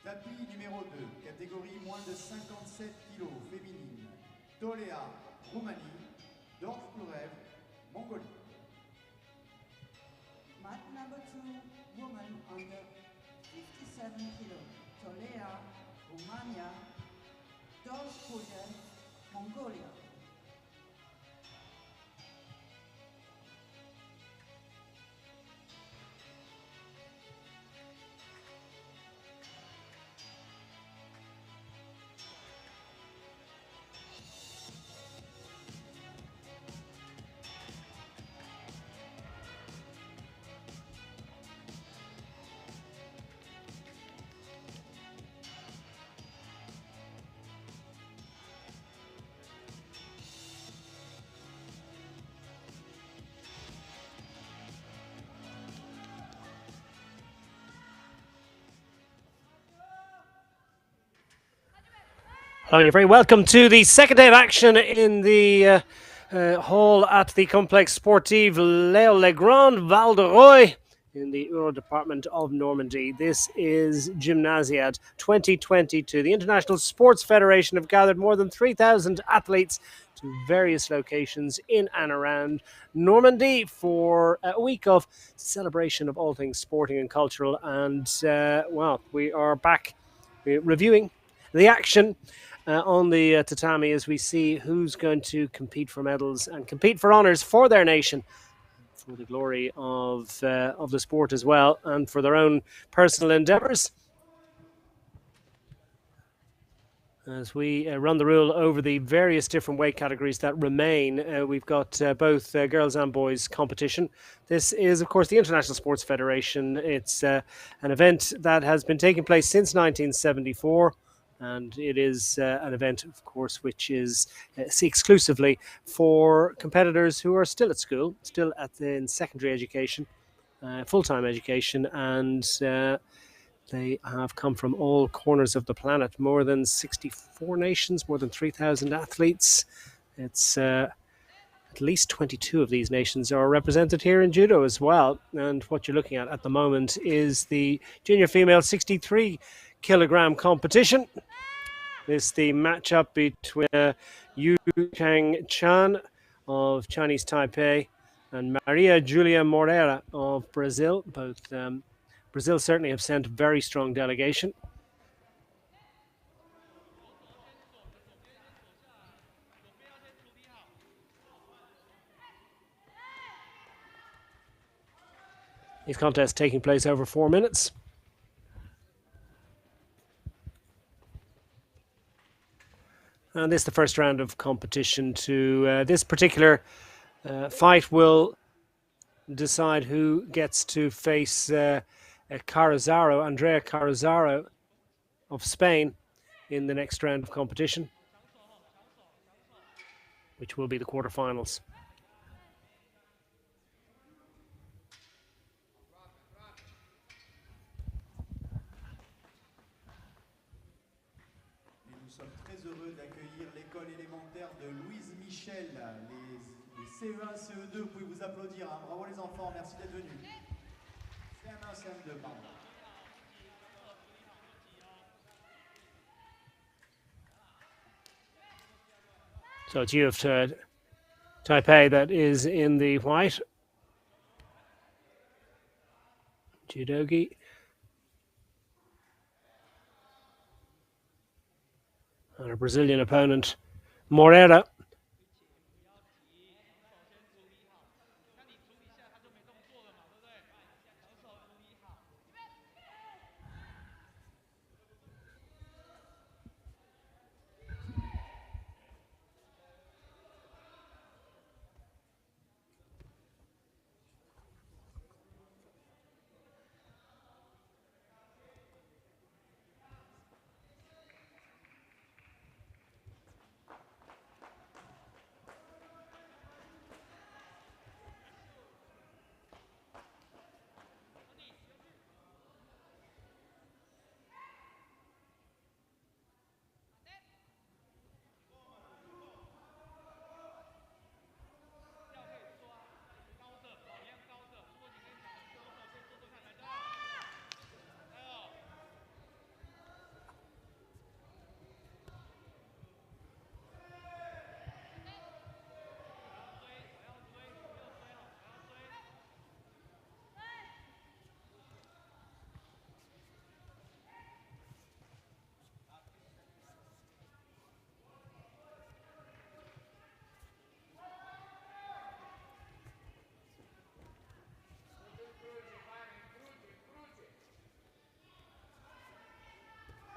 Tapis numéro 2, catégorie moins de 57 kg, féminine. Tolea, Roumanie. Dorfplurev, Mongolie. Mat number 2, woman under 57 kg. Tolea, Romania. Dorfplurev, Mongolia. Hello, you're very welcome to the second day of action in the hall at the Complexe Sportif Léo Legrand Val de Roy in the Euro department of Normandy. This is Gymnasiade 2022. The International Sports Federation have gathered more than 3,000 athletes to various locations in and around Normandy for a week of celebration of all things sporting and cultural. And, we are back reviewing the action on the tatami as we see who's going to compete for medals and compete for honours for their nation, for the glory of the sport as well, and for their own personal endeavours. As we run the rule over the various different weight categories that remain, we've got both girls and boys competition. This is, of course, the International Sports Federation. It's an event that has been taking place since 1974. And it is an event, of course, which is exclusively for competitors who are still at school, still in secondary education, full-time education, and they have come from all corners of the planet. More than 64 nations, more than 3,000 athletes. It's at least 22 of these nations are represented here in judo as well. And what you're looking at the moment is the junior female 63 kilogram competition. This is the matchup between Yu Chang Chan of Chinese Taipei and Maria Julia Moreira of Brazil. Both Brazil certainly have sent a very strong delegation. These contests taking place over 4 minutes. And this is the first round of competition. To this particular fight will decide who gets to face Andrea Carazaro of Spain in the next round of competition, which will be the quarterfinals. CE1, CE2, vous pouvez vous applaudir. Hein. Bravo les enfants, merci d'être venus. CM1, CM2, pardon. So it's you of Taipei that is in the white. Judogi. And a Brazilian opponent, Moreira.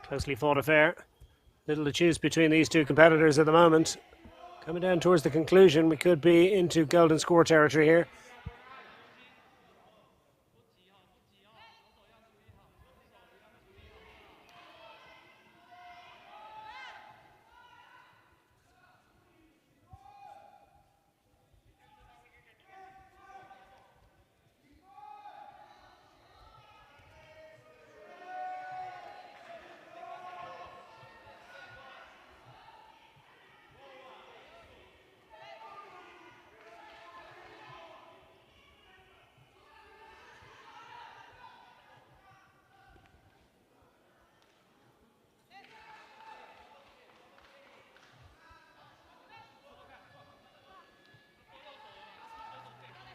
Closely fought affair. Little to choose between these two competitors at the moment. Coming down towards the conclusion, we could be into golden score territory here.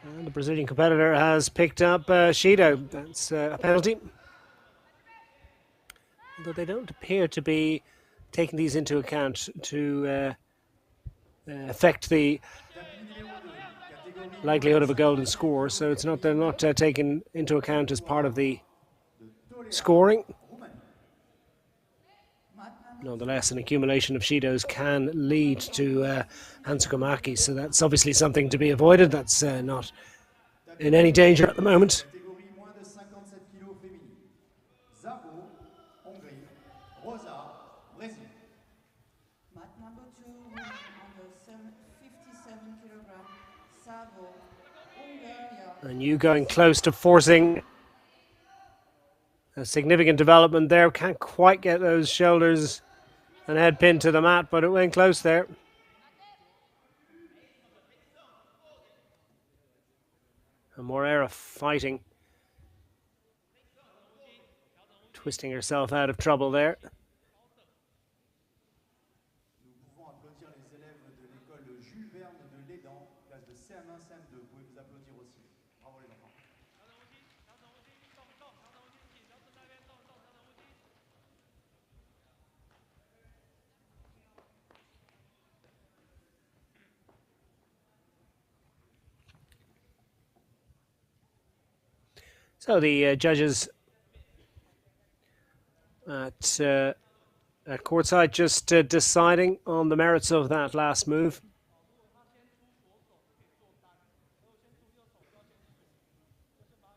And the Brazilian competitor has picked up Shido. That's a penalty. Although they don't appear to be taking these into account to affect the likelihood of a golden score. So it's not, they're not taken into account as part of the scoring. Nonetheless, an accumulation of Shidos can lead to Hansukomaki, so that's obviously something to be avoided. That's not in any danger at the moment. Catégorie moins de 57 kg féminine. Zabo, Hongrie. Rosa, Brésil. Mat number 2, women under 57 kilogram. Savo, Hungary. And you going close to forcing a significant development there. Can't quite get those shoulders and head pinned to the mat, but it went close there. And Moreira fighting. Twisting herself out of trouble there. Nous pouvons applaudir les élèves de l'école Jules Verne de Lédan, classe de CM1, CM2. Vous pouvez vous applaudir aussi. Bravo les enfants. So the judges at courtside just deciding on the merits of that last move.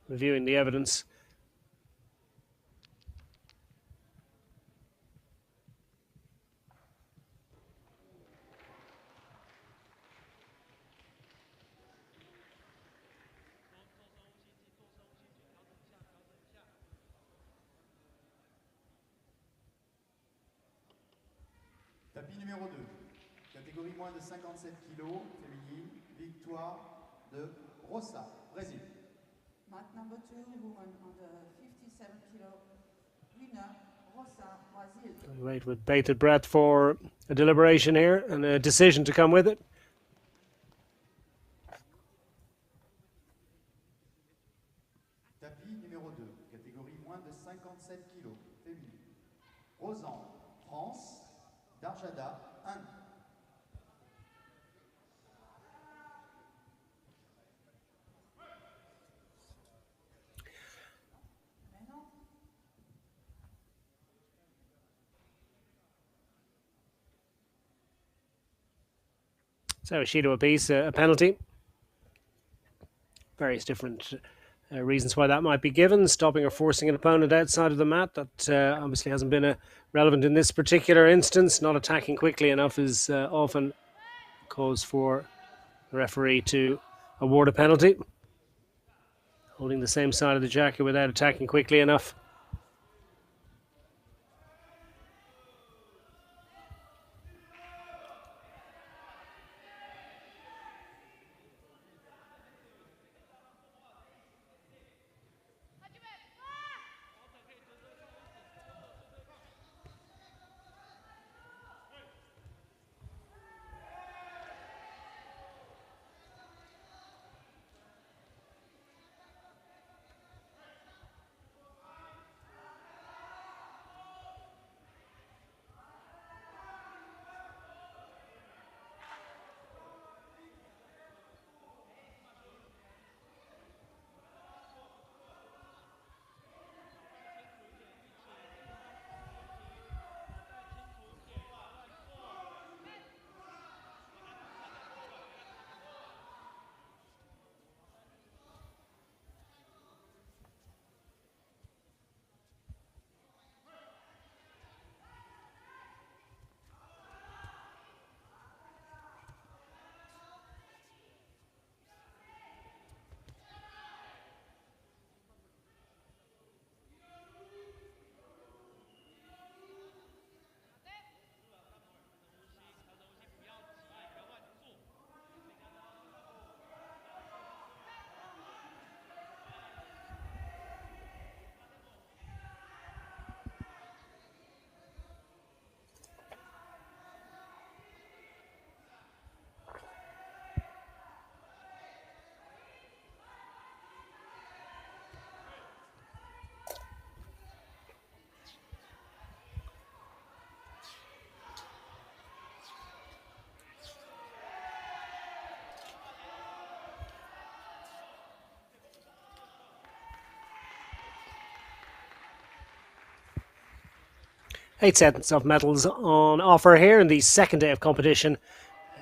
Reviewing the evidence. Tapis numéro 2. Catégorie moins de 57 kg féminine. Victoire de Rosa, Brésil. Mat number 2, woman under 57 kilo. Winner, Rosa, Brazil. Wait with bated breath for a deliberation here and a decision to come with it. Tapis numéro 2. Catégorie moins de 57 kg féminine. Rosan, France. Darjada, Inde. So Shido apiece, a penalty. Various different reasons why that might be given. Stopping or forcing an opponent outside of the mat. That obviously hasn't been relevant in this particular instance. Not attacking quickly enough is often cause for the referee to award a penalty. Holding the same side of the jacket without attacking quickly enough. 8 sets of medals on offer here in the second day of competition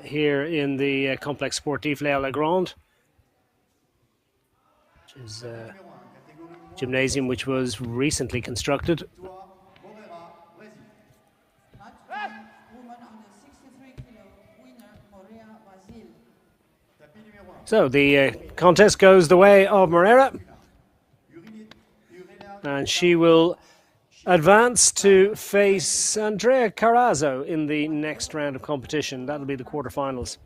here in the Complex Sportif Léa Legrand, which is a gymnasium which was recently constructed. So the contest goes the way of Moreira, and she will advance to face Andrea Carrazzo in the next round of competition. That'll be the quarterfinals.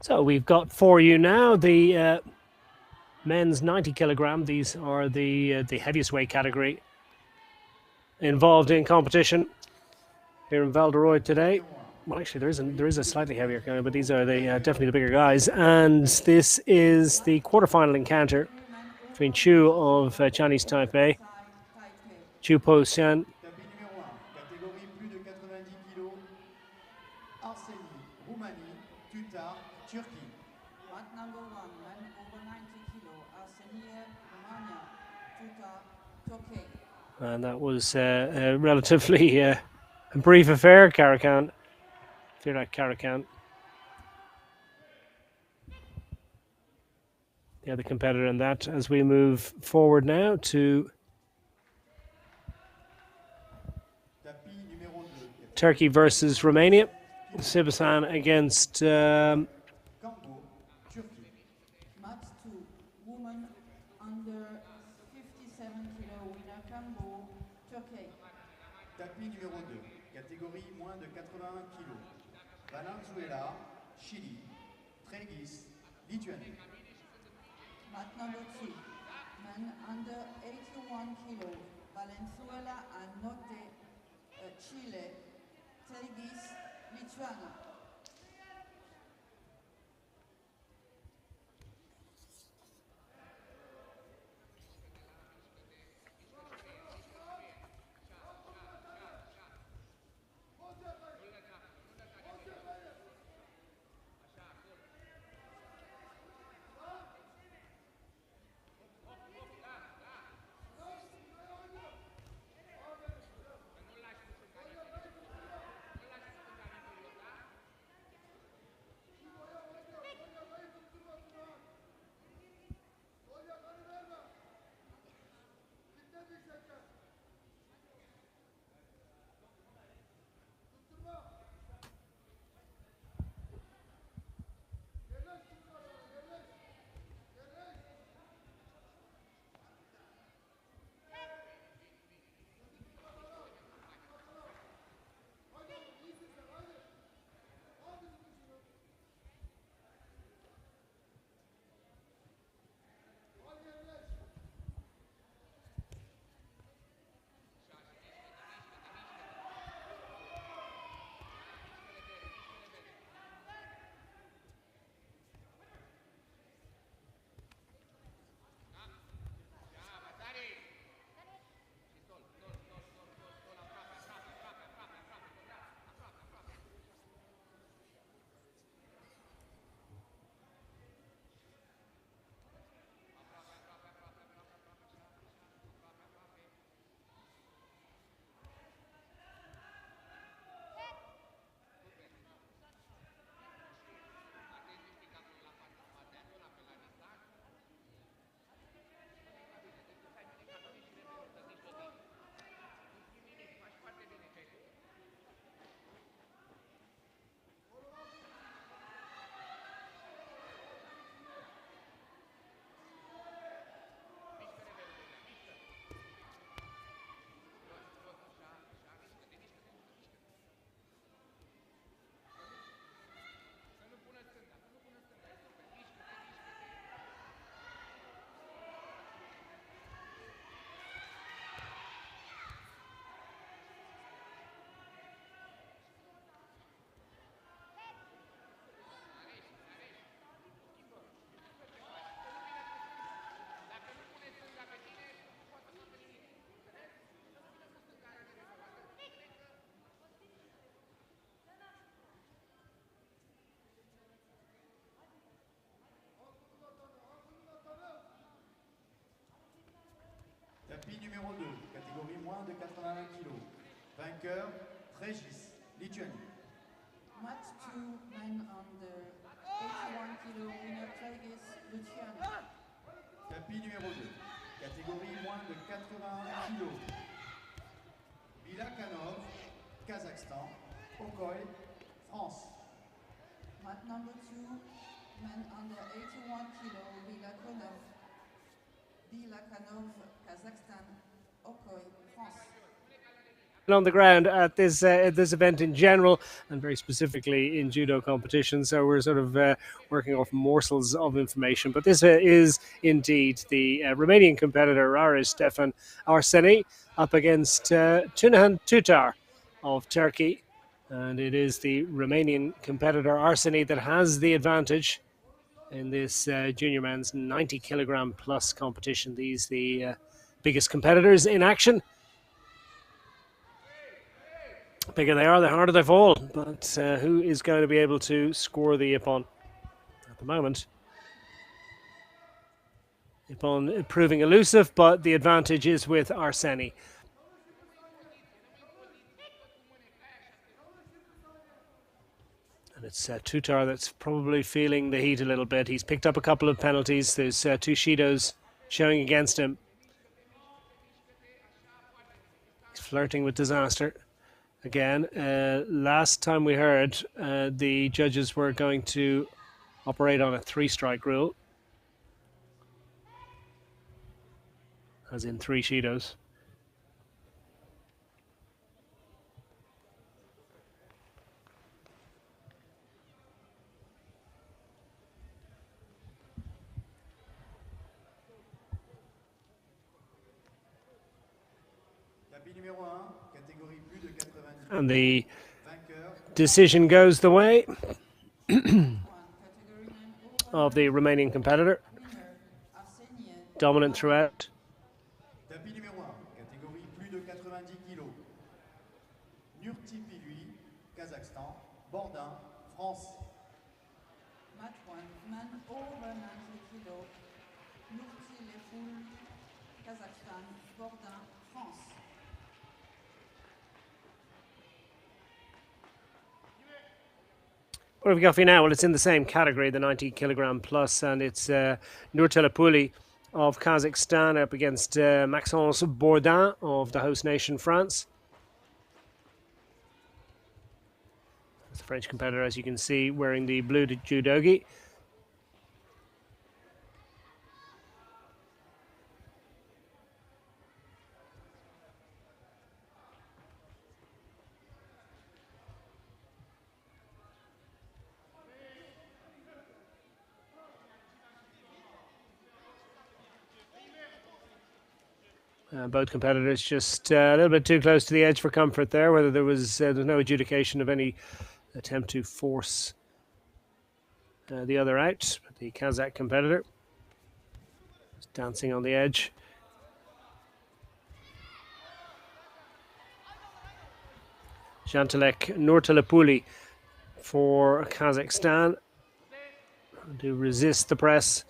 So we've got for you now the men's 90 kilogram. These are the heaviest weight category involved in competition here in Val d'Oise today. Well, actually, there is a slightly heavier guy, but these are the definitely the bigger guys. And this is the quarterfinal encounter between Chu of Chinese Taipei, Chu Po Xian. And that was a relatively brief affair, Karakan. Firak Karakan. The other competitor in that, as we move forward now to Turkey versus Romania. Sibasan against Tapis numéro 2, catégorie moins de 81 kg. Valenzuela, Chili. Trelgis, Lituanie. Mat number 2, men under 81 kg. Valenzuela and Note, Chile. Trelgis, Lituania. numéro 2, catégorie moins de 81 kg. Vainqueur, Régis, Lituanie. Match 2, men under 81 kilo, winner Tragis, Luciano. Tapis numéro 2, catégorie moins de 81 kg. Bilakanov, Kazakhstan. Okoy, France. Mat number 2, men under 81 kilo, Bilakanov, Kazakhstan, Okoy, France. On the ground at this event in general, and very specifically in judo competition. So we're sort of working off morsels of information. But this is indeed the Romanian competitor, Rares Stefan Arseni, up against Tunahan Tutar of Turkey. And it is the Romanian competitor, Arseni, that has the advantage in this junior men's 90 kilogram plus competition. These the biggest competitors in action. Bigger they are, the harder they fall. But who is going to be able to score the Ippon at the moment? Ippon proving elusive, but the advantage is with Arseni. And it's Tutar that's probably feeling the heat a little bit. He's picked up a couple of penalties. There's 2 Shidos showing against him. He's flirting with disaster. Again, last time we heard, the judges were going to operate on a 3-strike rule, as in 3 Shidos. And the decision goes the way of the Romanian competitor. Dominant throughout. Tapis numéro 1, catégorie plus de 90 kg. Nurti lui, Kazakhstan. Bordin, France. Match 1, man over 90 kilo, Nurti Lefoul, Kazakhstan, Bordin, France. What have we got for you now? Well, it's in the same category, the 90 kilogram plus, and it's Nurtelepuli of Kazakhstan up against Maxence Bourdin of the host nation, France. That's the French competitor, as you can see, wearing the blue judogi. Both competitors just a little bit too close to the edge for comfort there. Whether there's no adjudication of any attempt to force the other out. The Kazakh competitor is dancing on the edge. Jantelek Nurtelepuli for Kazakhstan to resist the press.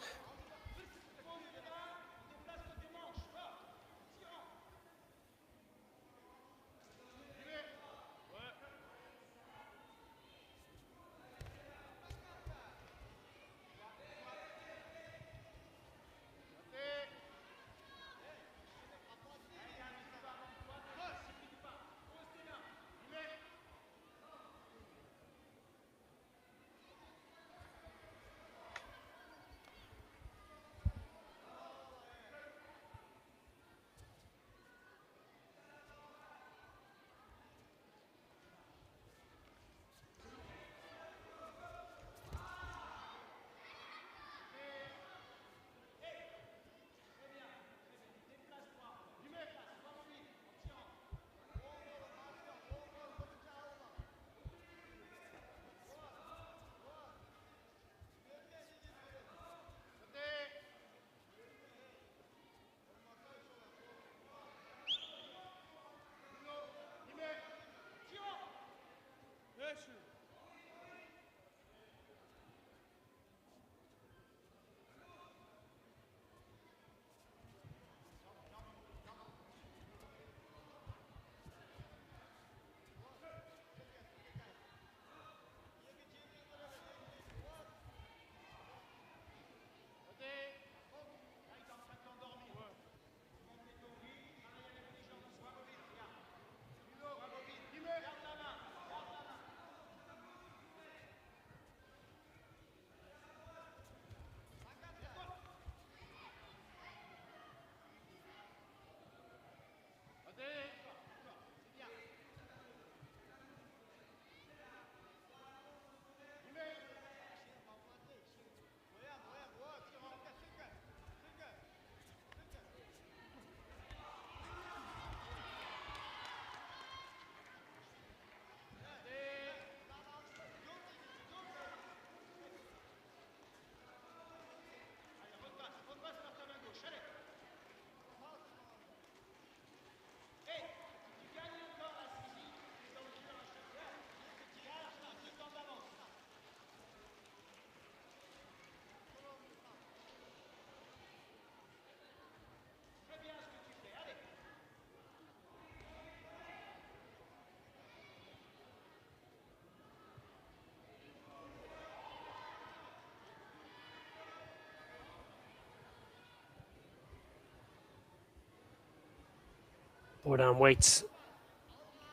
Bourdain waits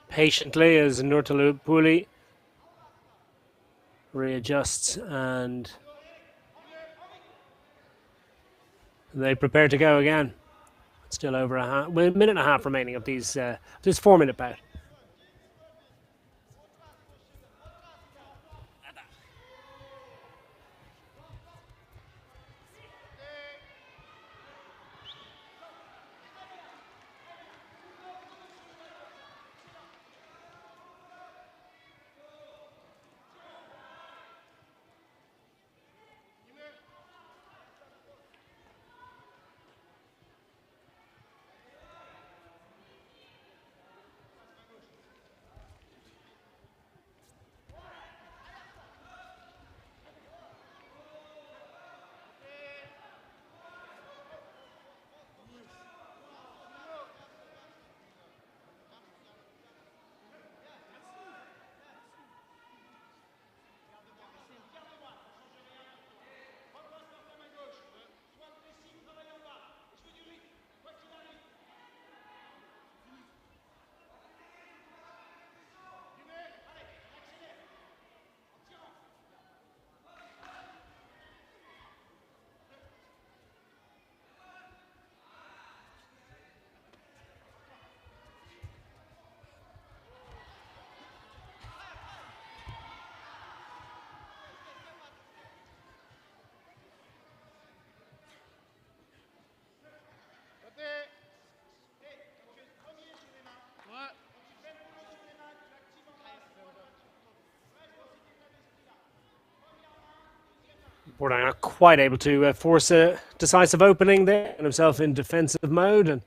patiently as Nurtalupuli readjusts and they prepare to go again. Still over a minute and a half remaining of this 4-minute bout. Bourdain not quite able to force a decisive opening there, and himself in defensive mode, and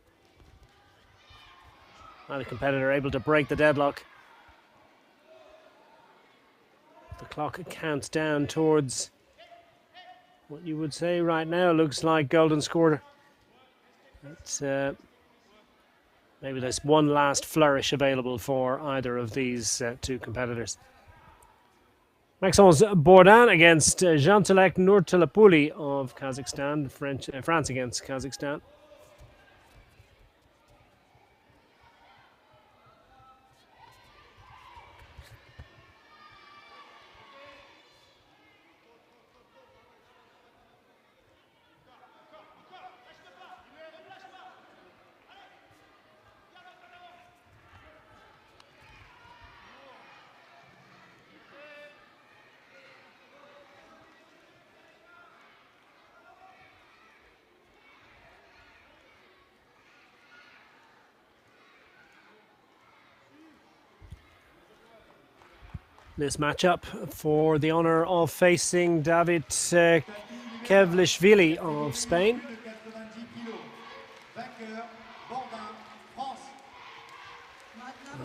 the competitor able to break the deadlock. The clock counts down towards what you would say right now looks like golden score. It's maybe there's one last flourish available for either of these two competitors. Maxence Bourdain against Jantelek Nurtalupuli of Kazakhstan. France against Kazakhstan. This matchup for the honor of facing David Kevlishvili of Spain.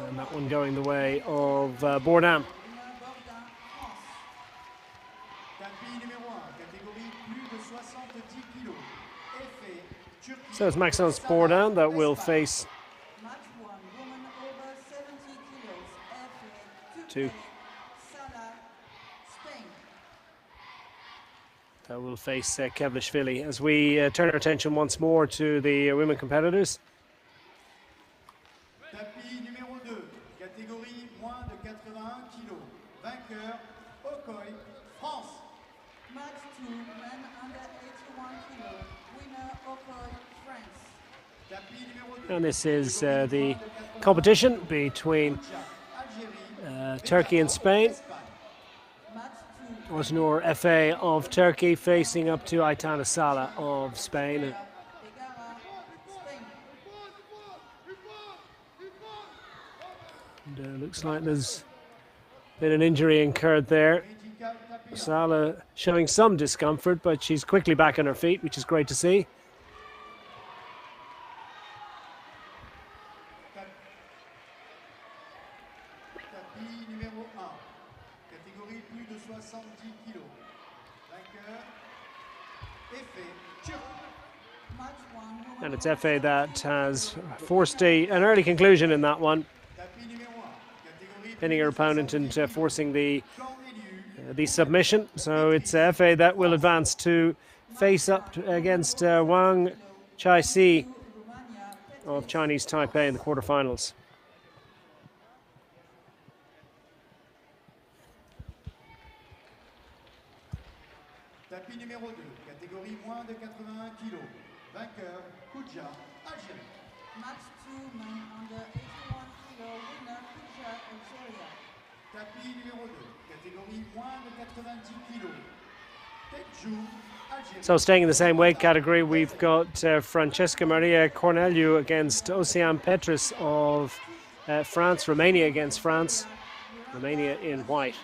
And that one going the way of Bourdain. So it's Maxence Bourdain that will face Kevlishvili. As we turn our attention once more to the women competitors. Tapis numéro 2, catégorie moins de 81 kg. Vainqueur, Okoy, France. Match 2, men under 81 kg. Winner, Okoy, France. Tapis numéro 2. And this is the competition between Turkey and Spain. Osnur FA of Turkey facing up to Aitana Sala of Spain. And, looks like there's been an injury incurred there. Sala showing some discomfort, but she's quickly back on her feet, which is great to see. And it's FA that has forced an early conclusion in that one, pinning her opponent and forcing the submission. So it's FA that will advance to face up against Wang Chai-si of Chinese Taipei in the quarterfinals. Tapis numéro 2, catégorie moins de 81 kg. Vainqueur, Kuja, Algérie. Match 2, men under 81 kilo, winner Kuja, Algeria. Tapis numéro 2, catégorie moins de 90 kg. Teju, Algérie. So staying in the same weight category, we've got Francesca Maria Corneliu against Oceane Petrus of France, Romania against France, Romania in white.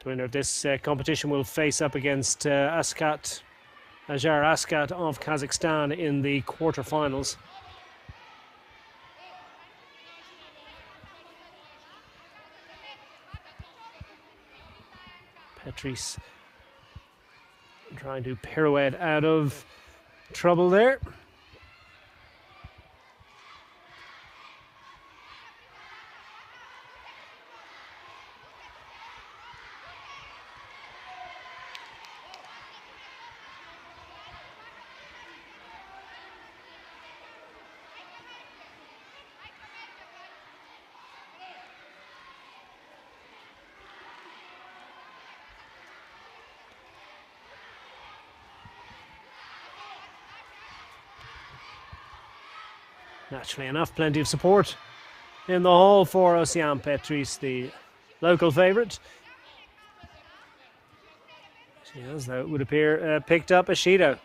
The winner of this competition will face up against Ajar Askat of Kazakhstan in the quarterfinals. Petrus trying to pirouette out of trouble there. Naturally enough, plenty of support in the hall for Oceane Petrus, the local favourite. She has, though, it would appear, picked up a Judo.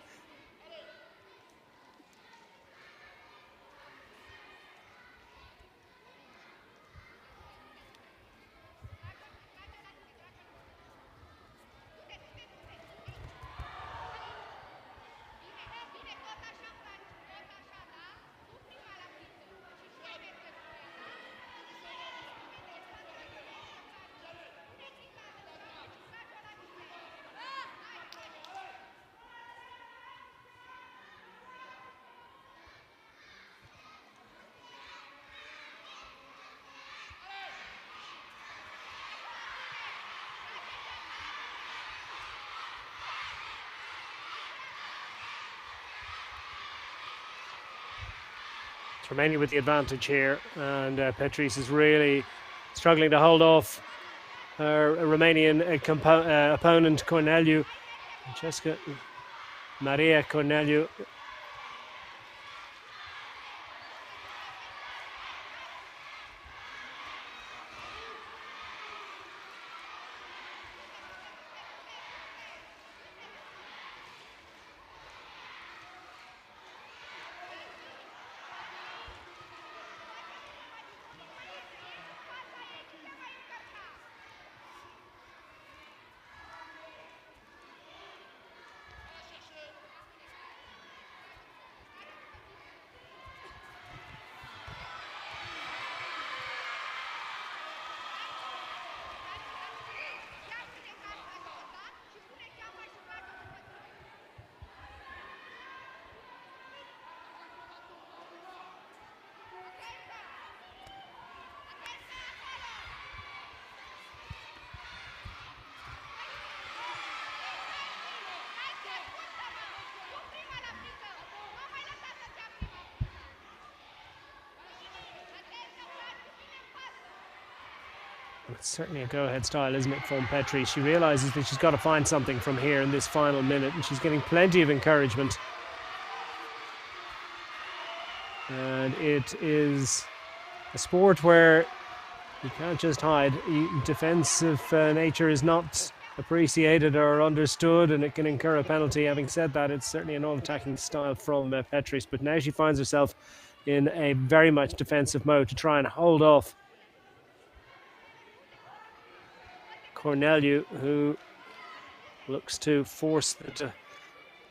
Romania with the advantage here, and Petrus is really struggling to hold off her Romanian opponent Corneliu, Francesca Maria Corneliu. It's certainly a go-ahead style, isn't it, from Petrus? She realises that she's got to find something from here in this final minute, and she's getting plenty of encouragement. And it is a sport where you can't just hide. Defensive nature is not appreciated or understood, and it can incur a penalty. Having said that, it's certainly an all-attacking style from Petris, but now she finds herself in a very much defensive mode to try and hold off Corneliu, who looks to force the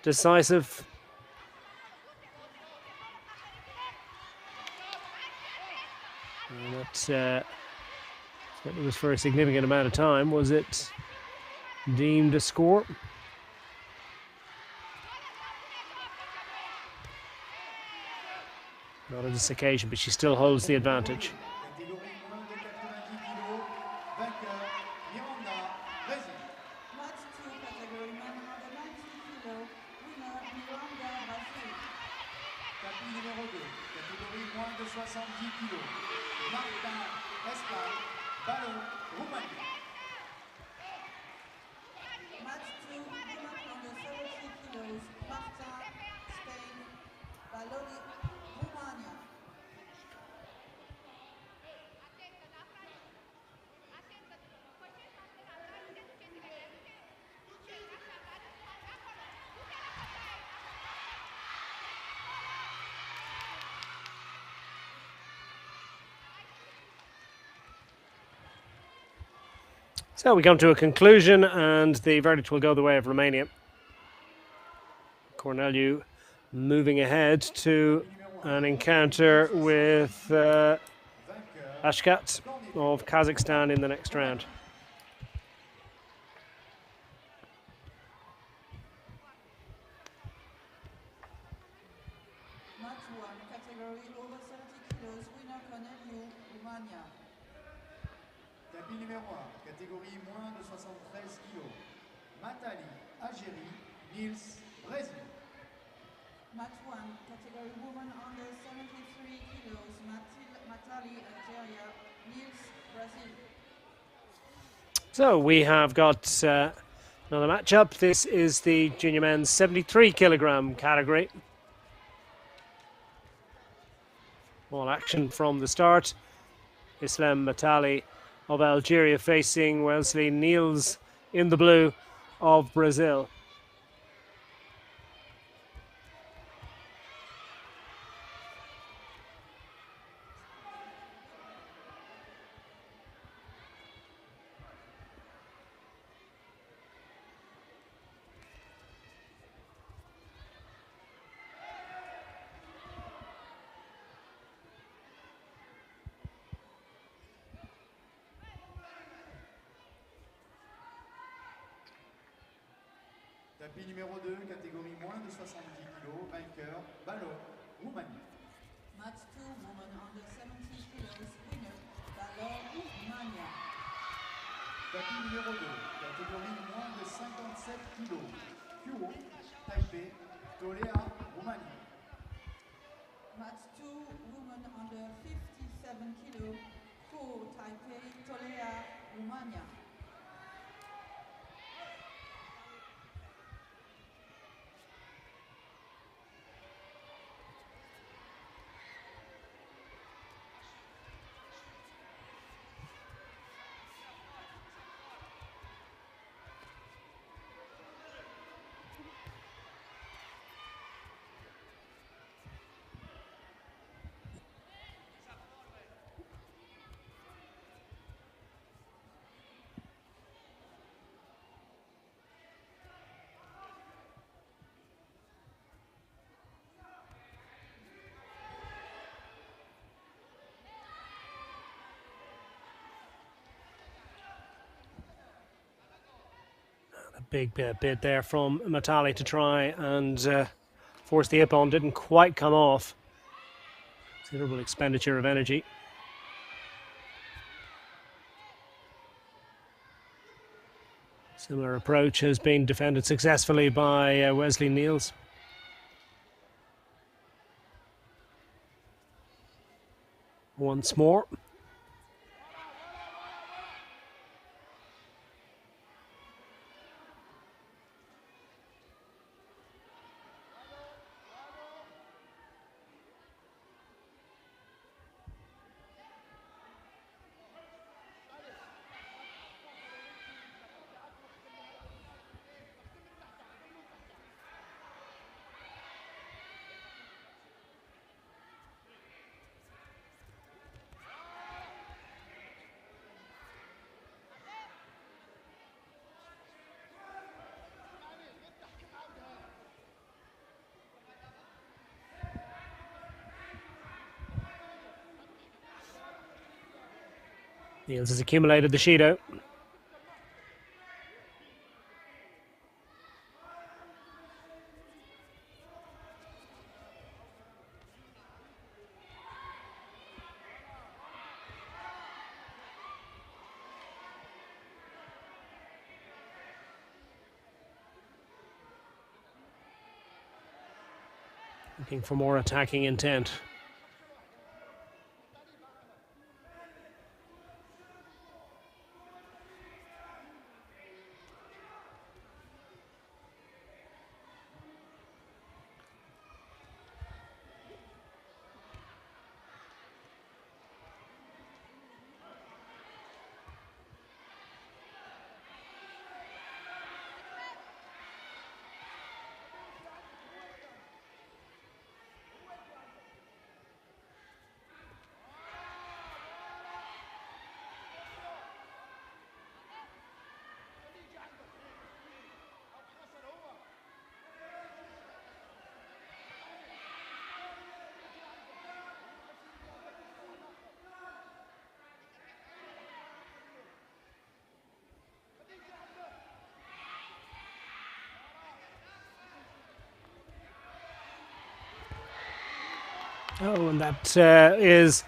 decisive. And that certainly was for a significant amount of time. Was it deemed a score? Not on this occasion, but she still holds the advantage. So we come to a conclusion, and the verdict will go the way of Romania. Corneliu moving ahead to an encounter with Ashkat of Kazakhstan in the next round. Match 1, category over 70 kilos, winner Corneliu, Romania. Tapis numéro 1, catégorie moins de 73 kg. Matali, Algérie, Niels, Brésil. Match 1, category woman under 73 kilos, Matali, Algeria, Niels, Brazil. So we have got another matchup. This is the junior men's 73 kilogram category. All action from the start. Islam Matali of Algeria facing Wesley Niels in the blue of Brazil. Tapis numéro 2, catégorie moins de 70 kg, vainqueur, Ballot, Roumanie. Match 2, woman under 70 kilos, winner, Ballot, Romania. Tapis numéro 2, catégorie moins de 57 kg, Kuro, Taipei, Tolea, Roumanie. Match 2, woman under 57 kilos, Kuro, Taipei, Tolea, Romania. A big bid there from Matali to try and force the hip on. Didn't quite come off. Considerable expenditure of energy. Similar approach has been defended successfully by Wesley Niels. Once more. Niels has accumulated the Judo. Looking for more attacking intent. Oh, and that is...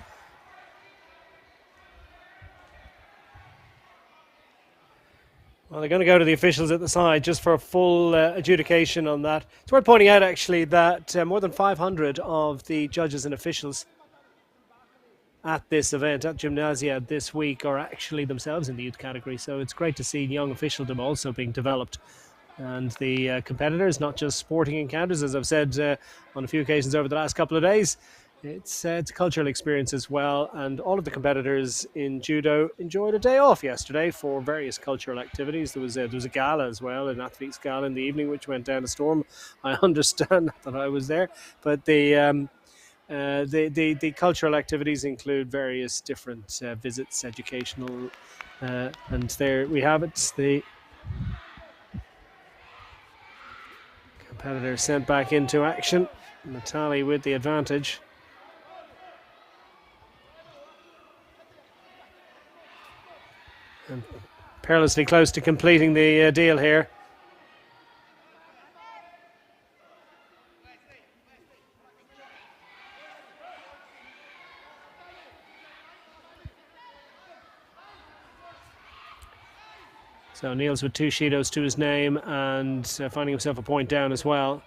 Well, they're going to go to the officials at the side just for a full adjudication on that. It's worth pointing out, actually, that more than 500 of the judges and officials at this event, at Gymnasiade this week, are actually themselves in the youth category. So it's great to see young officialdom also being developed. And the competitors, not just sporting encounters, as I've said on a few occasions over the last couple of days, it's a cultural experience as well. And all of the competitors in judo enjoyed a day off yesterday for various cultural activities. There was a gala as well, an athletes gala in the evening, which went down a storm. I understand that I was there, but the cultural activities include various different visits, educational, and there we have it. The competitor sent back into action. Natali with the advantage. And perilously close to completing the deal here. So Niels with 2 Shidos to his name and finding himself a point down as well.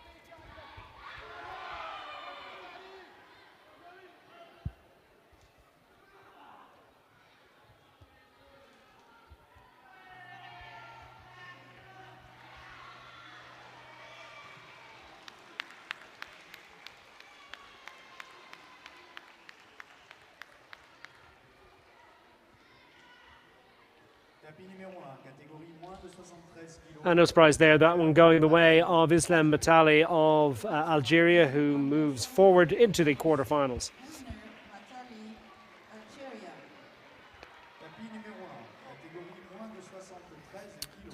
And no surprise there, that one going the way of Islam Matali of Algeria, who moves forward into the quarterfinals.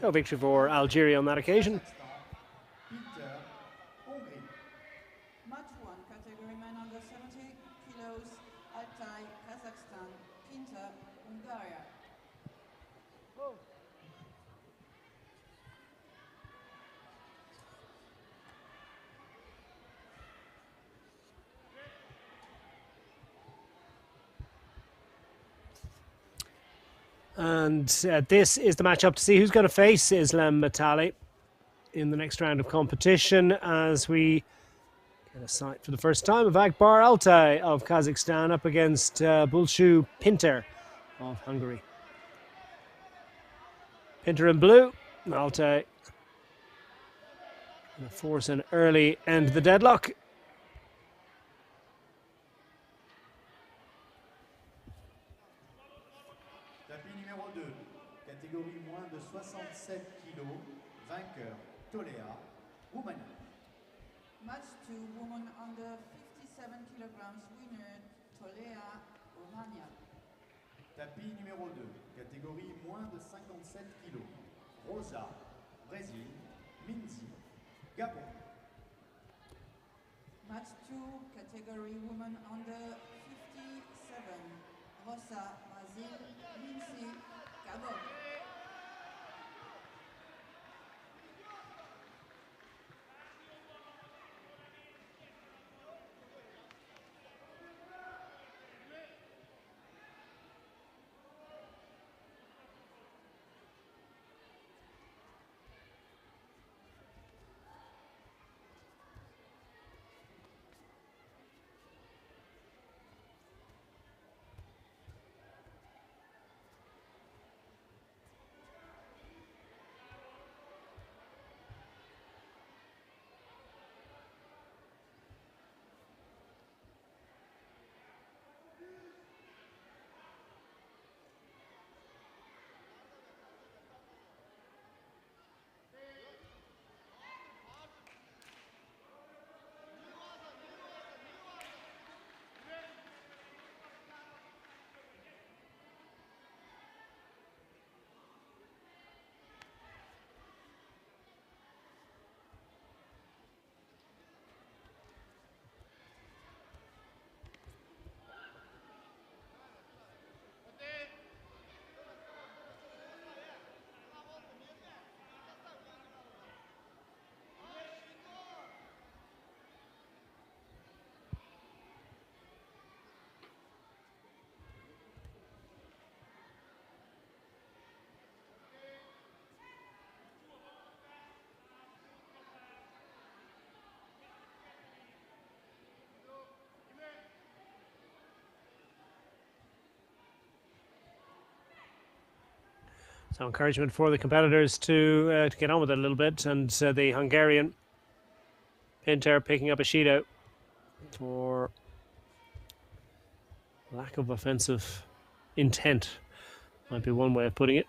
So victory for Algeria on that occasion. Match 1, category man under 70 kilos, Altai, Kazakhstan, Pinter, Hungary. And this is the matchup to see who's going to face Islam Matali in the next round of competition, as we get a sight for the first time of Akbar Altai of Kazakhstan up against Bulshu Pinter of Hungary. Pinter in blue, Altai going to force an early end of the deadlock. Tapis numéro 2, catégorie moins de 67 kg, vainqueur Toléa, Roumanie. Match 2, woman under 57 kilograms, winner Tolea, Romania. Tapis numéro 2, catégorie moins de 57 kg, Rosa, Brésil, Minzi, Gabon. Match 2, category woman under 57, Rosa, Brazil, Minzi, above. So encouragement for the competitors to get on with it a little bit, and the Hungarian Pinter picking up a Shido for lack of offensive intent, might be one way of putting it.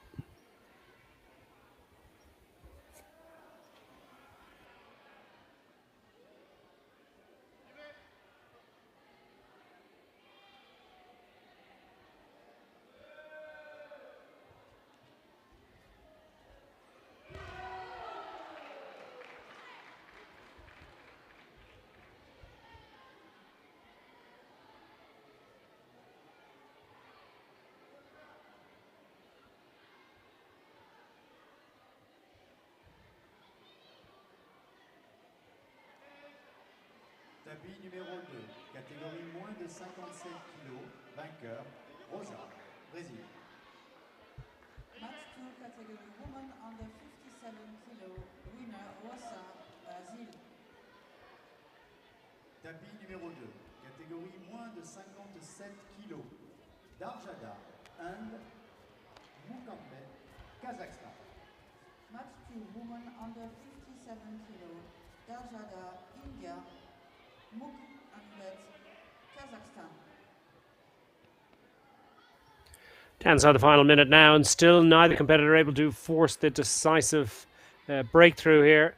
Tapis numéro 2, catégorie moins de 57 kg, vainqueur, Rosa, Brésil. Match 2, category woman under 57 kg, winner Rosa, Brazil. Tapis numéro 2, catégorie moins de 57 kg, Darjada, Inde, Mukambe, Kazakhstan. Match 2, woman under 57 kg, Darjada, India, Mukambe, Kazakhstan. Inside the final minute now, and still neither competitor able to force the decisive breakthrough here.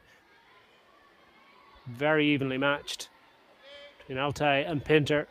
Very evenly matched between Altay and Pinter.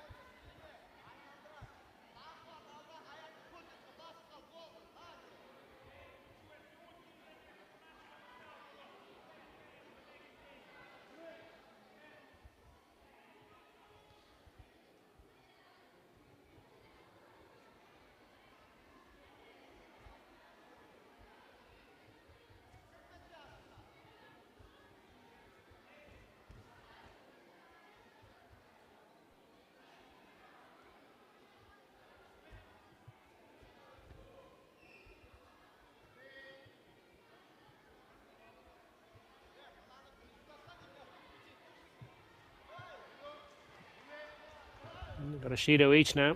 Got a Shido each now.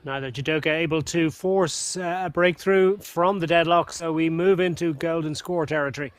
Neither judoka able to force a breakthrough from the deadlock, so we move into golden score territory.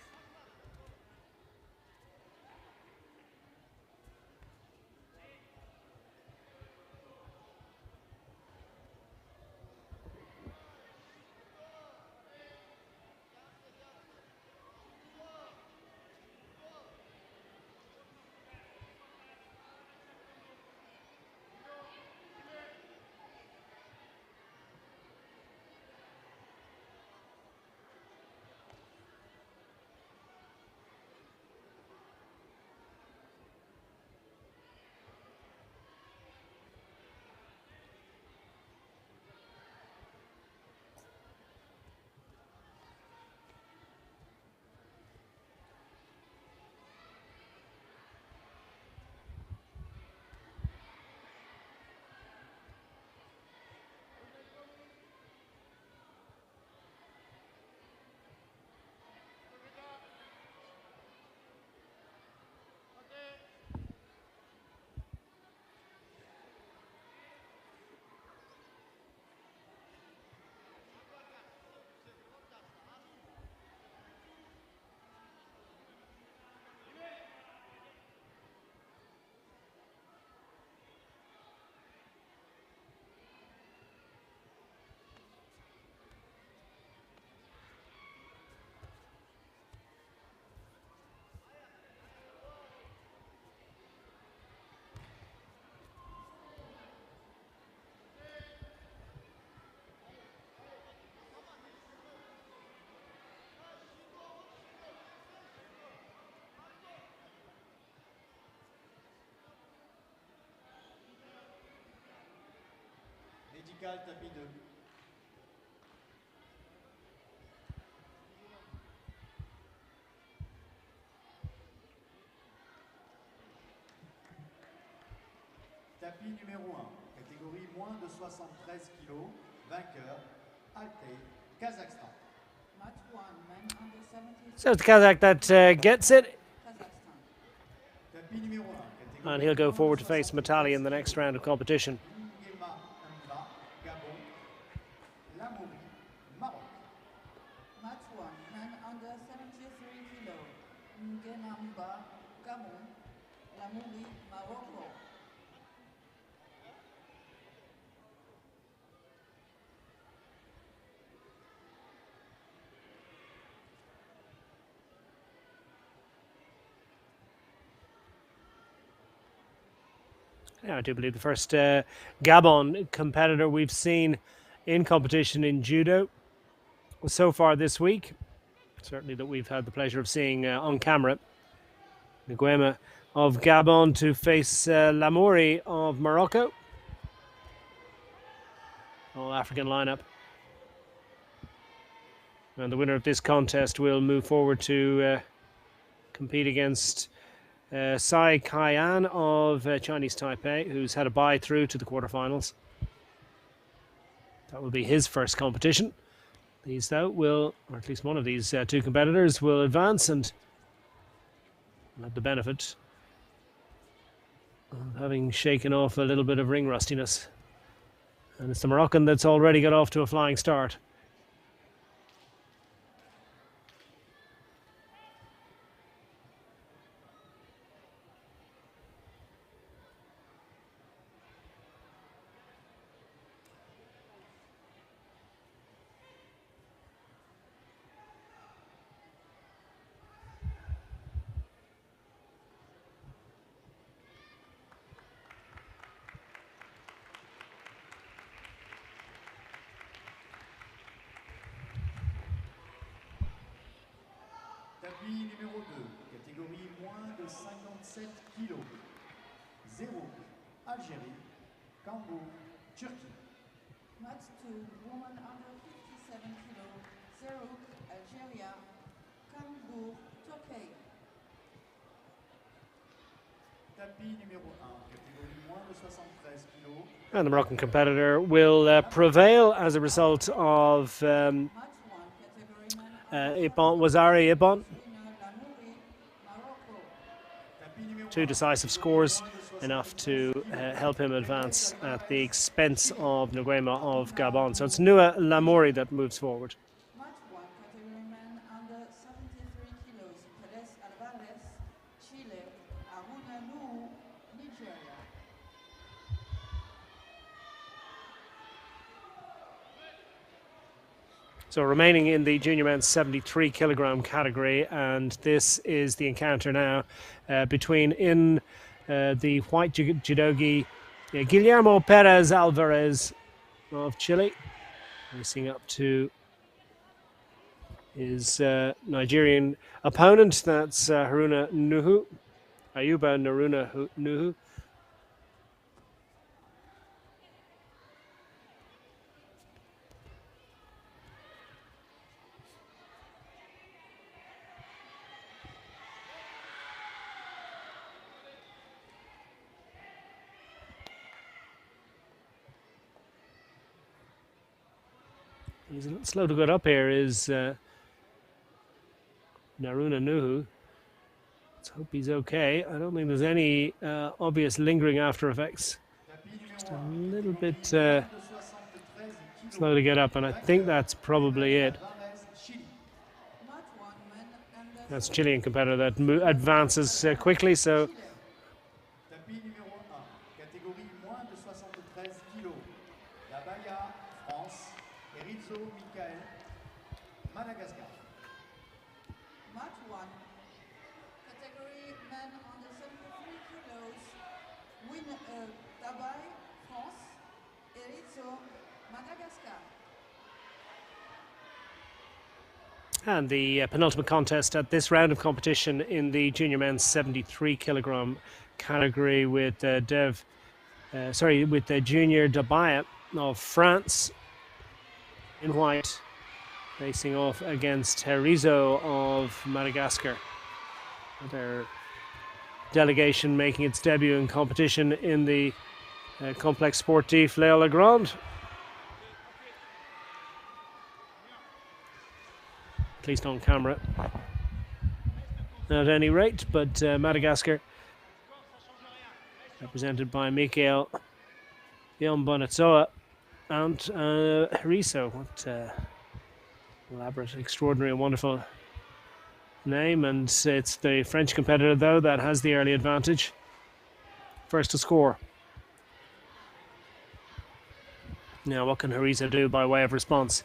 Médical tapis 2. Tapis numéro 1, catégorie moins de 73 kg, vainqueur, Alté, Kazakhstan. Match 1, men under 73 So it's the Kazakh that gets it, Kazakhstan. Tapis numéro 1, catégorie and he'll go moins de forward to face 73 Matali in the next kg. round of competition. Nguema Mba, Gabon, Lamouri, Maroc. Match 1, men under 73 kg. Ngenamba, Gabon, Lamouri, Morocco. Yeah, I do believe the first Gabon competitor we've seen in competition in judo so far this week. Certainly that we've had the pleasure of seeing on camera. Nguema of Gabon to face Lamouri of Morocco. All African lineup. And the winner of this contest will move forward to compete against Sai Kaiyan of Chinese Taipei, who's had a bye through to the quarterfinals. That will be his first competition. These, though, will, or at least one of these two competitors, will advance and have the benefit of having shaken off a little bit of ring rustiness. And it's the Moroccan that's already got off to a flying start. Tapis numéro 2, catégorie moins de 57 kg. 0, Algérie, Cambourg, Turquie. Match 2, woman under 57 kg. Zerouk, Algeria, Cambourg, Turkey. Tapis numéro 1, catégorie moins de 73 kg. And the Moroccan competitor will prevail as a result of Match 1, category men Wazari Ibon. winner Lamouri, Morocco. Tapis numéro Two 1, decisive catégorie scores moins de enough to help him advance at the expense of Nguema of Gabon. So it's Nua Lamori that moves forward. Match 1, category men under 73 kilos. Perez Alvarez, Chile. Aruna Nuhu, Nigeria. So remaining in the junior men's 73 kilogram category, and this is the encounter now between the white judogi Guillermo Perez Alvarez of Chile, racing up to his Nigerian opponent. That's Ayuba Naruna Nuhu. He's a little slow to get up here, is Naruna Nuhu. Let's hope he's okay. I don't think there's any obvious lingering after effects. Just a little bit slow to get up, and I think that's probably it. That's Chilean competitor that advances quickly, so Madagascar. Match 1, category men under 73 kilos. Tabay, France. Erizzo, Madagascar. And the penultimate contest at this round of competition in the junior men's 73 kilogram category with Junior Dabaya of France in white, facing off against Herizo of Madagascar. Their delegation making its debut in competition in the complex sportif Léo Legrand. At least on camera. Not at any rate, but Madagascar, represented by Mikael Bonatsoa and Herizo. What elaborate, extraordinary, and wonderful name. And it's the French competitor, though, that has the early advantage. First to score. Now, what can Herizo do by way of response?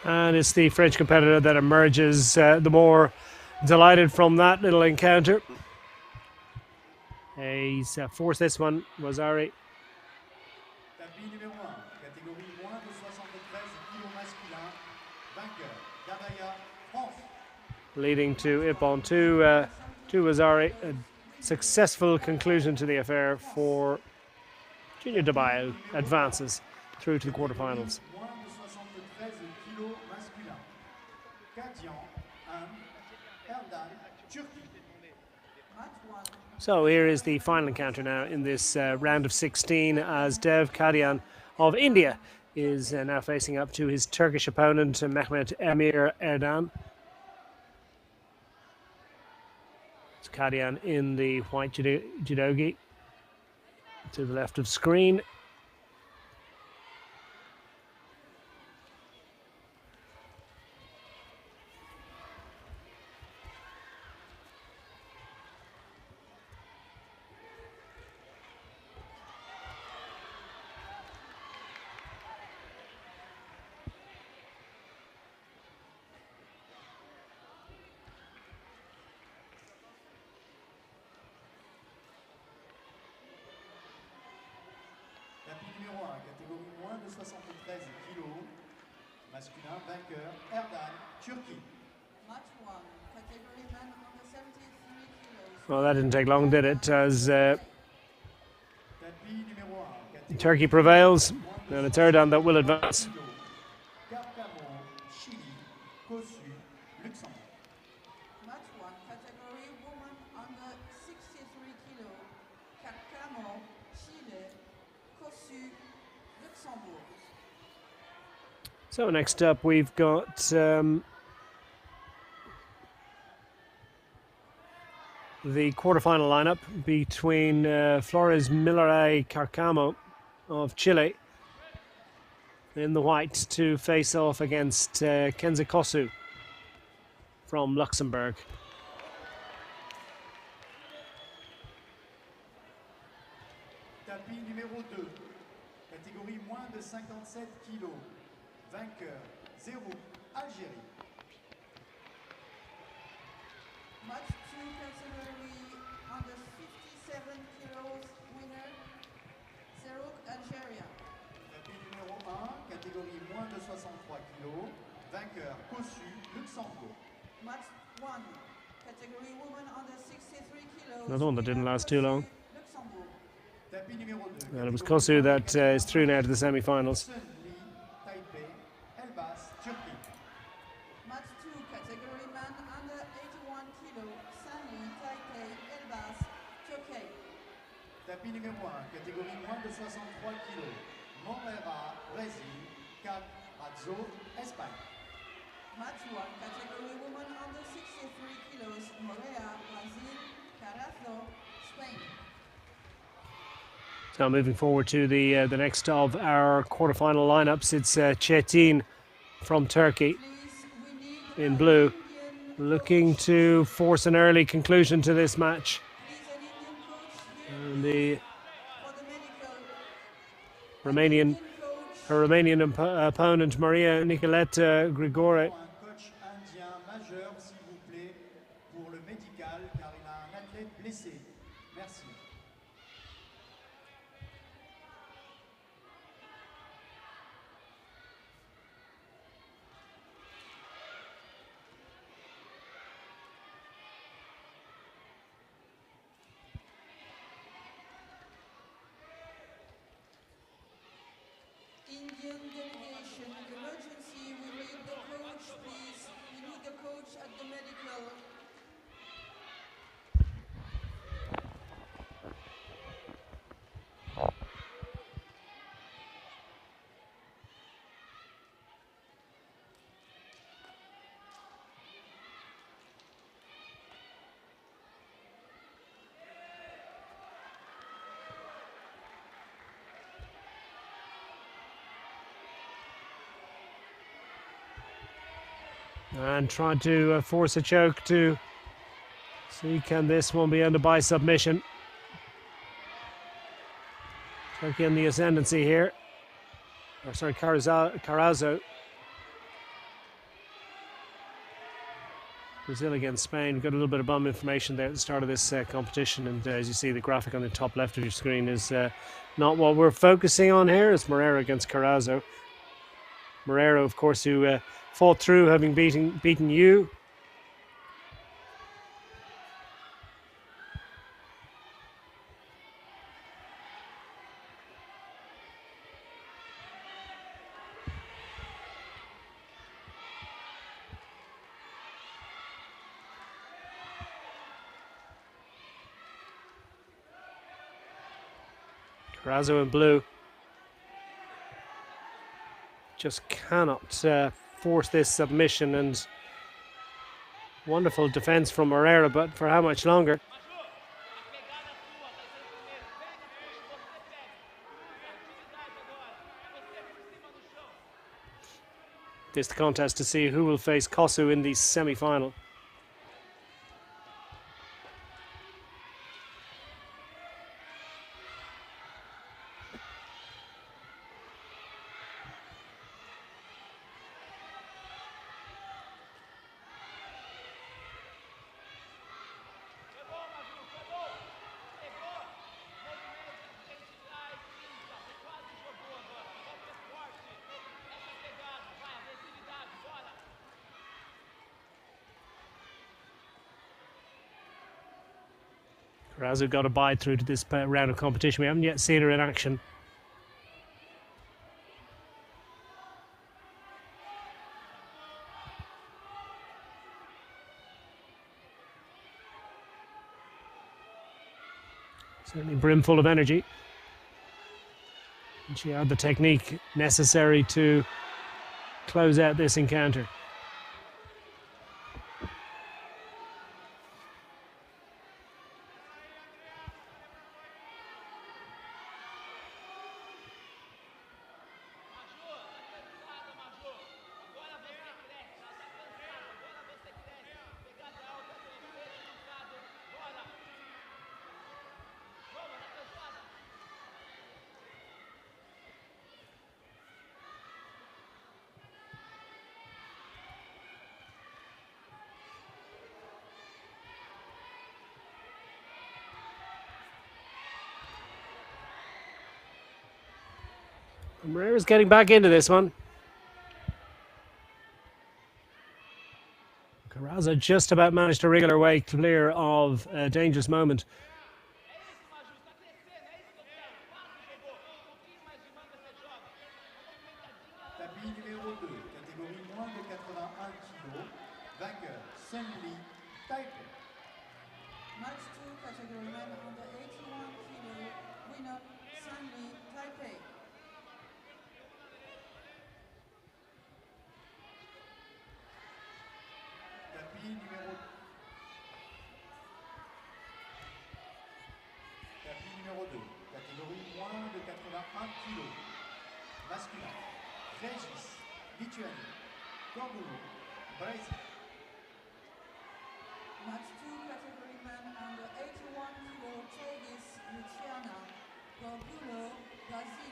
And it's the French competitor that emerges the more delighted from that little encounter. He's forced this one, Wazari. Tapis numéro 1, catégorie moins de 73 kg masculin, vainqueur, Dabaya, France. Leading to Ippon to Wazari. A successful conclusion to the affair for Junior Dabaya, who advances through to the quarterfinals. Moins de 73 kg masculin, Kadian, Erdal, Turquie. So here is the final encounter now in this round of 16, as Dev Kadian of India is now facing up to his Turkish opponent, Mehmet Emir Erdan. It's Kadian in the white judogi. to the left of screen. Tapis numéro 1, catégorie moins de 73 kg. Masculin, vainqueur, Erdan, Turquie. Match 1, category men under 73 kilos. Well, that didn't take long, did it? As Tapis numéro 1, Turkey prevails, and it's Erdogan that will advance. Carcamo, Chili, Kossu, Luxembourg. Match 1, category woman under 63 kilo. Carcamo, Chile, Kossu, Luxembourg. So next up, we've got the quarterfinal lineup between Flores Milare Carcamo of Chile in the white to face off against Kenza Kossu from Luxembourg. Tapis numéro 2, catégorie moins de 57 kg. Vainqueur, Zéro, Algérie. Match 2, category under 57 kilos. Winner, Zero, Algeria. Tapis numéro 1, catégorie moins de 63 kg. Vainqueur, Kossu, Luxembourg. Match 1, category woman under 63 kilos. Another one that didn't last too long. Luxembourg. Tapis numéro 2. And it was Kossu that is through now to the semi-finals. Taipei, Elbas, Turquie. Match 2, category man under 81 kilo. Sunny, Taipei, Elbas, Turkey. Tapis numéro 1, catégorie moins de 63 kg. Moreira, Brésil, Cap, Razzo, Espagne. Match 1, category woman under 63 kilos. Morea, Brazil, Carazo, Spain. Now moving forward to the next of our quarterfinal lineups, it's Çetin from Turkey Please, we need in blue, Indian looking to force an early conclusion to this match. Please, an Indian coach here And the for the medical. Romanian, Indian coach. her Romanian opponent Maria Nicoleta Grigore. Un coach indien majeur, s'il vous plaît, pour le médical, car il a un athlète blessé. Merci. Indian delegation, emergency, we need the coach, please. We need the coach at the medical. And trying to force a choke to see can this one be ended by submission. Turkey in the ascendancy here. Or sorry, Carazo. Brazil against Spain. Got a little bit of bum information there at the start of this competition, and as you see, the graphic on the top left of your screen is not what we're focusing on here. It's Moreira against Carazo. Moreira, of course, who fought through, having beaten you. Carazo in blue. Just cannot force this submission, and wonderful defense from Moreira, but for how much longer? This the contest to see who will face Kosu in the semi-final. Razu got a bide through to this round of competition. We haven't yet seen her in action. Certainly brimful of energy. And she had the technique necessary to close out this encounter. Moreira's getting back into this one. Carrazza just about managed to wriggle her way clear of a dangerous moment. Tapis numéro 2, catégorie moins de 81 kg. Vainqueur, Sunli, Taipei. Match 2, category men under 81 kilo. Winner, Sunli, Taipei. Tapis numéro 2, catégorie moins de 81 kg. Masculin, Régis, Lituanie, Corbulo, Brésil. Match 2, category men under 81 kilo. Regis, Luciana, Corbulo, Brazil.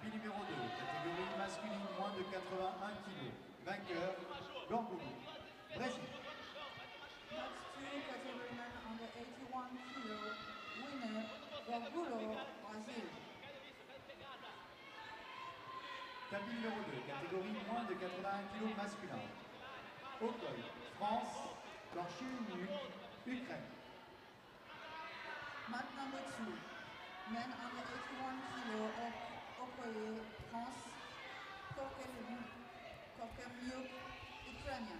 Tapis numéro 2, catégorie masculine moins de 81 kg. Vainqueur, Gorgoulou, Brésil. Match 2, category men under 81 kilo. Winner, Gorgulo, Brazil. Tapis numéro 2, catégorie moins de 81 kg masculin. Okol, France, Korchilny, Ukraine. Match number 2, men under 81 kilo. Okoye, France. Korkemyuk, Ukraine.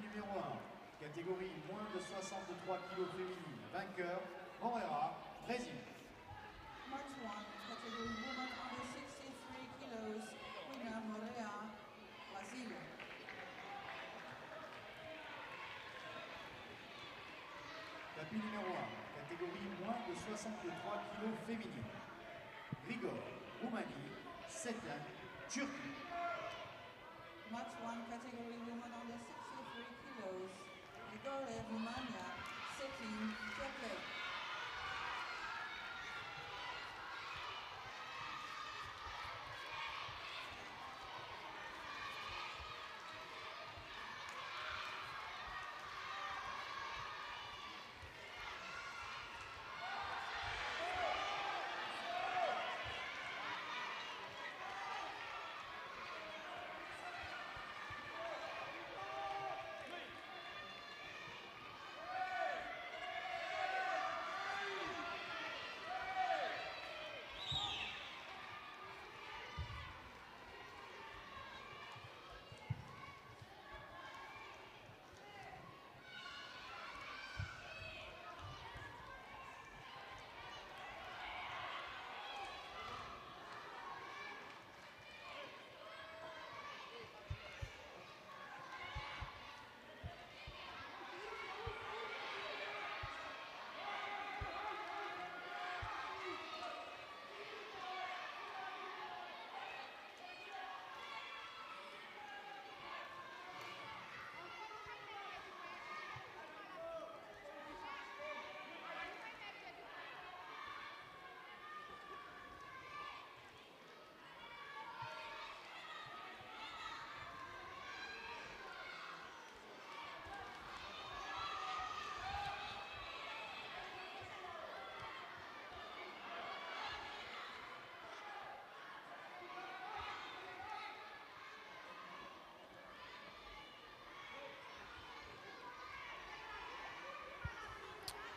Numéro 1, catégorie moins de 63 kg féminine. Vainqueur, Moreira, Brésil. Match 1, category woman under 63 kilos. Winner, Moreira, Brazil. Tapis numéro 1, catégorie moins de 63 kg féminine. Grigor, Roumanie, Setten, Turquie. Match 1, category woman under 63 kilos. Grigore, Romania, Setin, Turkey.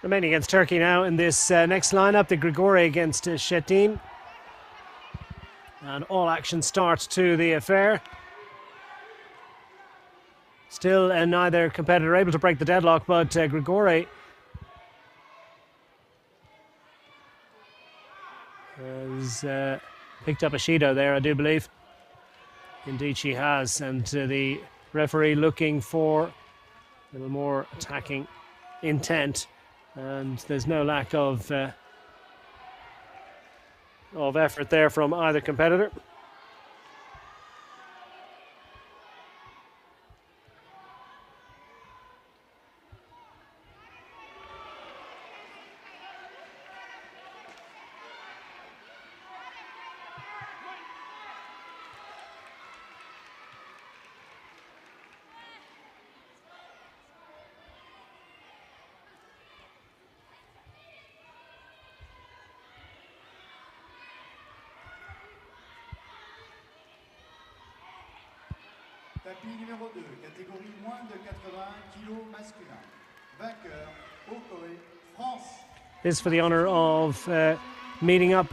remaining against Turkey now in this next lineup. The Grigori against Shetin. And all action starts to the affair. Still neither competitor able to break the deadlock, but Grigori has picked up a Shido there, I do believe. Indeed she has, and the referee looking for a little more attacking intent, and there's no lack of effort there from either competitor. Tapis numéro 2, catégorie moins de 80 kg masculin. Vainqueur, Haut-Corée, France. This is for the honour of meeting up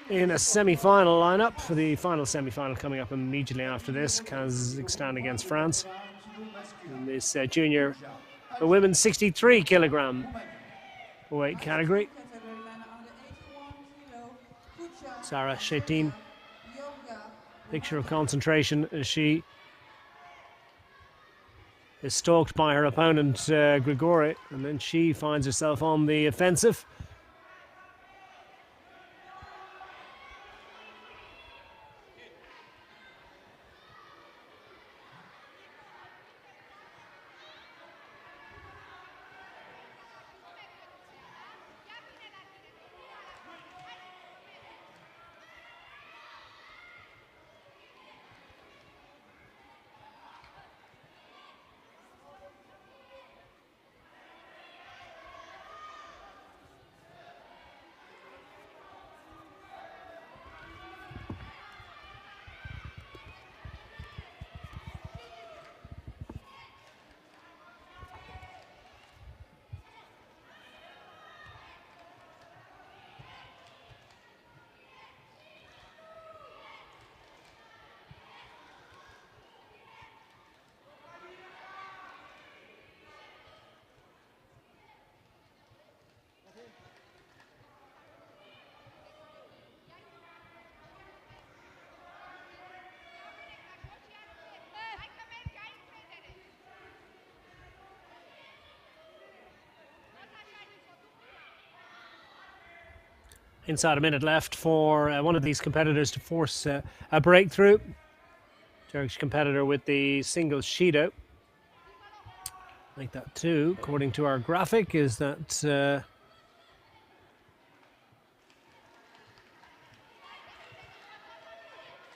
in a semi-final lineup. For the final semi-final coming up immediately after this, Kazakhstan against France. In this junior women's 63 kilogram weight category. Sarah Shetin, picture of concentration as she is stalked by her opponent Grigori, and then she finds herself on the offensive. Inside a minute left for one of these competitors to force a breakthrough. Turkish competitor with the single Shido. Like that too, according to our graphic, is that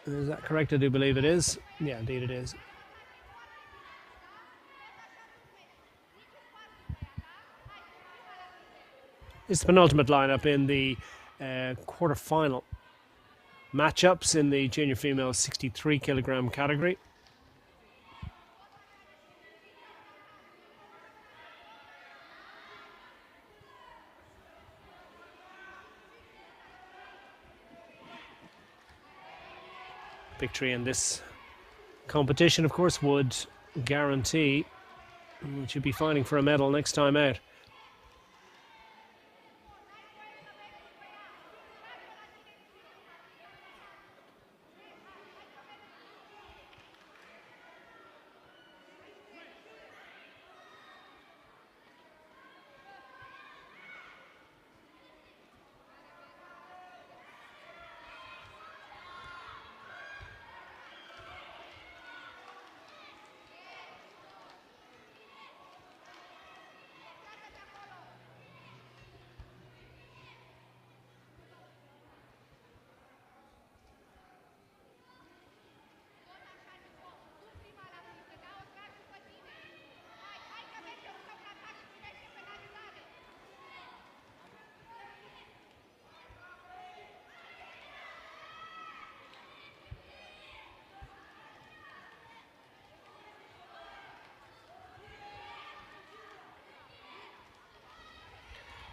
is that correct? I do believe it is. Yeah, indeed it is. It's the penultimate lineup in the quarter-final matchups in the junior female 63 kilogram category. Victory in this competition, of course, would guarantee that you'd be fighting for a medal next time out.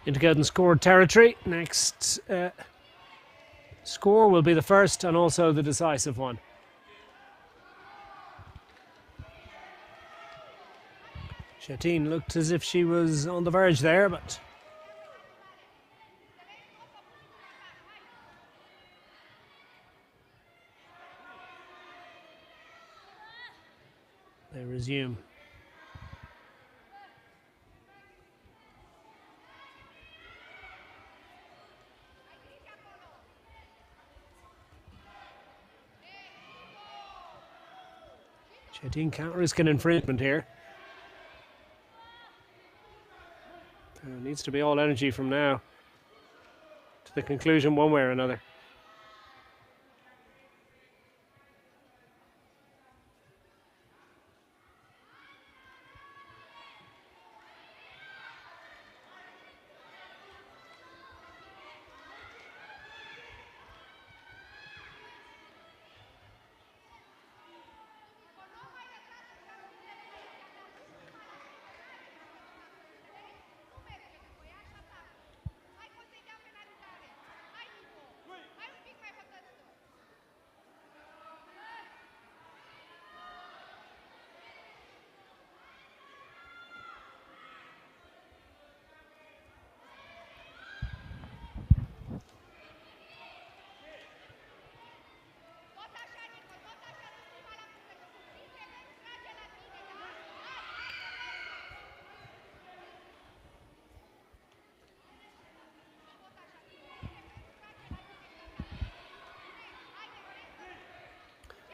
into golden score territory. Next score will be the first and also the decisive one. Shetine looked as if she was on the verge there, but they resume. Shetine can't risk an infringement here. There needs to be all energy from now to the conclusion one way or another.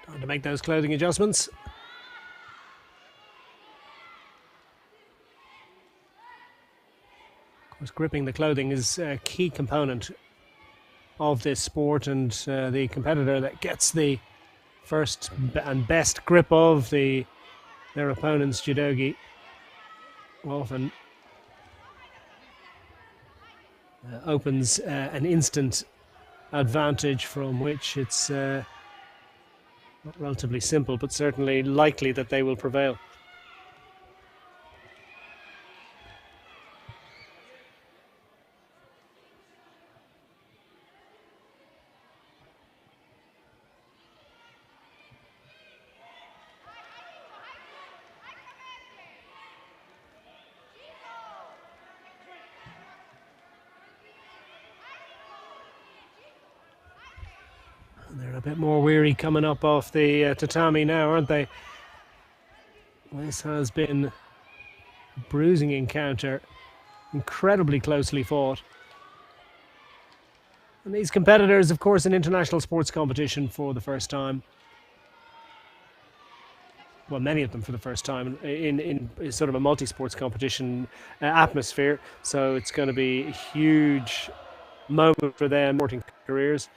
Time to make those clothing adjustments. Of course, gripping the clothing is a key component of this sport, and the competitor that gets the first and best grip of their opponent's judogi often opens an instant advantage from which it's not relatively simple, but certainly likely that they will prevail. They're a bit more weary coming up off the tatami now, aren't they? This has been a bruising encounter, incredibly closely fought. And these competitors, of course, in international sports competition for the first time. Well, many of them for the first time in sort of a multi-sports competition atmosphere. So it's going to be a huge moment for them, sporting careers.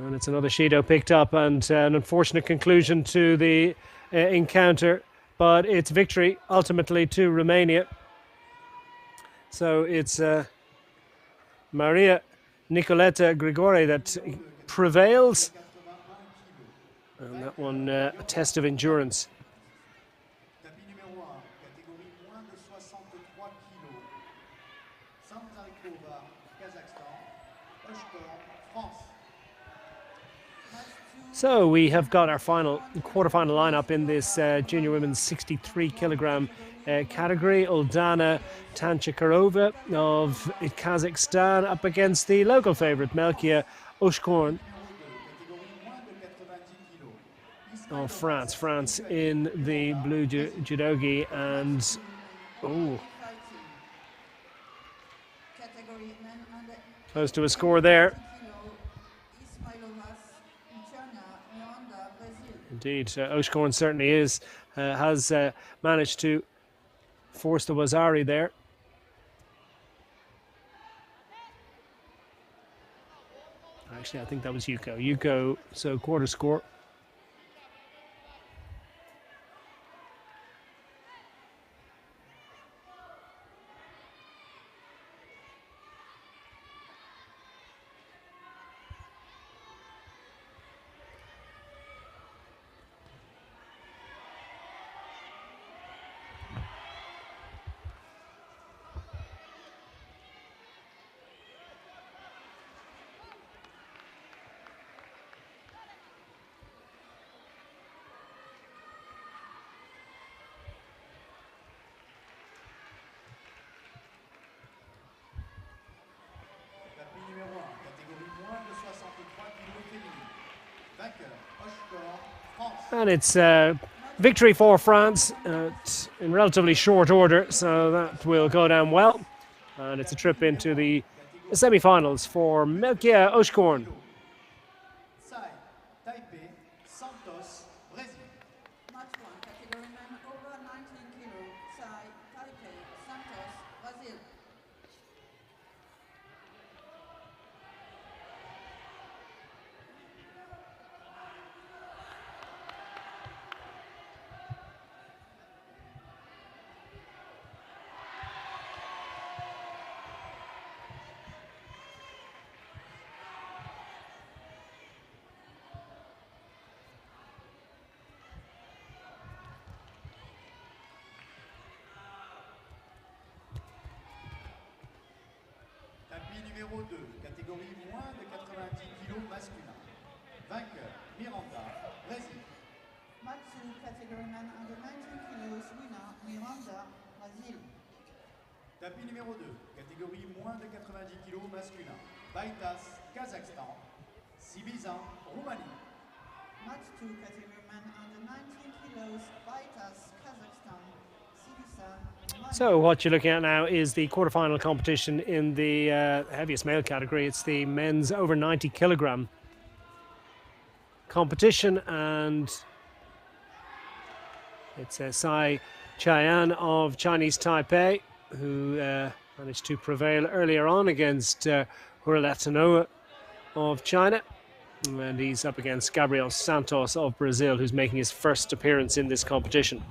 And it's another Shido picked up, and an unfortunate conclusion to the encounter, but it's victory ultimately to Romania. So it's Maria Nicoleta Grigore that prevails, and that one a test of endurance. Tapis numéro 1, catégorie moins de 63 kg. Samtarikova, Kazakhstan. Oshkor, France. So we have got our quarterfinal lineup in this junior women's 63 kilogram category. Uldana Tanchakarova of Kazakhstan up against the local favorite Melkia Oshkorn of France. France in the blue judogi, and close to a score there. Indeed, Oshkorn certainly has managed to force the Wazari there. Actually, I think that was Yuko. Yuko, so quarter score. And it's victory for France in relatively short order, so that will go down well. And it's a trip into the semi-finals for Melkia Oshkorn. Tsai, Taipei, Santos, Brésil. Match 1, category men over 19 kilo, Tsai, Taipei, Santos, Brazil. Tapis numéro 2, catégorie moins de 90 kg masculin. Vainqueur, Miranda, Brésil. Match 2, category men under 19 kilos, winner, Miranda, Brazil. Tapis numéro 2, catégorie moins de 90 kg masculin. Baitas, Kazakhstan. Sibizan, Roumanie. Match 2, category men under 19 kilos, Baitas, Kazakhstan, Sibizan, Roumania. So what you're looking at now is the quarterfinal competition in the heaviest male category. It's the men's over 90 kilogram competition, and it's Sai Chaiyan of Chinese Taipei who managed to prevail earlier on against Huralatanoa of China. And he's up against Gabriel Santos of Brazil, who's making his first appearance in this competition.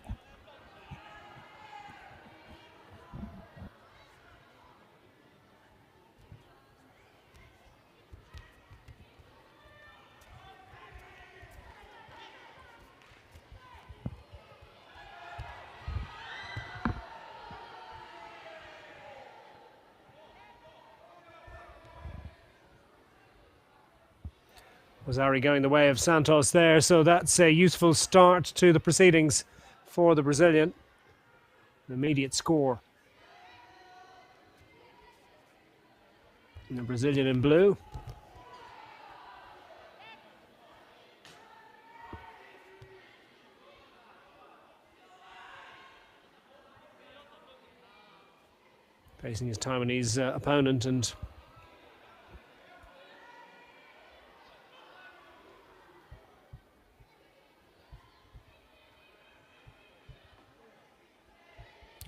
Ari going the way of Santos there, so that's a useful start to the proceedings for the Brazilian. An immediate score. And the Brazilian in blue. Facing his Taiwanese opponent, and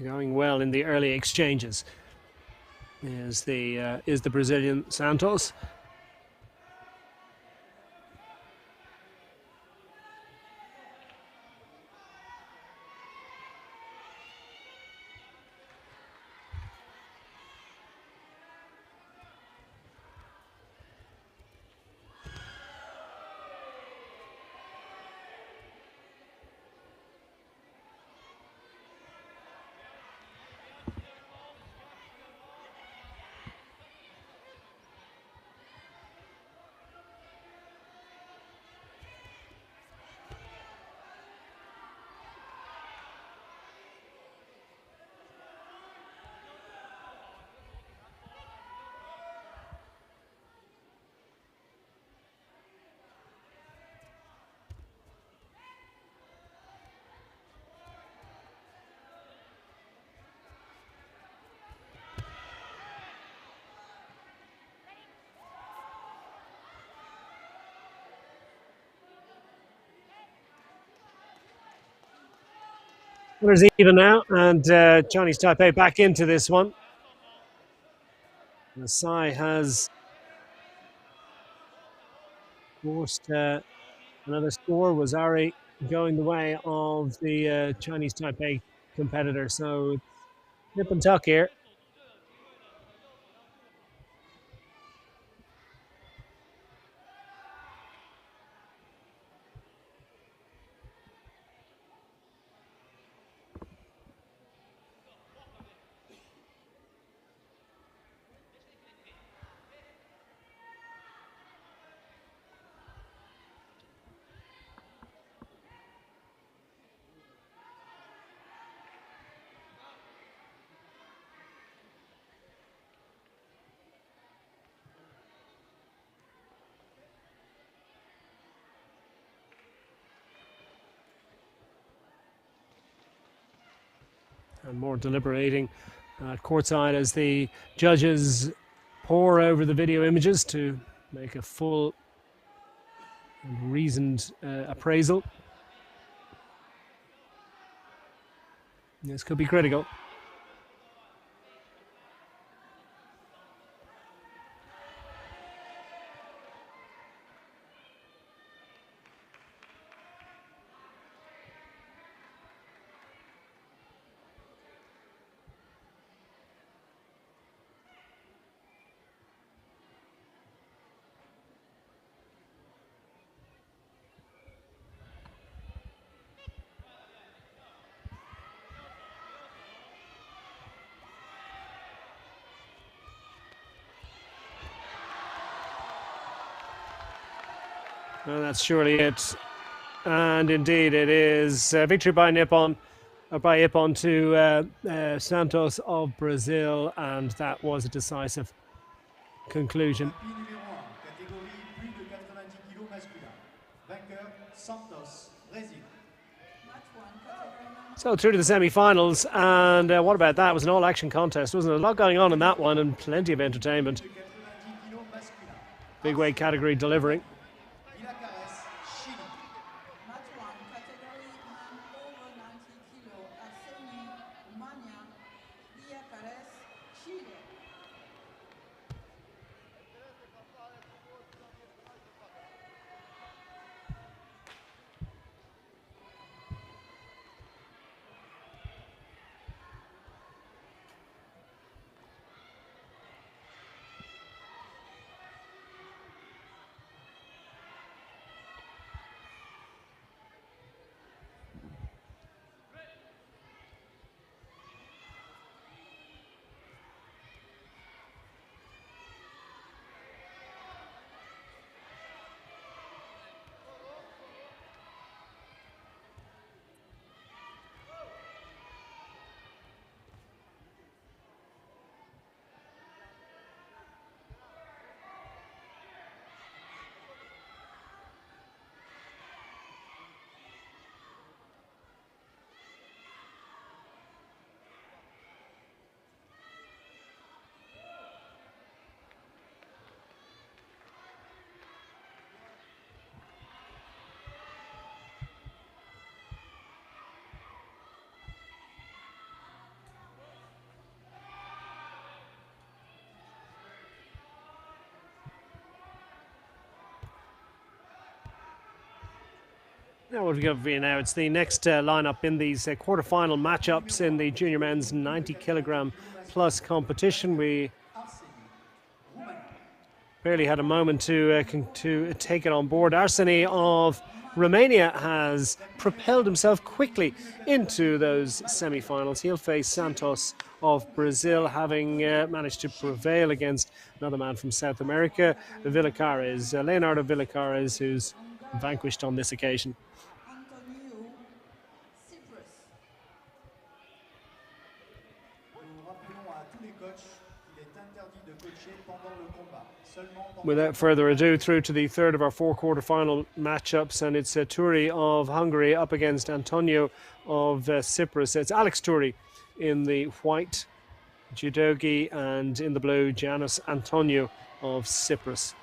going well in the early exchanges is the Brazilian Santos. Winners even now, and Chinese Taipei back into this one. The Sai has forced another score. Was Ari going the way of the Chinese Taipei competitor? So nip and tuck here. and more deliberating courtside as the judges pore over the video images to make a full and reasoned appraisal. This could be critical. Well, that's surely it. And indeed it is. Victory by Ippon to Santos of Brazil, and that was a decisive conclusion. Tapis numéro 1, catégorie plus de 90 kg masculin. Vainqueur, Santos, Brésil. Match 1, category number So through to the semi-finals, and what about that? It was an all-action contest, wasn't it? A lot going on in that one, and plenty of entertainment. De 90 kg masculin. Big weight category delivering. Chili. Match 1, category man over 90 kilo, Arseni, Romania, Villacares, Chile. Now what we got for you now, it's the next lineup in these quarter-final matchups in the junior men's 90 kilogram plus competition. We barely had a moment to take it on board. Arseni of Romania has propelled himself quickly into those semi-finals. He'll face Santos of Brazil, having managed to prevail against another man from South America, Leonardo Villacares, who's vanquished on this occasion. Antonio, Cyprus. Nous rappelons à tous les coachs qu'il est interdit de coacher pendant le combat. Seulement pendant Without further ado, through to the third of our four quarter-final matchups, and it's Turi of Hungary up against Antonio of Cyprus. It's Alex Turi in the white, Judogi, and in the blue, Giannis Antonio of Cyprus.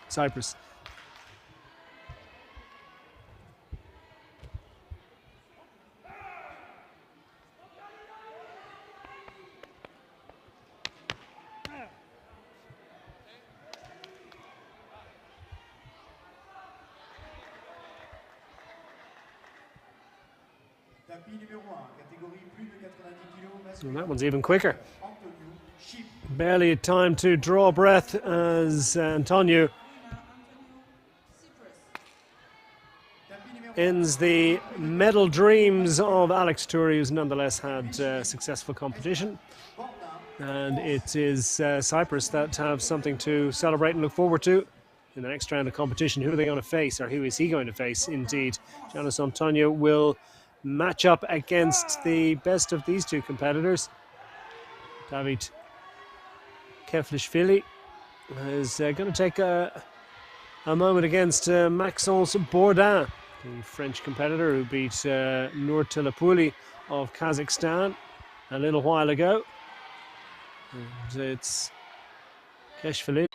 tapis numéro 1, catégorie plus de 90 kg And masculin. that one's even quicker. Antonio, Chip. Barely time to draw breath as Antonio Winner, Antonio, Cyprus. Tapis numéro 1, ends the medal dreams of Alex Turi, who's nonetheless had successful competition. And it is Cyprus that have something to celebrate and look forward to in the next round of competition. Who are they going to face, or who is he going to face? Indeed, Giannis Antonio will match up against the best of these two competitors. David Keflishvili is going to take a moment against Maxence Bourdin, the French competitor who beat Nur Telepouli of Kazakhstan. a little while ago. And it's Keshvili.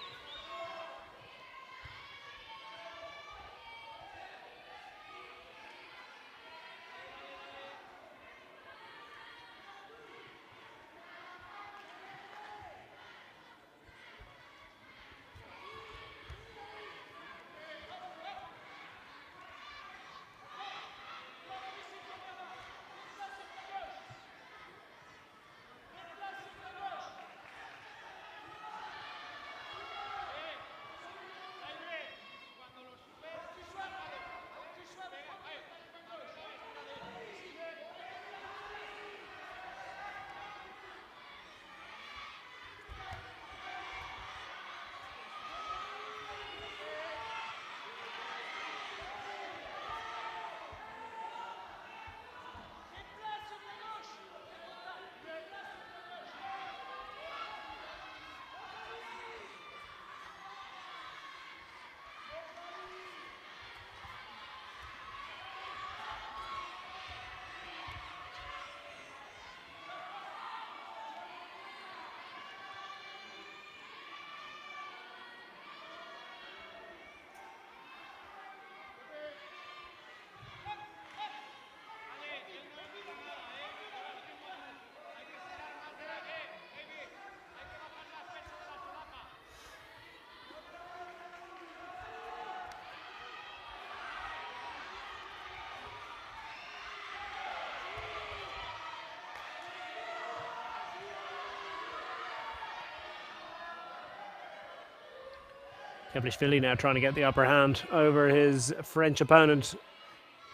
Kevlishvili now trying to get the upper hand over his French opponent,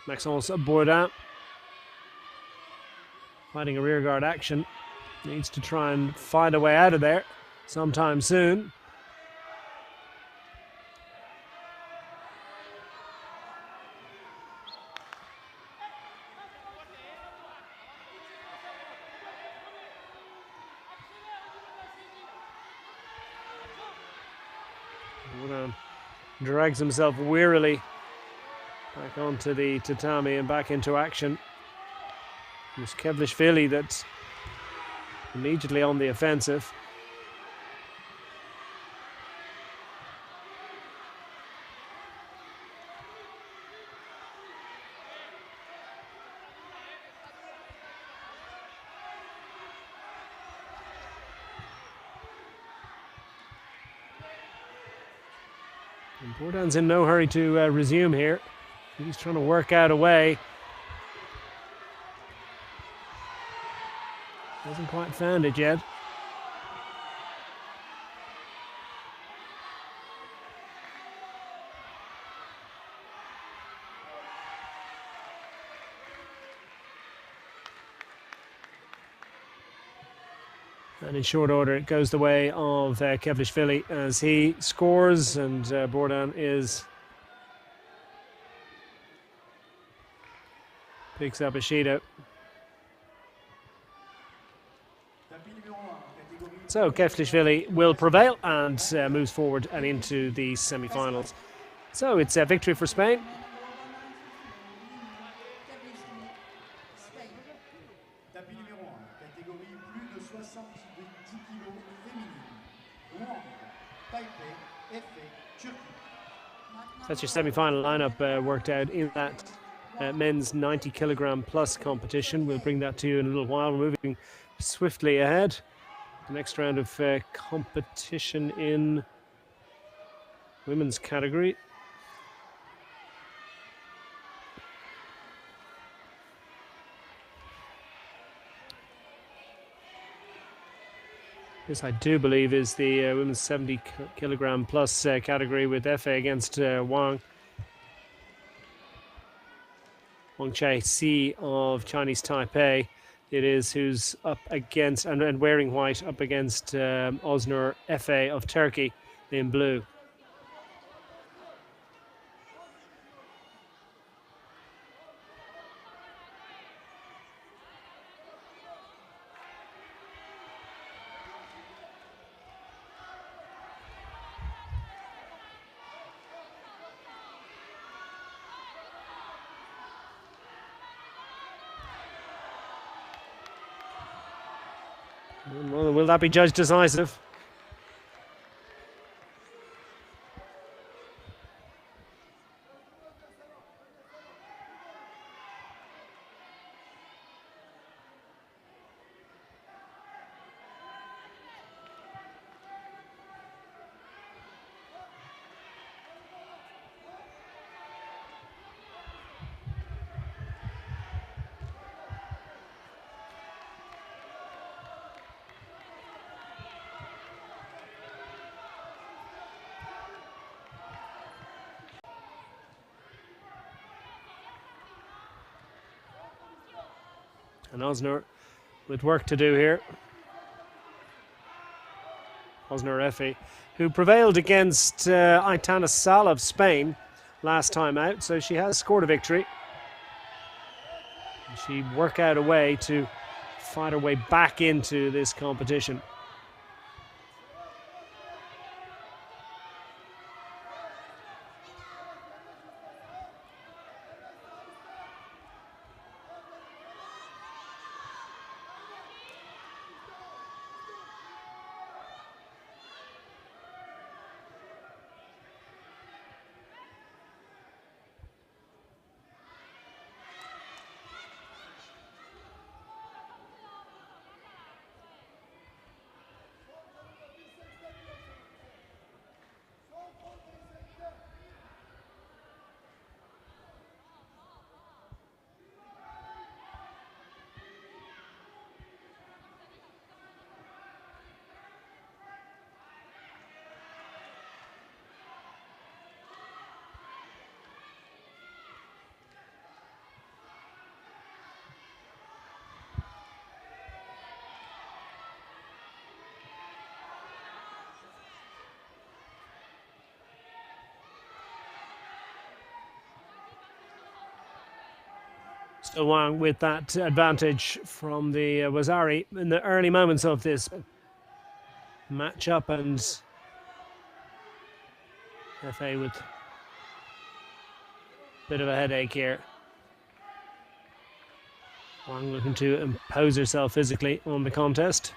Maxence Bourdin. Fighting a rearguard action. Needs to try and find a way out of there sometime soon. Bourdin drags himself wearily back onto the tatami and back into action. It's Kevlishvili that's immediately on the offensive. And Bourdin's in no hurry to resume here. He's trying to work out a way. Hasn't quite found it yet. And in short order, it goes the way of Kevlishvili as he scores, and Bourdin picks up a Shido. So Kevlishvili will prevail and moves forward and into the semi-finals. So it's a victory for Spain. That's your semi-final lineup worked out in that men's 90 kilogram plus competition. We'll bring that to you in a little while. We're moving swiftly ahead. The next round of competition in women's category. This, I do believe, is the women's 70 kilogram plus category with FA against Wang Chaixi of Chinese Taipei. It is who's up against, and wearing white, up against Osnur FA of Turkey in blue. Well, will that be judged decisive? And Osner with work to do here. Osner Effie, who prevailed against Aitana Sal of Spain last time out, so she has scored a victory. She worked out a way to fight her way back into this competition. Still Wang with that advantage from the Wazari in the early moments of this matchup, and FA with a bit of a headache here. Wang looking to impose herself physically on the contest.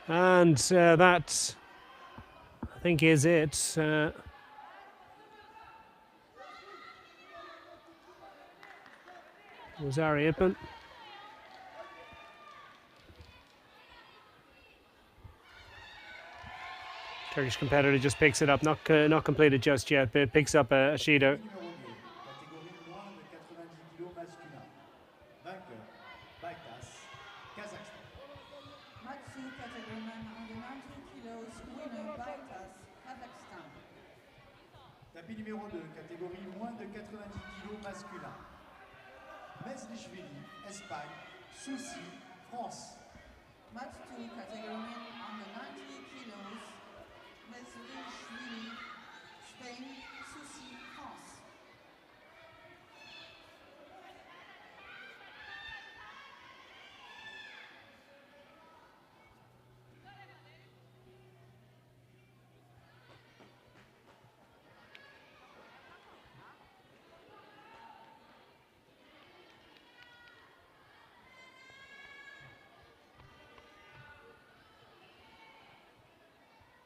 And that, I think, is it. Wazari Ipman. Turkish competitor just picks it up, not completed just yet, but picks up a Shido. Tapis numéro 2, catégorie moins de 90 kg masculin. Meslichvili, Espagne. Soucy, France. Match 2, category under 90 kilos. Meslichvili, Spain. Soucy, France.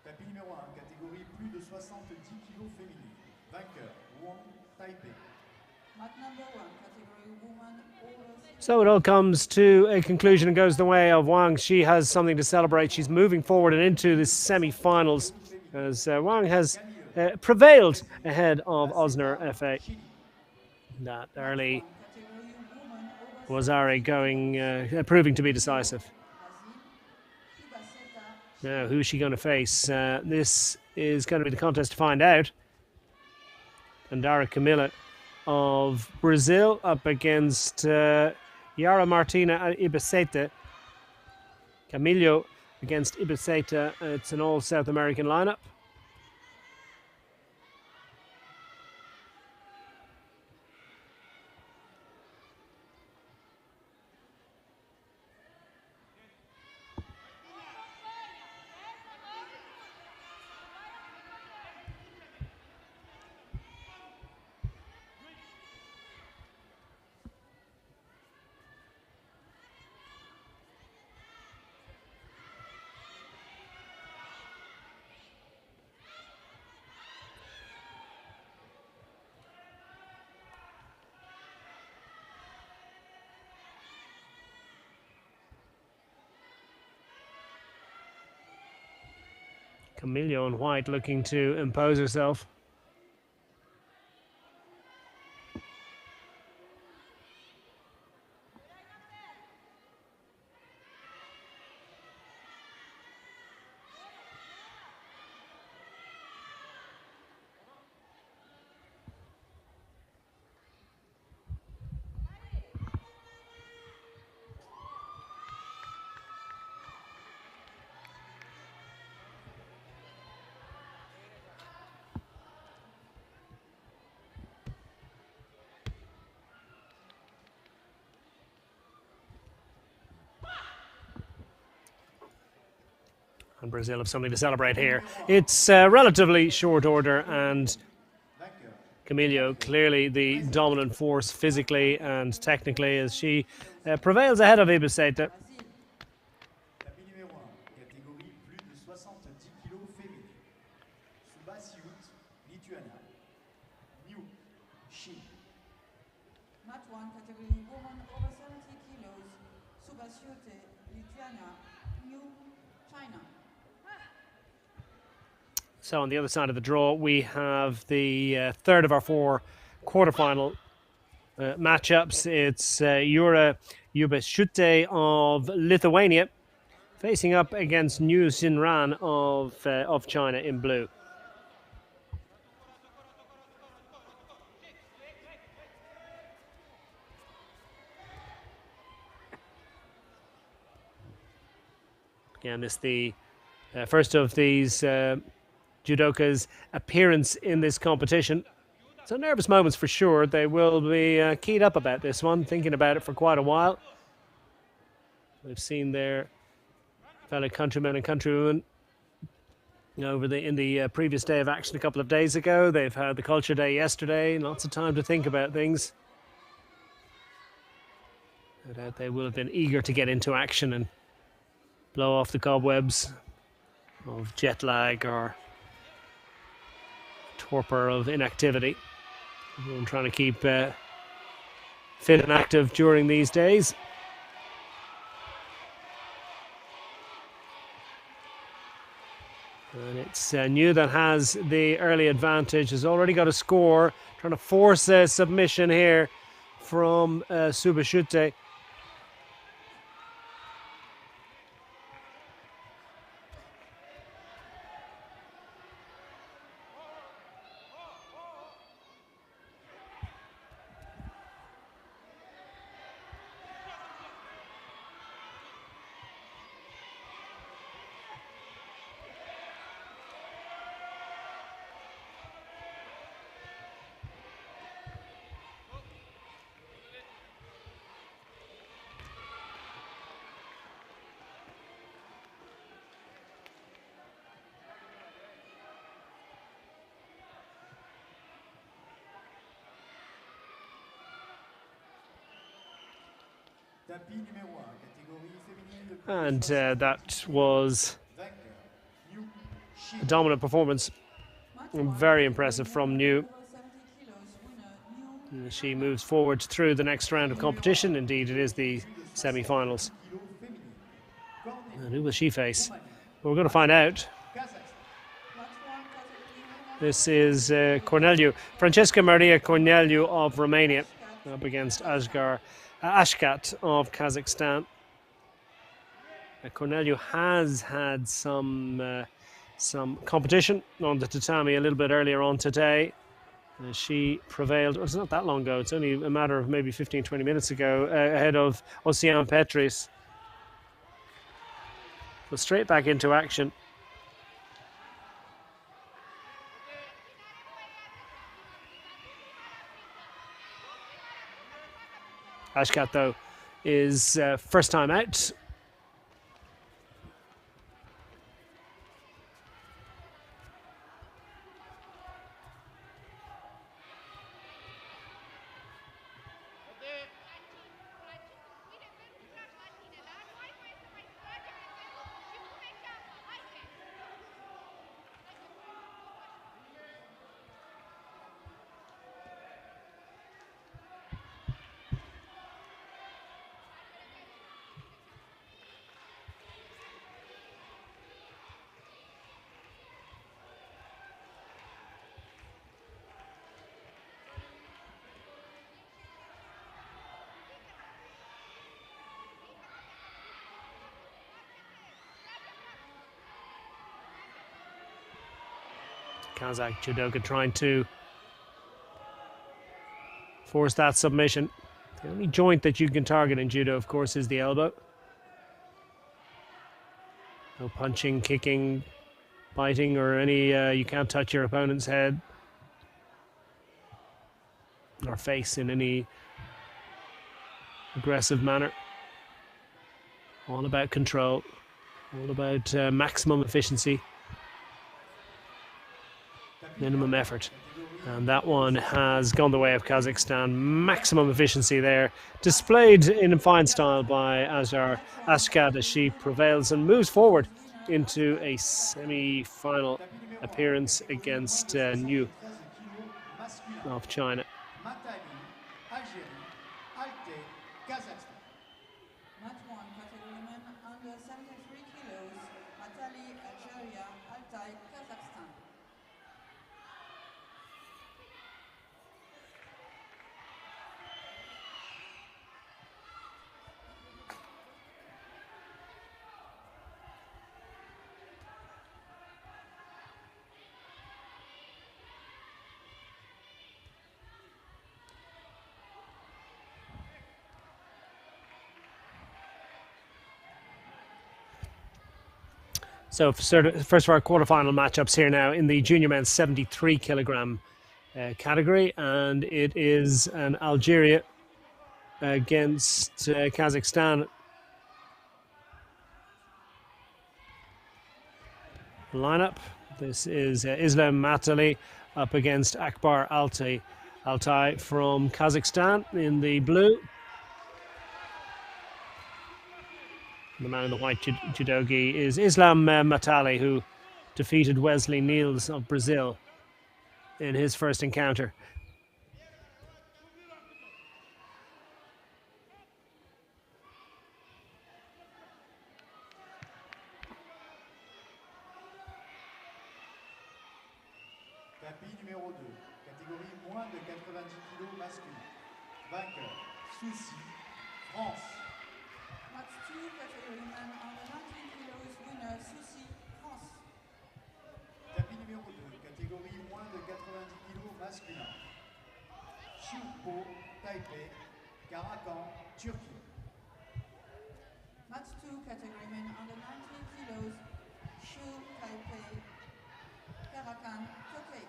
Tapis numéro 1, catégorie plus de 70 kg féminine. Vainqueur, Wang Taipei. Mat number 1, category woman over 60. So it all comes to a conclusion and goes the way of Wang. She has something to celebrate. She's moving forward and into the semi-finals as Wang has prevailed ahead of Osner FA. That early Category woman over was Ari going, proving to be decisive. Brazil, Ibaceta, Now, who's she going to face? This is going to be the contest to find out. Andara Camila of Brazil up against Yara Martina Ibaceta. Camilo against Ibaceta. It's an all South American lineup. Camilo in white looking to impose herself. And Brazil have something to celebrate here. It's relatively short order, and Camilo clearly the dominant force physically and technically as she prevails ahead of Ibaceta. Brazil, Tapis numéro 1, catégorie plus de 70 kg féminin. Subasiut, Lituania. New, Chine. Mat 1, category woman over 70 kilos, Subasiute, Lithuania, New, China. So on the other side of the draw, we have the third of our four quarterfinal matchups. It's Yura Ubeshute of Lithuania facing up against New Xinran of China in blue. Again, this is the first of these judokas' appearance in this competition. So nervous moments for sure. They will be keyed up about this one, thinking about it for quite a while. We've seen their fellow countrymen and countrywomen in the previous day of action a couple of days ago. They've had the culture day yesterday. Lots of time to think about things. No doubt they will have been eager to get into action and blow off the cobwebs of jet lag or torpor of inactivity. Everyone trying to keep fit and active during these days. And it's New that has the early advantage, has already got a score, trying to force a submission here from Subashute. Tapis numéro 1, catégorie féminine de plus de And 70 that was Vainqueur, New, a Chine. dominant performance. Mat 1, Very impressive from New. over 70 kilos, winner, New, She moves forward through the next round of competition. Indeed, it is the semi-finals. And who will she face? Well, we're going to find out. This is Francesca Maria Corneliu of Romania up against Ashkat of Kazakhstan. Corneliu has had some competition on the tatami a little bit earlier on today. She prevailed, it's not that long ago, it's only a matter of maybe 15-20 minutes ago, ahead of Ocean Petris. So straight back into action. Ashkat, though, is first time out. Kazakh judoka trying to force that submission. The only joint that you can target in judo, of course, is the elbow. No punching, kicking, biting, or any, you can't touch your opponent's head or face in any aggressive manner. All about control, all about maximum efficiency, minimum effort. And that one has gone the way of Kazakhstan. Maximum efficiency there, displayed in fine style by Ashkat as she prevails and moves forward into a semi-final appearance against Niu of China. So first of our quarterfinal matchups here now in the junior men's 73 kilogram category, and it is an Algeria against Kazakhstan. Lineup. This is Islam Matali up against Akbar Altai from Kazakhstan in the blue. The man in the white judogi is Islam Matali, who defeated Wesley Niels of Brazil in his first encounter. Tapis numéro 2, catégorie moins de 90 kg masculin. Vainqueur, Soucy, France. Match 2, category man under 19 kilos, winner Soucy, France. Tapis numéro 2, catégorie moins de 90 kg masculin. Chiupo, Taipei, Karakan, Turquie. Match 2, category man under 19 kilos, Shu Taipei, Karakan, Turkey.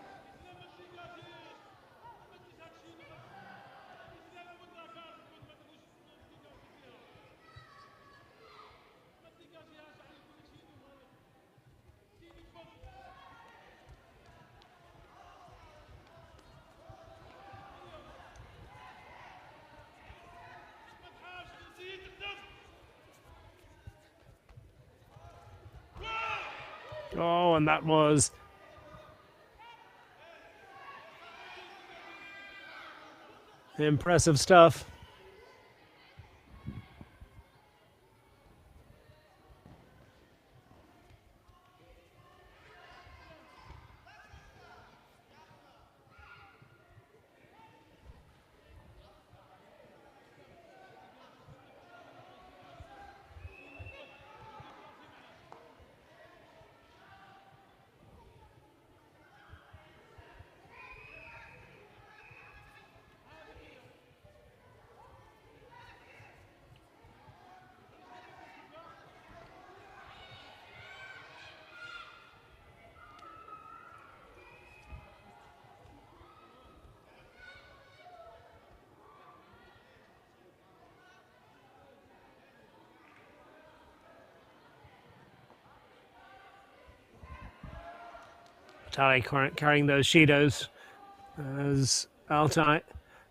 Oh, and that was Impressive stuff. Tali carrying those Shidos as Altai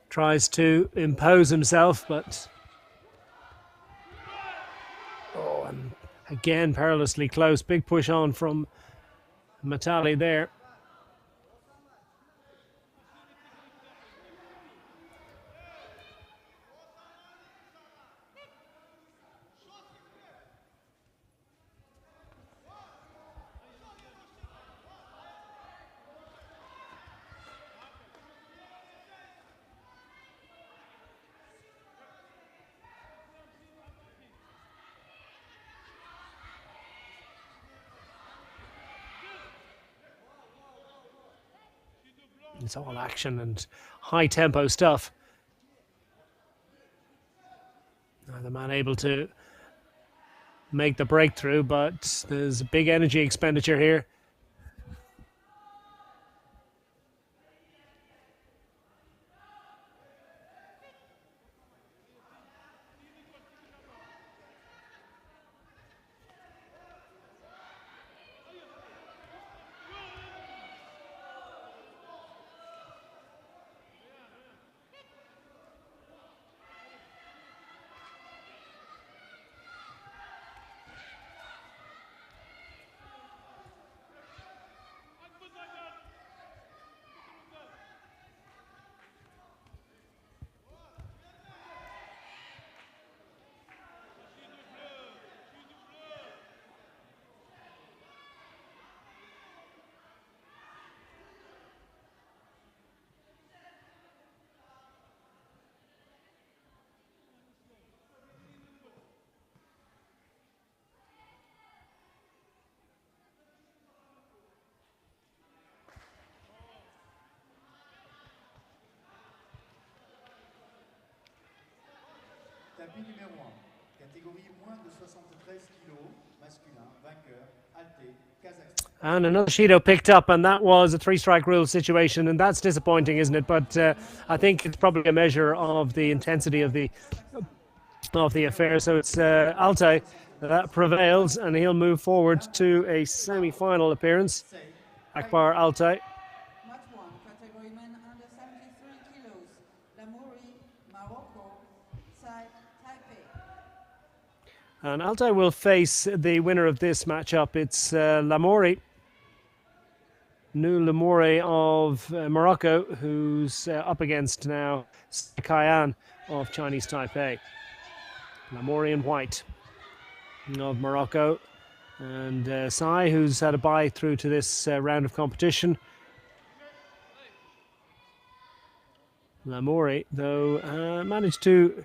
tries to impose himself, but and again perilously close. Big push on from Matali there. It's all action and high tempo stuff. The man able to make the breakthrough, but there's a big energy expenditure here. Tapis numéro 1, catégorie moins de 73 kg, masculin, vainqueur, Alté, Kazakhstan. And another Shido picked up, and that was a three-strike rule situation, and that's disappointing, isn't it? But I think it's probably a measure of the intensity of the affair. So it's Altai that prevails, and he'll move forward to a semi-final appearance. Akbar Altai. Match 1, category men under 73 kilos. Lamouri, Morocco, Tsai, Taipei. And Altai will face the winner of this matchup. It's Lamouri. New Lamouri of Morocco, who's up against now Kayan of Chinese Taipei. Lamouri in white of Morocco, and Sai, who's had a bye through to this round of competition. Lamouri, though, managed to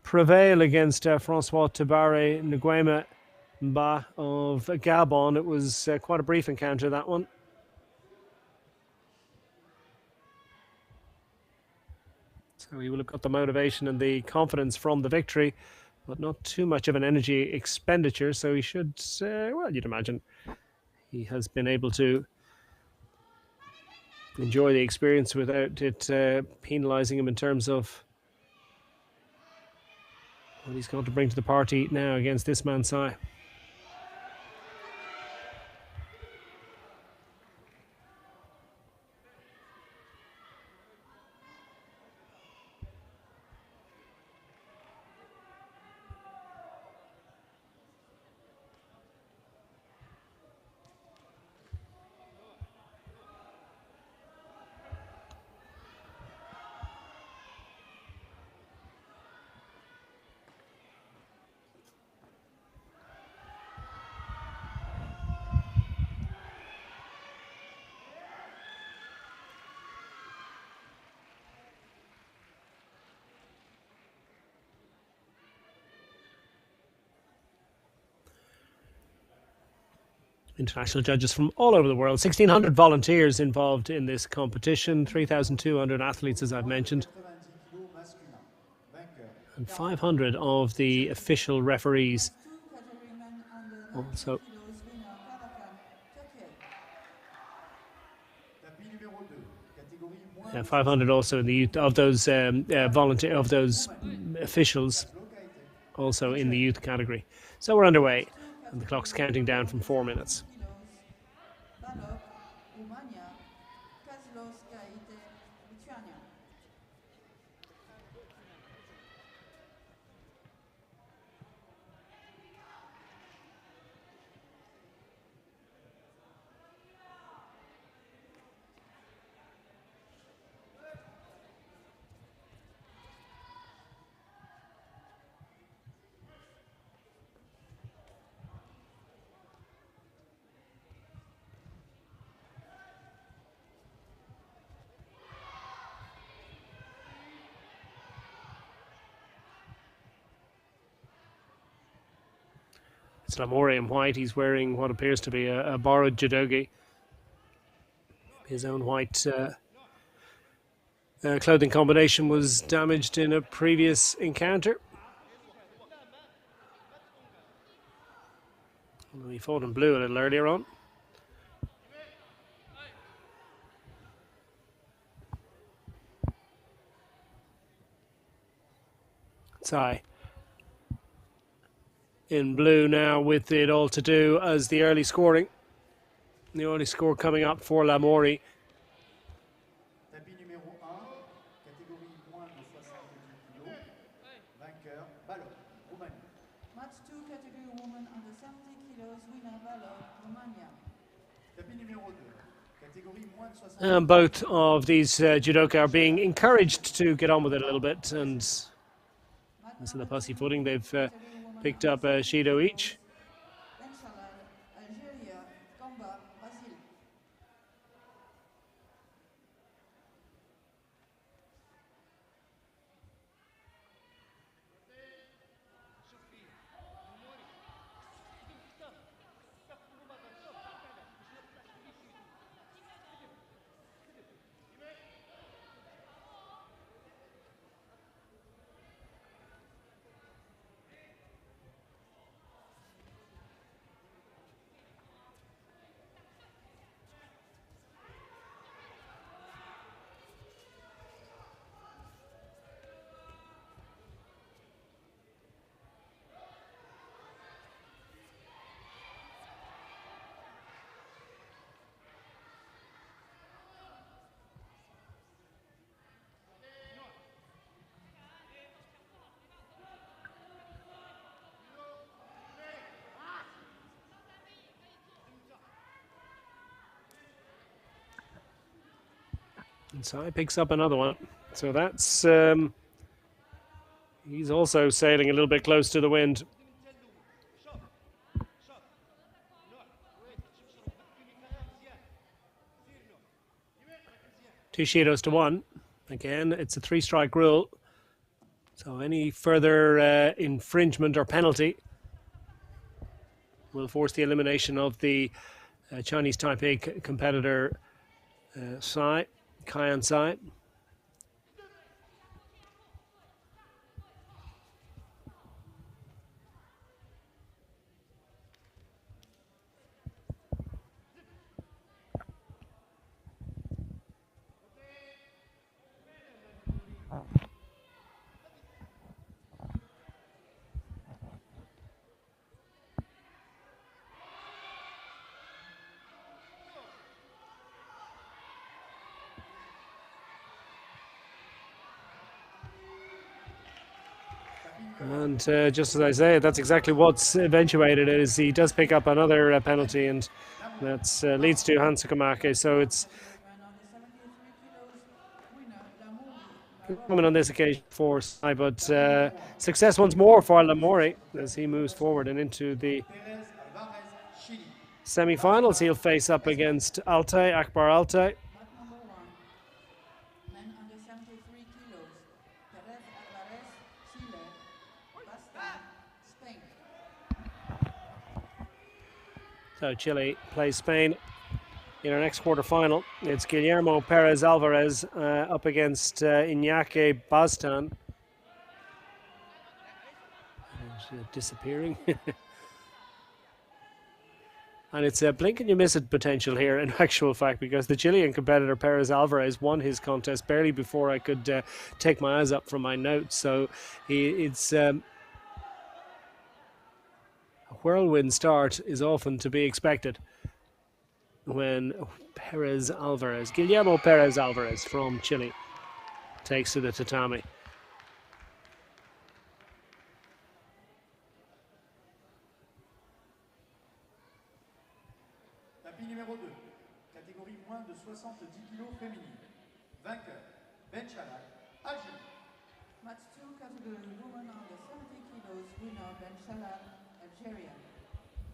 prevail against Francois Tabare Nguema Mba of Gabon. It was quite a brief encounter, that one. So he will have got the motivation and the confidence from the victory, but not too much of an energy expenditure. So he should, well, you'd imagine he has been able to enjoy the experience without it penalising him in terms of what he's going to bring to the party now against this man, Sai. International judges from all over the world. 1,600 volunteers involved in this competition. 3,200 athletes, as I've mentioned. 90 kg masculin. Vainqueur. And 500 of the official referees. Two category men under 90 Also, kilos winner Karakan, Turkey. Tapis numéro 2. Catégorie moins 500 also in the youth of those volunteer of those officials, also in the youth category. So we're underway, and the clock's counting down from 4 minutes. Balok, Romania, Kazlowskaite, Lithuania. It's Lamore in white. He's wearing what appears to be a borrowed judogi. His own white clothing combination was damaged in a previous encounter. Although he fought in blue a little earlier on. Tsai in blue now, with it all to do as the early scoring. The early score coming up for Lamori. Tapis numéro 1. Catégorie moins de 70 kg. Vainqueur. Balok. Roumanie. Match 2 category woman under 70 kilos winner Balok, Romania. Tapis numéro 2. Catégorie moins de 70 Both of these judoka are being encouraged to get on with it a little bit, and as in the pussy footing, they've picked up a Shido each. Benchalal, Algeria, Gamba, Brazil. And so he picks up another one. So that's he's also sailing a little bit close to the wind. 2 Shidos to 1. Again, it's a 3-strike rule. So any further infringement or penalty will force the elimination of the Chinese Taipei competitor Sai, Kaian Sai. And just as I say, that's exactly what's eventuated it, is he does pick up another penalty, and that leads to Hansukamake. So it's coming on this occasion for Sai, but success once more for Lamori as he moves forward and into the semi-finals. He'll face up against Altay, Akbar Altay. So Chile plays Spain in our next quarter-final. It's Guillermo Perez Alvarez up against Iñaki Baztan. Disappearing. And it's a blink and you miss it potential here in actual fact, because the Chilean competitor Perez Alvarez won his contest barely before I could take my eyes up from my notes. So it's a whirlwind start is often to be expected when Guillermo Perez Alvarez from Chile takes to the tatami. Tapis numéro 2, catégorie moins de 70 kg féminine. Vainqueur, Benchalat, Algérie. Match 2, category women under 70 kilos, winner Benchalat, Algeria.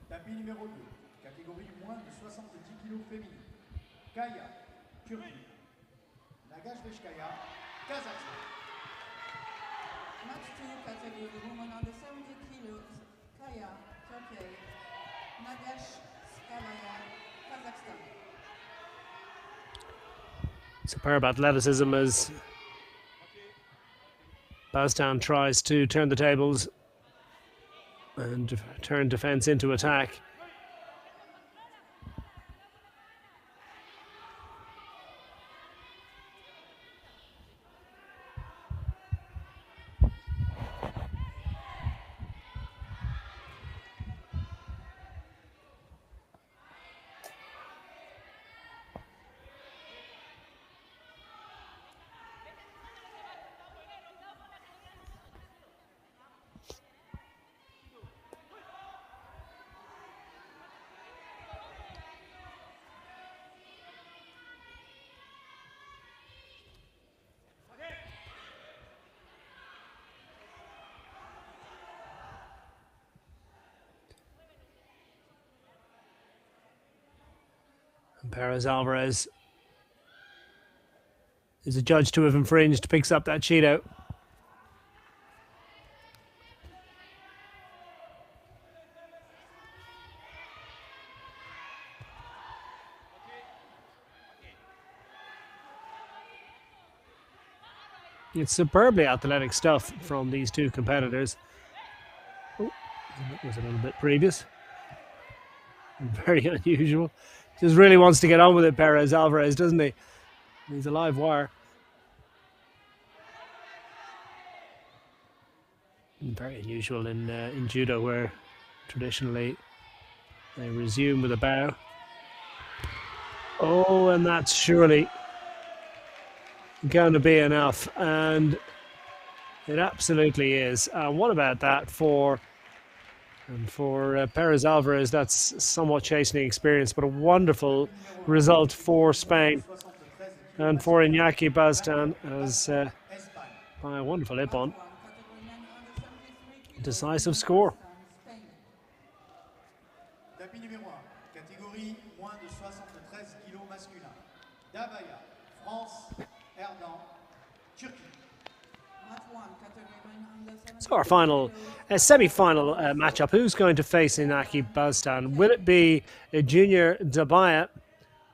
Tapis numéro 2, catégorie moins de 70 kg féminine. Kaya, Turquie. Nagashveshkaya, Kazakhstan. Match 2, category women under 70 kilos, Kaya, Turkey, Nagashveshkaya, Kazakhstan. Superb athleticism as Baztan tries to turn the tables and turn defense into attack. Perez Alvarez is adjudged to have infringed, picks up that Judo. It's superbly athletic stuff from these two competitors. Oh, that was a little bit previous. Very unusual. Just really wants to get on with it, Perez Alvarez, doesn't he? He's a live wire. Very unusual in judo, where traditionally they resume with a bow. Oh, and that's surely going to be enough, and it absolutely is. What about that for Perez Alvarez? That's somewhat chastening experience, but a wonderful result for Spain. And for Iñaki Baztan, as by a wonderful ippon, decisive score. Tapis numéro 1, catégorie moins de 73 kg masculin. Dabaya, France, Erdan, Turquie. So our final semi-final matchup. Who's going to face Iñaki Baztan? Will it be Junior Dabaya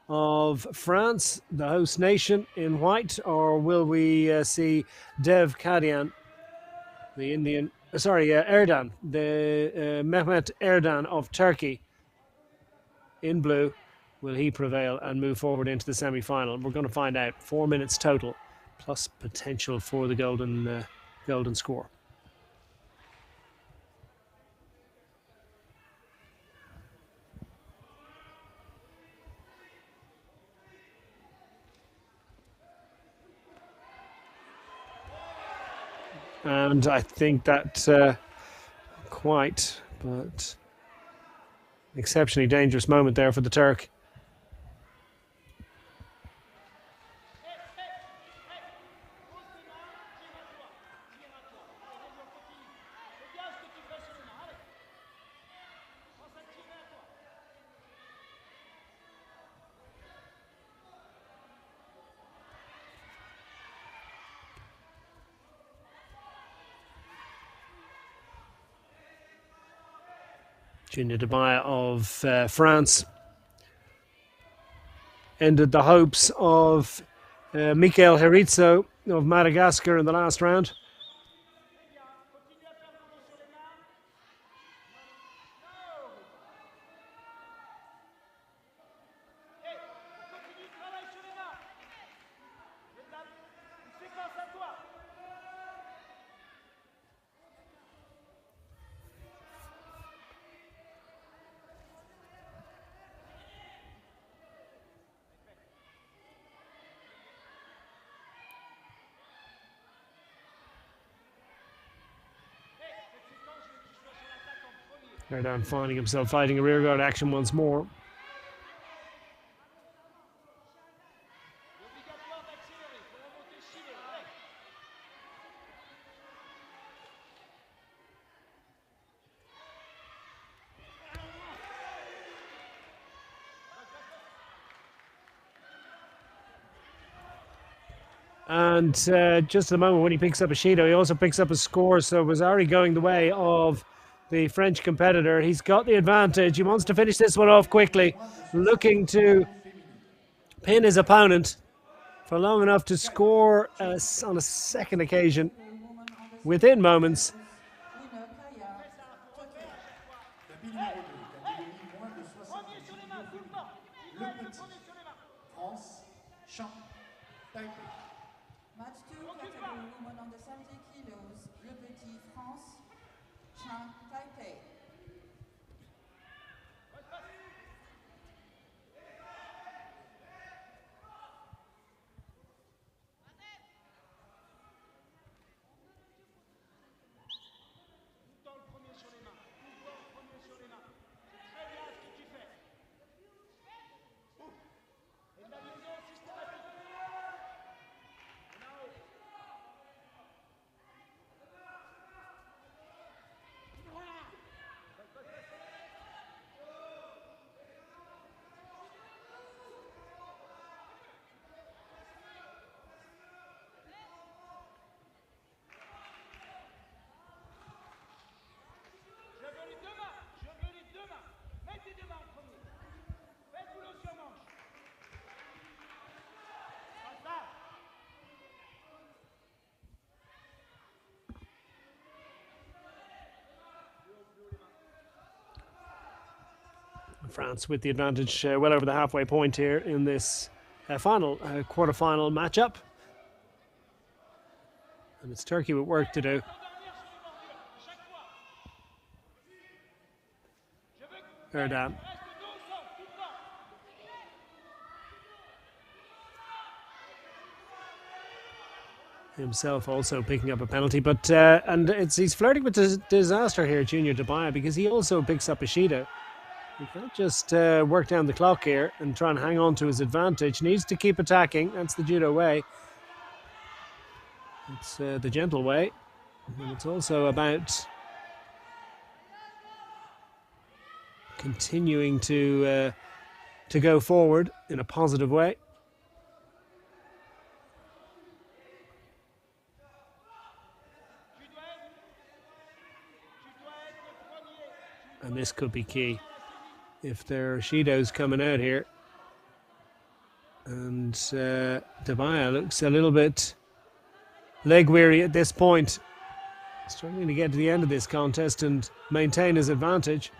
of France, the host nation, in white, or will we see Dev Kadian, the Indian? Erdan, the Mehmet Erdan of Turkey, in blue? Will he prevail and move forward into the semi-final? We're going to find out. 4 minutes total, plus potential for the golden score. And I think that quite, but exceptionally dangerous moment there for the Turk. Junior Debaya of France ended the hopes of Mikel Herrizo of Madagascar in the last round. Erdan finding himself fighting a rearguard action once more. And just at the moment when he picks up a Shido, he also picks up a score, so it was already going the way of the French competitor. He's got the advantage. He wants to finish this one off quickly, looking to pin his opponent for long enough to score on a second occasion within moments. Match 2, category woman under 70 kilos, Le Petit, France, Chang, Taipei. France with the advantage well over the halfway point here in this final quarter-final matchup. And it's Turkey with work to do. Erdan. Himself also picking up a penalty, but and he's flirting with disaster here, Junior Debaya, because he also picks up a Shido. He can't just work down the clock here and try and hang on to his advantage. Needs to keep attacking. That's the judo way. It's the gentle way. And it's also about continuing to go forward in a positive way. And this could be key if there are Shidos coming out here. And Debaya looks a little bit leg weary at this point. Struggling to get to the end of this contest and maintain his advantage.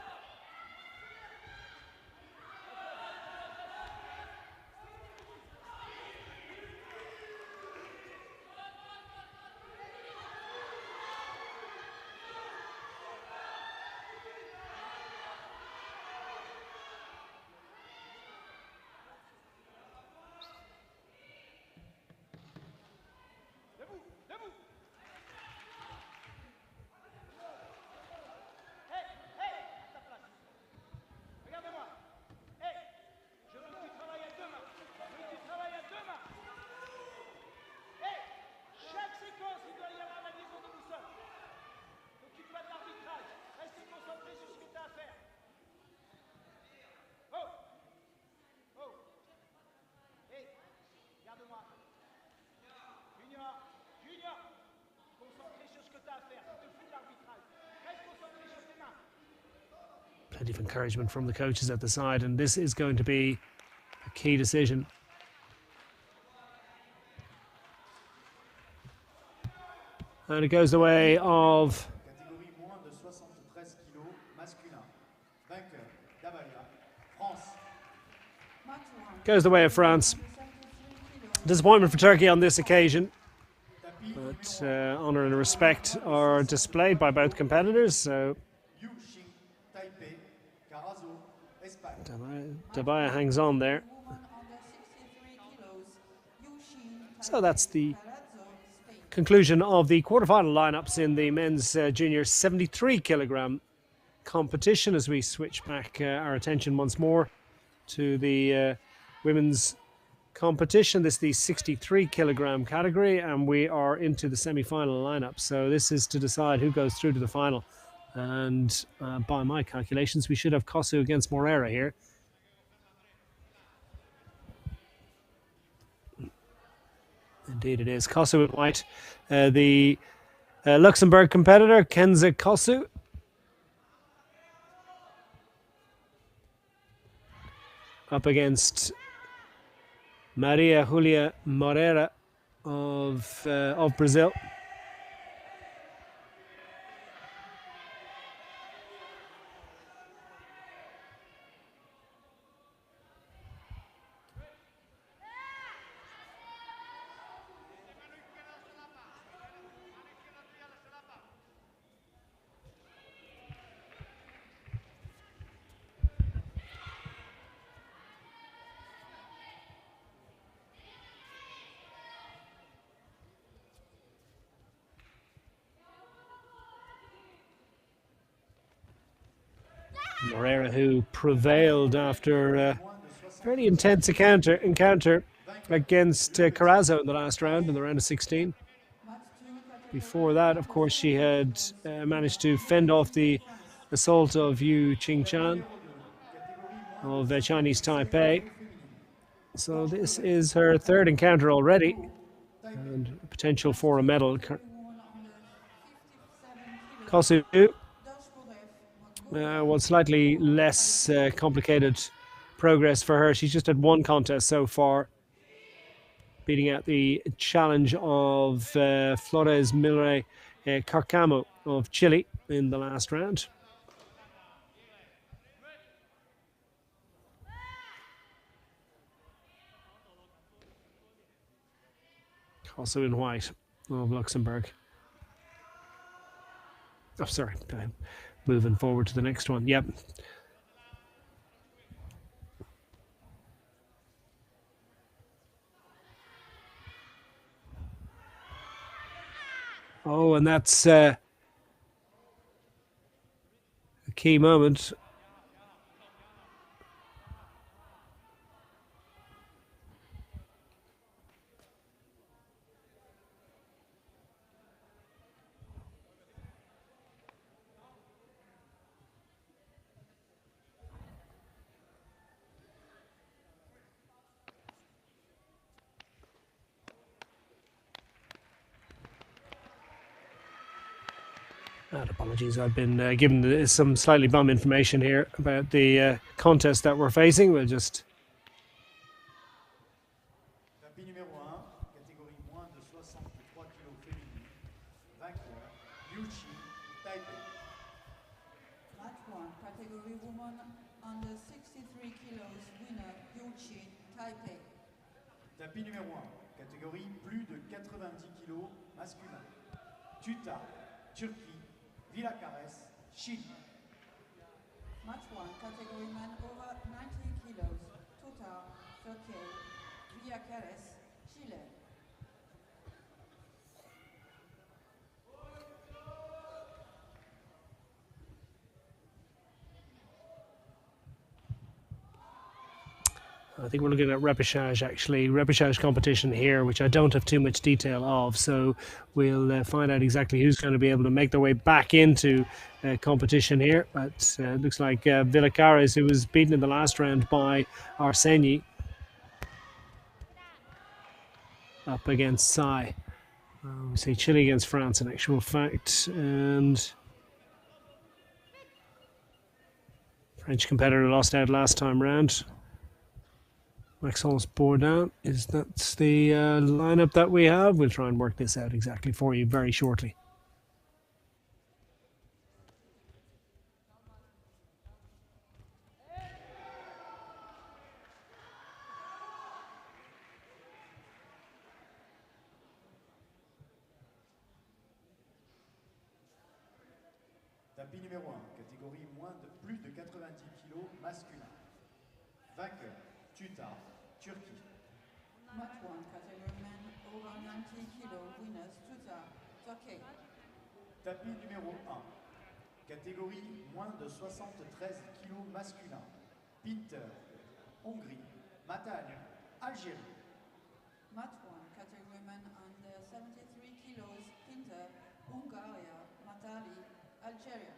Plenty of encouragement from the coaches at the side, and this is going to be a key decision. And it goes the way of Catégorie moins de 73 kg masculin. Vainqueur, Davalia, France. goes the way of France. Disappointment for Turkey on this occasion, but honour and respect are displayed by both competitors. So Yu Xing, Taipei, Carazo, Espagne. Dabaya hangs on there. So that's the conclusion of the quarterfinal lineups in the men's junior 73 kilogram competition, as we switch back our attention once more to the women's competition. This is the 63 kilogram category, and we are into the semi-final lineup. So this is to decide who goes through to the final. And by my calculations, we should have Kosu against Moreira here. Indeed it is. Kosu in white. The Luxembourg competitor, Kenza Kosu. Up against Maria Julia Moreira of Brazil. Moreira, who prevailed after a fairly intense encounter against Carazo in the last round, in the round of 16. Before that, of course, she had managed to fend off the assault of Yu Qingchan of Chinese Taipei. So this is her third encounter already, and potential for a medal. Kosu was slightly less complicated progress for her. She's just had one contest so far, beating out the challenge of Flores Milre Carcamo of Chile in the last round. Also in white of Luxembourg. Oh, sorry. Moving forward to the next one. Yep. Oh, and that's a key moment. Apologies, I've been given some slightly bum information here about the contest that we're facing. We'll just... Tapis numéro 1, catégorie moins de 63 kg féminine. Vainqueur, Yu Xing, Taipei. Match 1, category woman under 63 kilos, winner Yu Xing, Taipei. Tapis numéro 1, catégorie plus de 90 kg masculin. Tuta, Turquie, Villacares, Chine. Match 1, category men over 90 kilos, Tuta, Turkey, Villacares, Chile. I think we're looking at repechage competition here, which I don't have too much detail of. So we'll find out exactly who's going to be able to make their way back into competition here. But it looks like Villacares, who was beaten in the last round by Arseni, up against Sai. We say Chile against France in actual fact. And French competitor lost out last time round. Maxence Bourdin, that's the lineup that we have. We'll try and work this out exactly for you very shortly. Tapis numéro 1, catégorie plus de 90 kg masculin. Vainqueur, Tuta, Turquie. Mat 1, category men over 90 kg, winners, Tuta, Turkey. Tapis numéro 1, catégorie moins de 73 kg masculin. Pinter, Hongrie, Matane, Algérie. Mat 1, category men under 73 kilos, Pinter, Hungary, Matali, Algeria.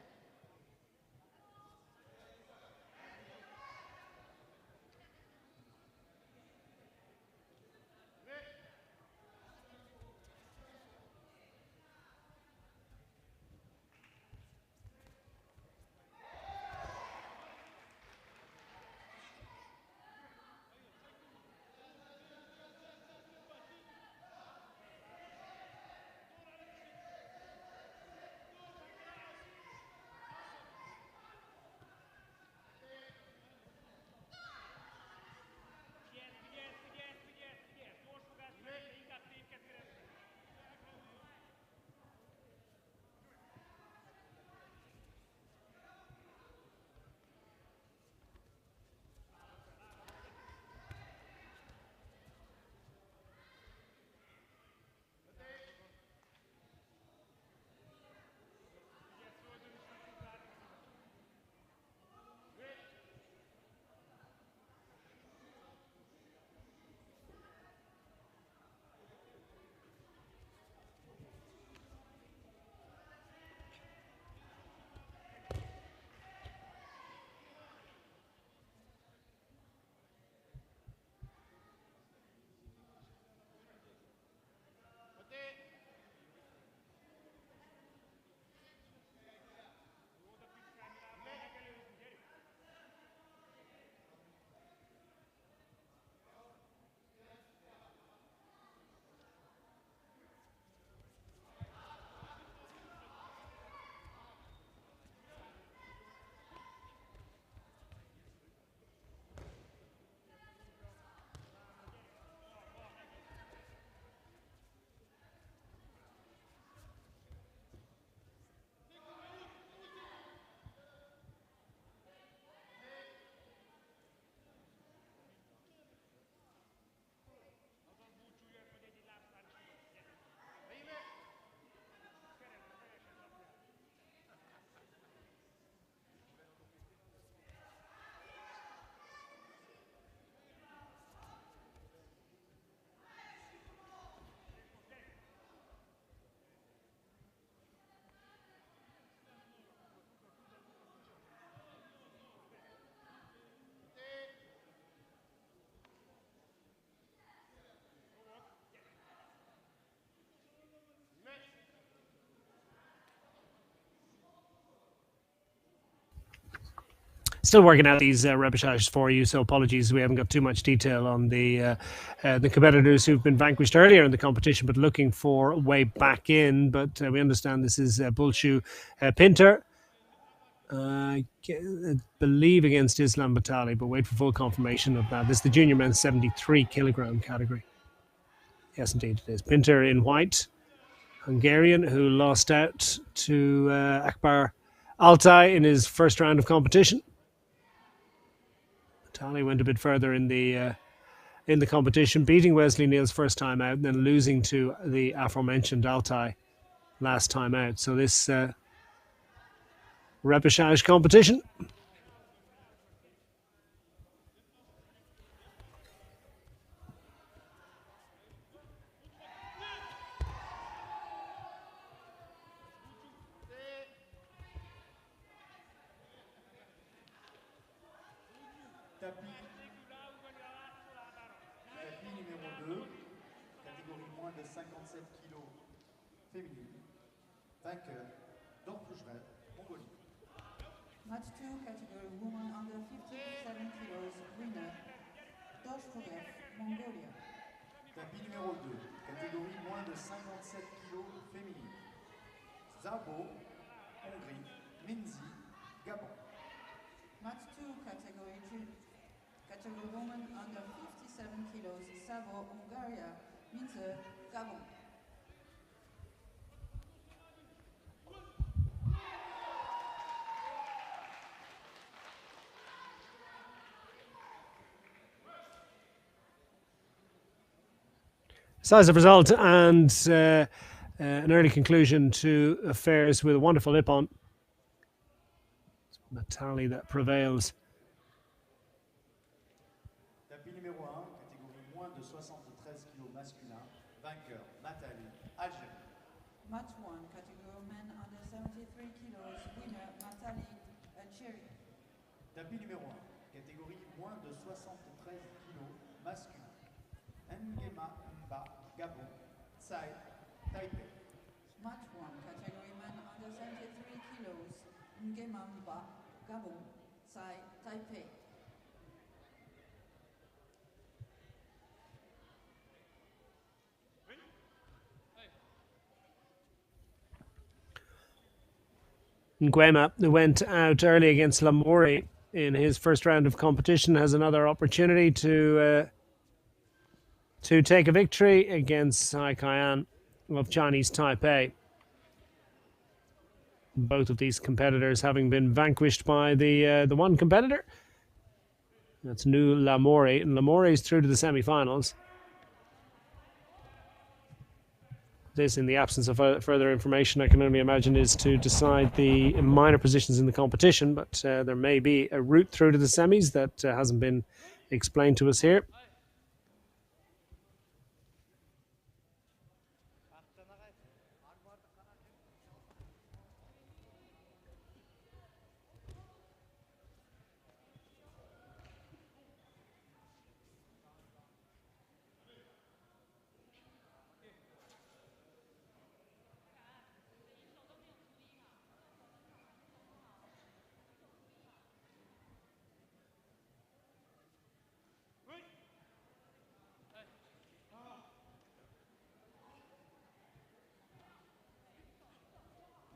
Still working out these repechages for you, so apologies we haven't got too much detail on the competitors who've been vanquished earlier in the competition, but looking for a way back in. But we understand this is Bulshu Pinter, I believe against Islam Batali, but wait for full confirmation of that. This is the junior men's 73 kilogram category. Yes, indeed it is. Pinter in white, Hungarian, who lost out to Akbar Altay in his first round of competition. Tali went a bit further in the competition, beating Wesley Neal's first time out, and then losing to the aforementioned Altay last time out. So this repechage competition. Tapis numéro 2, catégorie moins de 57 kg féminine. Vainqueur, Dorfoucheret, Mongolie. Match 2, category woman under 57 kilos, winner, Doshkurev, Mongolia. Tapis numéro 2, catégorie moins de 57 kg féminine. Zabo, Hongrie, Minzi, Gabon. Match 2, category woman under 57 kilos, Savo, Hungary, Minze, Gabon. Decisive result and an early conclusion to affairs with a wonderful Ippon. The tally that prevails. Tapis numéro 1, catégorie moins de 73 kg masculin. Vainqueur, Nathalie, Algérie. Match 1, category men under 73 kilos, winner, Nathalie, Algérie. Tapis numéro 1, catégorie moins de 73 kg masculin. Ngema Mba, Gabon, Tsai, Taipei. Match 1, category men under 73 kilos, Ngema Mba, Gabon, Tsai, Taipei. Nguema, who went out early against Lamori in his first round of competition, has another opportunity to take a victory against Sai Kaian of Chinese Taipei. Both of these competitors having been vanquished by the one competitor. That's New Lamori, and Lamori is through to the semi-finals. This, in the absence of further information, I can only imagine is to decide the minor positions in the competition, but there may be a route through to the semis that hasn't been explained to us here.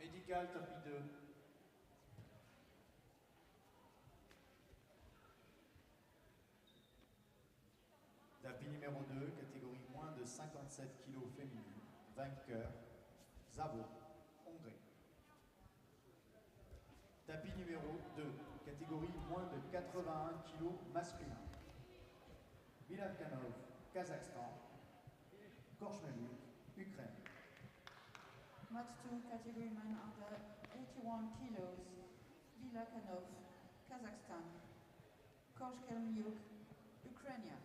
Médical, tapis 2. Tapis numéro 2, catégorie moins de 57 kg féminine. Vainqueur, Zabo, Hongrie. Tapis numéro 2, catégorie moins de 81 kg masculin. Bilavkanov, Kazakhstan. Korchmeluk, Ukraine. Match 2, category men under 81 kilos, Bilakanov, Kazakhstan, Korchmeluk, Ukraine.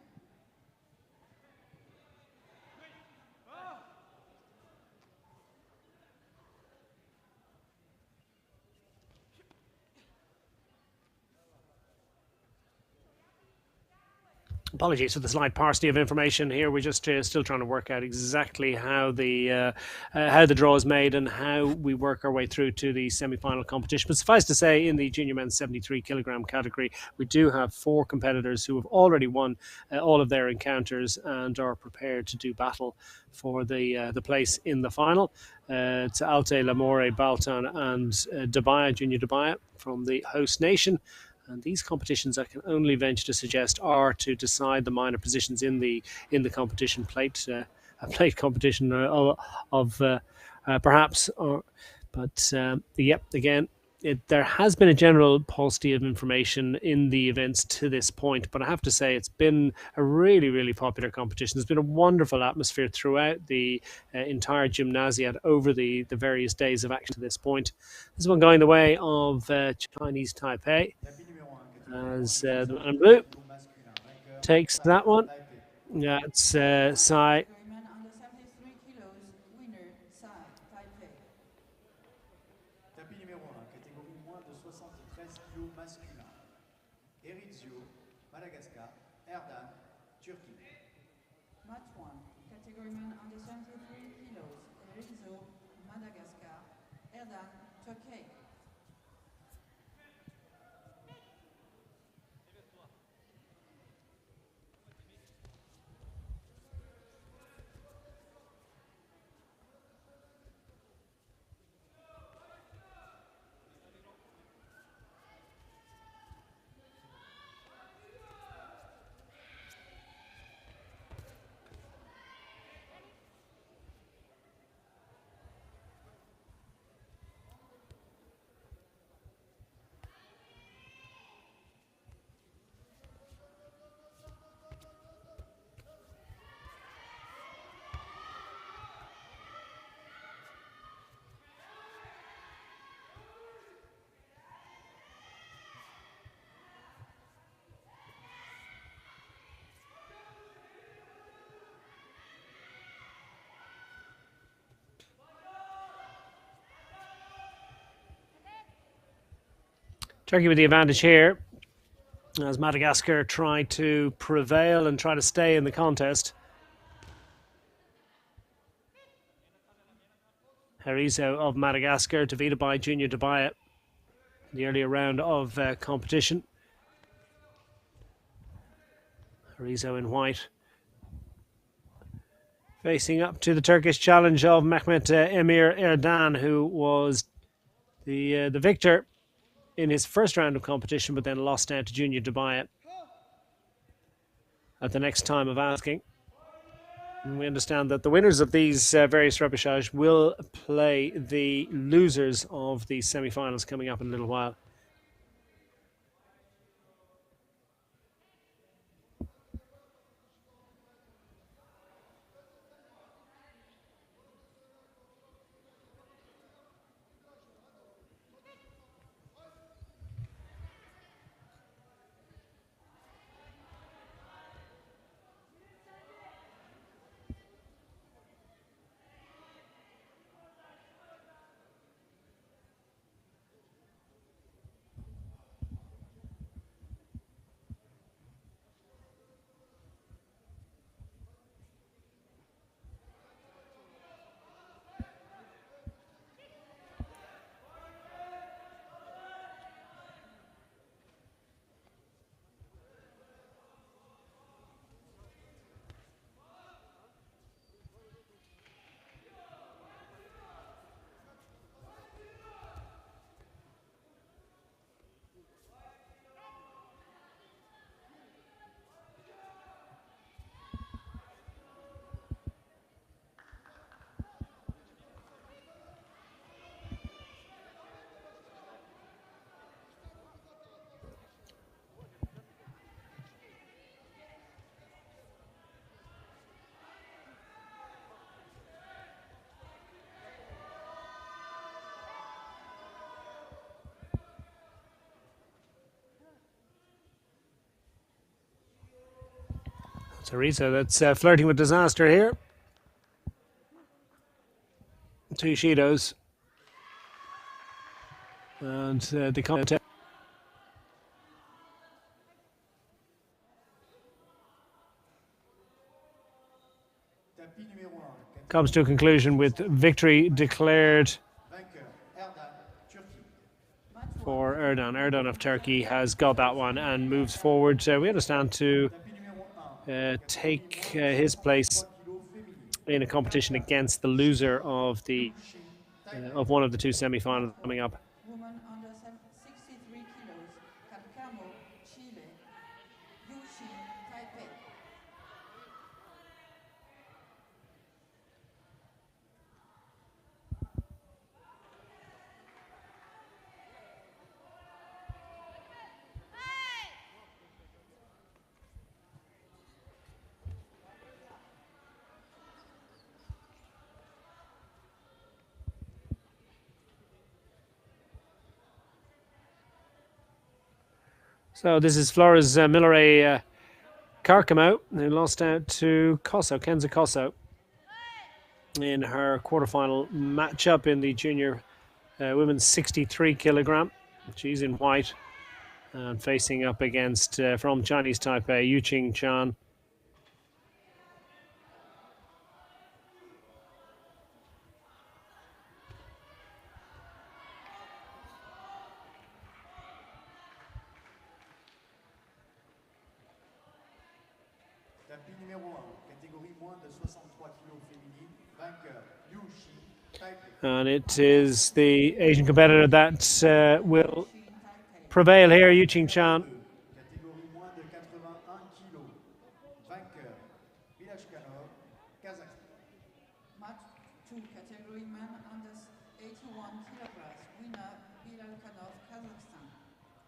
Apologies for the slight paucity of information here. We're just still trying to work out exactly how the draw is made and how we work our way through to the semi-final competition. But suffice to say, in the junior men's 73 kilogram category, we do have 4 competitors who have already won all of their encounters and are prepared to do battle for the place in the final. It's Alte, Lamore, Baltan, and Dabaya, Junior Dabaya from the host nation. And these competitions, I can only venture to suggest, are to decide the minor positions in the competition plate, a plate competition of perhaps. But yep, again, there has been a general paucity of information in the events to this point. But I have to say, it's been a really, really popular competition. There's been a wonderful atmosphere throughout the entire Gymnasiade over the various days of action to this point. This one going the way of Chinese Taipei, as the man in blue takes that one. That's Sai. Men under 73 kilos, winner, Tsai, Taipei. Tapis numéro 1, catégorie moins de 73 kg masculin. Erizio, Madagascar, Erdan, Turquie. Match 1, category men under 73 kilos, Rizzo, Madagascar, Erdan, Turkey. Turkey with the advantage here, as Madagascar try to prevail and try to stay in the contest. Herizo of Madagascar defeated by Junior Dubaya in the earlier round of competition. Herizo in white, facing up to the Turkish challenge of Mehmet Emir Erdan, who was the victor in his first round of competition, but then lost out to Junior Dubaya at the next time of asking. And we understand that the winners of these various repechage will play the losers of the semi-finals coming up in a little while. Herizo that's flirting with disaster here. Two Shidos. And the contest comes to a conclusion with victory declared for Erdan. Erdan of Turkey has got that one and moves forward. We understand to take his place in a competition against the loser of the of one of the two semi-finals coming up. Woman under 63 kilos, Calcamo, Chile, Yuxi, Taipei. So this is Flores Millere Carcamo, who lost out to Kenza Kosso, in her quarterfinal matchup in the junior women's 63 kilogram. She's in white and facing up against, from Chinese Taipei, Yuqing Chan. Tapis numéro 1, catégorie moins de 63 kg féminine, vainqueur Yuxi, Taipei. And it is the Asian competitor that will prevail here, Yuqing Chan. Catégorie moins de 81 kg, vainqueur Bilashkanov, Kazakhstan. Match 2, category men under 81 kilograms, winner Bilal Kanov, Kazakhstan.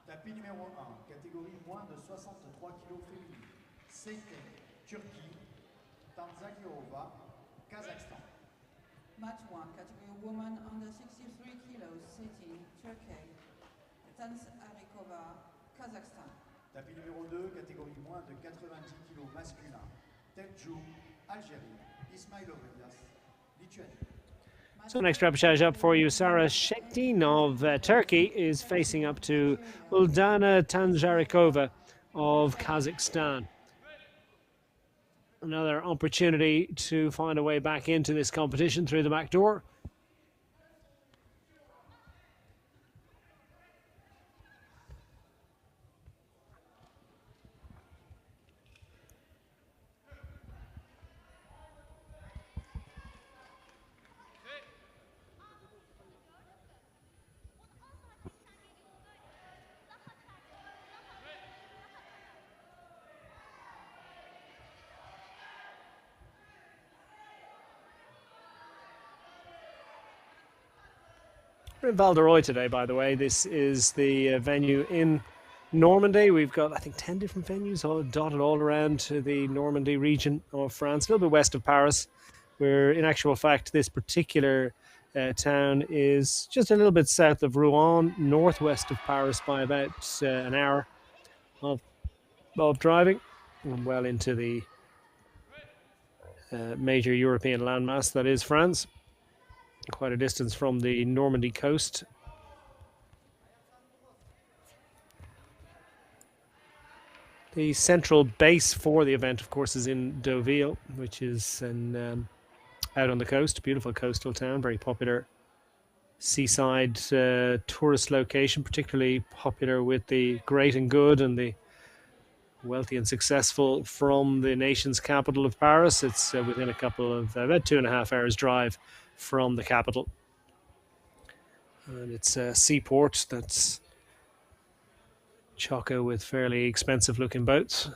Tapis numéro 1, catégorie moins de 63 kg féminine, Seyten, Turquie, Tanzakirova, Kazakhstan. Match 1, category woman under 63 kilos, sitting, Turkey, Tanzarikova, Kazakhstan. Tapis numéro 2, catégorie moins de 90 kg masculin, Teljour, Algérie, Ismailov Elias, Lituanie. So next repechage up for you, Sara Shektin of Turkey is facing up to Uldana Tanjarikova of Kazakhstan. Another opportunity to find a way back into this competition through the back door. We're in Val d'Oreille today, by the way. This is the venue in Normandy. We've got, I think, 10 different venues all dotted all around the Normandy region of France, a little bit west of Paris, where in actual fact this particular town is just a little bit south of Rouen, northwest of Paris by about an hour of driving, and well into the major European landmass that is France. Quite a distance from the Normandy coast. The central base for the event, of course, is in Deauville, which is out on the coast. Beautiful coastal town, very popular seaside tourist location, particularly popular with the great and good and the wealthy and successful from the nation's capital of Paris. It's within a couple of, about 2.5 hours drive from the capital. And it's a seaport that's choco with fairly expensive looking boats.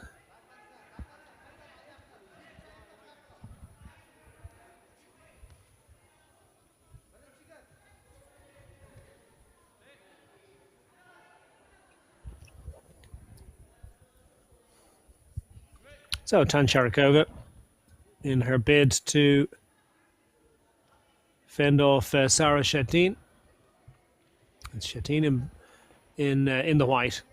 So Tanjarikova, in her bid to fend off Sara Shektin. It's Shektin in the white.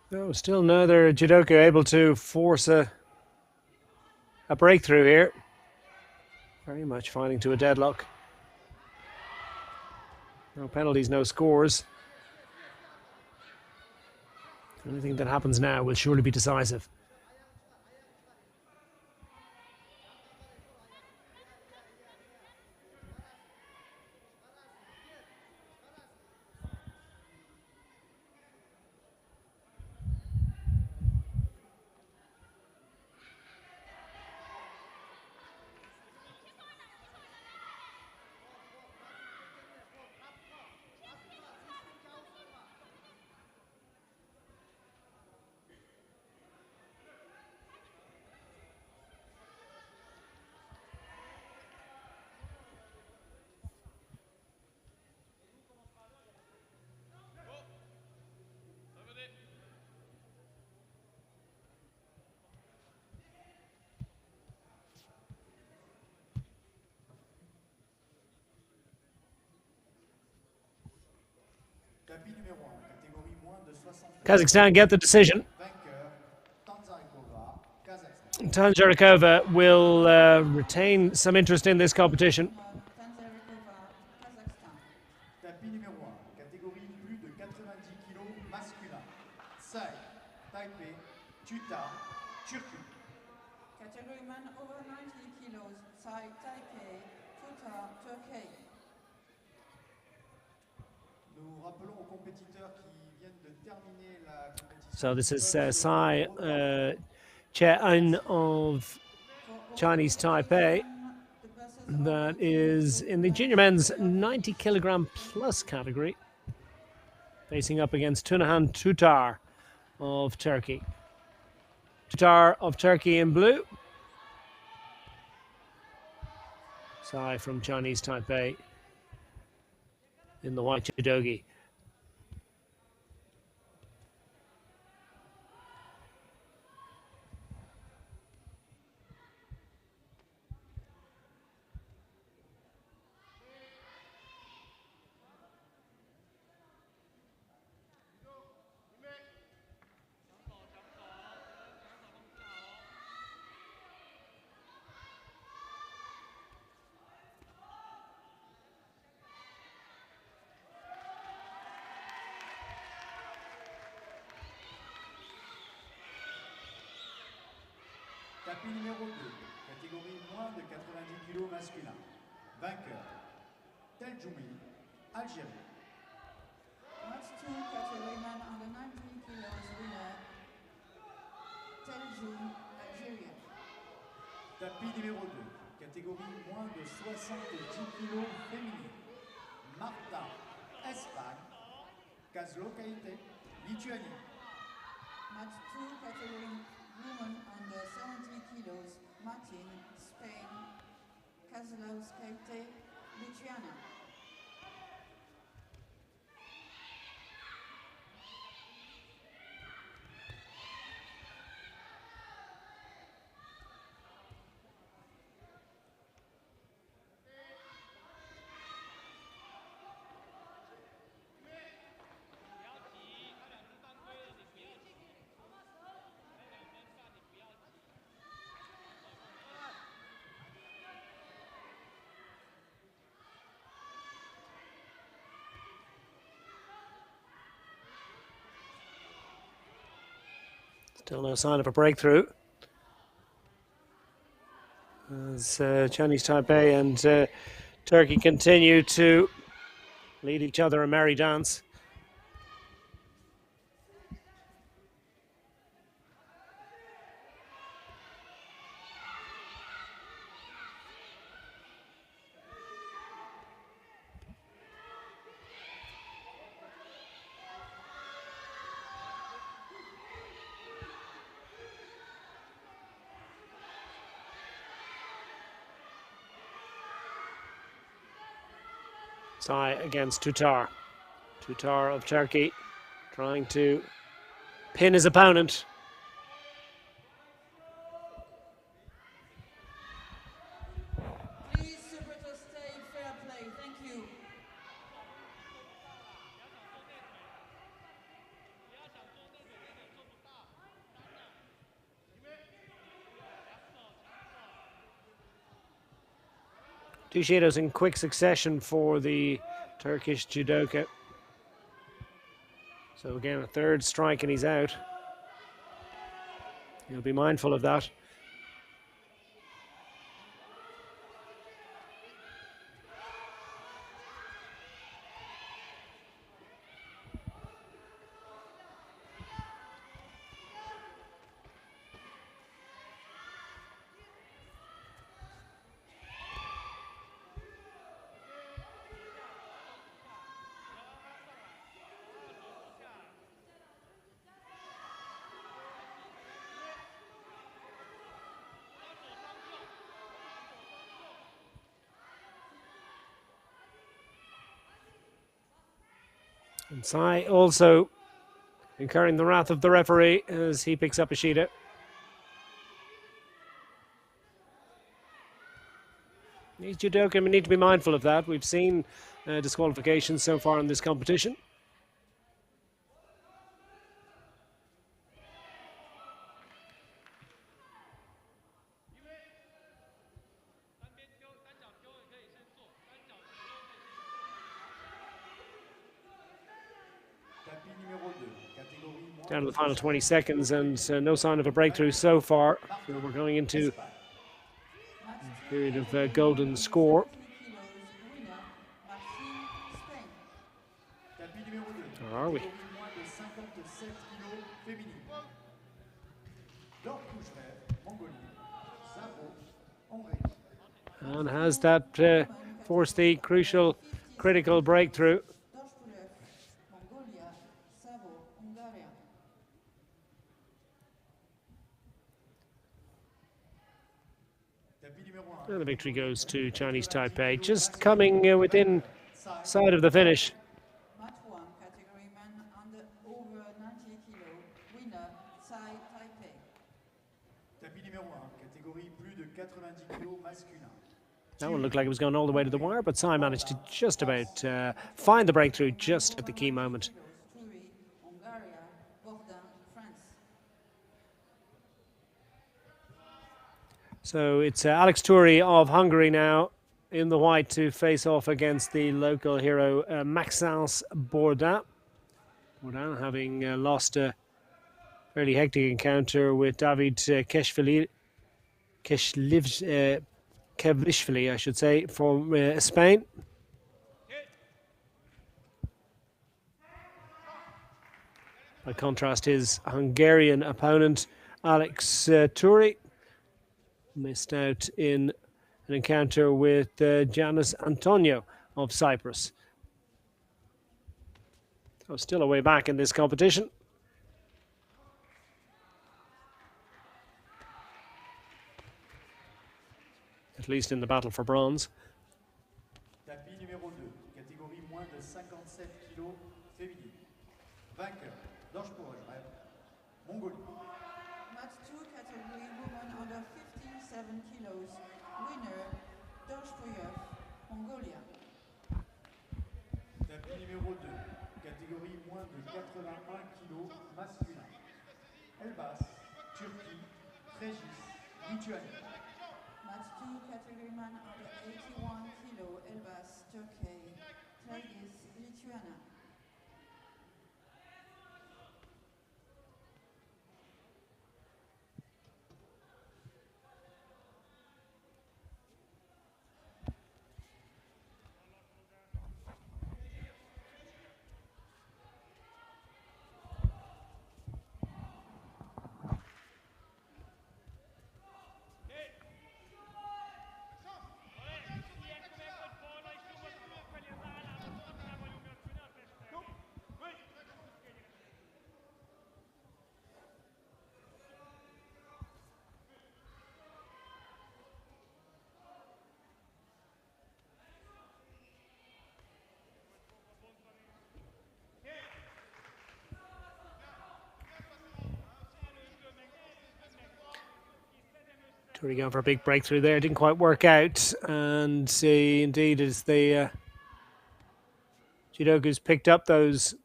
No, still another judoka able to force a breakthrough here. Very much finding to a deadlock. No penalties, no scores. Anything that happens now will surely be decisive. Tapis numéro 1, catégorie moins de 60. Kazakhstan get the decision. Vainqueur, Tanzarikova, Kazakhstan. Tanzarikova will retain some interest in this competition. Tanzarikova, Kazakhstan. Tapis numéro 1, catégorie plus de 90 kg masculin. Sai, Taipei, Tuta, Turquie. Category man over 90 kilos, Sai Taipei, Tuta, Turkey. Nous rappelons aux compétiteurs qui viennent de terminer la compétition. So this is Sai Chen of Chinese Taipei. That is in the junior men's 90 kilogram plus category, facing up against Tunahan Tutar of Turkey. Tutar of Turkey in blue. Sai from Chinese Taipei in the white judogi. Tapis numéro 2, catégorie moins de 90 kg masculin. Vainqueur, Teljoumi, Algérie. Match 2, category man under 90 kilos, winner, Teljoum, Algeria. Tapis numéro 2, catégorie moins de 70 kg féminin. Marta, Espagne. Kazlo Kaite, Lituanie. Match 2, category woman under 70 kilos, Martin, Spain, Kazlowskaite, Lithuania. Still no sign of a breakthrough. As Chinese Taipei and Turkey continue to lead each other a merry dance. Sai against Tutar. Tutar of Turkey trying to pin his opponent. Please, super to stay fair play. Thank you. Two Shidos in quick succession for the Turkish judoka. So again, a third strike and he's out. He'll be mindful of that. And Sai also incurring the wrath of the referee as he picks up a Shido. These judoka need to be mindful of that. We've seen disqualifications so far in this competition. Down to the final 20 seconds and no sign of a breakthrough so far. So we're going into a period of golden score. Or are we? And has that forced the crucial, critical breakthrough? And the victory goes to Chinese Taipei, just coming within sight of the finish. Match 1, category men under over 90 kilo, winner, Tsai Taipei. Tapis numéro 1, catégorie plus de 90 kg masculin. That one looked like it was going all the way to the wire, but Tsai managed to just about find the breakthrough just at the key moment. So it's Alex Turi of Hungary now in the white to face off against the local hero Maxence Bourdin. Bourdin having lost a fairly hectic encounter with David Kevishvili, I should say, from Spain. By contrast, his Hungarian opponent, Alex Turi, missed out in an encounter with Janis Antonio of Cyprus. So still a way back in this competition. At least in the battle for bronze. Tapis numéro 2, catégorie moins de 57 kg féminine. Vainqueur, Mongolie. Match 2, category women under 57 kilos. Winner, Dorshpoyev, Mongolia. Tapis numéro 2, catégorie moins de 81 kg masculin. Elbas, Turquie, Trégis, Lituanie. Match 2, category man under 81 kilo. Elbas, Turkey, Trégis, Lituania. Turi going for a big breakthrough there, didn't quite work out, and indeed as the judokas picked up those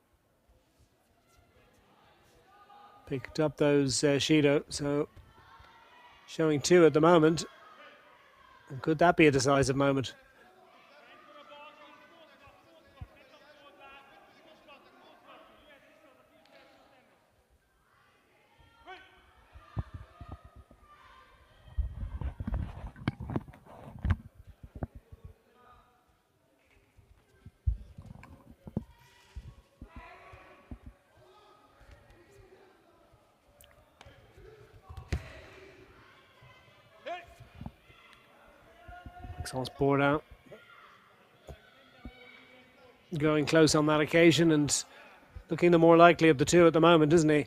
Shido, so showing 2 at the moment. And could that be a decisive moment? Maxence Bourdin going close on that occasion and looking the more likely of the 2 at the moment, isn't he?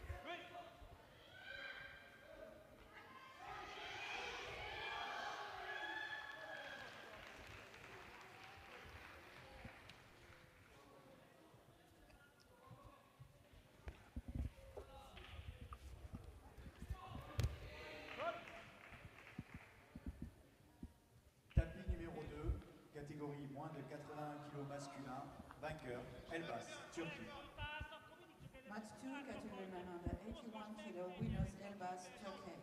Catégorie moins de 81 kg masculin, vainqueur, Elbas, Turquie. Match 2, category men under 81 kilo, winners, Elbas, Turkey.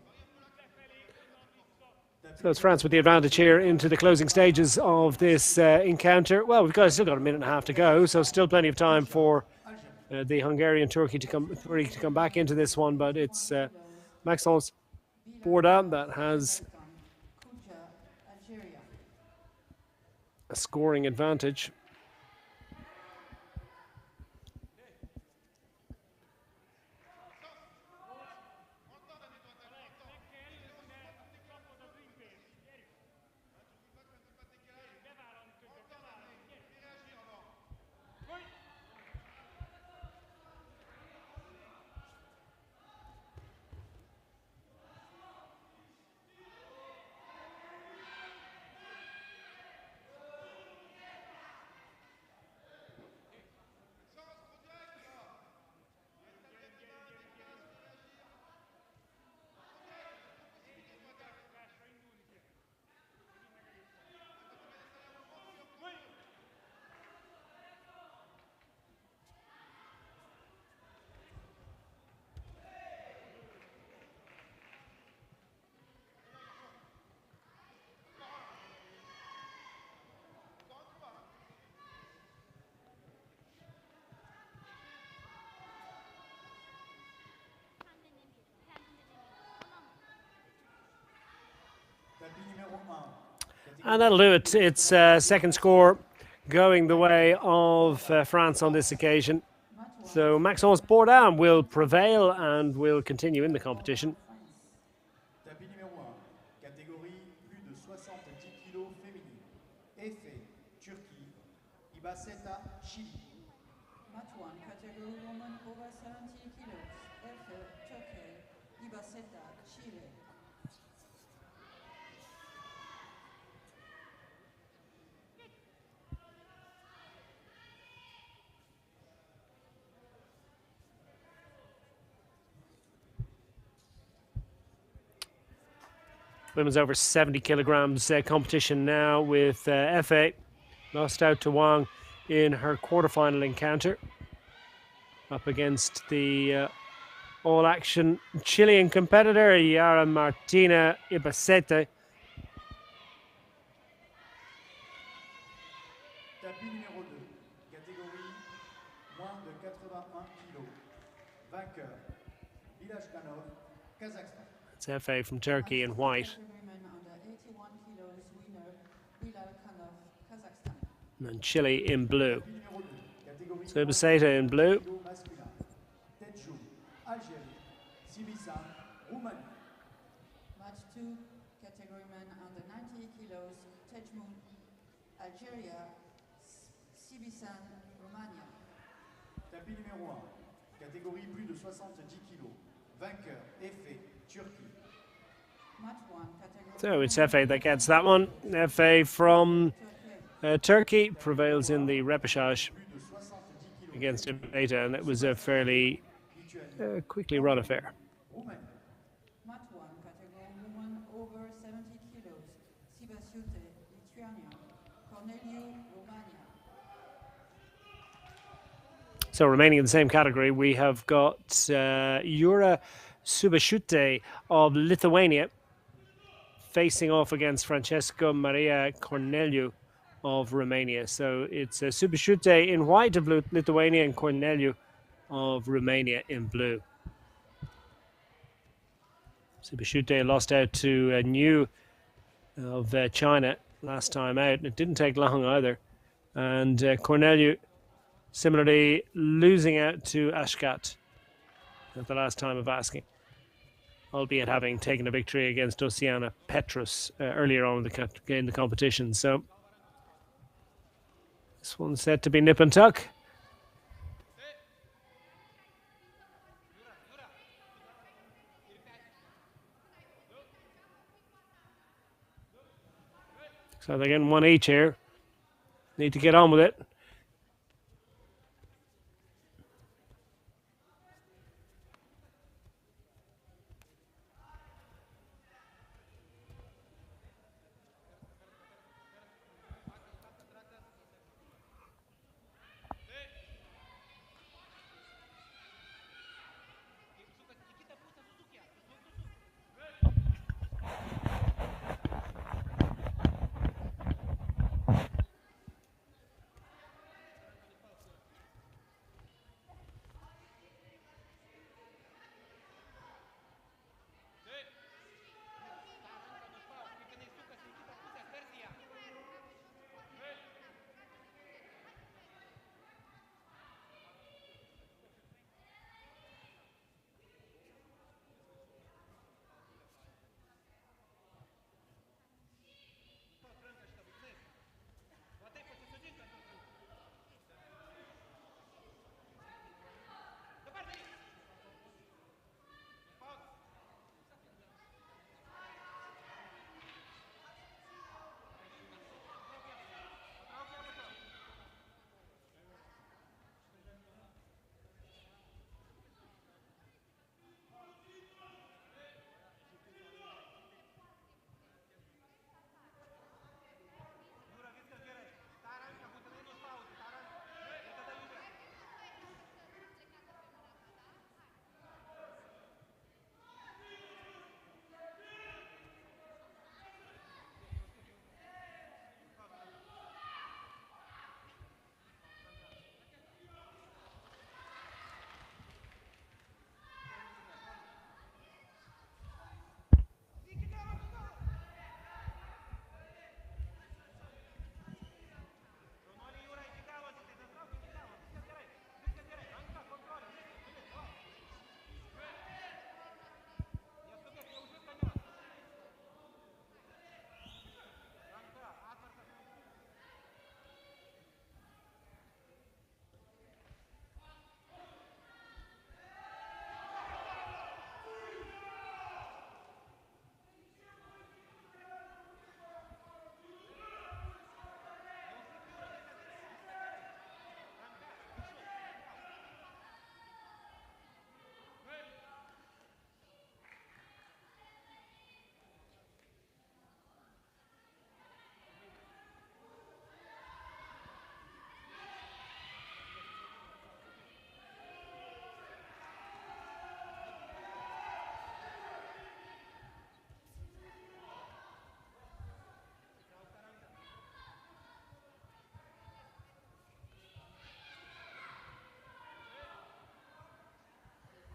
So it's France with the advantage here into the closing stages of this encounter. Well, still got a minute and a half to go, so still plenty of time for the Hungarian Turkey to come back into this one, but it's Maxence Borda that has a scoring advantage. And that'll do it. It's second score going the way of France on this occasion. So Maxence Bourdin will prevail and will continue in the competition. Tapis numéro 1, catégorie plus de 70 kg féminine. Efe, Turquie. Ibaseta, Chili. Match 1, category woman over 70 kilos. Efe, Turkey. Ibaseta, Chile. Women's over 70 kilograms competition now with Efe. Lost out to Wang in her quarterfinal encounter. Up against the all-action Chilean competitor, Yara Martina Ibasete. Tapis numéro 2, catégorie moins de 81 kg. Vainqueur, Bilashkanov, Kazakhstan. It's Efe from Turkey in white. And Chile in blue. So Ibasete in blue. Match 2, category men under 90 kilos, Tejmoun, Algeria, Sibisan, Romania. Tapis numéro 1, catégorie plus de 70 kg. Vainqueur, Efe, Turquie. Match 1, category. So it's Efe that gets that one. Efe from Turkey prevails in the repechage against Ibasete, and it was a fairly quickly run affair. Match 1, category woman over 70 kilos, Sibasiute, Lithuania, Corneliu, Romania. So remaining in the same category, we have got Jura Subashute of Lithuania facing off against Francesco Maria Corneliu of Romania. So it's Subashute in white of Lithuania and Corneliu of Romania in blue. Subashute lost out to New of China last time out, and it didn't take long either. And Corneliu similarly losing out to Ashkat at the last time of asking, albeit having taken a victory against Oceana Petrus earlier on in the competition. So this one's set to be nip and tuck. So they're getting one each here. Need to get on with it.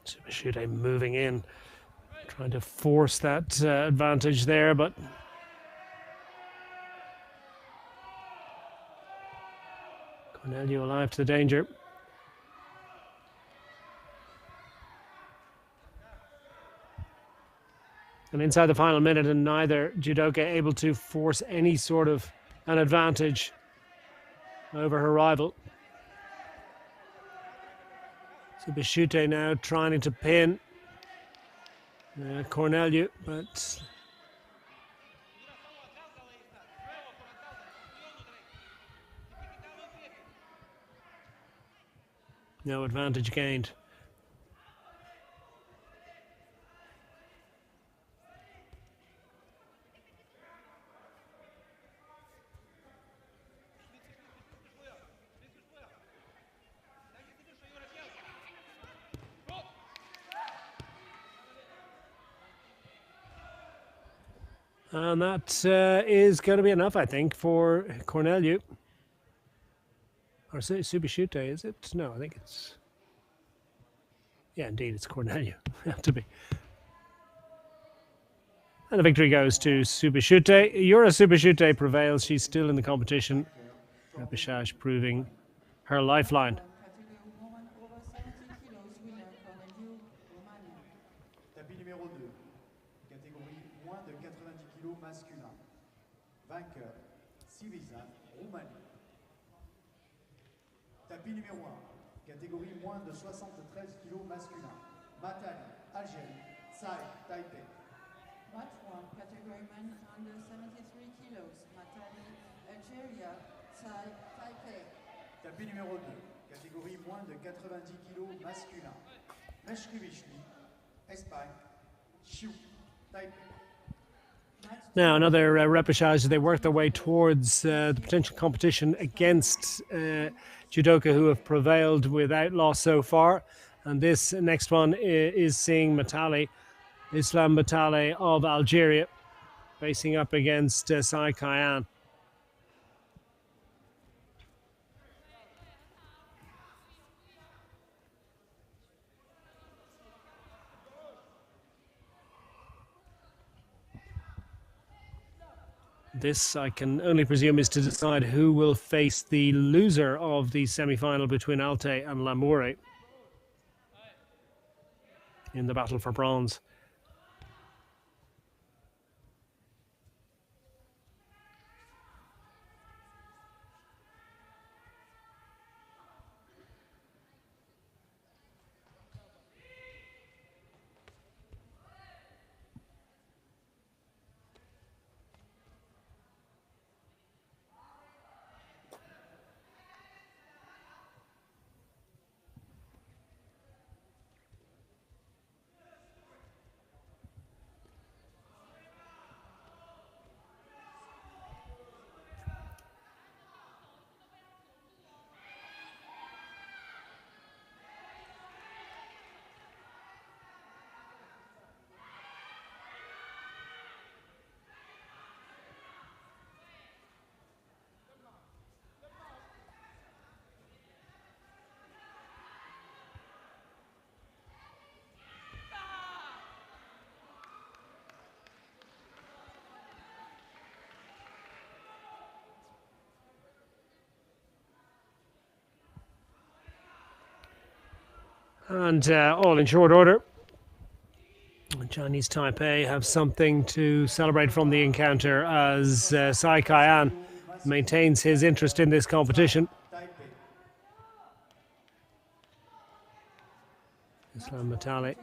Subashute moving in, trying to force that advantage there, but Corneliu alive to the danger. And inside the final minute, and neither judoka able to force any sort of an advantage over her rival. Subashute now trying to pin Corneliu, but no advantage gained. And that is going to be enough, I think, for Corneliu. Or Subashute, is it? No, I think it's... Yeah, indeed, it's Corneliu. Have to be. And the victory goes to Subashute. Yura Subashute prevails. She's still in the competition. Repechage proving her lifeline. Category woman over 70 kilos winner, Corneliu, Romania. Tapis numéro 2, catégorie moins de 90 kg masculin. Vainqueur, Siviza, Roumanie. Tapis numéro 1, catégorie moins de 73 kg masculin. Matali, Algérie, Tsai, Taipei. Match 1, category men under 73 kilos, Matali, Algeria, Tsai, Taipei. Tapis numéro 2, catégorie moins de 90 kg masculin. Meshkevishli, Espagne, Chiu, Taipei. Now another repechage as they work their way towards the potential competition against judoka who have prevailed without loss so far. And this next one is seeing Matali, Islam Matali of Algeria, facing up against Sai Kayan. This, I can only presume, is to decide who will face the loser of the semi-final between Alte and Lamoure in the battle for bronze. And all in short order. Chinese Taipei have something to celebrate from the encounter as Sai Kayan maintains his interest in this competition. Islam Matali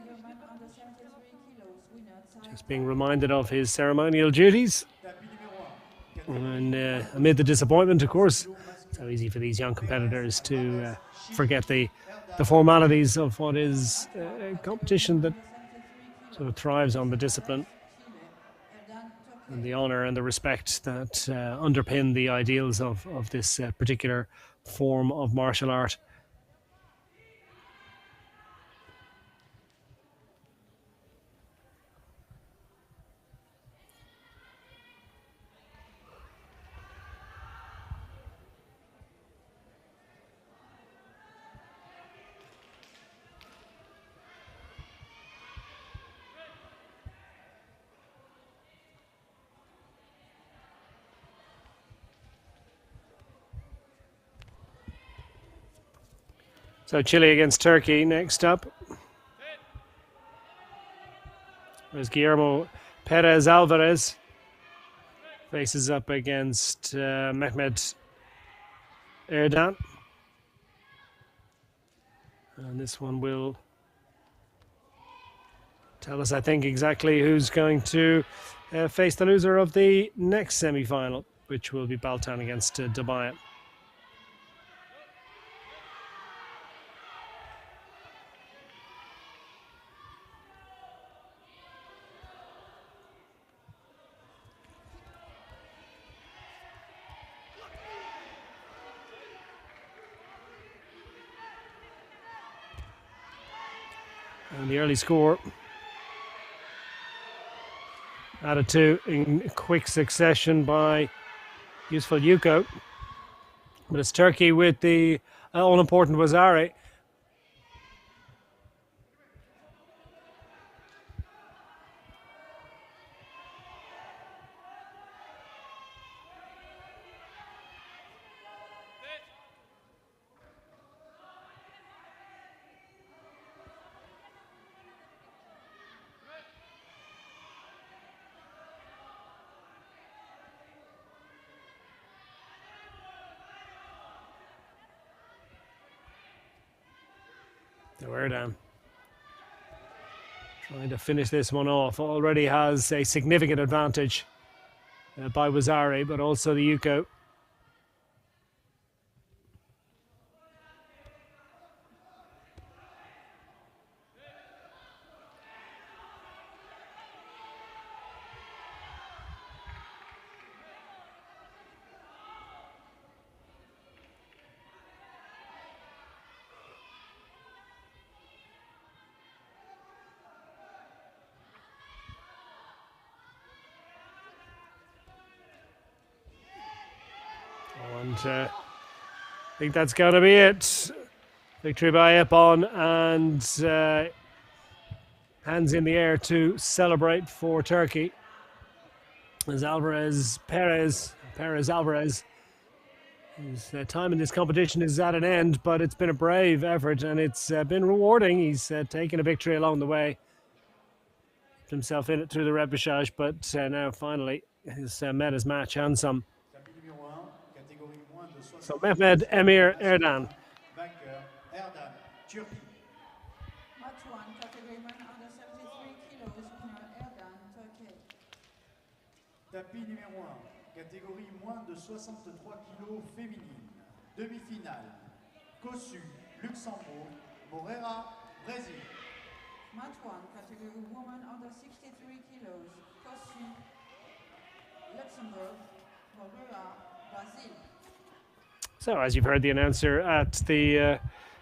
just being reminded of his ceremonial duties. And amid the disappointment, of course, it's so easy for these young competitors to forget the formalities of what is a competition that sort of thrives on the discipline and the honor and the respect that underpin the ideals of this particular form of martial art. So Chile against Turkey next up. There's Guillermo Perez Alvarez. Faces up against Mehmet Erdan. And this one will tell us, I think, exactly who's going to face the loser of the next semi-final, which will be Baltan against Dubai. And the early score added to in quick succession by useful Yuko. But it's Turkey with the all-important Wazari. We're down. Trying to finish this one off. Already has a significant advantage by Wazari, but also the Yuko. And I think that's going to be it. Victory by Epon, and hands in the air to celebrate for Turkey. As Perez Alvarez, his time in this competition is at an end, but it's been a brave effort and it's been rewarding. He's taken a victory along the way, put himself in it through the repechage, but now finally has met his match and some. So Mehmet Emir Erdan. Match 1, category men under 73 kilos, winner Erdan, Turkey. Tapis numéro 1, catégorie moins de 63 kg féminine. Demi-finale, Kossu, Luxembourg, Moreira, Brésil. Match 1, category woman under 63 kilos, Kossu, Luxembourg, Moreira, Brazil. So, as you've heard the announcer at the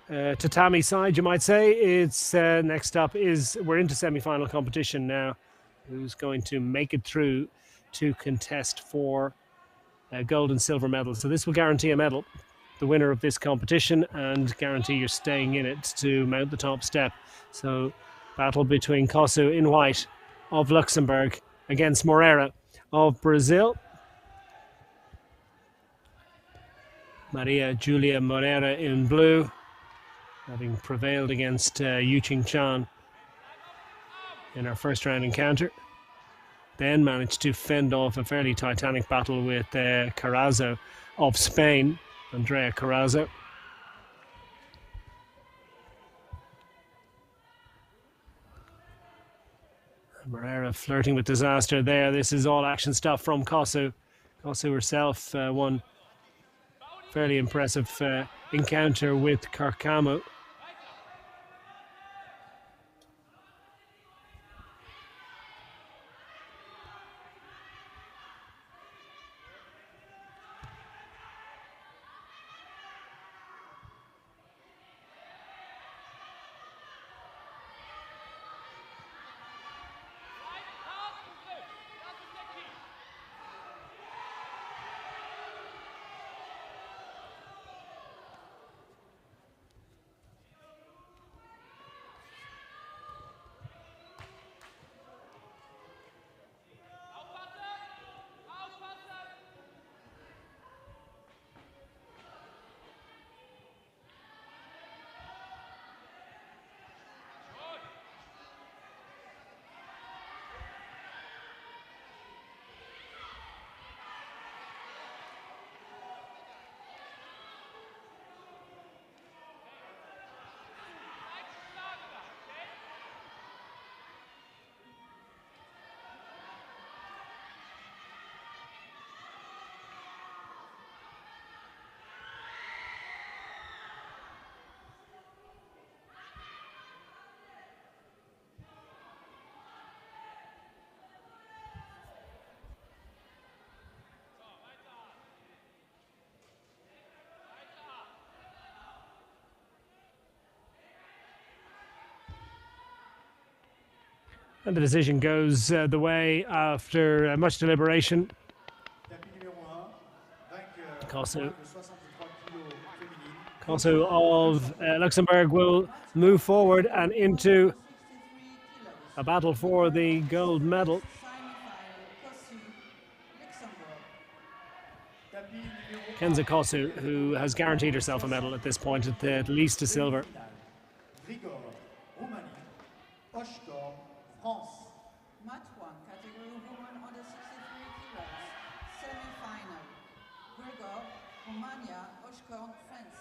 tatami side, you might say, it's next up is we're into semi-final competition now. Who's going to make it through to contest for gold and silver medals? So this will guarantee a medal, the winner of this competition, and guarantee you're staying in it to mount the top step. So, battle between Kossu in white of Luxembourg against Moreira of Brazil. Maria Julia Moreira in blue, having prevailed against Yu Ching Chan in our first round encounter. Then managed to fend off a fairly titanic battle with Carazo of Spain, Andrea Carazo. Moreira flirting with disaster there. This is all action stuff from Kossu. Kossu herself won fairly impressive encounter with Karkamo. And the decision goes the way after much deliberation. Kosu of Luxembourg will move forward and into a battle for the gold medal. Kenza Kosu, who has guaranteed herself a medal at this point, at least a silver. Match 1, category woman under 63 kilos, semi-final. Grigor, Romania, Oshkorn, France.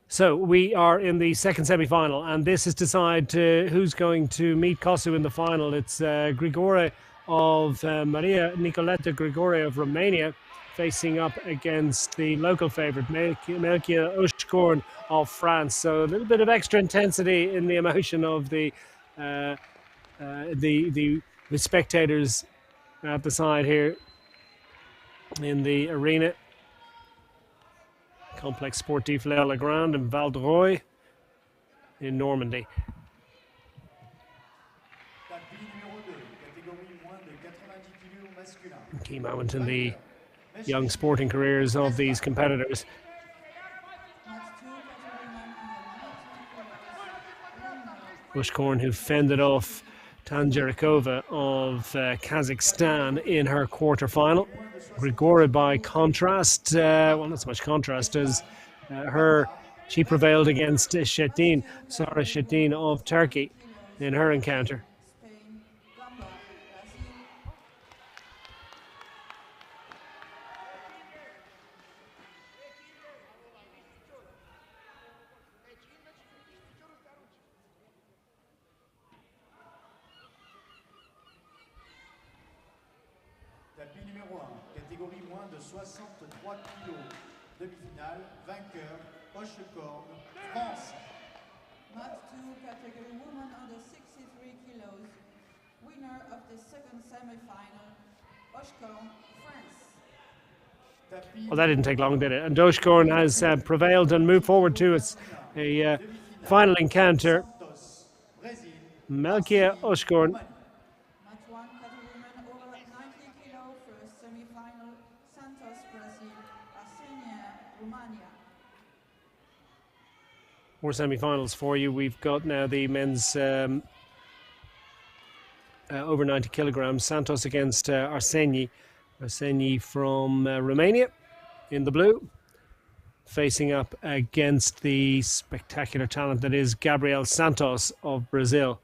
So we are in the second semi-final, and this is decide who's going to meet Kosu in the final. It's Grigore of Maria Nicoleta Grigore of Romania facing up against the local favourite Melkia Oshkorn of France. So a little bit of extra intensity in the emotion of the spectators at the side here in the arena. Complex Sportif Léa Legrand in Val d'Roy in Normandy. Key moment in the young sporting careers of these competitors. Oshkorn, who fended off Tanjarikova of Kazakhstan in her quarter-final. Grigore, by contrast, well, not so much contrast as she prevailed against Shettin, Sara Shettin of Turkey in her encounter. Tapis numéro 1, catégorie moins de 63 kg. Demi-finale, vainqueur, Oshkorn, France. Match 2, category woman under 63 kilos. Winner of the second semi-final, Oshkorn, France. Well, that didn't take long, did it? And Oshkorn has prevailed and moved forward to a final encounter. Melkia Oshkorn. Match 1, category women over 90 kg, first semi-final, Santos, Brazil, Arsenia, Romania. More semi-finals for you. We've got now the men's over 90 kilograms. Santos against Arseni. Arseni from Romania in the blue, facing up against the spectacular talent that is Gabriel Santos of Brazil.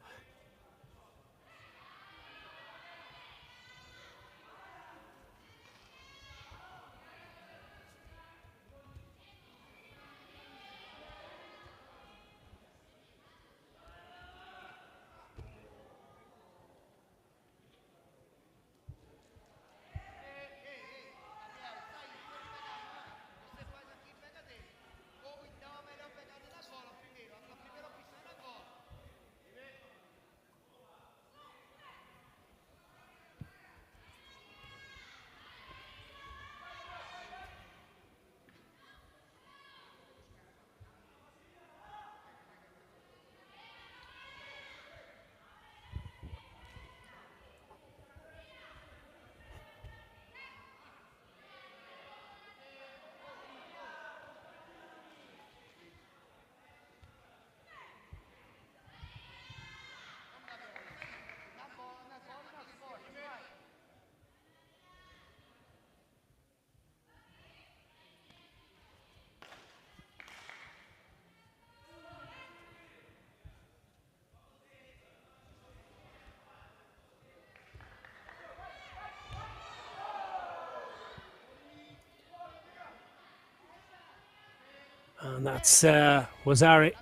And that's Wazari.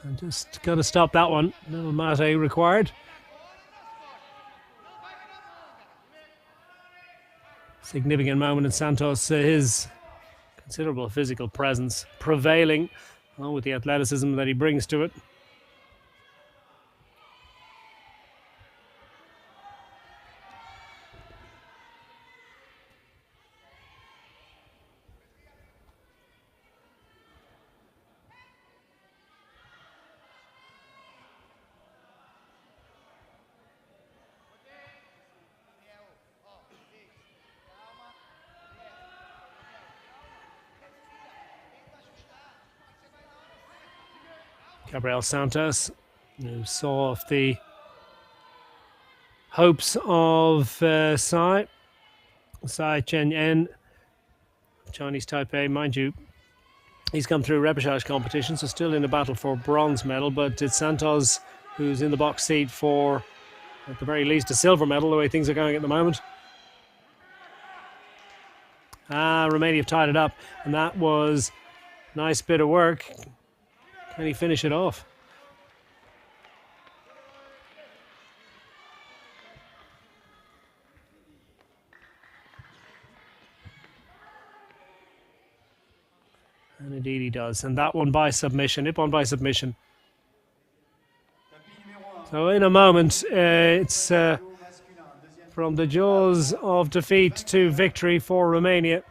I'm just got to stop that one. Little mate required. Significant moment in Santos. His considerable physical presence prevailing, along with the athleticism that he brings to it. Gabriel Santos, who saw off the hopes of Sai Chen En, Chinese Taipei. Mind you, he's come through repechage competition, so still in a battle for bronze medal, but it's Santos who's in the box seat for, at the very least, a silver medal, the way things are going at the moment. Romania have tied it up, and that was a nice bit of work. Can he finish it off? And indeed he does. And that one by submission. It won by submission. So in a moment, it's from the jaws of defeat to victory for Romania.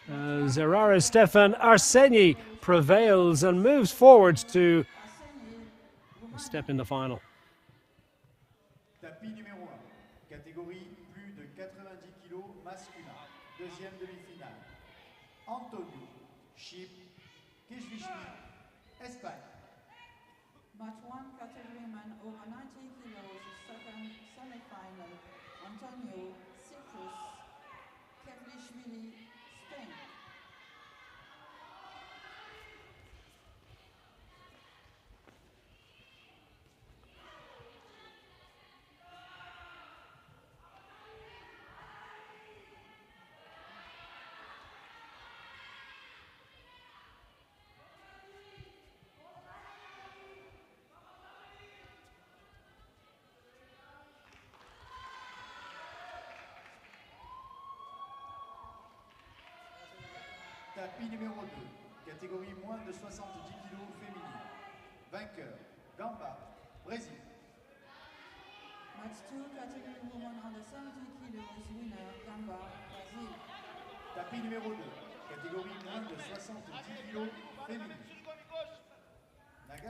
Zerara Stefan Arseni prevails and moves forward to a step in the final. Tapis numéro 1, catégorie plus de 90 kg masculin, deuxième demi-finale. Antonio Chip Kishvishvili, Espagne. Match 1, category man over 90 kilos, second semi-final. Antonio, Cyprus, Kevlishvili, Spain. Tapis numéro 2, catégorie moins de 70 kg féminine. Vainqueur, Gamba, Brésil. Match 2, category woman under 70 kilos, winner, Gamba, Brazil. Tapis numéro 2, catégorie moins de 70 kg féminine.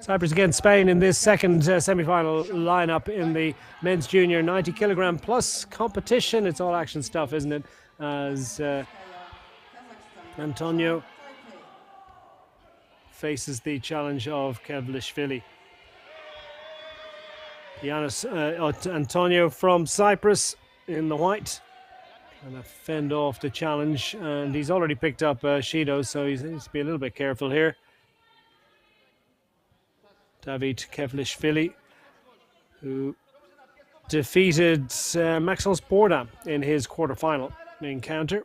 Cyprus against Spain in this second semi-final lineup in the men's junior 90 kilogram plus competition. It's all action stuff, isn't it? As Antonio faces the challenge of Kevlishvili. Antonio from Cyprus in the white, trying to fend off the challenge, and he's already picked up Judo, so he needs to be a little bit careful here. David Kevlishvili, who defeated Maxence Borda in his quarterfinal encounter.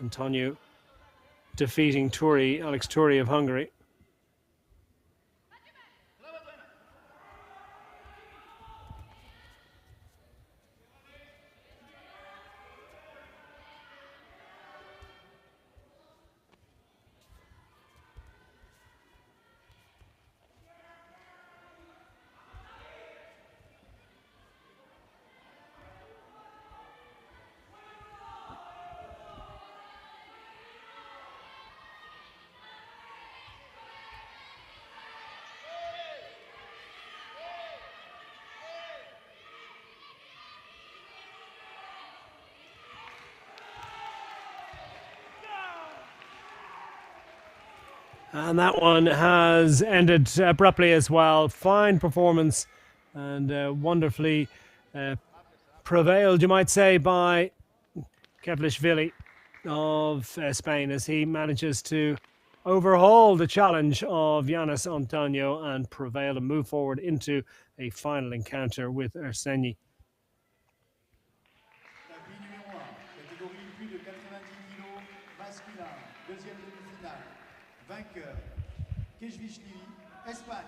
Antonio defeating Alex Turi of Hungary. And that one has ended abruptly as well. Fine performance and wonderfully prevailed, you might say, by Kevlishvili of Spain as he manages to overhaul the challenge of Yanis Antonio and prevail and move forward into a final encounter with Arseni. Tapis numéro 1, catégorie plus de 90 kg masculin, deuxième demi-finale. Vainqueur, Kishvishvili, Espagne.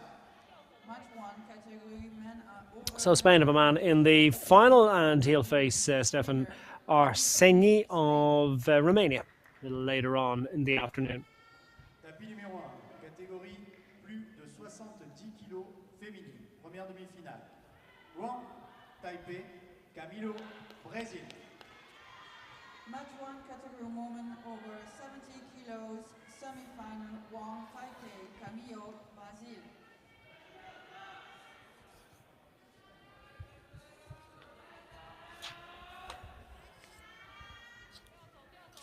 Match 1, category men over. So Spain have a man in the final, and he'll face Stefan Arseni of Romania a little later on in the afternoon. Tapis numéro 1, catégorie plus de 70 kg féminine, première demi-finale. Wang, Taipei, Camilo, Brésil. Match 1, category woman over 70 kilos, semi-final, Wang, Taipei, Camillo, Brazil.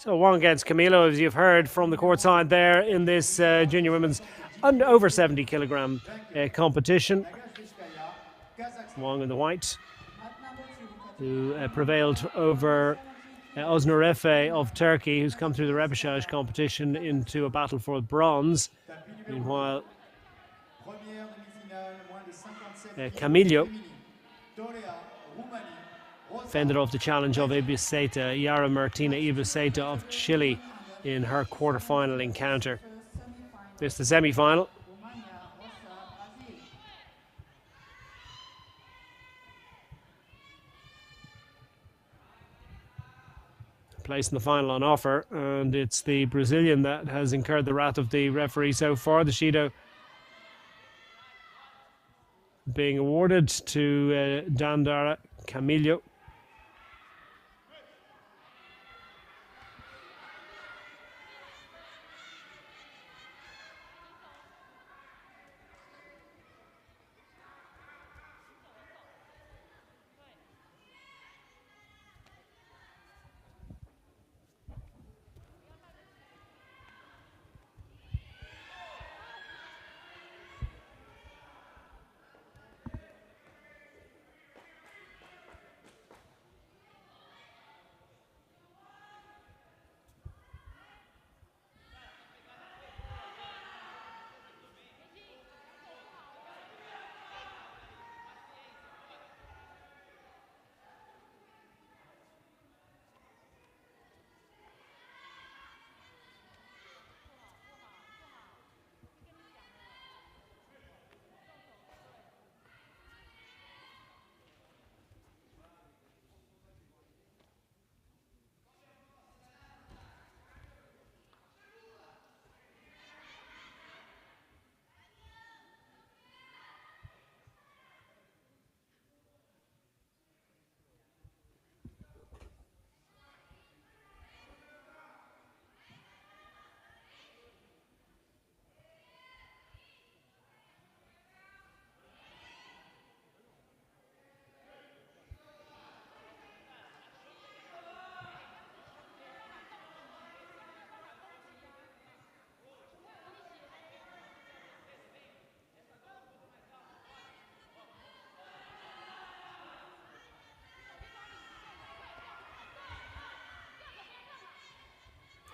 So Wong against Camilo, as you've heard from the courtside there in this junior women's over 70 kilogram competition. Wong in the white, who prevailed over Oznur Efe of Turkey, who's come through the repechage competition into a battle for bronze. Meanwhile, Camilo fended off the challenge of Ibiseta, Yara Martina Ibiseta of Chile in her quarter-final encounter. This is the semi-final. Place in the final on offer, and it's the Brazilian that has incurred the wrath of the referee so far. The Shido being awarded to Dandara Camilo.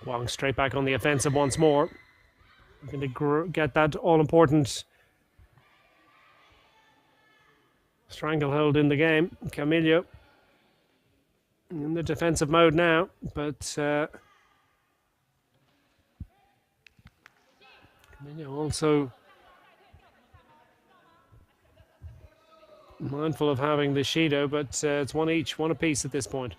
Wong straight back on the offensive once more. Going to get that all-important stranglehold in the game. Camilo in the defensive mode now, but Camilo also mindful of having the Shido, but it's one each, one apiece at this point.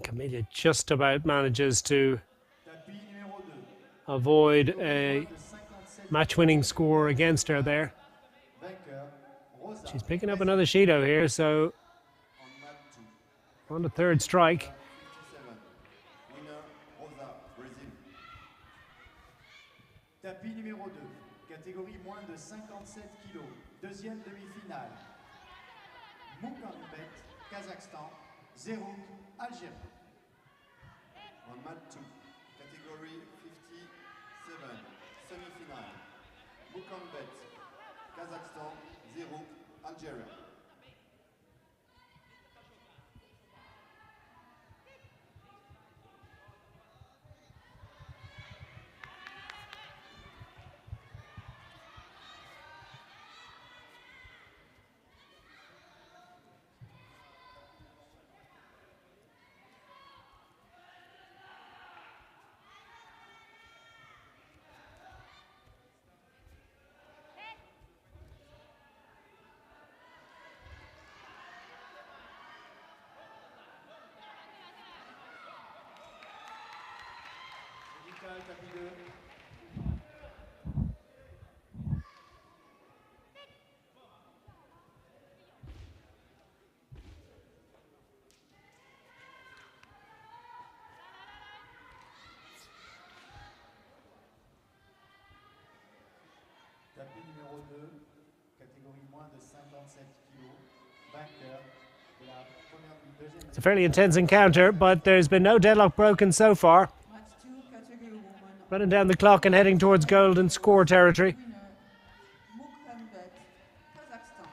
Camilo just about manages to avoid a match-winning score against her there. She's picking up another Shido here, so on the third strike. Tapis numéro 2, catégorie moins de 57 kg, deuxième demi-finale. Mukanbet, Kazakhstan, 0, Algérie. On mat 2, catégorie 57, semi-finale. Mukanbet, Kazakhstan, 0, Algérie. vertical, tapis 2. Tapis numéro 2, catégorie moins de 57 kg, vainqueur de la première deuxième. It's a fairly intense encounter, but there's been no deadlock broken so far. Match 2, category woman. Running down the clock and heading towards golden score territory. Winner, Mukhambet, Kazakhstan.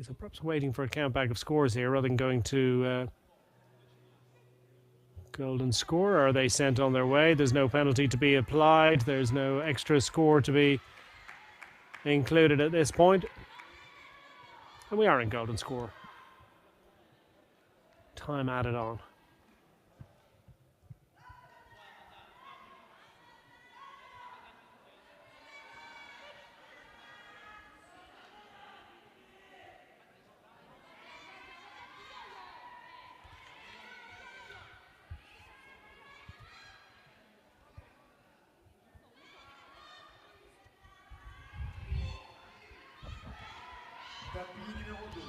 So perhaps waiting for a count back of scores here rather than going to golden score. Are they sent on their way? There's no penalty to be applied. There's no extra score to be included at this point. And we are in golden score. Time added on. Tapis numéro 2,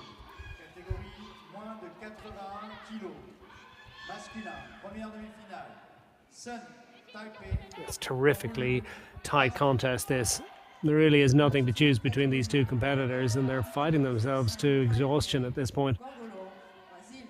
catégorie moins de 81 kg, masculin, première demi-finale. Sun, Taipei. It's terrifically tight contest, this. There really is nothing to choose between these two competitors, and they're fighting themselves to exhaustion at this point. Gogolo, Brazil.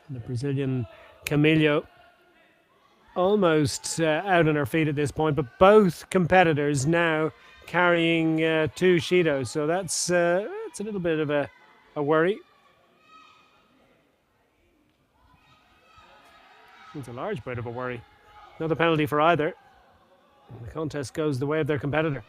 The Brazilian Camilo almost out on her feet at this point, but both competitors now carrying two Shidos, so that's a little bit of a worry. It's a large bit of a worry. Another penalty for either. The contest goes the way of their competitor.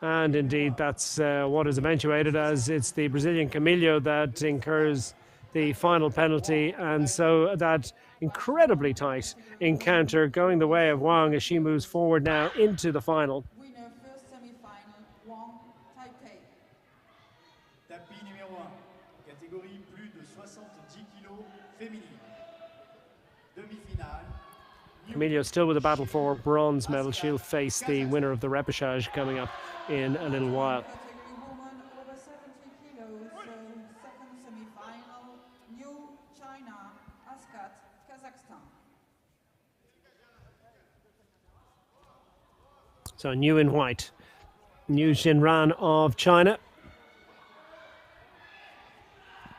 And indeed, that's what is eventuated, as it's the Brazilian Camilo that incurs the final penalty. And so that incredibly tight encounter going the way of Wang as she moves forward now into the final. Winner, first semi-final, Wang, Taipei. Tapis numéro 1, catégorie plus de 70 kg, féminine. Demi-finale. Camilo still with a battle for bronze medal. She'll face the winner of the repechage coming up in a little while. Category woman over 70 kilos, second semi-final, New China, Askat, Kazakhstan. So New in white, New Xinran of China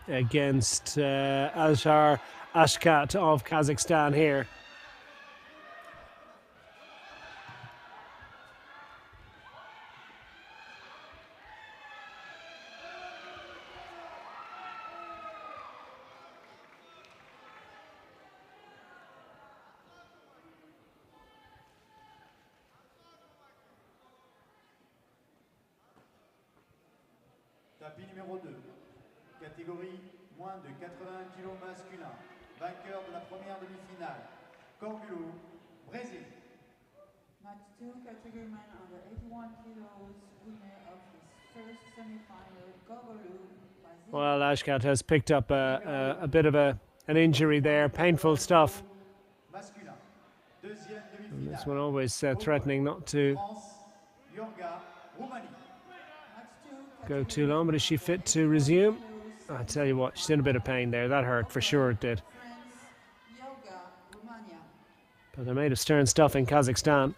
against Alshar Ashkat of Kazakhstan here. Tapis numéro 2, catégorie moins de 80 kg masculin, vainqueur de la première demi-finale, Corbulo, Brésil. Match 2, category man under 81 kilos, winner of his first semi-final, Gogolo, Brazil. Well, Ashkat has picked up a bit of an injury there, painful stuff. Masculin, deuxième And this demi-finale, one always threatening not to France, Yorga, Roumanie. Match 2, go too long, but is she fit to resume? kilos, I tell you what, she's in a bit of pain there. That hurt for sure. It did. France, Yoga, Romania. But they're made of stern stuff in Kazakhstan.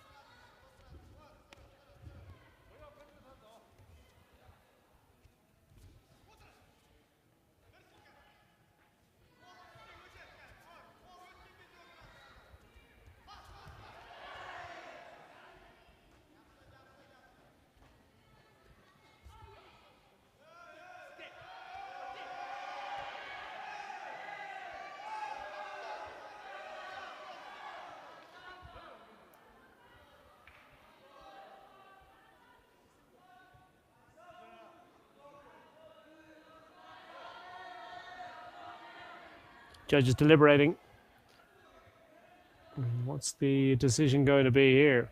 Judges deliberating. What's the decision going to be here?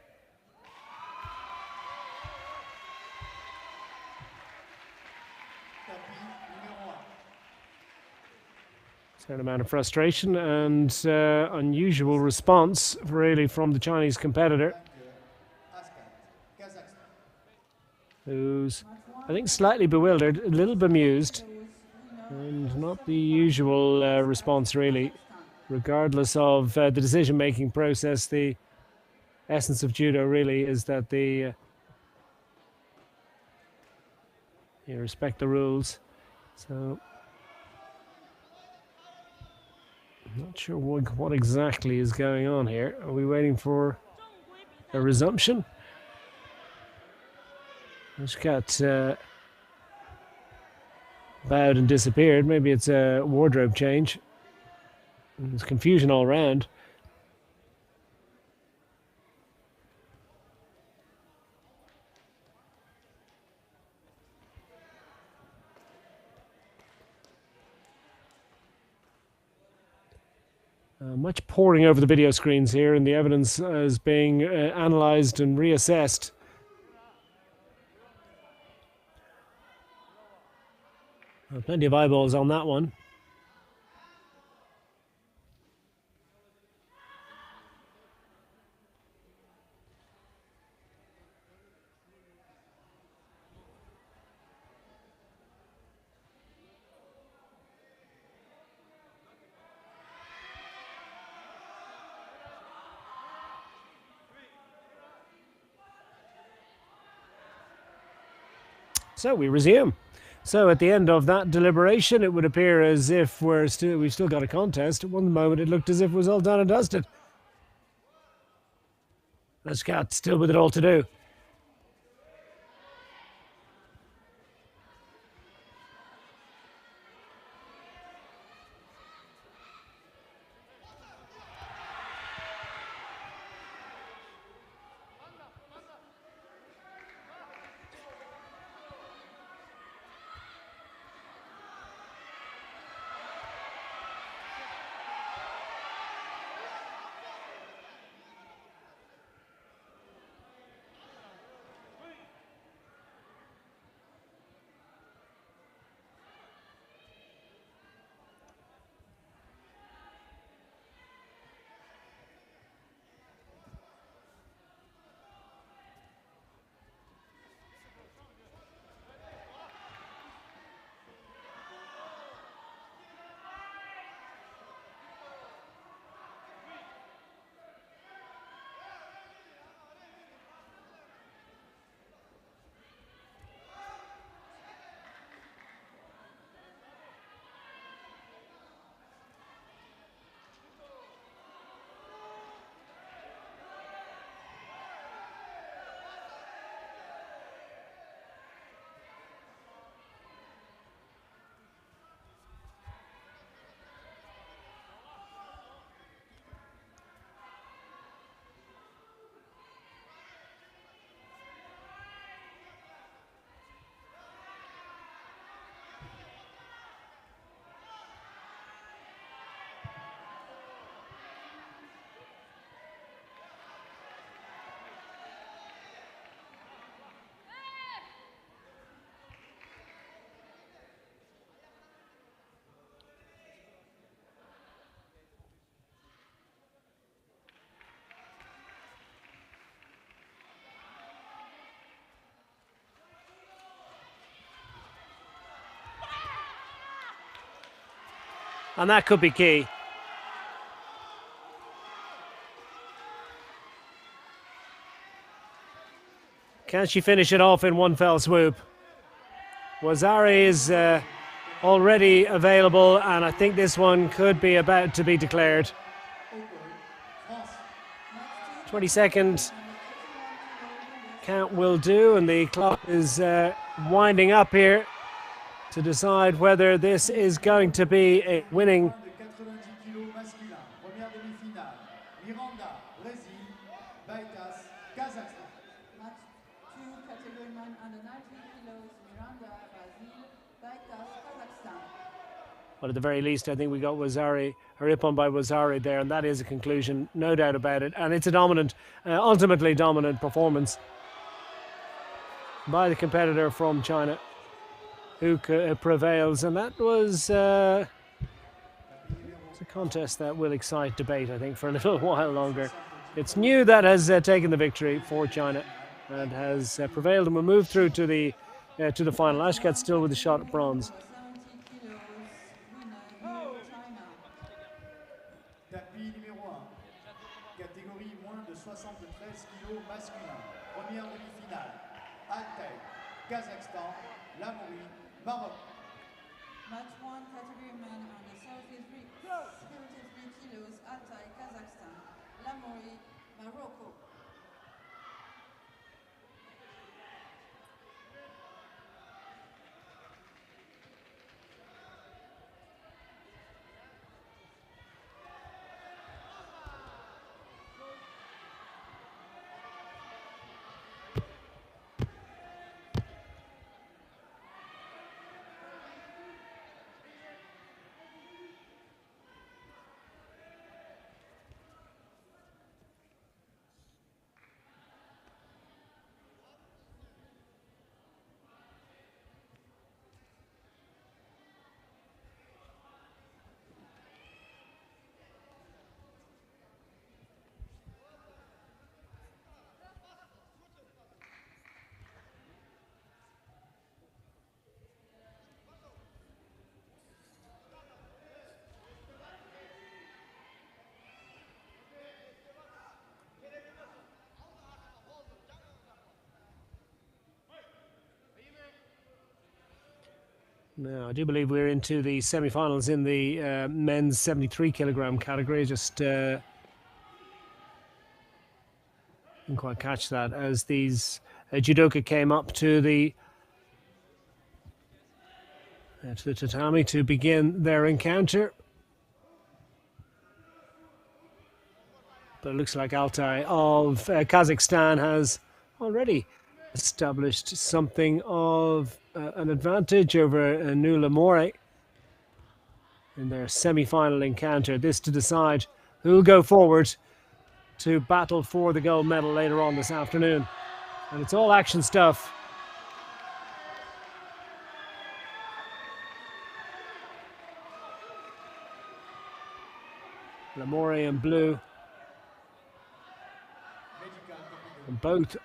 Certain amount of frustration and unusual response really from the Chinese competitor, who's, I think, slightly bewildered, a little bemused, and not the usual response really. Regardless of the decision-making process, the essence of judo really is that you respect the rules. So I'm not sure what exactly is going on here. Are we waiting for a resumption? Ishkat bowed and disappeared. Maybe it's a wardrobe change. There's confusion all around. Much poring over the video screens here, and the evidence is being analysed and reassessed. Plenty of eyeballs on that one. So we resume. So at the end of that deliberation, it would appear as if we've still got a contest. At one moment, it looked as if it was all done and dusted. Let's get still with it all to do. And that could be key. Can she finish it off in one fell swoop? Wazari is already available, and I think this one could be about to be declared. 20-second count will do, and the clock is winding up here to decide whether this is going to be a winning. But at the very least, I think we got Wazari, a rip-on by Wazari there, and that is a conclusion, no doubt about it. And it's a dominant, ultimately dominant performance by the competitor from China who prevails. And that was it's a contest that will excite debate, I think, for a little while longer. It's New that has taken the victory for China and has prevailed, and will move through to the final. Ashkat still with a shot at bronze. Tapis numéro 1, catégorie moins de 73 kg masculin. Première demi-finale, Altay, Kazakhstan, Lamouri, Maroc. Match 1, category men under 73 kilos, Altay, Kazakhstan, Lamouri, Morocco. Now, I do believe we're into the semi-finals in the men's 73 kilogram category. Just didn't quite catch that as these judoka came up to the tatami to begin their encounter. But it looks like Altay of Kazakhstan has already established something of an advantage over Nula More in their semi-final encounter. This to decide who will go forward to battle for the gold medal later on this afternoon. And it's all action stuff. Lamore in blue. And both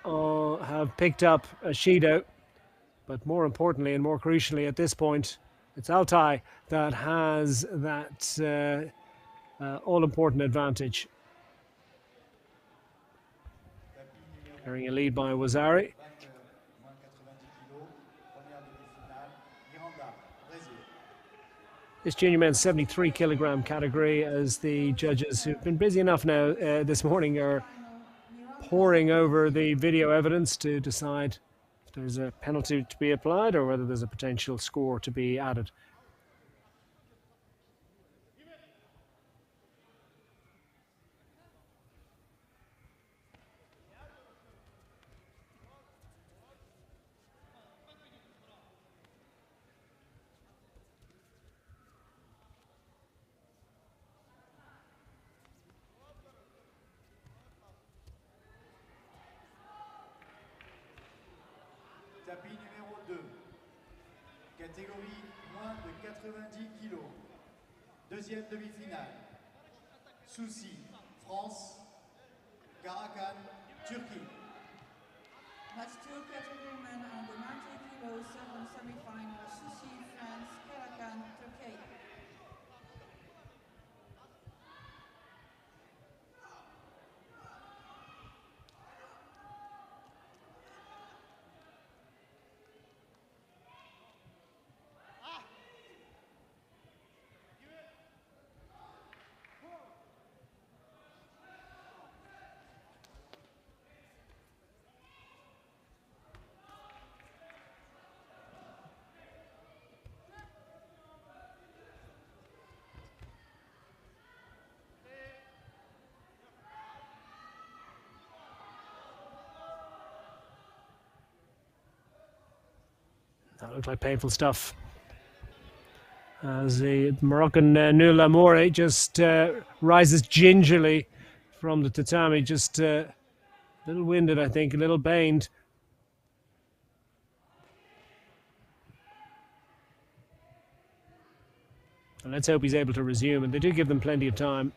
have picked up a Judo, but more importantly and more crucially at this point, it's Altay that has that all-important advantage. Carrying a lead by Wazari. This junior men's 73 kilogram category, as the judges who've been busy enough now this morning are poring over the video evidence to decide if there's a penalty to be applied or whether there's a potential score to be added. Tapis numéro 2, catégorie moins de 90 kg. Deuxième demi-finale, Souci, France, Karakan, Turquie. Match 2, category men under 90 kilos, semi-final, Souci, France, Karakan, Turkey. That looked like painful stuff. As the Moroccan Nour Lamoure just rises gingerly from the tatami, just a little winded, I think, a little baned. And let's hope he's able to resume, and they do give them plenty of time.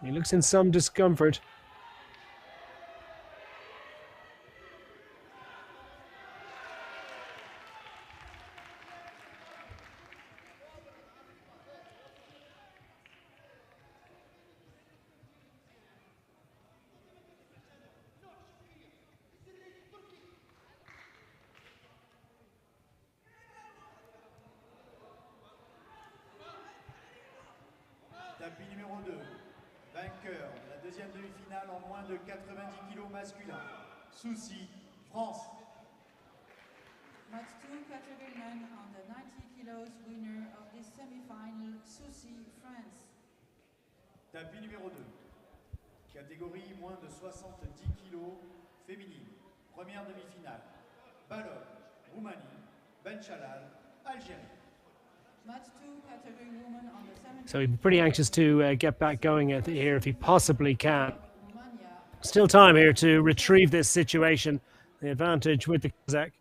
He looks in some discomfort. Tapis numéro 2, vainqueur de la deuxième demi-finale en moins de 90 kg masculin. Souci, France. Match 2 category men under 90 kilos, winner of this semi-final, Soucy, France. Tapis numéro 2, catégorie moins de 70 kg féminine. Première demi-finale, Balogne, Roumanie, Benchalal, Algérie. Match 2 category women under 70 So he'd be pretty anxious to get back going here if he possibly can. Romania. Still time here to retrieve this situation. The advantage with the Kazakh.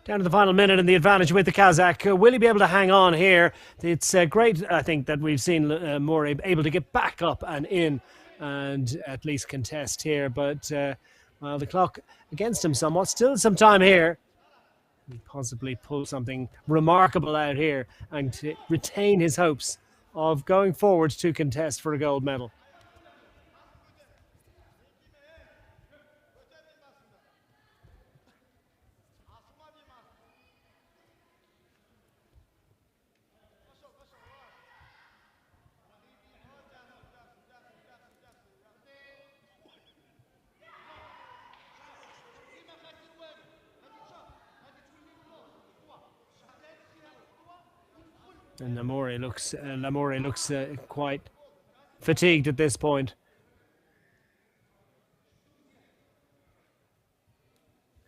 Down to the final minute and the advantage with the Kazakh. Will he be able to hang on here? It's great, I think, that we've seen Moore able to get back up and in and at least contest here. But, well, the clock against him somewhat. Still some time here. He possibly pull something remarkable out here and to retain his hopes of going forward to contest for a gold medal. And Lamoure looks quite fatigued at this point.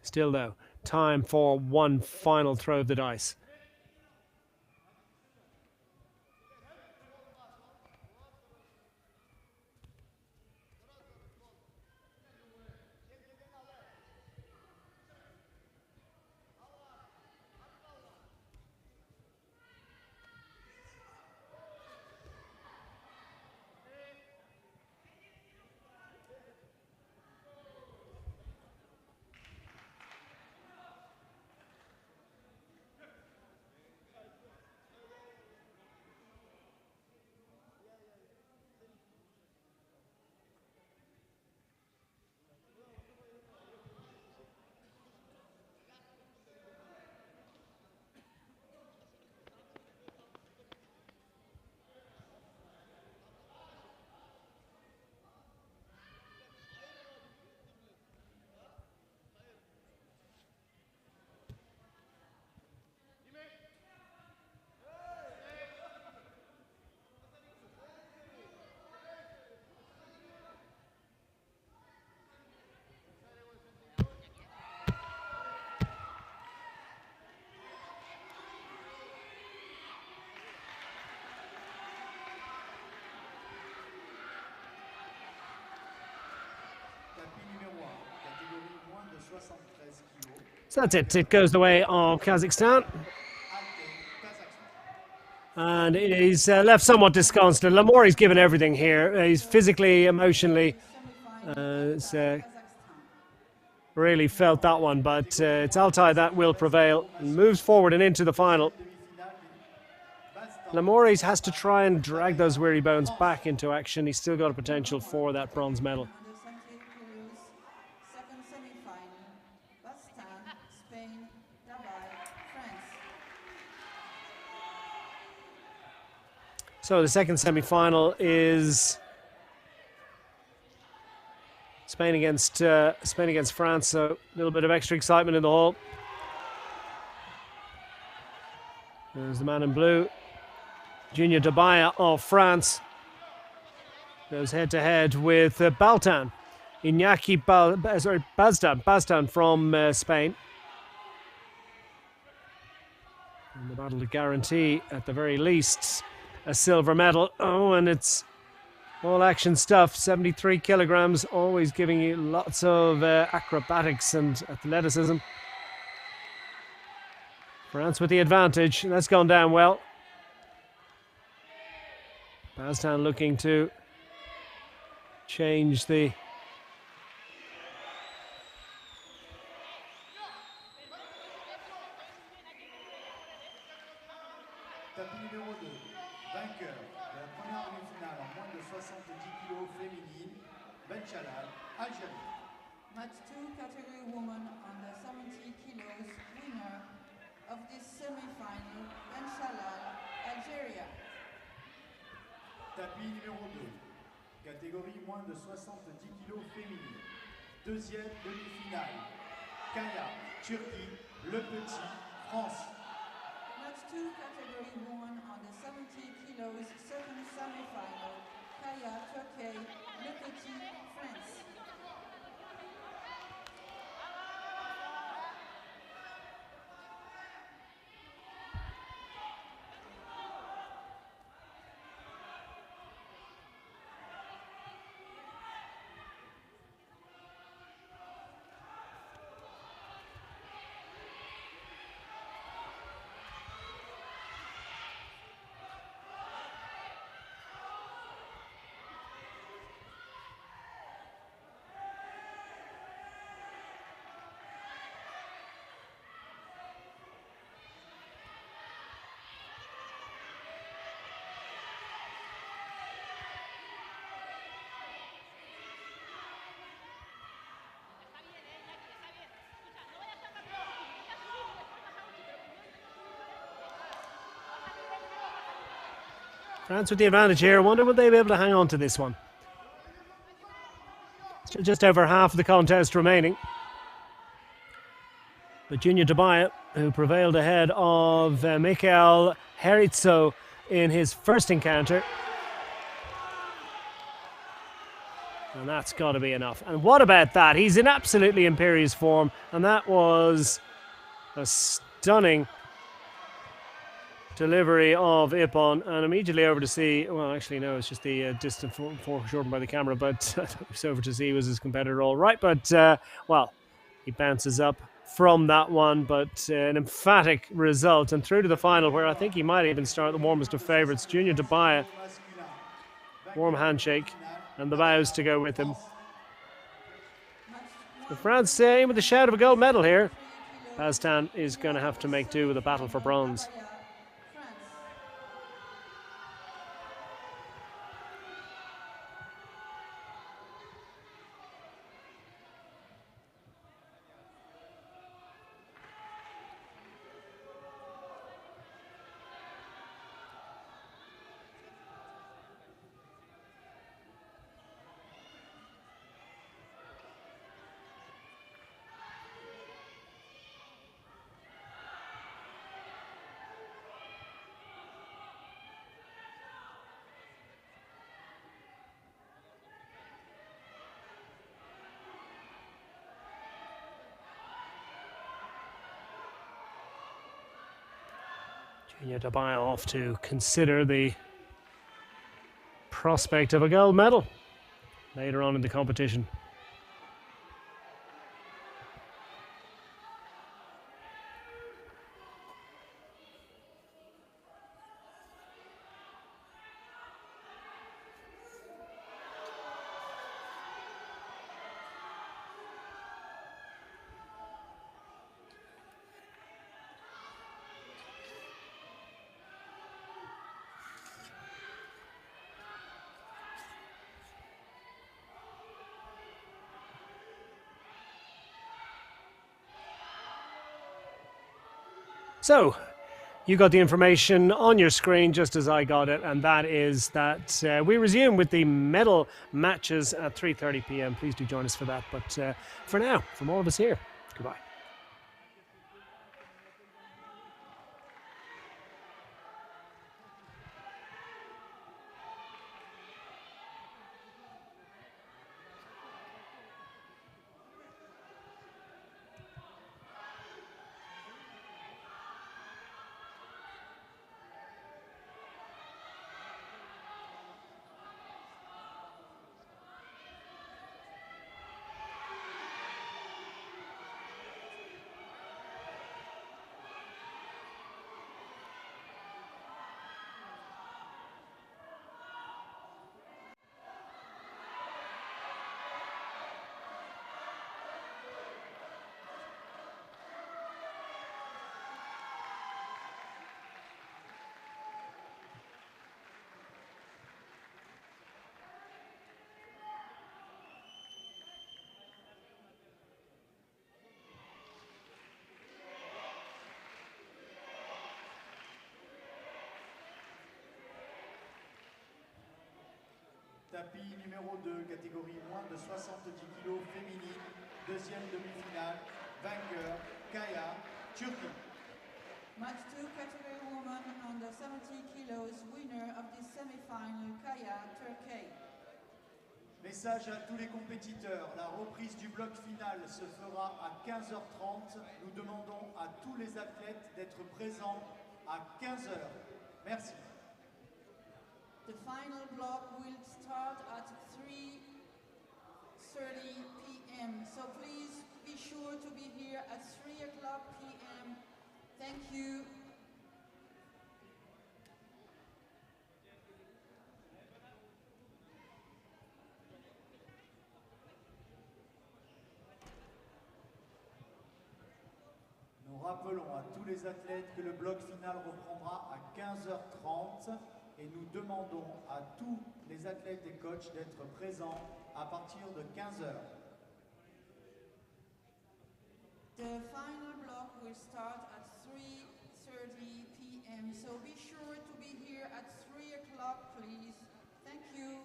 Still, though, time for one final throw of the dice. So that's it. It goes the way of Kazakhstan. Arte, Kazakhstan. And he's left somewhat disconsolate. Lamori's given everything here. He's physically, emotionally, it's, really felt that one. But it's Altai that will prevail and moves forward and into the final. Demi-finale, Bastan. Lamori's has to try and drag those weary bones back into action. He's still got a potential for that bronze medal. Under 78 kilos, second semi-final, Bastan, Spain, Dubai, France. So the second semi-final is Spain against France. So a little bit of extra excitement in the hall. There's the man in blue, Junior Dabaya of France. Goes head-to-head with Baltan, Iñaki Baztan from Spain. And the battle to guarantee, at the very least, a silver medal. Oh, and it's all action stuff. 73 kilograms, always giving you lots of acrobatics and athleticism. France with the advantage. That's gone down well. Baztan looking to change the Tapis numéro 2, vainqueur de la première demi-finale en moins de 70 kg féminine, Benchalal, Algérie. Match 2 category woman under 70 kilos, winner of this semi-final, Benchalal, Algeria. Tapis numéro 2, catégorie moins de 70 kg féminine. Deuxième demi-finale, Kaya, Turquie, Le Petit, France. Match 2 category woman under 70 kilos, second semi-final, Kaya, Turkey, Le Petit, France. France with the advantage here. I wonder will they be able to hang on to this one. Still just over half of the contest remaining. But Junior Dabaya, who prevailed ahead of Mikhail Heritzo in his first encounter. And that's got to be enough. And what about that? He's in absolutely imperious form. And that was a stunning delivery of Ippon, and immediately over to see, well, actually, no, it's just the distance foreshortened by the camera, but it was over to see was his competitor all right. But, well, he bounces up from that one, but an emphatic result, and through to the final, where I think he might even start the warmest of favourites. Junior Dabaya, warm handshake, and the bows to go with him. So France in with a shout of a gold medal here. Baztan is going to have to make do with a battle for bronze. Junior Dabaya off to consider the prospect of a gold medal later on in the competition. So, you got the information on your screen just as I got it, and that is that we resume with the medal matches at 3:30 p.m. Please do join us for that. But for now, from all of us here, goodbye. Tapis numéro 2, catégorie moins de 70 kg féminine, deuxième demi-finale, vainqueur, Kaya, Turquie. Match 2 category woman under 70 kilos, winner of the semi-final, Kaya, Turkey. Message à tous les compétiteurs, la reprise du bloc final se fera à 15h30. Nous demandons à tous les athlètes d'être présents à 15h. Merci. The final block will start at 3:30 p.m. So please be sure to be here at 3 o'clock p.m. Thank you. Nous rappelons à tous les athlètes que le bloc final reprendra à 15h30 et nous demandons à tous les athlètes et coachs d'être présents à partir de 15h. The final block will start at 3:30 p.m. So be sure to be here at 3 o'clock, please. Thank you.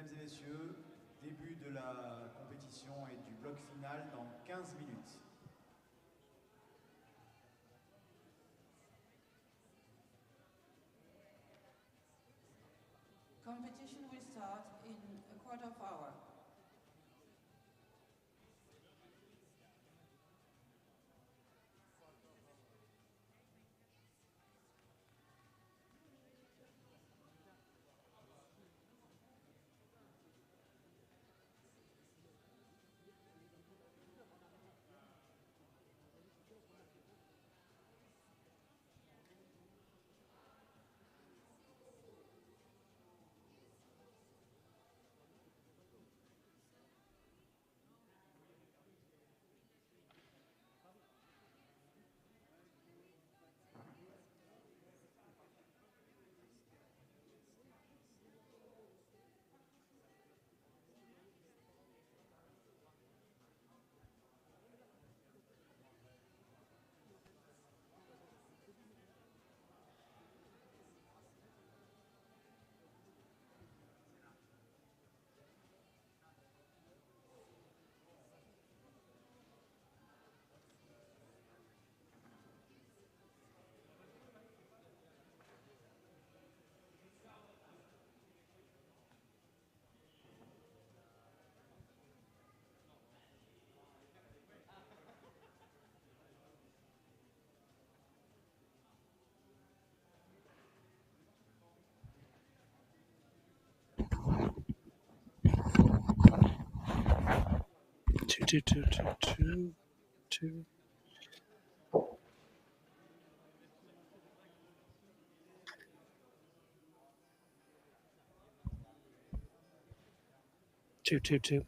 Mesdames et messieurs, début de la compétition et du bloc final dans 15 minutes. Competition will start in a quarter of hour. Two. Two.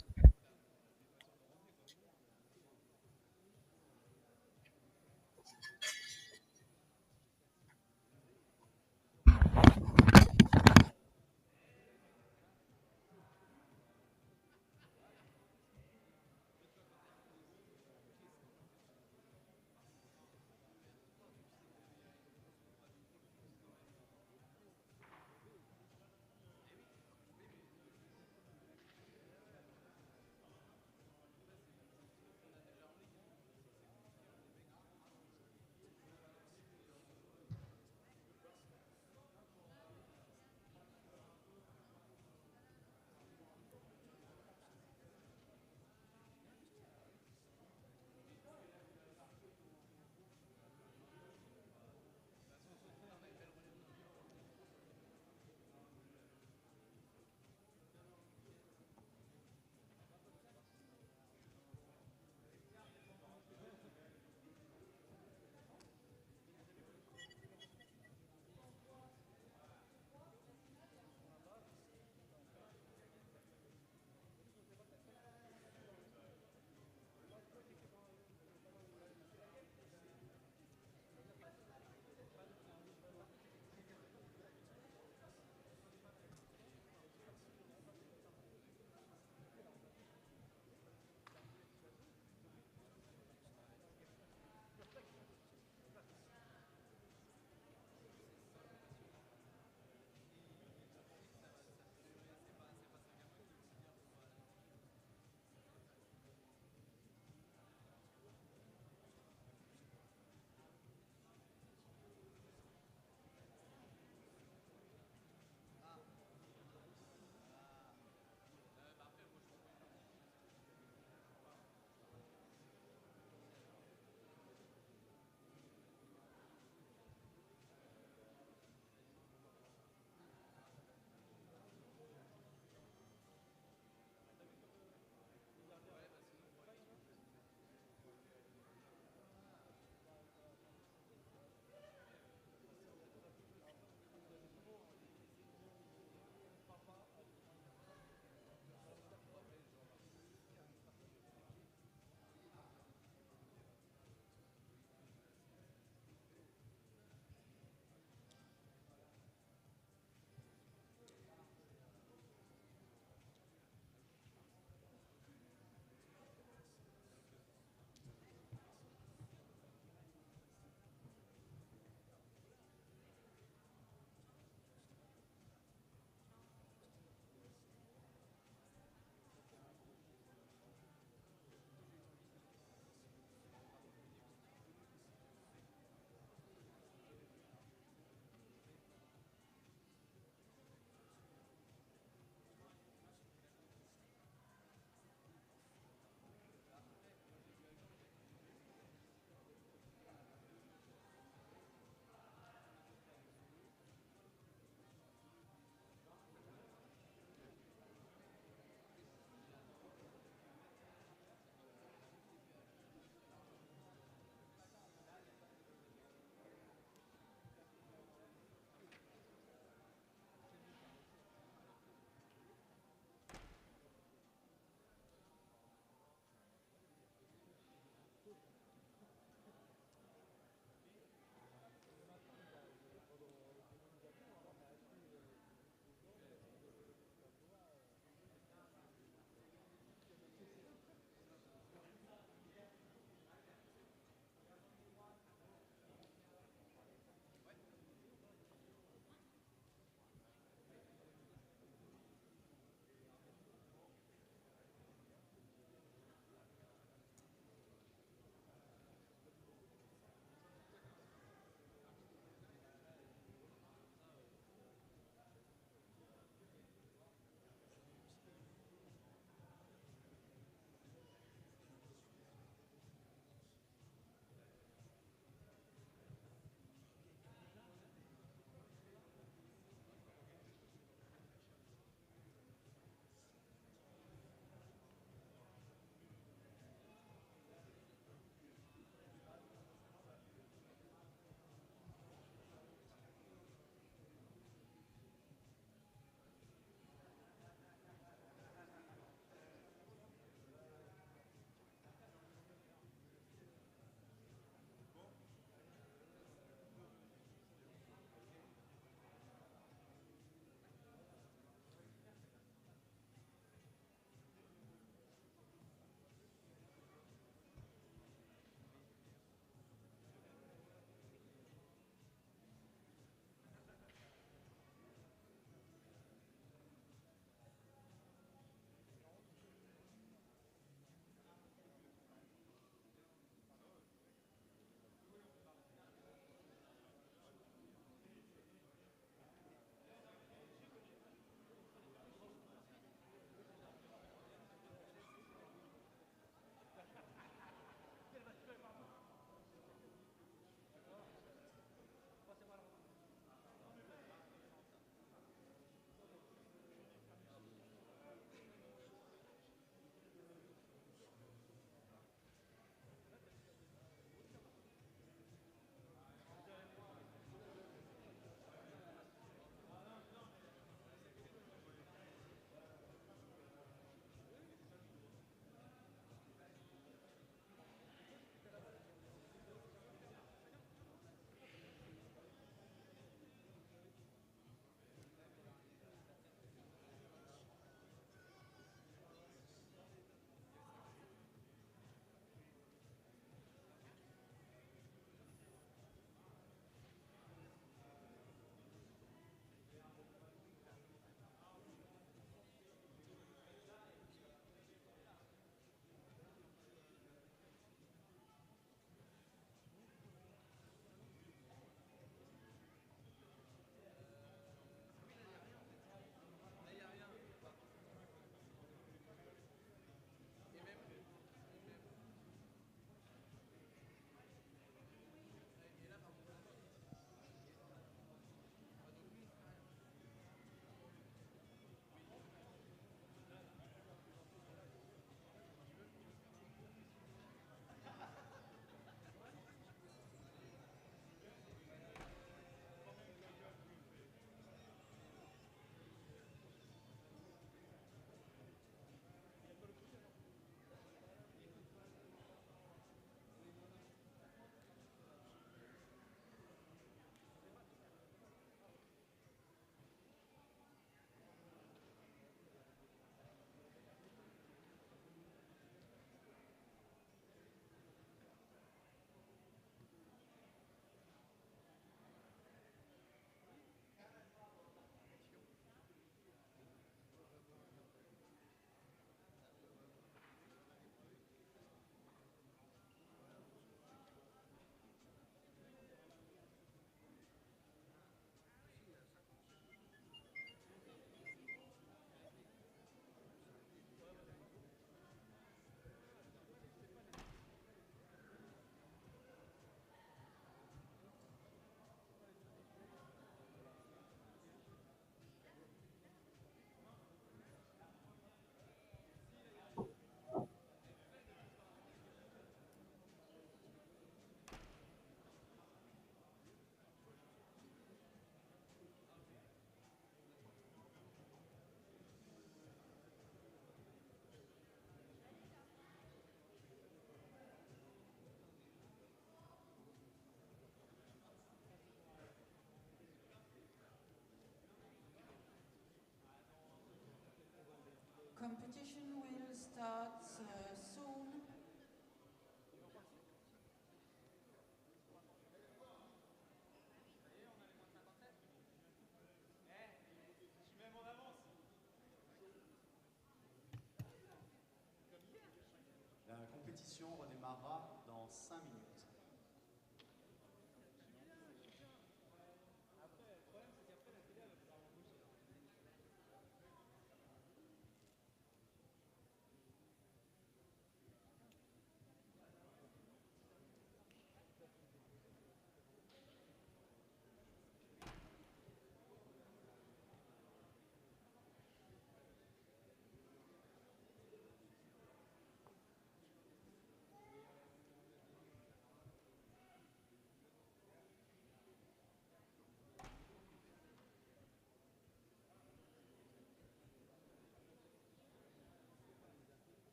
compétition redémarrera dans 5 minutes.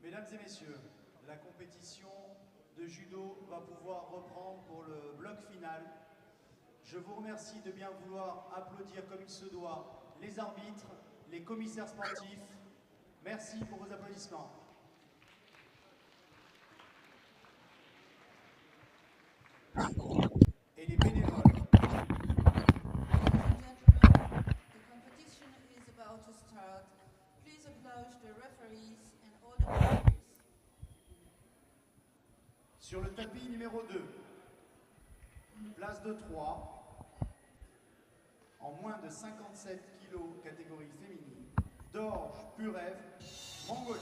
Mesdames et messieurs, la compétition de judo va pouvoir reprendre pour le bloc final. Je vous remercie de bien vouloir applaudir comme il se doit les arbitres, les commissaires sportifs. Merci pour vos applaudissements. Et les bénévoles. The competition is about to start. Please applaud the referees and all the players. Sur le tapis numéro 2, place de 3, en moins de 57 kg catégorie féminine, Dorje Purev, Mongolie.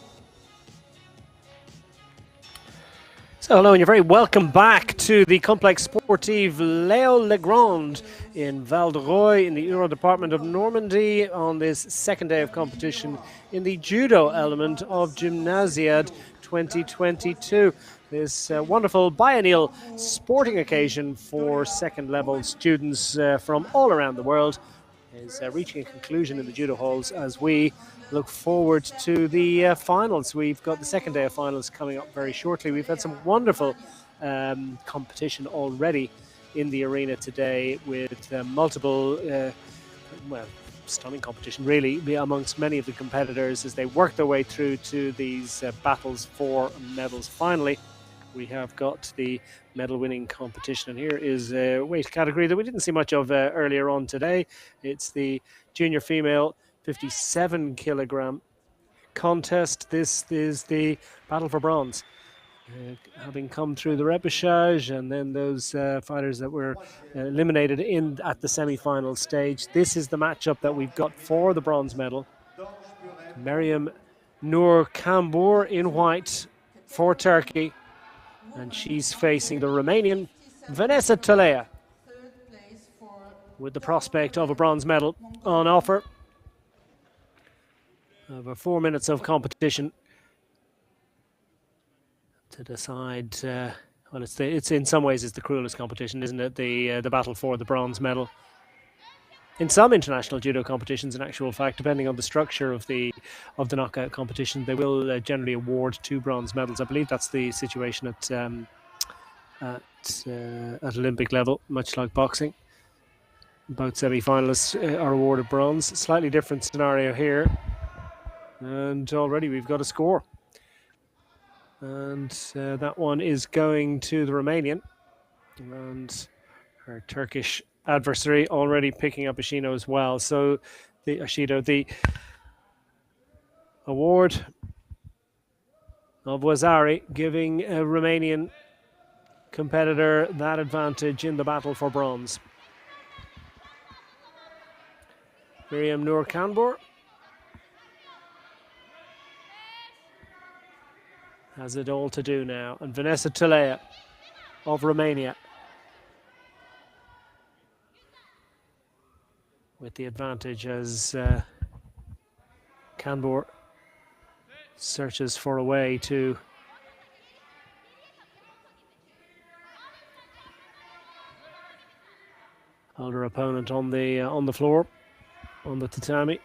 So hello and you're very welcome back to the Complex Sportive Léo Legrand in Val de Roy in the Euro department of Normandy on this second day of competition in the judo element of Gymnasiade 2022. This wonderful biennial sporting occasion for second level students from all around the world is reaching a conclusion in the judo halls as we look forward to the finals. We've got the second day of finals coming up very shortly. We've had some wonderful competition already in the arena today with multiple well, stunning competition really amongst many of the competitors as they work their way through to these battles for medals. Finally, we have got the medal winning competition, and here is a weight category that we didn't see much of earlier on today. It's the junior female 57 kilogram contest. This is the battle for bronze. Having come through the repechage and then those fighters that were eliminated at the semi-final stage, this is the matchup that we've got for the bronze medal. Meryem Nur Kambur in white for Turkey, and she's facing the Romanian Vanessa Tolea, with the prospect of a bronze medal on offer. Over 4 minutes of competition to decide. Well, it's in some ways it's the cruelest competition, isn't it? The battle for the bronze medal. In some international judo competitions, in actual fact, depending on the structure of the knockout competition, they will generally award 2 bronze medals. I believe that's the situation at Olympic level, much like boxing. Both semi-finalists are awarded bronze. Slightly different scenario here, and already we've got a score. And that one is going to the Romanian, and her Turkish adversary already picking up Ashino as well. So the award of Wazari giving a Romanian competitor that advantage in the battle for bronze. Meryem Nur Kambur has it all to do now, and Vanessa Tolea of Romania with the advantage as Kambur searches for a way to hold her opponent on the floor, on the tatami.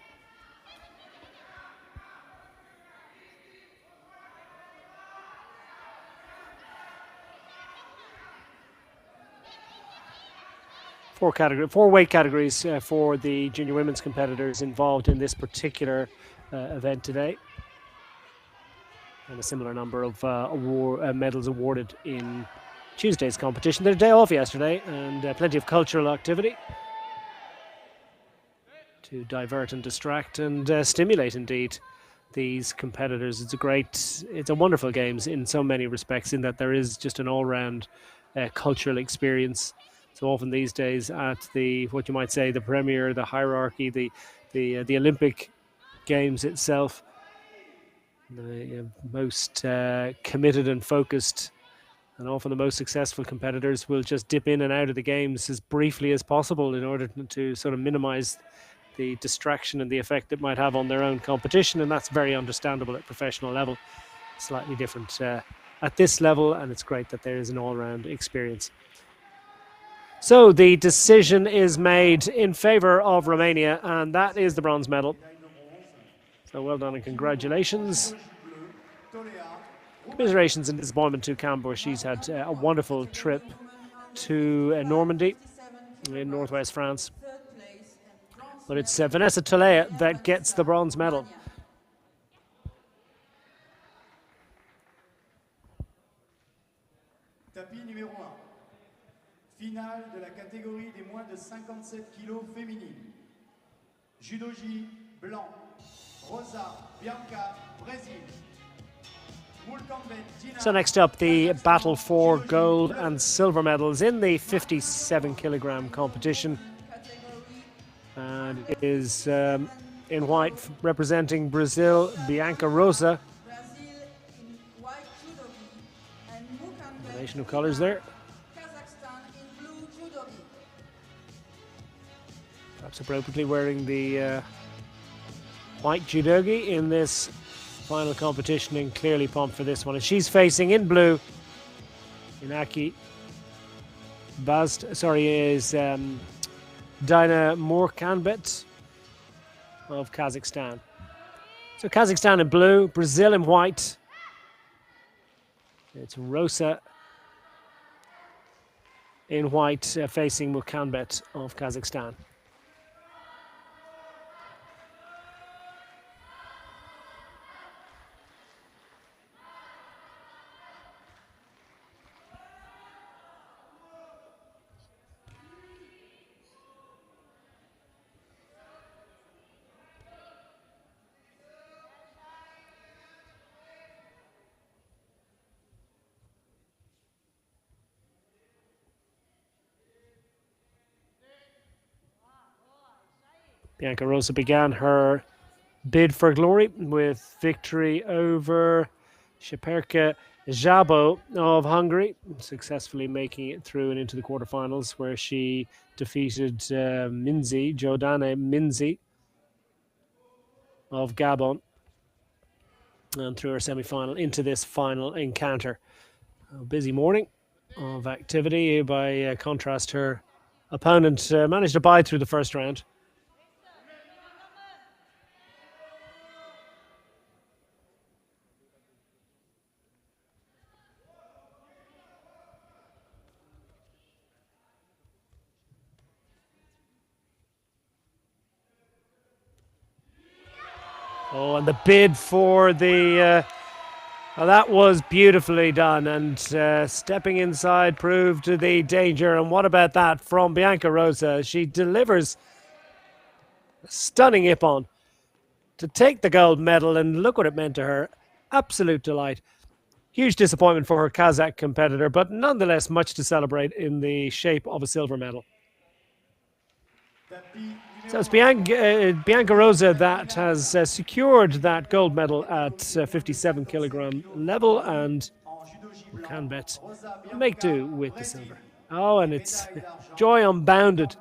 Four weight categories for the junior women's competitors involved in this particular event today, and a similar number of medals awarded in Tuesday's competition. They had a day off yesterday, and plenty of cultural activity to divert and distract and stimulate, indeed, these competitors. It's a wonderful games in so many respects, in that there is just an all-round cultural experience. So often these days at what you might say, the premier, the hierarchy, the Olympic Games itself, the most committed and focused, and often the most successful competitors will just dip in and out of the games as briefly as possible in order to sort of minimize the distraction and the effect it might have on their own competition, and that's very understandable at professional level. Slightly different at this level, and it's great that there is an all-round experience. So the decision is made in favor of Romania, and that is the bronze medal. So well done and congratulations. Commiserations and disappointment to Kambur. She's had a wonderful trip to Normandy in northwest France. But it's Vanessa Tolea that gets the bronze medal. Tapis numéro 1. Finale de la catégorie des moins de 57 kilos féminines. Judoji, blanc. Rosa, Bianca, Brésil. So next up, the battle for gold and silver medals in the 57 kilogram competition. And it is in white, representing Brazil, Bianca Rosa. Combination of colors there. Perhaps appropriately wearing the white judogi in this final competition, and clearly pumped for this one. And she's facing in blue, Inaki is Dina Morkanbet of Kazakhstan. So Kazakhstan in blue, Brazil in white. It's Rosa in white facing Morkanbet of Kazakhstan. Bianca Rosa began her bid for glory with victory over Sheperka Jabo of Hungary, successfully making it through and into the quarterfinals, where she defeated Jordane Minzi of Gabon, and through her semi-final into this final encounter. A busy morning of activity. By contrast, her opponent managed to bide through the first round. Oh, and the bid for the... that was beautifully done, and stepping inside proved the danger. And what about that from Bianca Rosa? She delivers a stunning ippon to take the gold medal, and look what it meant to her. Absolute delight. Huge disappointment for her Kazakh competitor, but nonetheless much to celebrate in the shape of a silver medal. So it's Bianca Rosa that has secured that gold medal at 57 kilogram level, and can bet make do with the silver. Oh, and it's joy unbounded.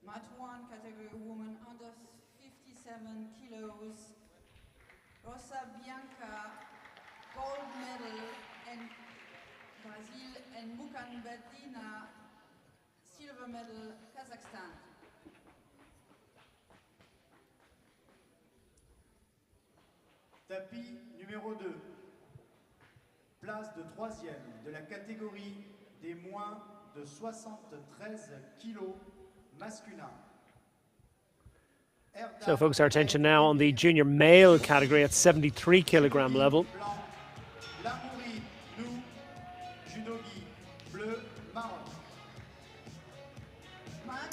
Mat 1 category woman under 57 kilos. Rosa Bianca, gold medal, and Brazil, and Mukan Bedina, silver medal, Kazakhstan. Tapis numéro 2. Place de 3e de la catégorie des moins de 73 kilos masculin. So focus our attention now on the junior male category at 73 kilogram level.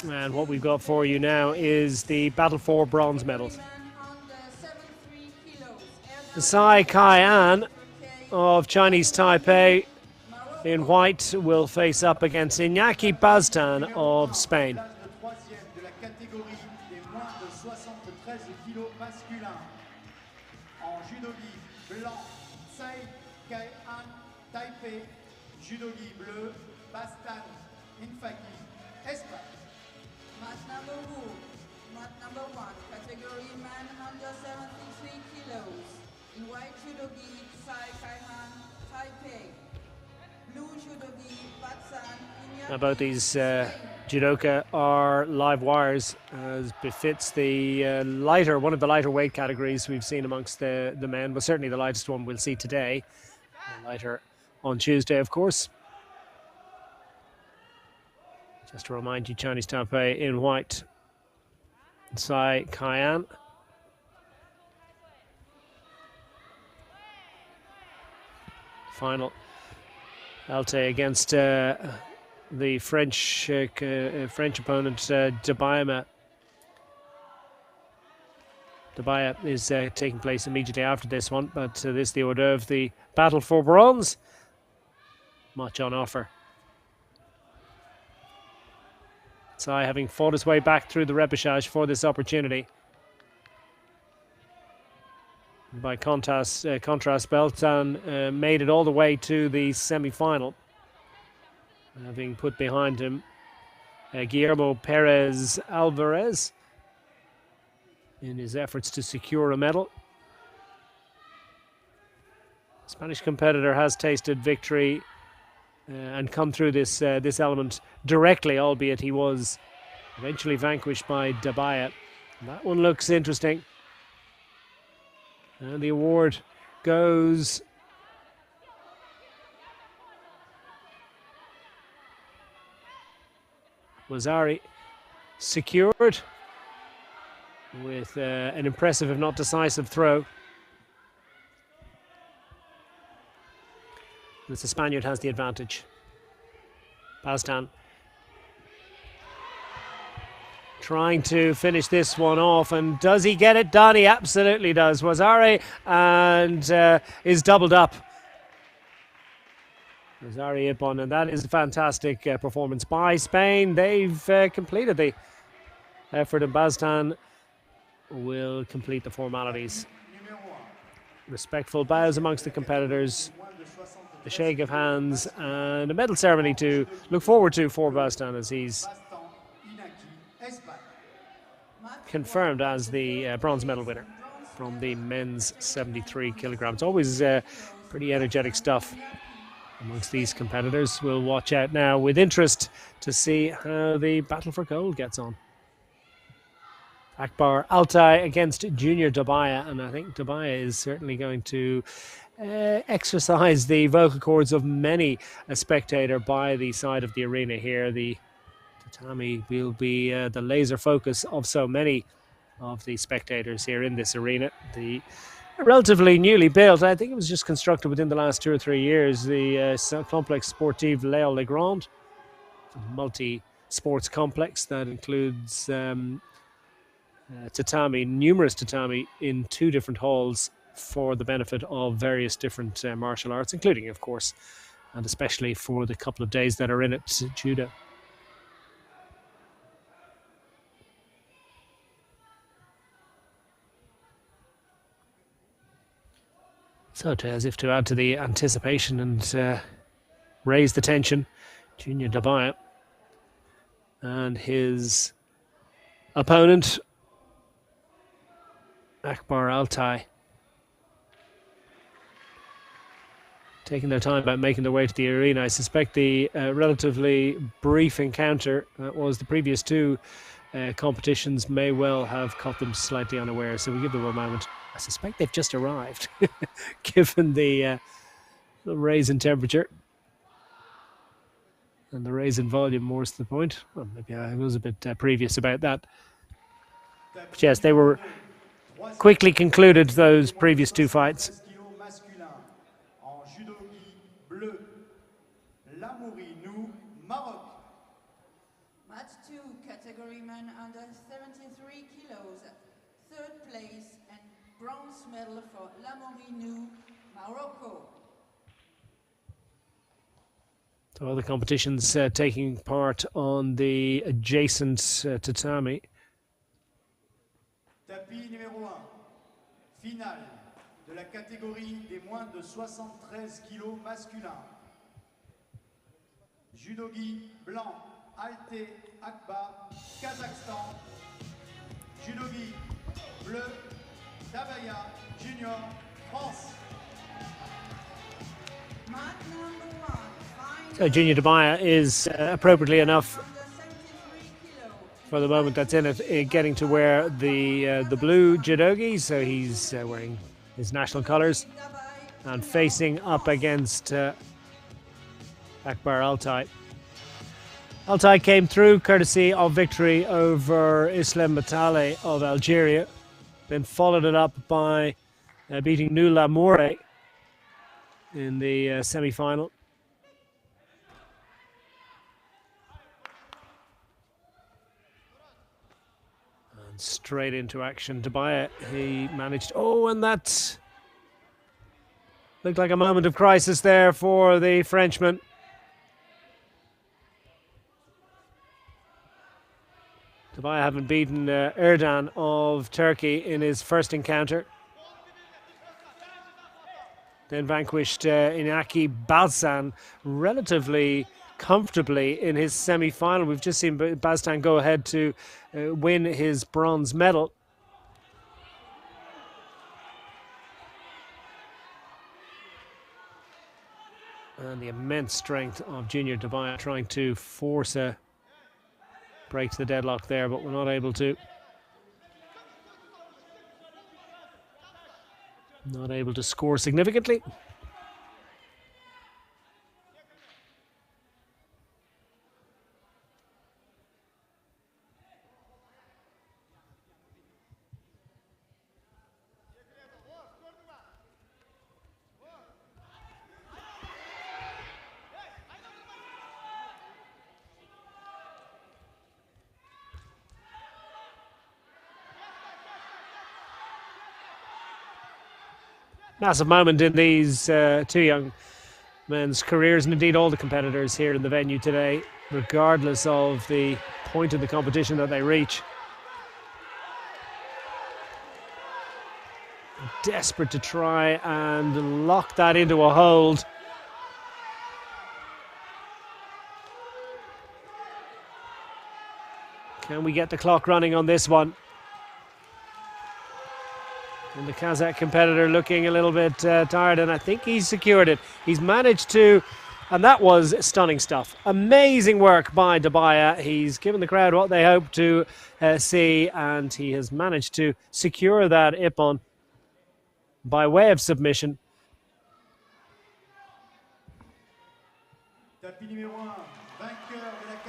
And what we've got for you now is the battle for bronze medals. Tsai Kai-an of Chinese Taipei in white will face up against Iñaki Baztan of Spain. Judogi bleu, Baztan, Infaki, Espagne. Mat number 1, category man under 73 kilos. In white judogi, Tsai Kai-han, Taipei. Blue judogi, Baztan, Now both these judoka are live wires, as befits the one of the lighter weight categories we've seen amongst the men, but certainly the lightest one we'll see today. Lighter on Tuesday, of course. Just to remind you, Chinese Taipei in white, Tsai Kai-an. Final Alte against the French opponent, Dabaya. Dabaya is taking place immediately after this one, but this is the hors d'oeuvre, the battle for bronze. Much on offer. Tsai having fought his way back through the repechage for this opportunity. By contrast, Beltan made it all the way to the semi-final, having put behind him Guillermo Perez Alvarez in his efforts to secure a medal. The Spanish competitor has tasted victory and come through this element directly, albeit he was eventually vanquished by Dabaya. That one looks interesting. And the award goes Wazari, secured with an impressive, if not decisive, throw. The Spaniard has the advantage. Baztan trying to finish this one off, and does he get it done? He absolutely does. Wazari and is doubled up. Zari Ipon, and that is a fantastic performance by Spain. They've completed the effort, and Baztan will complete the formalities. Respectful bows amongst the competitors, the shake of hands, and a medal ceremony to look forward to for Baztan, as he's confirmed as the bronze medal winner from the men's 73 kilograms. Always pretty energetic stuff amongst these competitors. We'll watch out now with interest to see how the battle for gold gets on. Akbar Altai against Junior Dabaya, and I think Dabaya is certainly going to exercise the vocal cords of many a spectator by the side of the arena here. The tatami will be the laser focus of so many of the spectators here in this arena. The relatively newly built, I think it was just constructed within the last 2 or 3 years, the Complex Sportif Léo Legrand, multi-sports complex that includes tatami, numerous tatami in 2 different halls for the benefit of various different martial arts, including, of course, and especially for the couple of days that are in it, judo. So, as if to add to the anticipation and raise the tension, Junior Dabaya and his opponent, Akbar Altai, taking their time about making their way to the arena. I suspect the relatively brief encounter that was the previous 2 competitions may well have caught them slightly unaware, so we give them a moment. I suspect they've just arrived, given the raise in temperature and the raise in volume, more to the point. Well, maybe I was a bit previous about that. But yes, they were quickly concluded, those previous 2 fights. Match 2, category men under 73 kilos, 3rd place and bronze medal for Lamorinou, Morocco. So other competitions taking part on the adjacent tatami. Tapis numéro 1, finale de la catégorie des moins de 73 kg masculin. Judogi blanc, Alte Akba, Kazakhstan. Judogi bleu, Dabaya Junior, France. So Junior Dabaya is appropriately enough for the moment that's in it, getting to wear the blue judogi, so he's wearing his national colours and facing up against Akbar Altai. Altai came through courtesy of victory over Islam Matale of Algeria, then followed it up by beating Nula Moure in the semi-final. And straight into action. Dabaya, he managed... Oh, and that looked like a moment of crisis there for the Frenchman. Dabaya having beaten Erdan of Turkey in his first encounter. Then vanquished Inaki Balsan relatively comfortably in his semi-final. We've just seen Baztan go ahead to win his bronze medal. And the immense strength of Junior Dabaya trying to force a break to the deadlock there, but we're not able to. Not able to score significantly. Massive moment in these 2 young men's careers, and indeed all the competitors here in the venue today, regardless of the point of the competition that they reach. Desperate to try and lock that into a hold. Can we get the clock running on this one? And the Kazakh competitor looking a little bit tired, and I think he's secured it. He's managed to, and that was stunning stuff. Amazing work by Dabaya. He's given the crowd what they hoped to see, and he has managed to secure that ippon by way of submission.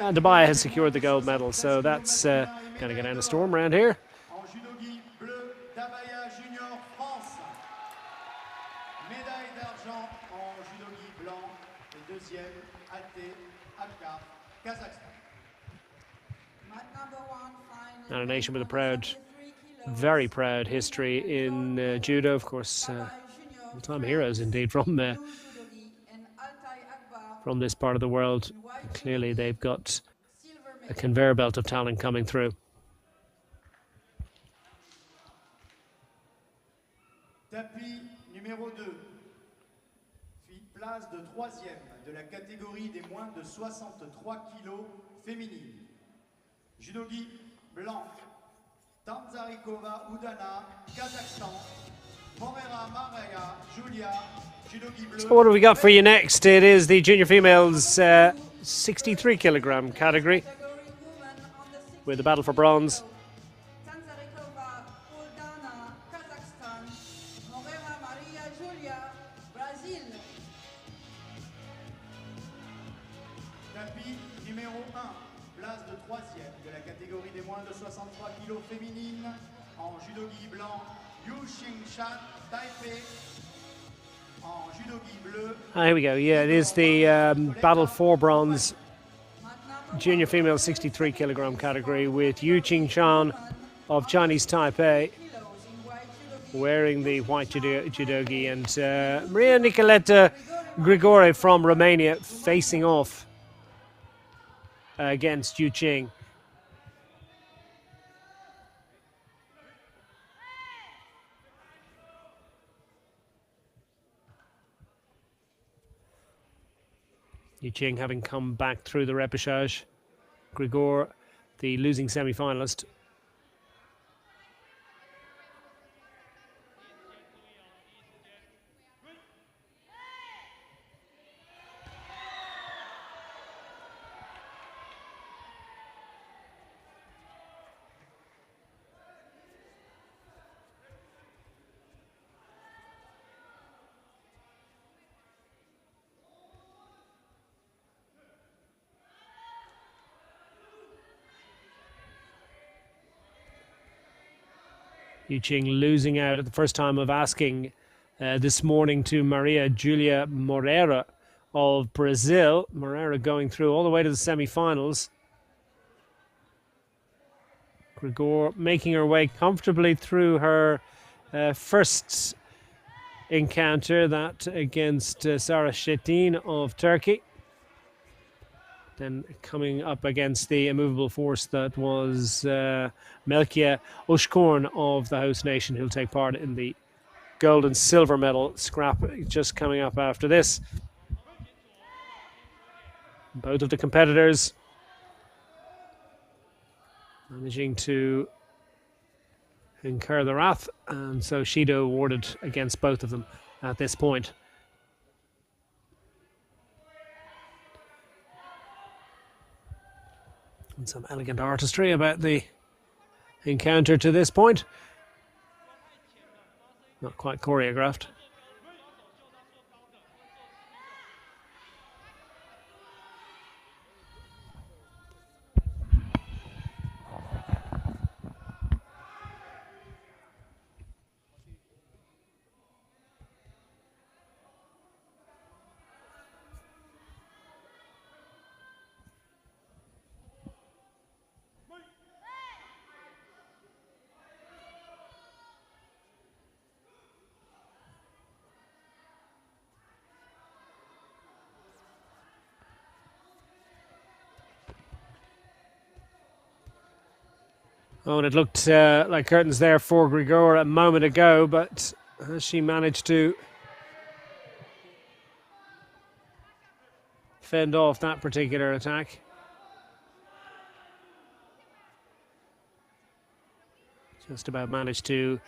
And Dabaya has secured the gold medal, so that's going to get down a storm around here. And a nation with a proud, very proud history in judo, of course. All-time heroes indeed from this part of the world. Clearly they've got a conveyor belt of talent coming through. Tapis numéro 2. Place de 3e de la catégorie des moins de 63 kilos féminine. Judogi blanc. Tanzarikova Udana, Kazakhstan. Morera Maria Julia. So what have we got for you next? It is the junior females 63 kilogram category with the battle for bronze. Tapis numéro 1, place de 3e de la catégorie des moins de 63 kilos féminine en judogi blanc, Yu Xingshan, Taipei. Here we go. Yeah, it is the battle for bronze junior female 63 kilogram category with Yu Qingshan of Chinese Taipei wearing the white judogi, and Maria Nicoleta Grigore from Romania facing off against Yu Qing. Yu Qing having come back through the repechage. Grigore, the losing semi-finalist. Yu Qing losing out at the first time of asking this morning to Maria Julia Moreira of Brazil. Moreira going through all the way to the semi-finals. Grigore making her way comfortably through her first encounter, that against Sarah Shetin of Turkey. Then coming up against the immovable force that was Melkia Oshkorn of the host nation, who'll take part in the gold and silver medal scrap just coming up after this. Both of the competitors managing to incur the wrath, and so Shido awarded against both of them at this point. And some elegant artistry about the encounter to this point. Not quite choreographed. Oh, and it looked like curtains there for Grigora a moment ago, but she managed to fend off that particular attack. Just about managed to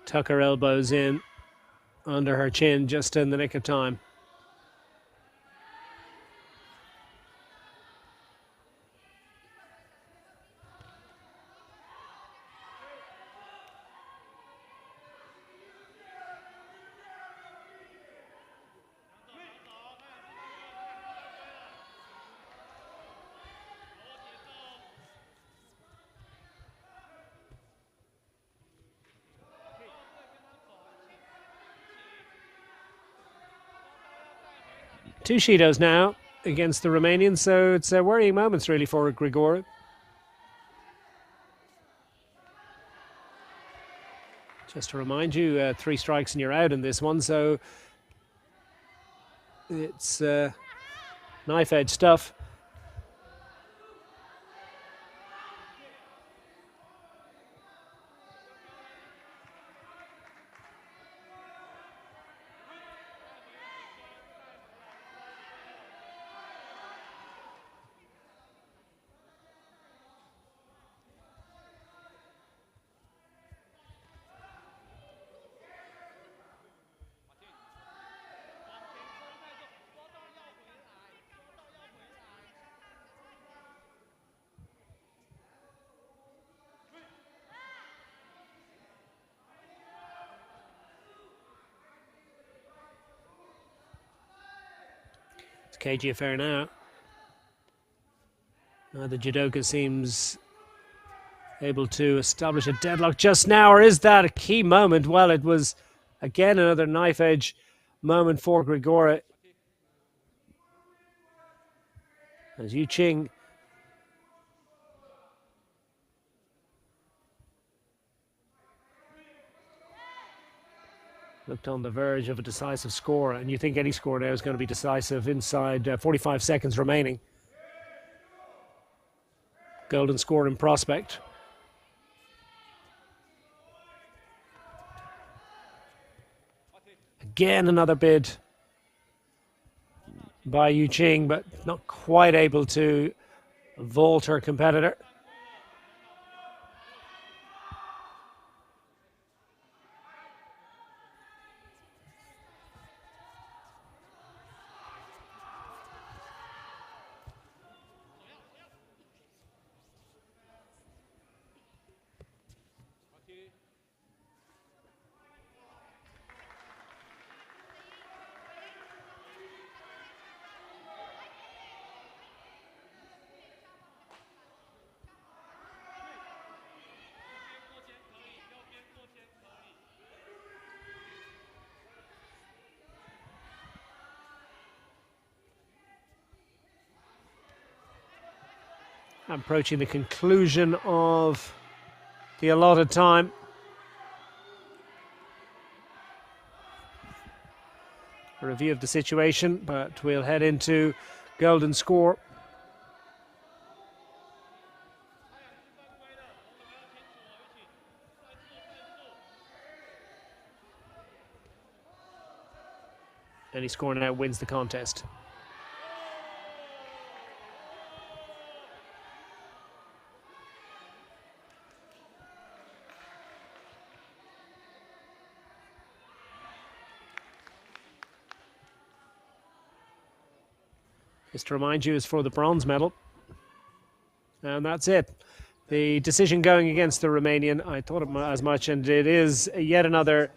tuck her elbows in under her chin just in the nick of time. Two Shidos now against the Romanians, so it's worrying moments really for Grigora. Just to remind you, 3 strikes and you're out in this one, so it's knife edge stuff. Cagey affair now. The judoka seems able to establish a deadlock just now, or is that a key moment? Well, it was again another knife edge moment for Grigora. As Yu Qing looked on the verge of a decisive score, and you think any score now is going to be decisive inside 45 seconds remaining. Golden score in prospect. Again, another bid by Yu Qing, but not quite able to vault her competitor. Approaching the conclusion of the allotted time. A review of the situation, but we'll head into golden score. Any score now wins the contest. Just to remind you, is for the bronze medal. And that's it. The decision going against the Romanian, I thought as much, and it is yet another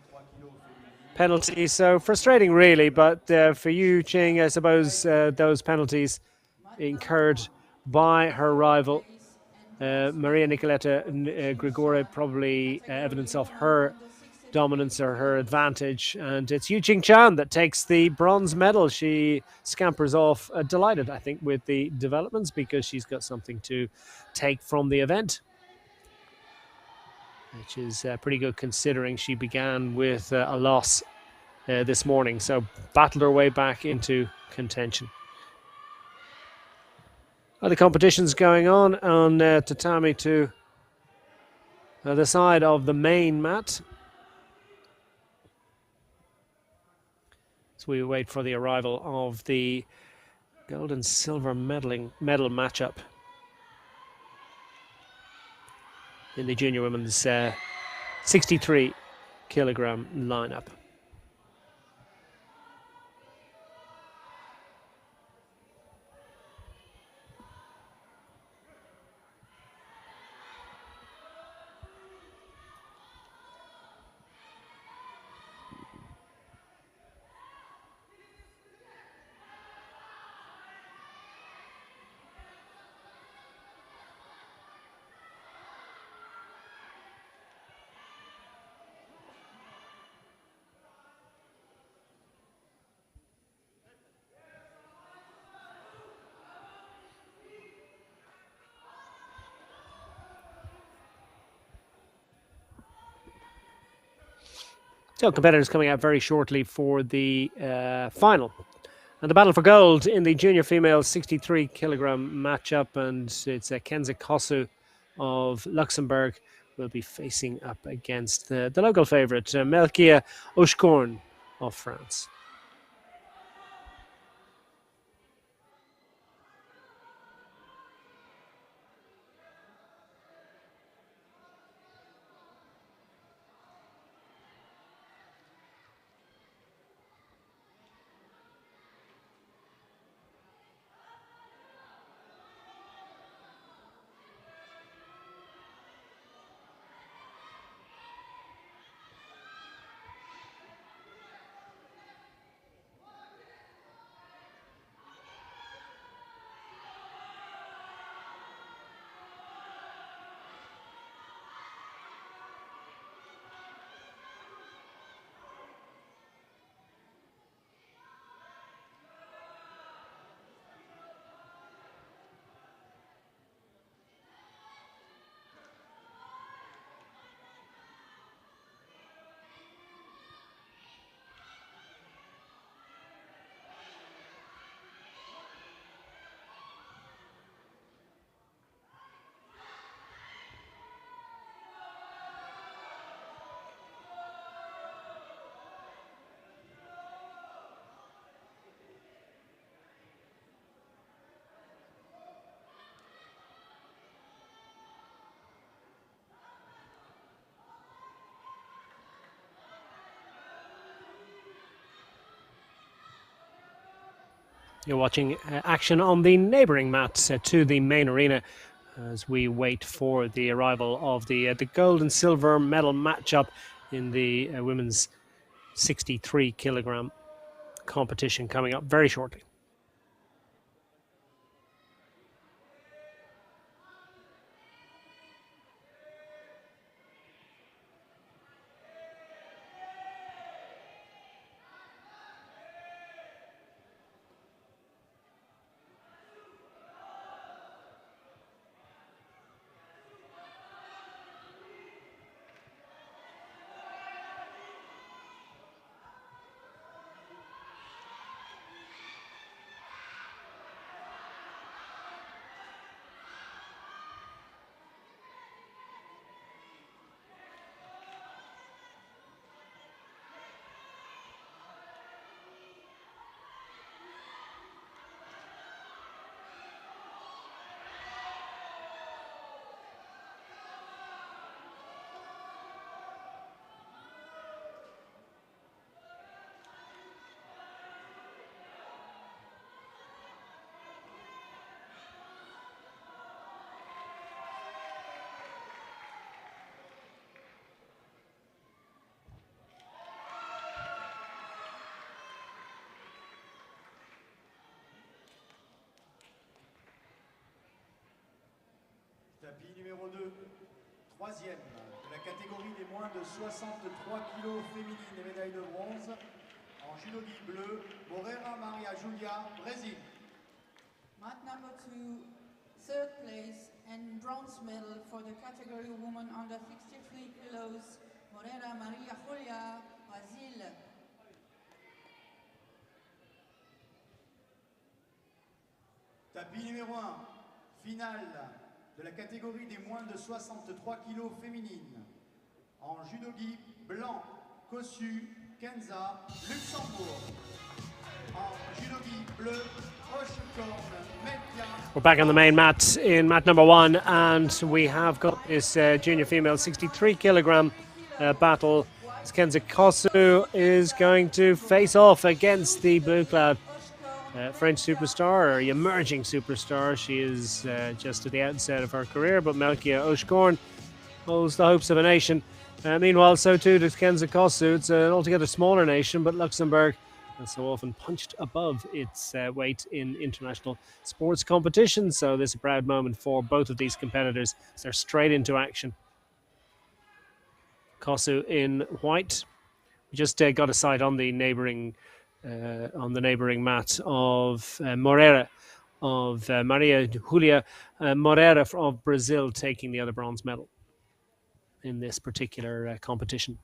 penalty. So frustrating, really, but for Yu Qing, I suppose those penalties incurred by her rival, Maria Nicoleta Grigora, probably evidence of her dominance or her advantage, and it's Yu Qing Chan that takes the bronze medal. She scampers off delighted, I think, with the developments, because she's got something to take from the event, which is pretty good considering she began with a loss this morning, so battled her way back into contention. The competition's going on tatami to the side of the main mat. So we wait for the arrival of the gold and silver medal matchup in the junior women's 63 kilogram lineup. So competitors coming out very shortly for the final. And the battle for gold in the junior female 63 kilogram matchup. And it's Kenza Kosu of Luxembourg will be facing up against the local favourite, Melkia Oshkorn of France. You're watching action on the neighbouring mats to the main arena as we wait for the arrival of the gold and silver medal matchup in the women's 63 kilogram competition coming up very shortly. Tapis numéro 2, troisième de la catégorie des moins de 63 kg féminine et médaille de bronze. En judo-gi bleu, Moreira Maria Julia, Brésil. Mat number 2, third place and bronze medal for the category woman under 63 kilos, Moreira Maria Julia, Brésil. Tapis numéro 1, finale de la catégorie des moins de 63 kg féminine. En judogi, blanc, Kossu, Kenza, Luxembourg. En judogi, bleu, Oshkorn, Melkia. We're back on the main mat in mat number 1, and we have got this junior female 63 kilogram battle. Kenza Kossu is going to face off against the blue clad French superstar, or emerging superstar. She is just at the outset of her career, but Melkia Oshkorn holds the hopes of a nation. Meanwhile, so too does Kenza Kossu. It's an altogether smaller nation, but Luxembourg has so often punched above its weight in international sports competitions. So this is a proud moment for both of these competitors. They're straight into action. Kossu in white. We just got a sight on the neighbouring mat of Moreira, of Maria Julia Moreira of Brazil, taking the other bronze medal in this particular competition.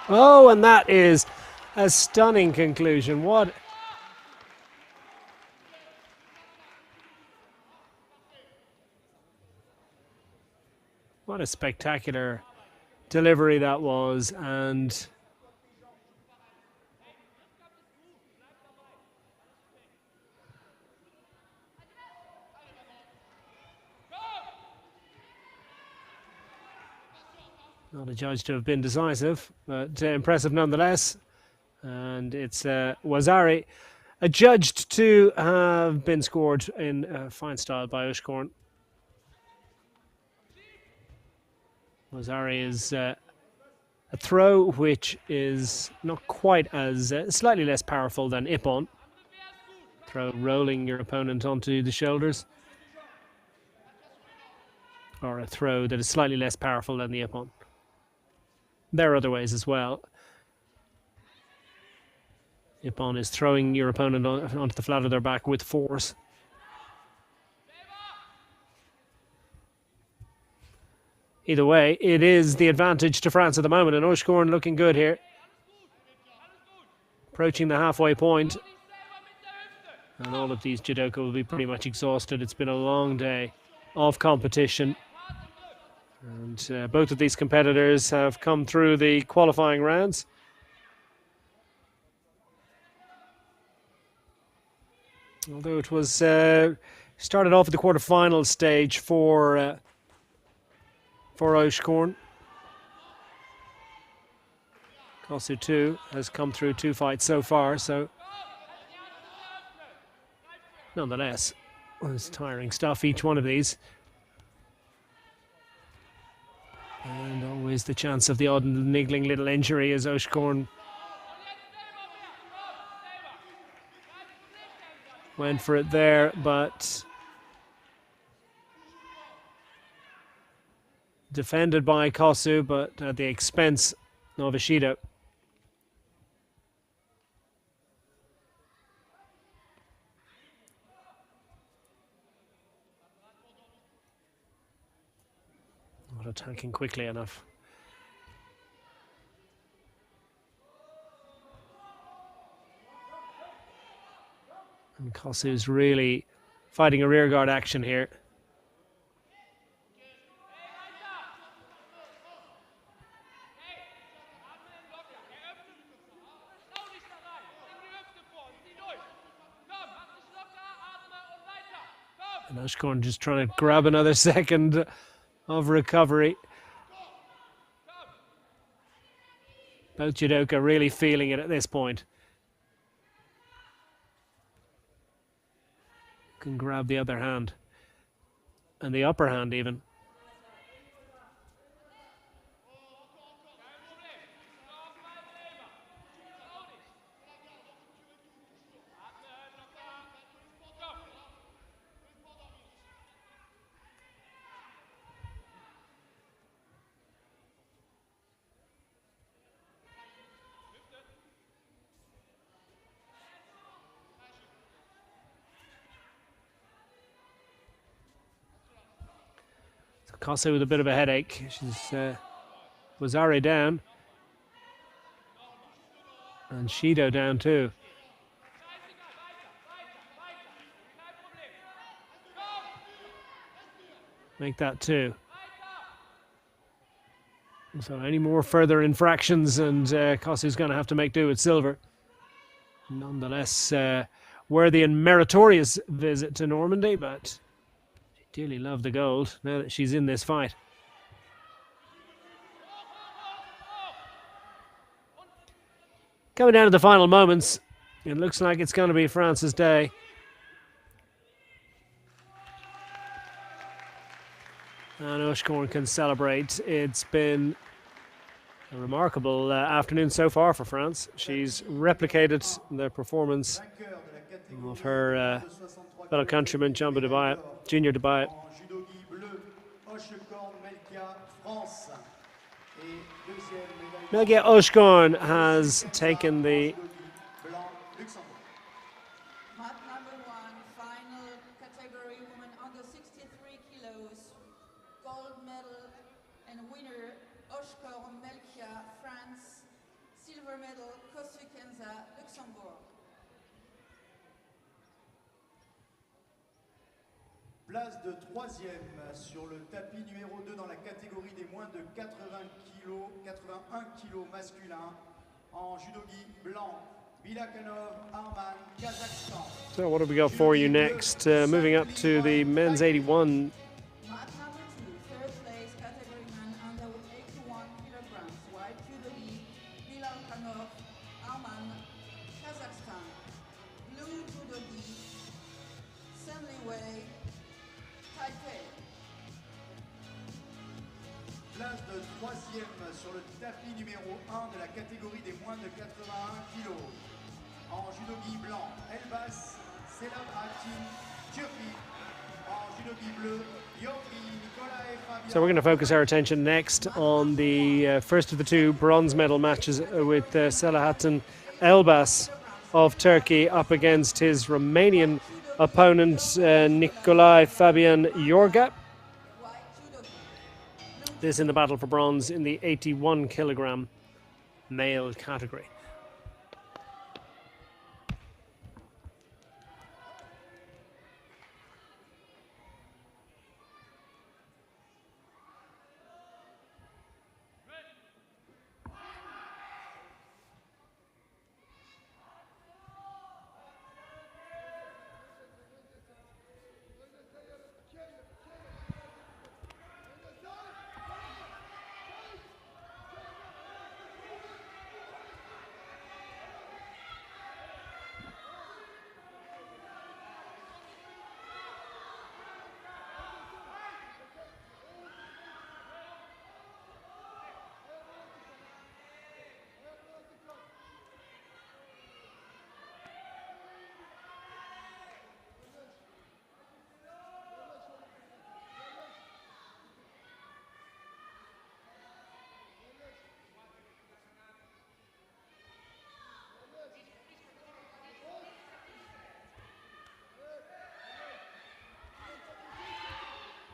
Oh, and that is a stunning conclusion. What a spectacular delivery that was. And not adjudged to have been decisive, but impressive nonetheless. And it's Wazari adjudged to have been scored in fine style by Oshkorn. Wazari is a throw which is not quite as, slightly less powerful than Ippon. Throw rolling your opponent onto the shoulders. Or a throw that is slightly less powerful than the Ippon. There are other ways as well. Ippon is throwing your opponent onto the flat of their back with force. Either way, it is the advantage to France at the moment, and Oshkorn looking good here. Approaching the halfway point. And all of these judoka will be pretty much exhausted. It's been a long day of competition. And both of these competitors have come through the qualifying rounds. Although it was started off at the quarterfinal stage for Oshkorn. Kossu too has come through 2 fights so far, so nonetheless, it's tiring stuff, each one of these. And always the chance of the odd niggling little injury as Oshkorn went for it there, but defended by Kossu, but at the expense of Ishido. Not attacking quickly enough. And Kossu's really fighting a rearguard action here. And Oshkorn just trying to grab another second of recovery. Both judoka really feeling it at this point. Can grab the other hand. And the upper hand even. Kase with a bit of a headache. She's Wazare down. And Shido down too. Make that 2. So any more further infractions and Kasu's going to have to make do with silver. Nonetheless, worthy and meritorious visit to Normandy, but she dearly loved the gold now that she's in this fight. Coming down to the final moments, it looks like it's going to be France's day. And Oshkorn can celebrate. It's been a remarkable afternoon so far for France. She's replicated the performance of her fellow countryman, Jumbo Dubai, Junior Dubai. Melgia Oshkorn has taken the Mat number 1, final category, women under 63 kilos, gold medal and winner Oshkorn Melkia, France, silver medal Kosu Kenza, Luxembourg. Place de 3e sur le tapis numéro 2 dans la catégorie des moins de 81 kg masculin en judogi blanc. Bilakanov, Arman, Kazakhstan. So what have we got for you next? Moving up to the men's 81. Mat number 2, third place category man under 81 kilograms, white judogi Bilakanov, Arman, Kazakhstan. Blue judogi Senliwei, Taipei. Place de 3e sur le tapis numéro 1 de la catégorie des moins de 81 kg. En judogi blanc, Elbas, Selam Hatim, Turquie. En judogi bleu, Yorgi, Nikolai Fabian. So we're going to focus our attention next on the first of the 2 bronze medal matches with Selahattin Elbas of Turkey up against his Romanian opponent Nikolai Fabian Yorga. This in the battle for bronze in the 81 kilogram male category.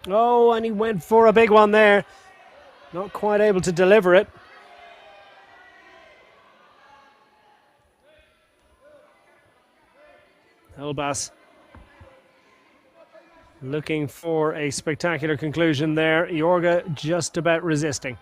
Oh, and he went for a big one there. Not quite able to deliver it. Elbas looking for a spectacular conclusion there. Yorga just about resisting.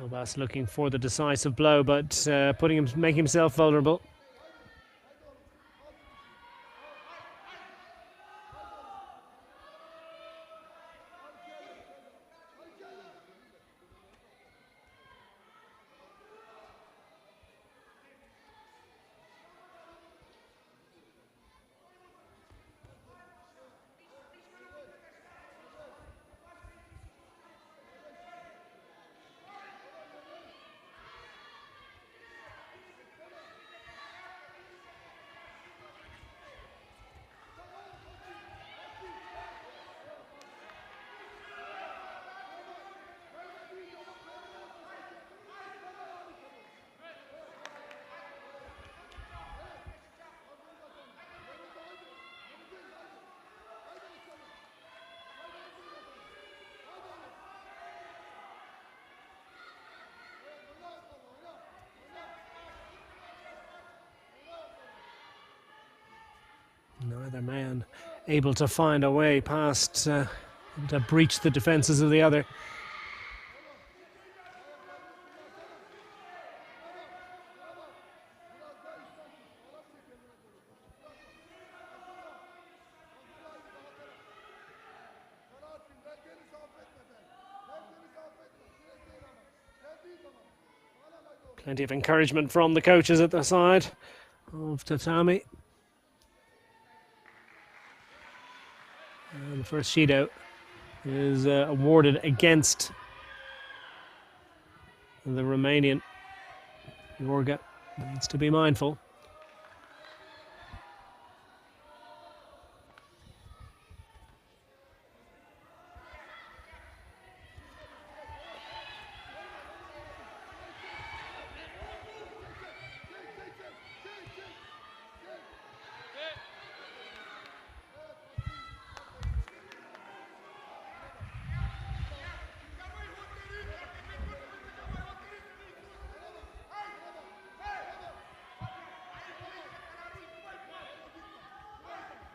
Novas looking for the decisive blow, but making himself vulnerable. Neither man able to find a way past to breach the defences of the other. Plenty of encouragement from the coaches at the side of tatami. And the first sheet out is awarded against the Romanian. Yorga needs to be mindful.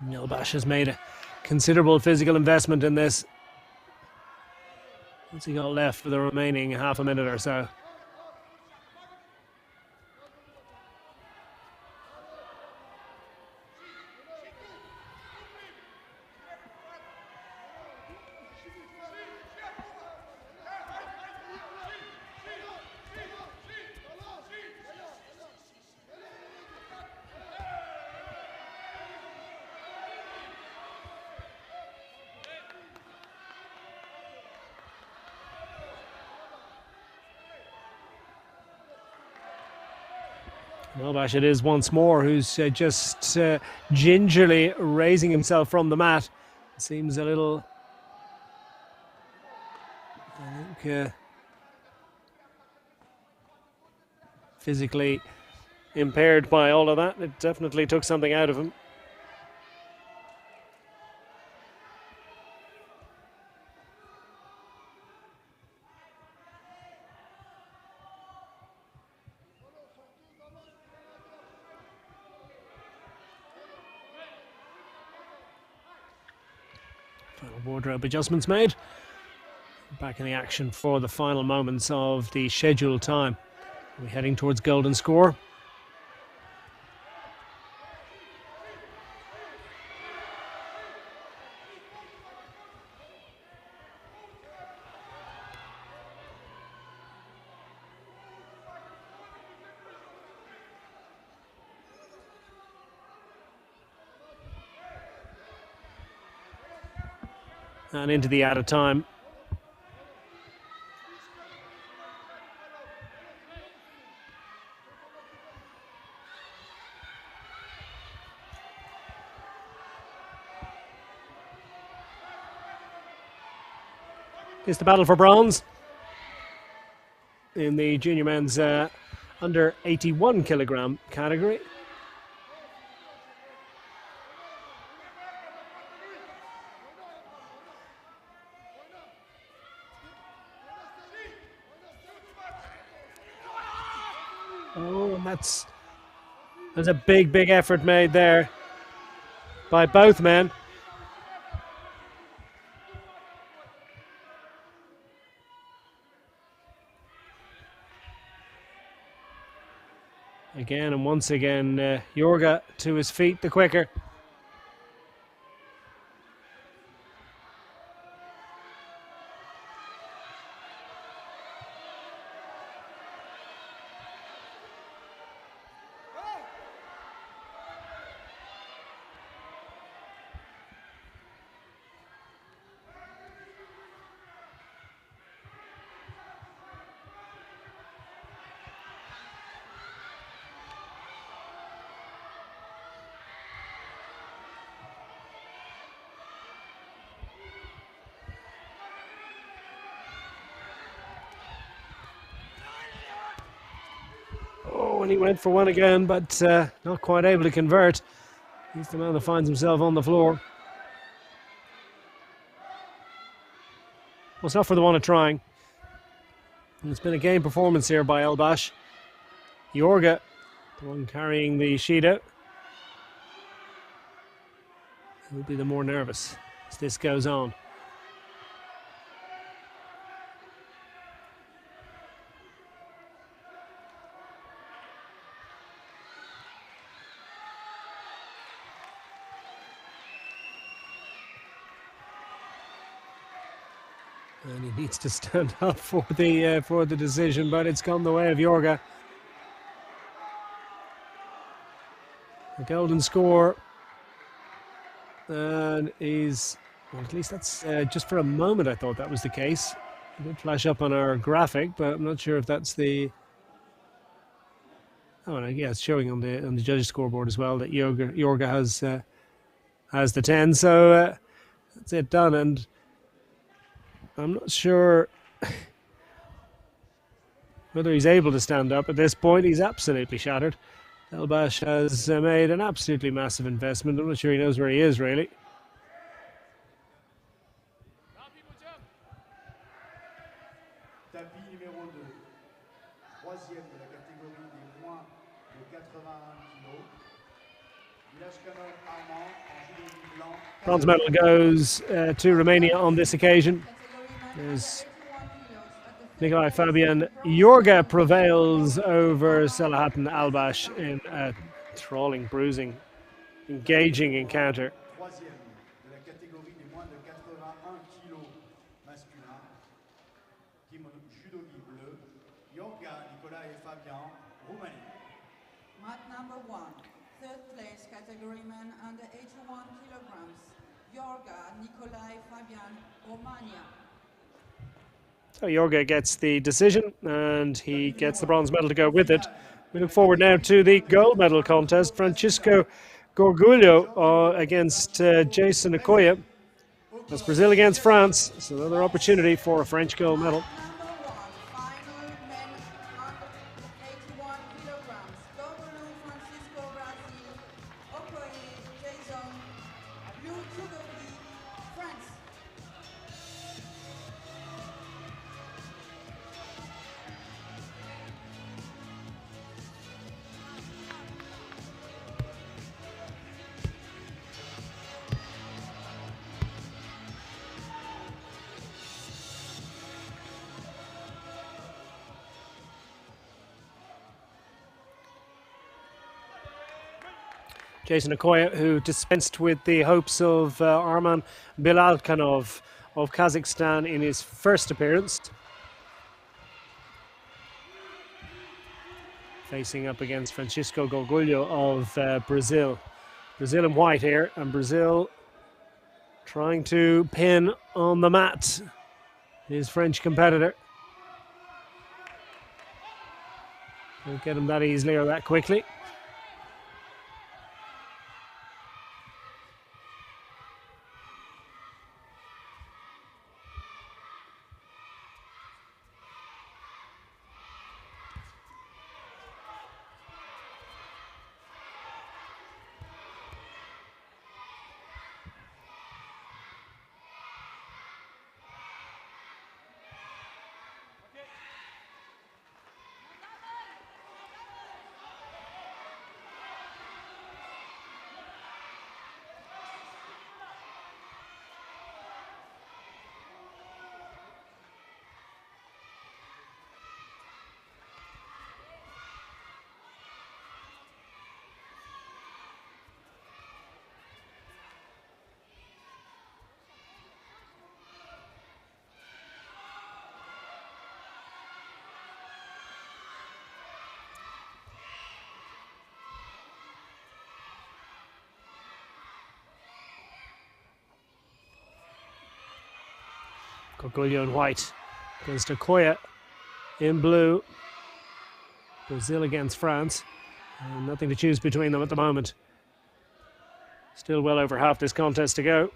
Nilbash has made a considerable physical investment in this. What's he got left for the remaining half a minute or so? Nilbash it is once more, who's just gingerly raising himself from the mat. Seems a little, I think, physically impaired by all of that. It definitely took something out of him. Final wardrobe adjustments made. Back in the action for the final moments of the scheduled time. We're heading towards golden score. And into the added time. It's the battle for bronze in the junior men's under 81 kilogram category. Oh, and there's a big effort made there by both men. Again and once again, Jorga to his feet, the quicker. Oh, and he went for one again, but not quite able to convert. He's the man that finds himself on the floor. Well, it's not for the want of trying. And it's been a game performance here by Elbash. Jorga, the one carrying the sheet out, will be the more nervous as this goes on. And he needs to stand up for the decision, but it's gone the way of Jorga. The golden score, and he's, well, at least that's just for a moment I thought that was the case. It did flash up on our graphic, but I'm not sure if that's the. Oh, no, yeah, it's showing on the judges' scoreboard as well that Jorga has the 10. So that's it done, and I'm not sure whether he's able to stand up at this point. He's absolutely shattered. Elbash has made an absolutely massive investment. I'm not sure he knows where he is, really. Tapis numéro 2, troisième de la catégorie des moins de 81 kg. Village Canon Armand en judo blanc. Bronze medal goes to Romania on this occasion. There's Nikolai Fabian. Jorga prevails over Selahattin Elbash in a trawling, bruising, engaging encounter. Troisième de la catégorie des moins de 81 kg masculin. Kimono judo bleu. Jorga, Nicolas et Fabien, Roumanie. Mat number 1, third place category man under 81 kilograms. Jorga, Nikolai, Fabian, Romania. So Jorga gets the decision and he gets the bronze medal to go with it. We look forward now to the gold medal contest. Francisco Gorgulho against Jason Okoye. That's Brazil against France. It's another opportunity for a French gold medal. Number 1, final men under 81 kilograms. Gorgulho, Francisco, Brazil. Okoye, Jason. Blue, Judo, France. Jason Okoye, who dispensed with the hopes of Arman Bilalkanov of Kazakhstan in his first appearance. Facing up against Francisco Gorgulho of Brazil. Brazil in white here, and Brazil trying to pin on the mat his French competitor. Don't get him that easily or that quickly. Gorgulho in white against Okoye in blue. Brazil against France. Nothing to choose between them at the moment. Still well over half this contest to go.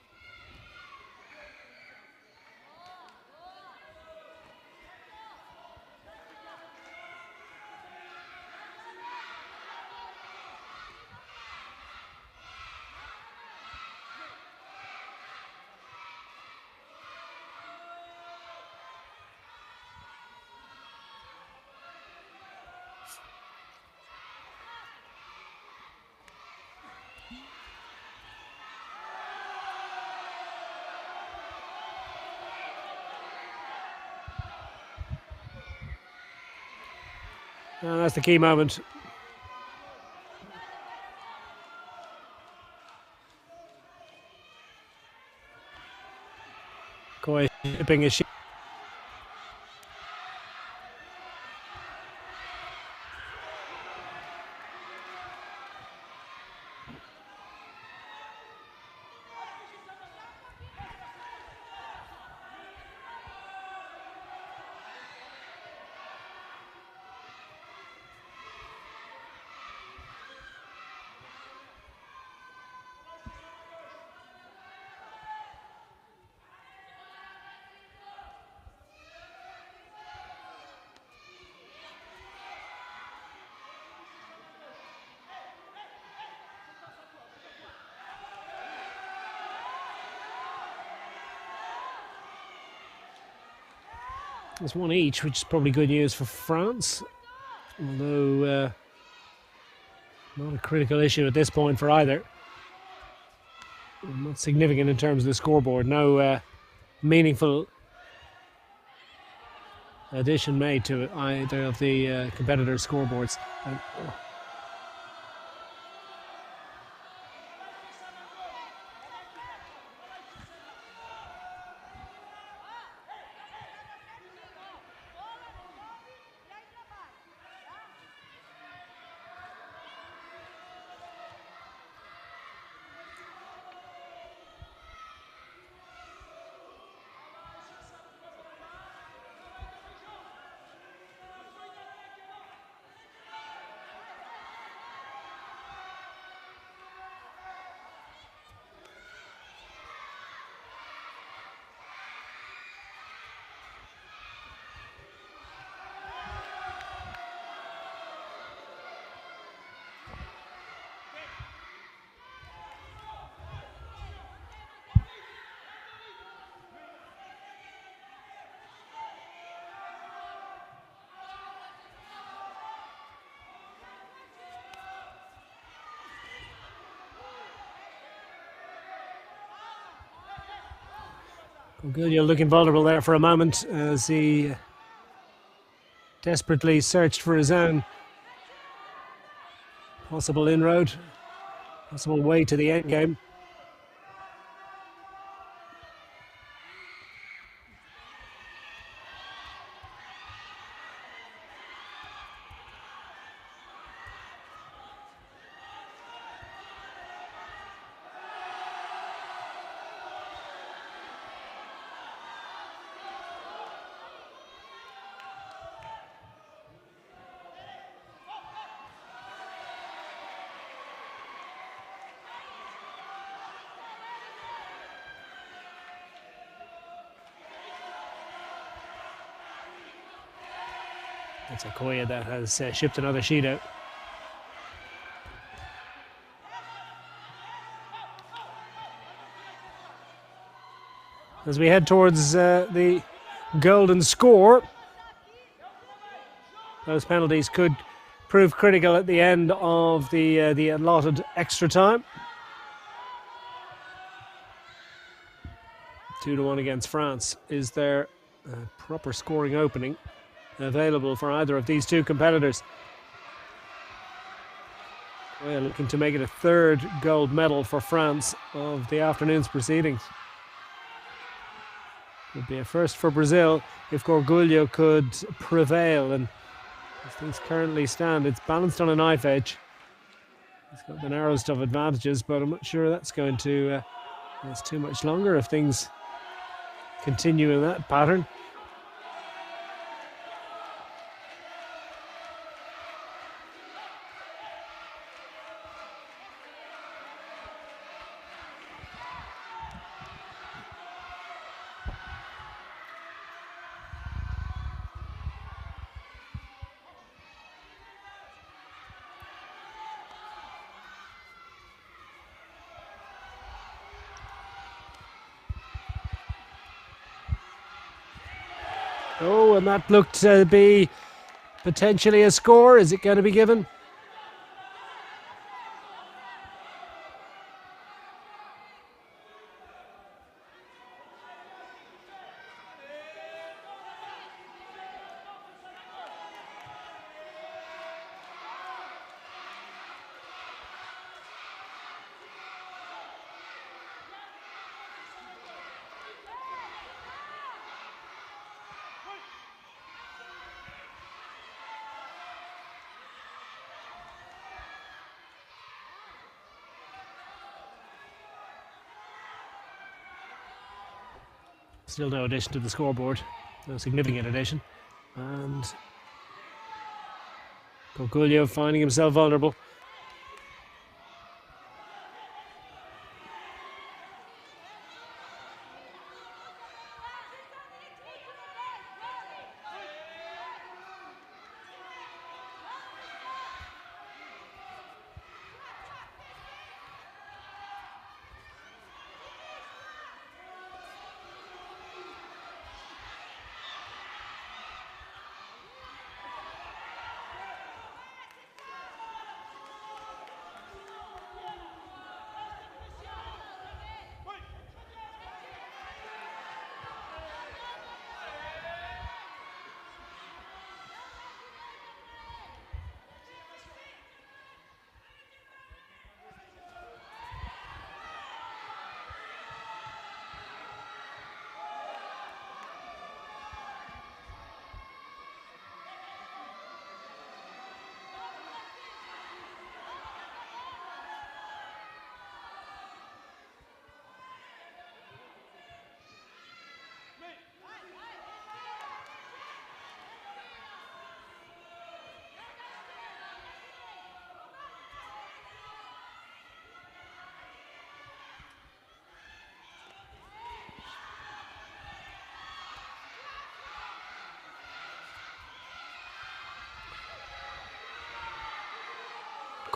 That's the key moment. Koi shipping his There's one each, which is probably good news for France. Although not a critical issue at this point for either. Not significant in terms of the scoreboard. No meaningful addition made to either of the competitors' scoreboards. Gorgulho looking vulnerable there for a moment as he desperately searched for his own possible inroad, possible way to the end game. It's Okoye that has shipped another sheet out. As we head towards the golden score, those penalties could prove critical at the end of the allotted extra time. 2-1 against France. Is there a proper scoring opening available for either of these two competitors? Well, looking to make it a third gold medal for France of the afternoon's proceedings. Would be a first for Brazil if Gorgulho could prevail, and as things currently stand, it's balanced on a knife edge. He's got the narrowest of advantages, but I'm not sure that's going to last too much longer if things continuing that pattern. Oh, and that looked to be potentially a score. Is it going to be given? Still no addition to the scoreboard, no significant addition. And Gorgulio finding himself vulnerable.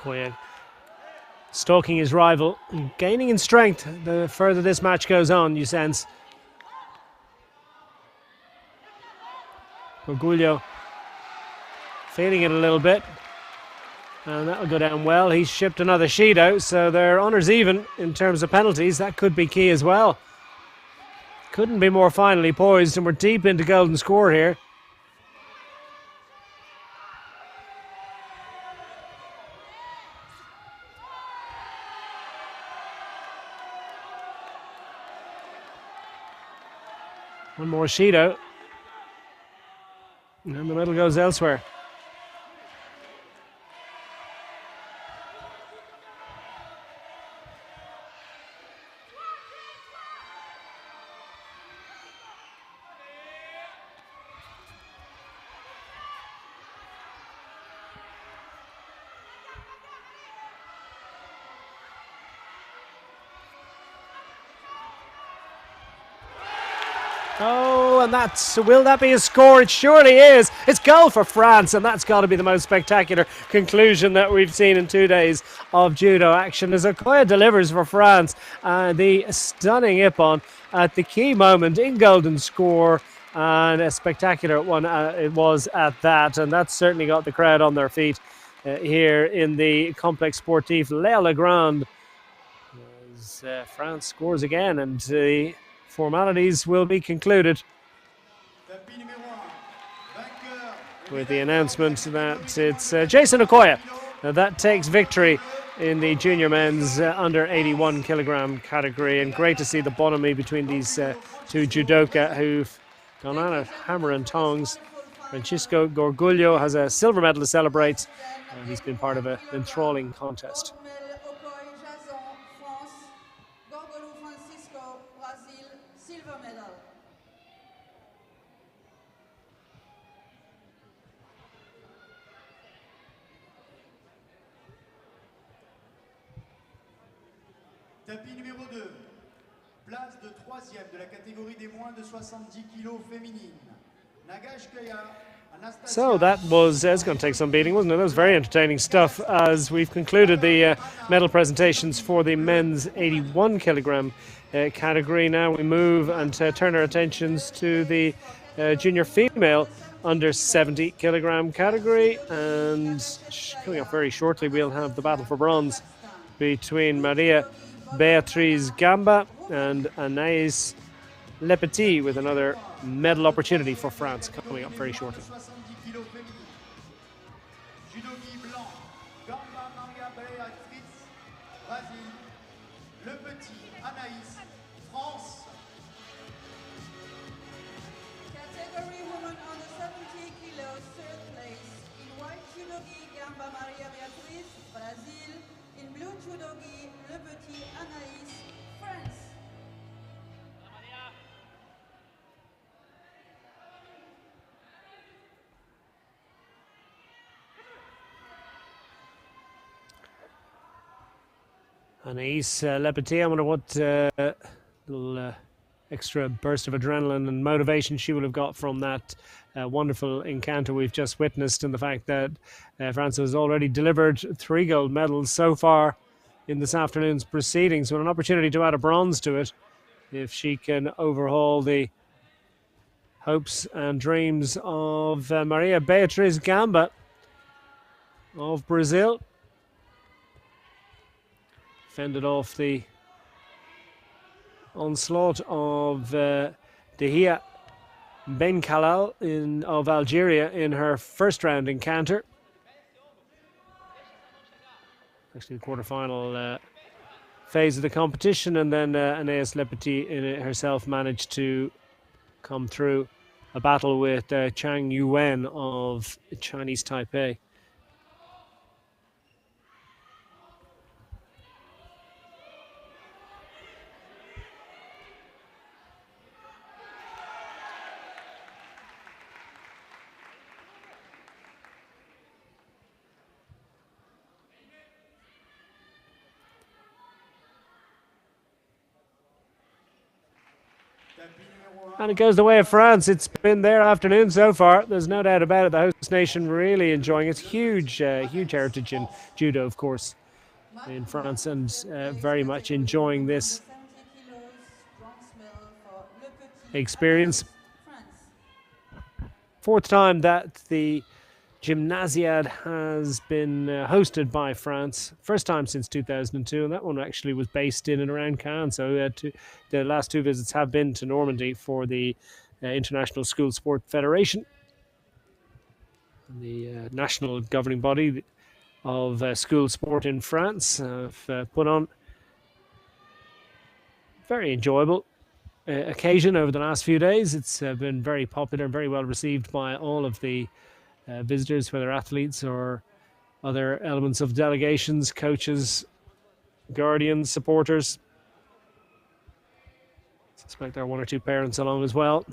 Okoye stalking his rival, gaining in strength the further this match goes on, you sense. Gorgulio feeling it a little bit, and that'll go down well. He's shipped another sheet out, so their honours even in terms of penalties. That could be key as well. Couldn't be more finely poised, and we're deep into golden score here. One more sheet out, and the medal goes elsewhere. Oh, and will that be a score? It surely is. It's goal for France, and that's got to be the most spectacular conclusion that we've seen in 2 days of judo action as Okoye delivers for France. The stunning ippon at the key moment in golden score, and a spectacular one it was at that, and that's certainly got the crowd on their feet here in the Complexe Sportif Les Legrand as France scores again, and the formalities will be concluded with the announcement that it's Jason Okoye that takes victory in the junior men's under 81 kilogram category. And great to see the bonhomie between these two judoka who've gone on at hammer and tongs. Francisco Gorgulio has a silver medal to celebrate, and he's been part of an enthralling contest. Tapis numéro 2. Place de 3e de la catégorie des moins de 70 kg féminine. Nagashkaya. So that was, it's going to take some beating, wasn't it? That was very entertaining stuff as we've concluded the medal presentations for the men's 81 kilogram category. Now we move and turn our attentions to the junior female under 70 kilogram category. And coming up very shortly, we'll have the battle for bronze between Maria Beatriz Gamba and Anaïs Lepetit, with another medal opportunity for France coming up very shortly. Judo blanc, Gamba Maria Beatriz, Brésil, Le Petit, Anaïs, France. Category woman under 70 kilos, third place. In white judogi, Gamba Maria Beatriz, Brazil. In blue judogi, Le Petit, Anaïs, France. Anaïs Lepetit, I wonder what little extra burst of adrenaline and motivation she will have got from that wonderful encounter we've just witnessed, and the fact that France has already delivered 3 gold medals so far in this afternoon's proceedings, with an opportunity to add a bronze to it if she can overhaul the hopes and dreams of Maria Beatriz Gamba of Brazil. Fended off the onslaught of Dehia Ben Khalal of Algeria in her first round encounter. Actually, the quarterfinal phase of the competition, and then Anaïs Lepetit herself managed to come through a battle with Chang Yuan of Chinese Taipei. And it goes the way of France. It's been their afternoon so far. There's no doubt about it. The host nation really enjoying its huge heritage in judo, of course, in France, and very much enjoying this experience. 4th time that the Gymnasiade has been hosted by France. First time since 2002, and that one actually was based in and around Cannes. So the last 2 visits have been to Normandy for the International School Sport Federation, the national governing body of school sport in France. Have put on very enjoyable occasion over the last few days. It's been very popular and very well received by all of the visitors, whether athletes or other elements of delegations, coaches, guardians, supporters. I suspect there are 1 or 2 parents along as well.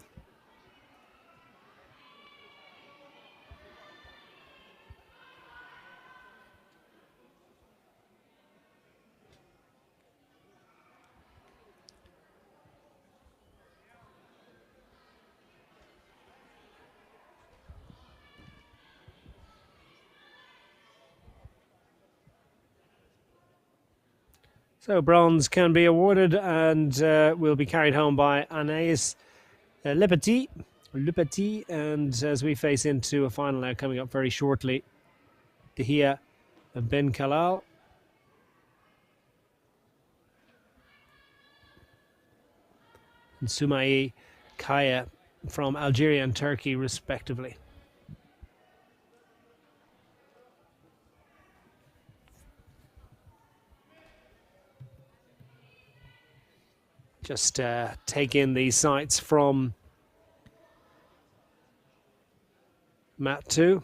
So bronze can be awarded and will be carried home by Anaïs Lepetit, and as we face into a final now coming up very shortly, Dehia Ben Khalal and Soumaï Kaya from Algeria and Turkey, respectively. Just take in these sights from Mat 2.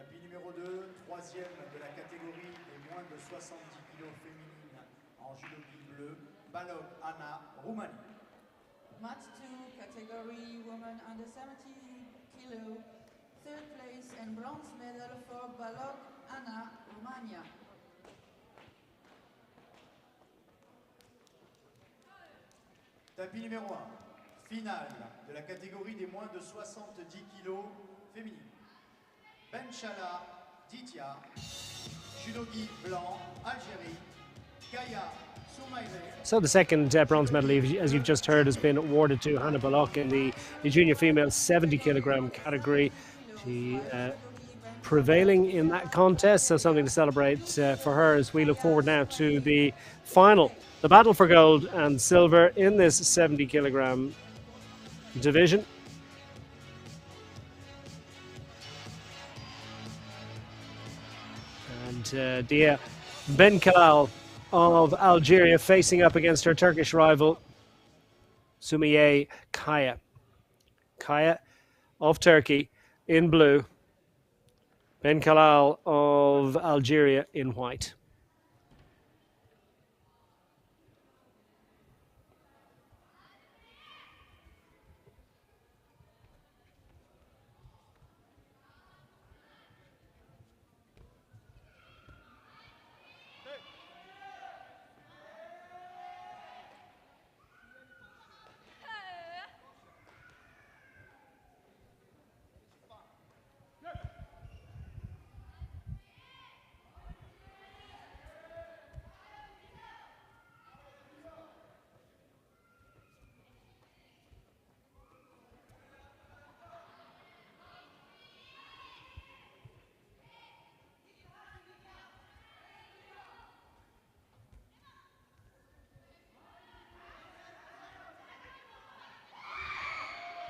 Tapis numéro 2, troisième de la catégorie des moins de 70 kg féminine en judogi bleu, Balog Anna, Roumanie. Match 2, category women under 70 kg, third place and bronze medal for Balog Anna, Romania. Tapis numéro 1, finale de la catégorie des moins de 70 kg féminine. Benchala, Ditya, judogi blanc, Algérie, Kaya, Soumaïle. So the second bronze medal, as you've just heard, has been awarded to Hannah Bullock in the junior female 70 kilogram category. She prevailing in that contest, so something to celebrate for her as we look forward now to the final, the battle for gold and silver in this 70 kilogram division. And Dia Benkhalal of Algeria facing up against her Turkish rival Sumiye Kaya. Kaya of Turkey in blue, Benkhalal of Algeria in white.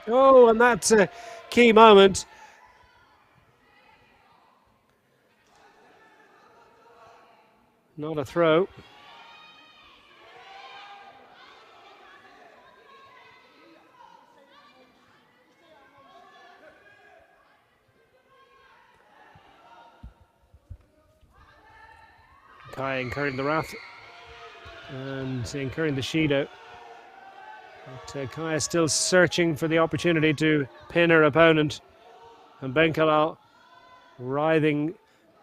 Oh, and that's a key moment. Not a throw. Kai incurring the wrath and incurring the Shido. But Kai is still searching for the opportunity to pin her opponent. And Benkhalal writhing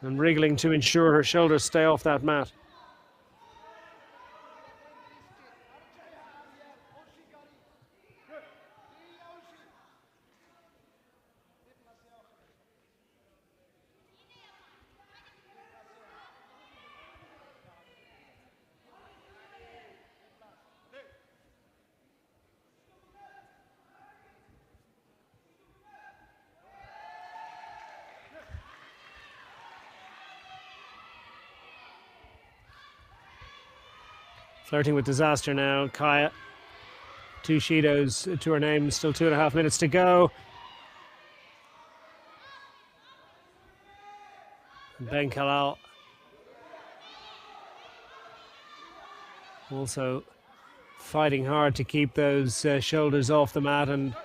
and wriggling to ensure her shoulders stay off that mat. Flirting with disaster now, Kaya. 2 Shidos to her name, still 2.5 minutes to go. Benkhalal also fighting hard to keep those shoulders off the mat, and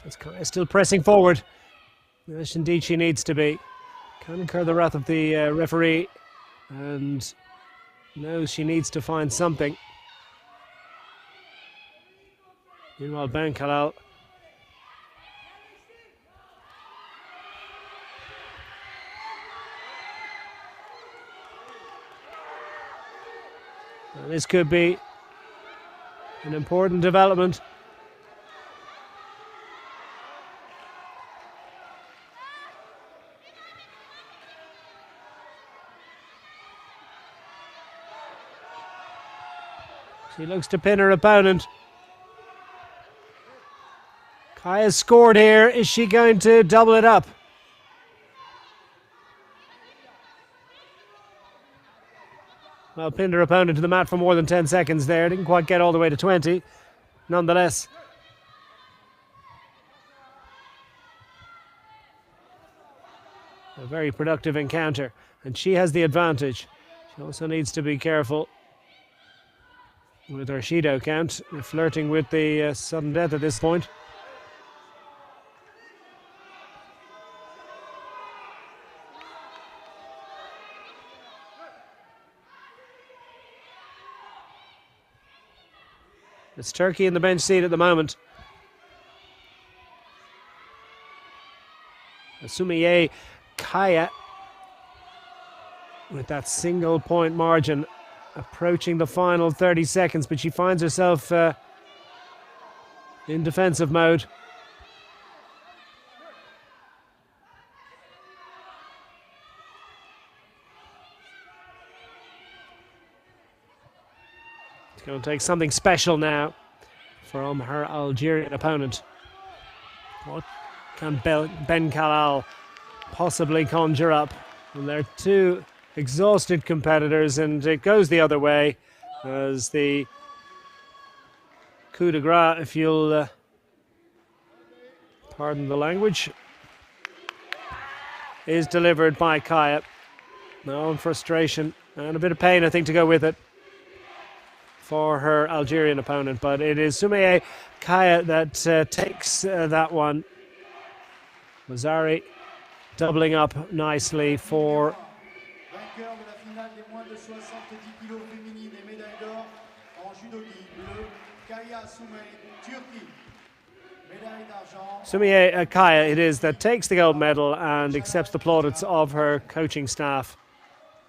it's still pressing forward. Yes, indeed she needs to be. Can't incur the wrath of the referee, and knows she needs to find something. Meanwhile, Benkhalal This could be an important development. She looks to pin her opponent. Kaya's scored here. Is she going to double it up? Well, pinned her opponent to the mat for more than 10 seconds there. Didn't quite get all the way to 20. Nonetheless. A very productive encounter. And she has the advantage. She also needs to be careful with her Shido count. Flirting with the sudden death at this point. It's Turkey in the bench seat at the moment. Sumiye Kaya with that single point margin approaching the final 30 seconds, but she finds herself in defensive mode. It's going to take something special now from her Algerian opponent. What can Ben Kalal possibly conjure up? And they're two exhausted competitors, and it goes the other way as the coup de grace, if you'll pardon the language, is delivered by Kaya. Now in frustration and a bit of pain, I think, to go with it for her Algerian opponent, but it is Sumiye Kaya that takes that one. Mazari doubling up nicely for vainqueur de la finale des moins de 70 kg féminine et médaille d'or en judogi bleu, Kaya Soumey, Turquie. Médaille d'argent. Sumiye Kaya it is that takes the gold medal and accepts the plaudits of her coaching staff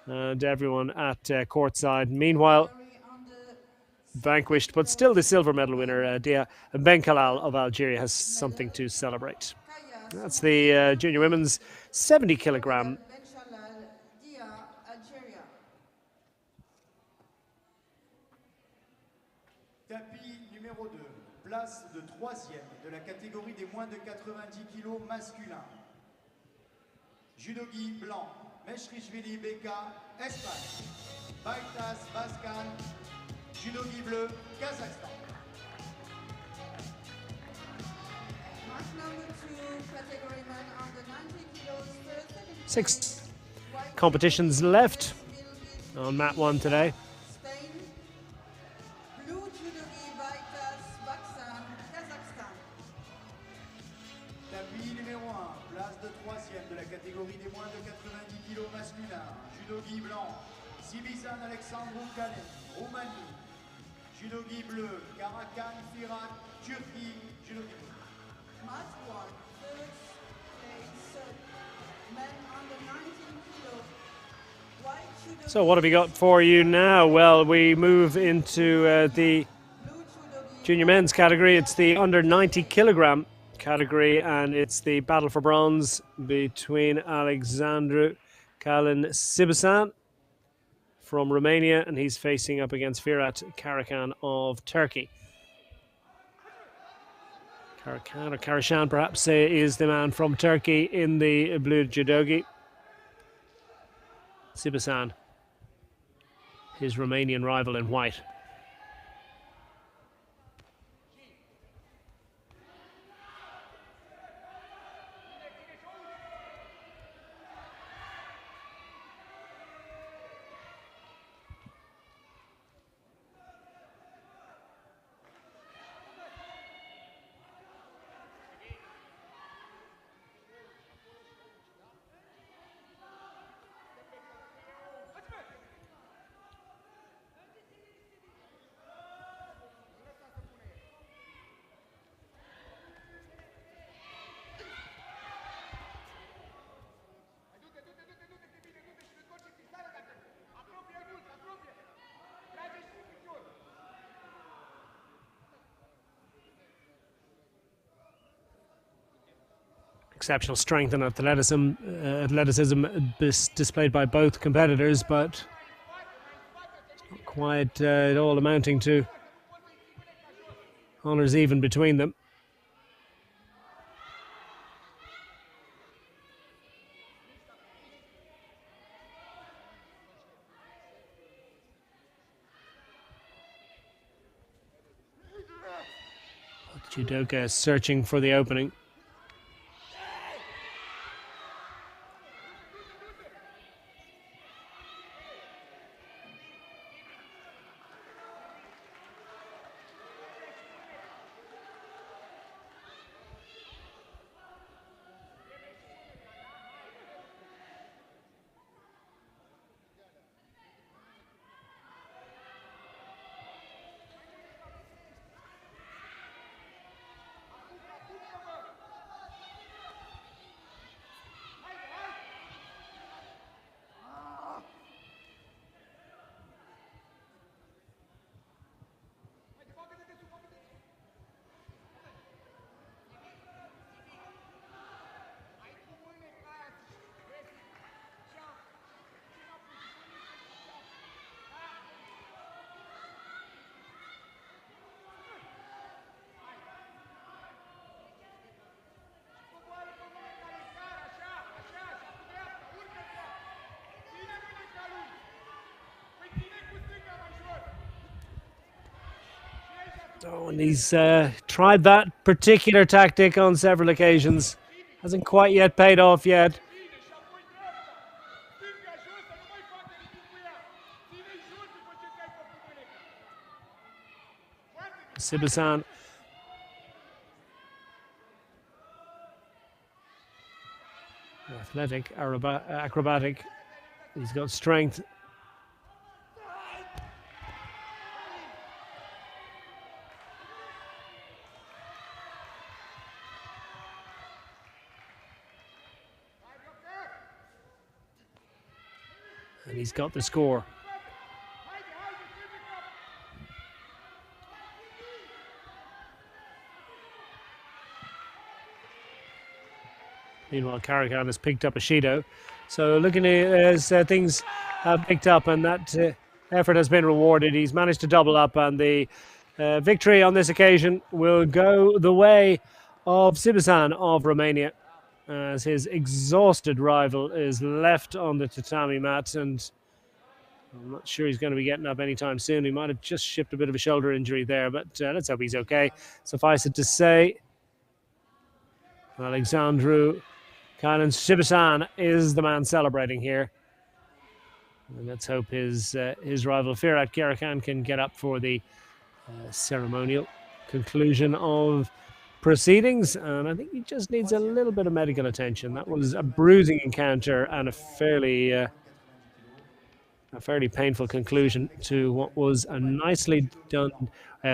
and everyone at courtside. Meanwhile, vanquished but still the silver medal winner, Dia Ben Kalal of Algeria, has something to celebrate. That's the junior women's 70 kilogram. Tapis numéro 2, place de 3e de la catégorie des moins de 90 kg masculin. Judogi blanc, Meshrishvili Beka, Espagne. Baitas Baskan, judogi bleu, Kazakhstan. Match number 2, category men under 90 kilos, first and 6 competitions left on mat 1 today. Spain, blue judogi Baitas Baksan, Kazakhstan. Tapis numéro 1, place de 3e de la catégorie des moins de 90 kg masculin. Judogi blanc, Sibizan Alexandru Kalen, Roumanie. Judogi bleu, Karakan Firat, Turquie, judogi bleu. Match 1, first place, men under 19 kilos, white judogi. So what have we got for you now? Well, we move into the Blue judogi junior men's category. It's the under 90 kilogram category, and it's the battle for bronze between Alexandru Kalin Sibisan from Romania, and he's facing up against Firat Karakan of Turkey. Karakan, or Karashan perhaps, is the man from Turkey in the blue judogi. Sibisan, his Romanian rival in white. exceptional strength and athleticism displayed by both competitors, but not quite at all amounting to honours even between them. Judoka searching for the opening. Oh, and he's tried that particular tactic on several occasions. Hasn't quite yet paid off yet. Sibusan. Athletic, acrobatic. He's got strength. And he's got the score. Meanwhile, Caracan has picked up a Shido. So looking as things have picked up and that effort has been rewarded, he's managed to double up, and the victory on this occasion will go the way of Sibusan of Romania, as his exhausted rival is left on the tatami mat, and I'm not sure he's going to be getting up anytime soon. He might have just shipped a bit of a shoulder injury there, but let's hope he's okay. Suffice it to say, Alexandru Kailan Sibusan is the man celebrating here. And let's hope his rival Firat Karakan can get up for the ceremonial conclusion of proceedings. And I think he just needs a little bit of medical attention. That was a bruising encounter and a fairly painful conclusion to what was a nicely done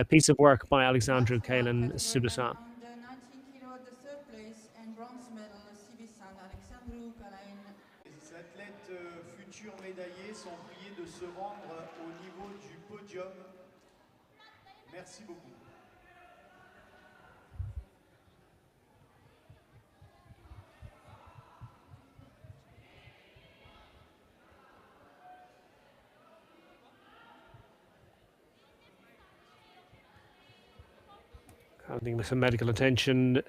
piece of work by Alexandru Kailan Sibusan. Les athlètes futurs médaillés sont priés de se rendre au niveau du podium. Merci beaucoup. I think some medical attention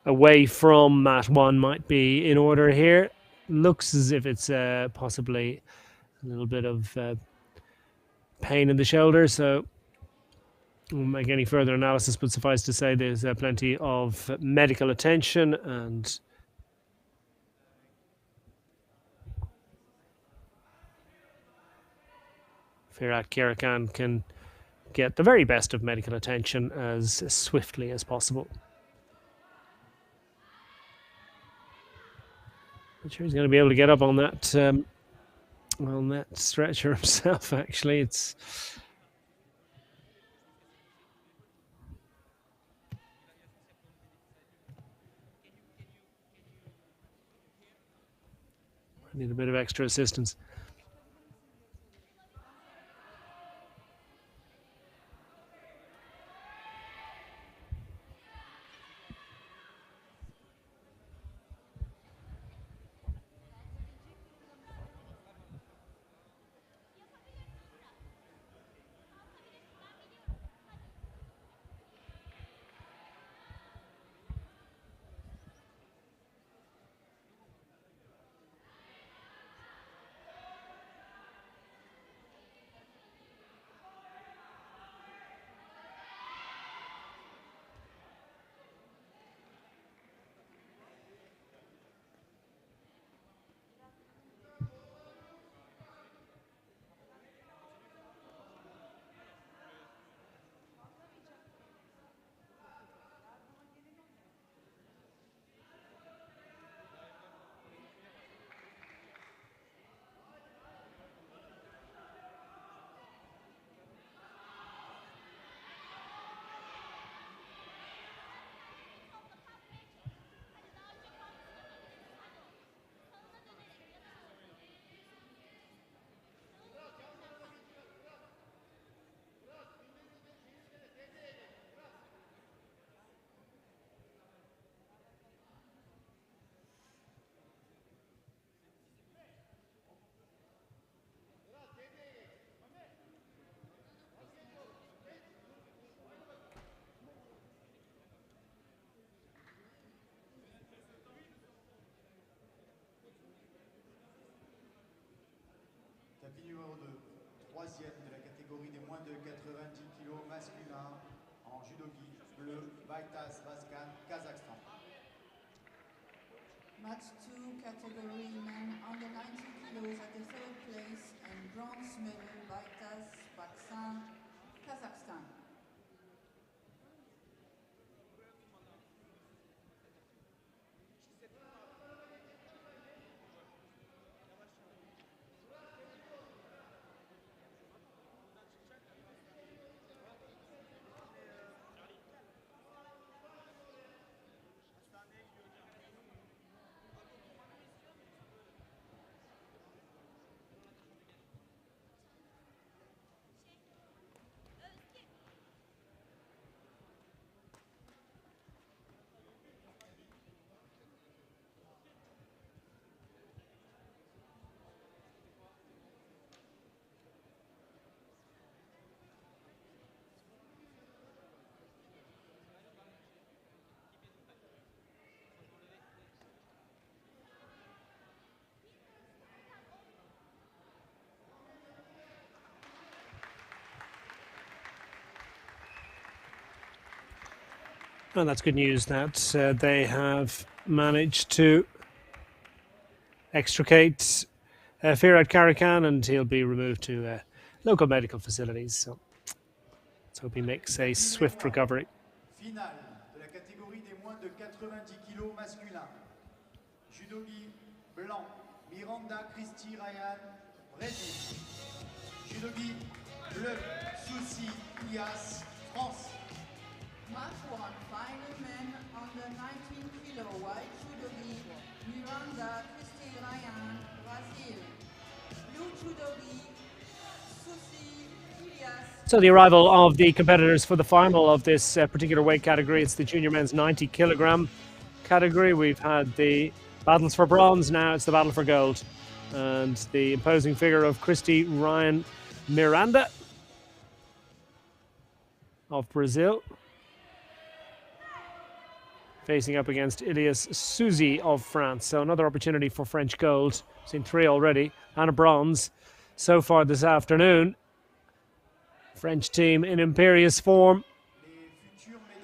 away from mat 1 might be in order here. Looks as if it's possibly a little bit of pain in the shoulder, so we won't make any further analysis, but suffice to say there's plenty of medical attention, and Firat Karakan can get the very best of medical attention as swiftly as possible. I'm sure he's going to be able to get up on that stretcher himself. Actually, it's I need a bit of extra assistance. tapis numéro 2, troisième de la catégorie des moins de 90 kg masculin en judogi bleu, Baitas Vascan, Kazakhstan. Match 2 category men under 90 kilos at the third place and bronze medal Baitas Pakistan, Kazakhstan. And that's good news that they have managed to extricate Firat Karakan, and he'll be removed to local medical facilities. So let's hope he makes a swift recovery. Finale de la catégorie des moins de 90 kg masculin. Judogi blanc, Miranda Christy Ryan, Brésil. Judogi bleu, Souci Ilias, France. Match 1 final men under 19 kilo white judogi Miranda Christy Ryan, Brazil. Blue judogi Susi Ilias. So the arrival of the competitors for the final of this particular weight category. It's the junior men's 90 kilogram category. We've had the battles for bronze, now it's the battle for gold. And the imposing figure of Christy Ryan Miranda of Brazil, facing up against Ilias Suzy of France. So another opportunity for French gold. Seen 3 already, and a bronze so far this afternoon. French team in imperious form.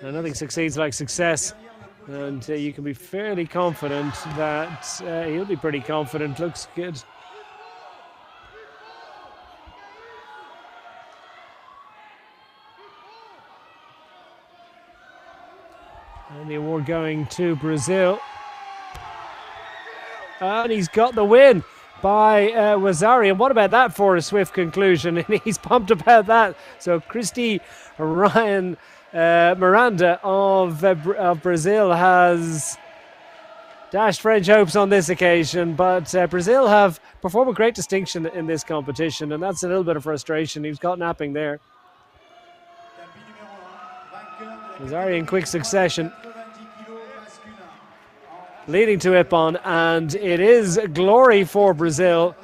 And nothing succeeds like success. And you can be fairly confident that he'll be pretty confident. Looks good. And the award going to Brazil. And he's got the win by Wazari. And what about that for a swift conclusion? And he's pumped about that. So Christy Ryan Miranda of Brazil has dashed French hopes on this occasion. But Brazil have performed with great distinction in this competition. And that's a little bit of frustration. He's got napping there. Wazari in quick succession, leading to Ippon, and it is glory for Brazil.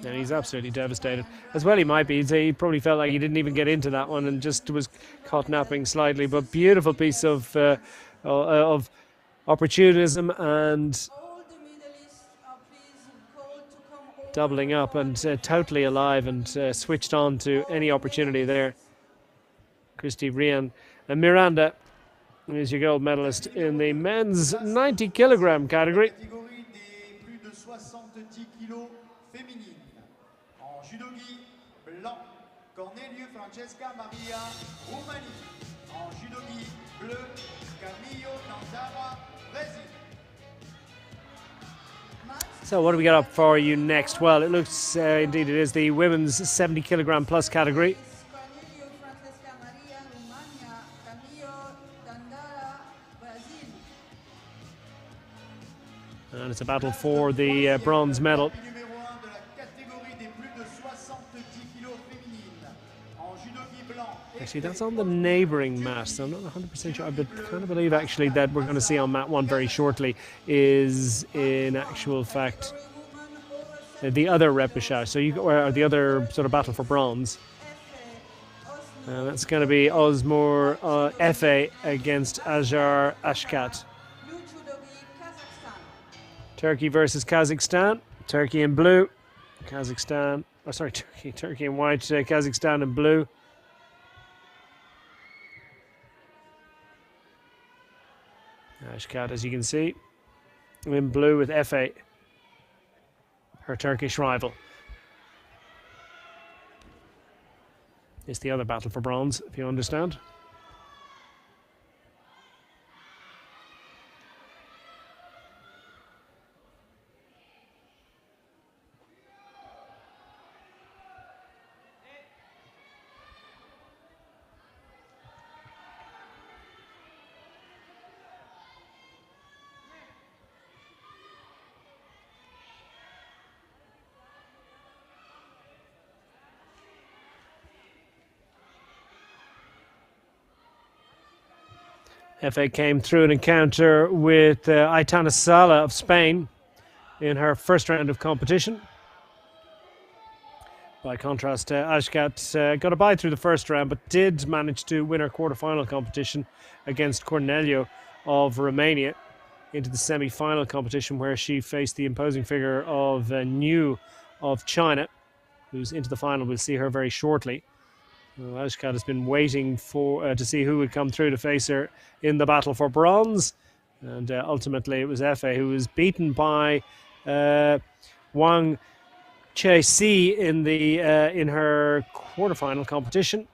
And he's absolutely devastated. As well he might be. He probably felt like he didn't even get into that one and just was caught napping slightly. But beautiful piece of opportunism and doubling up and totally alive and switched on to any opportunity there. Christy Ryan and Miranda is your gold medalist in the men's 90 kilogram category. So what do we got up for you next? Well, it looks indeed it is the women's 70 kilogram plus category. And it's a battle for the bronze medal. Actually, that's on the neighbouring mat, so I'm not 100% sure. I kind of believe actually that we're going to see on mat 1 very shortly is in actual fact the other repechage, so or the other sort of battle for bronze. That's going to be Osmor Efe against Ajar Ashkat. Blue Judo gi Kazakhstan. Turkey versus Kazakhstan. Turkey in blue. Kazakhstan. Oh, sorry, Turkey in white. Kazakhstan in blue. Ashkat, as you can see, in blue with Efe, her Turkish rival. It's the other battle for bronze, if you understand. Efe came through an encounter with Aitana Sala of Spain in her first round of competition. By contrast, Ashkat got a bye through the first round, but did manage to win her quarterfinal competition against Cornelio of Romania into the semi-final competition, where she faced the imposing figure of Niu of China, who's into the final. We'll see her very shortly. Well, Ashkat has been waiting for to see who would come through to face her in the battle for bronze, and ultimately it was Efe who was beaten by Wang Che-si in her quarterfinal competition,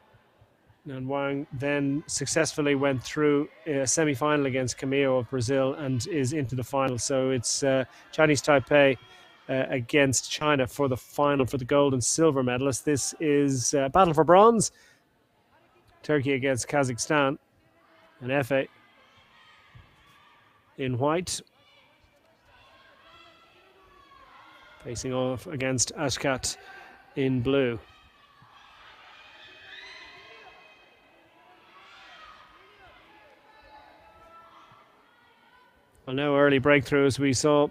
and Wang then successfully went through a semi-final against Camillo of Brazil and is into the final. So it's Chinese Taipei against China for the final for the gold and silver medalists. This is battle for bronze. Turkey against Kazakhstan, and Efe in white facing off against Ashkat in blue. Well, no early breakthrough as we saw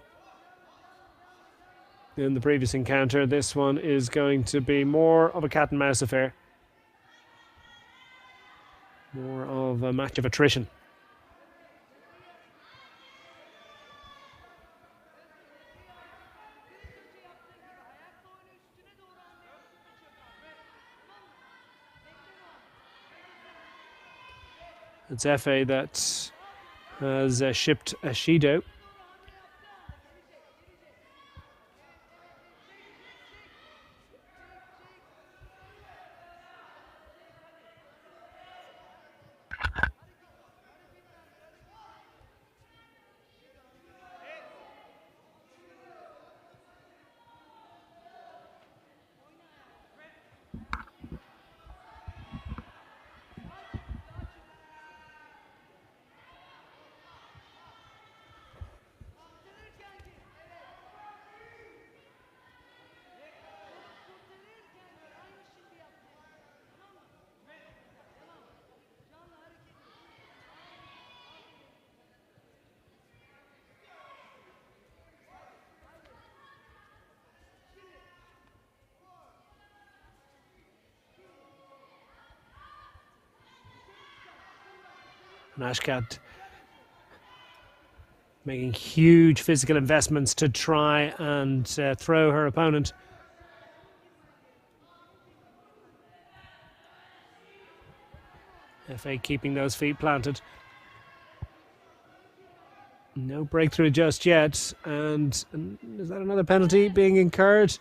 in the previous encounter. This one is going to be more of a cat and mouse affair. More of a match of attrition. It's Efe that has shipped a Judo. Ashkat making huge physical investments to try and throw her opponent. Efe keeping those feet planted. No breakthrough just yet. And is that another penalty being incurred?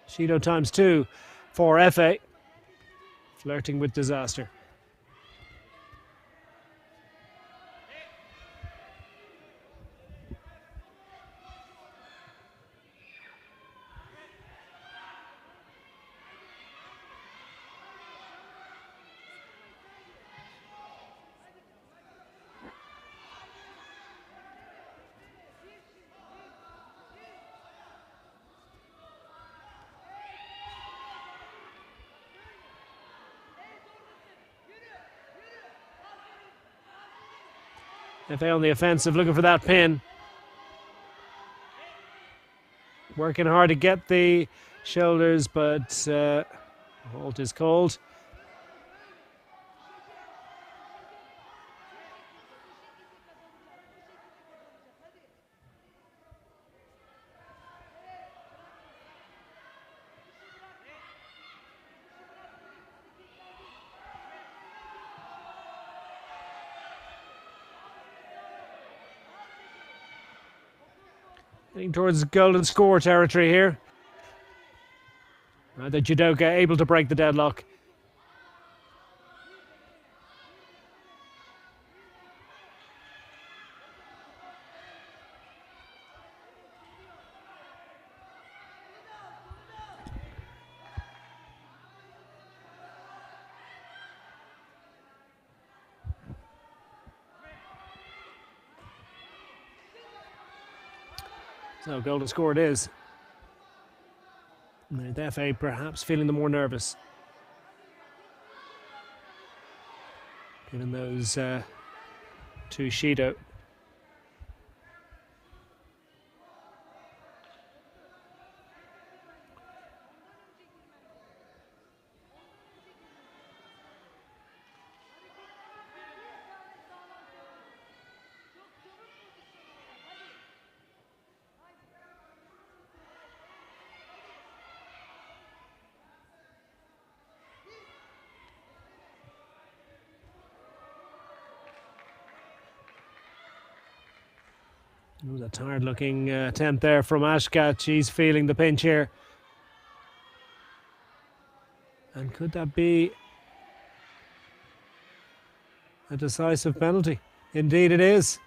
Judo ×2 for Efe. Flirting with disaster. Efe on the offensive, looking for that pin. Working hard to get the shoulders, but halt is called. Heading towards golden score territory here. The judoka able to break the deadlock. So golden score it is. The FA perhaps feeling the more nervous, given those two Shido. It was a tired-looking attempt there from Ashkat. She's feeling the pinch here. And could that be a decisive penalty? Indeed it is.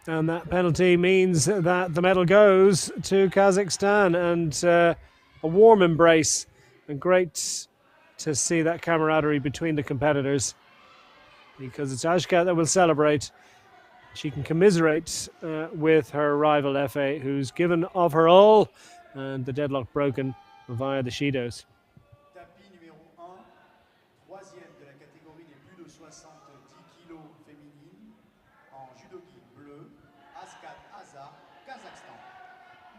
And that penalty means that the medal goes to Kazakhstan. And a warm embrace. And great to see that camaraderie between the competitors. Because it's Ashkat that will celebrate. She can commiserate with her rival FA, who's given of her all, and the deadlock broken via the Shidos. Tapis numéro 1, troisième de la catégorie des plus de 70 kg féminine, en judogi bleu, Askat Aza, Kazakhstan.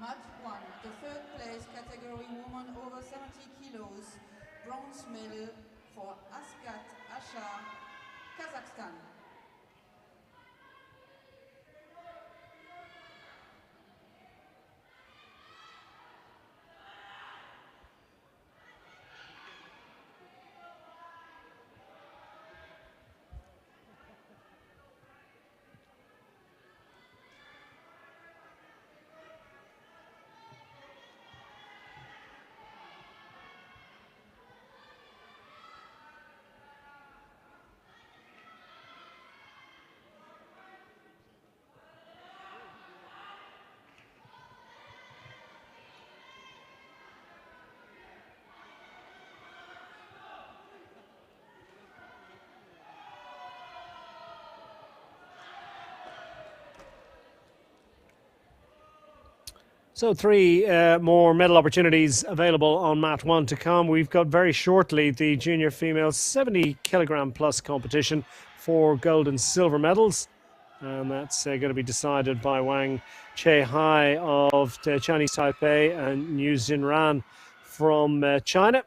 Match 1, the third place category woman over 70 kilos, bronze medal for Askat Asha, Kazakhstan. So three more medal opportunities available on mat 1 to come. We've got very shortly the junior female 70 kilogram plus competition for gold and silver medals. And that's going to be decided by Wang Che-hai of the Chinese Taipei and Niu Xinran from China.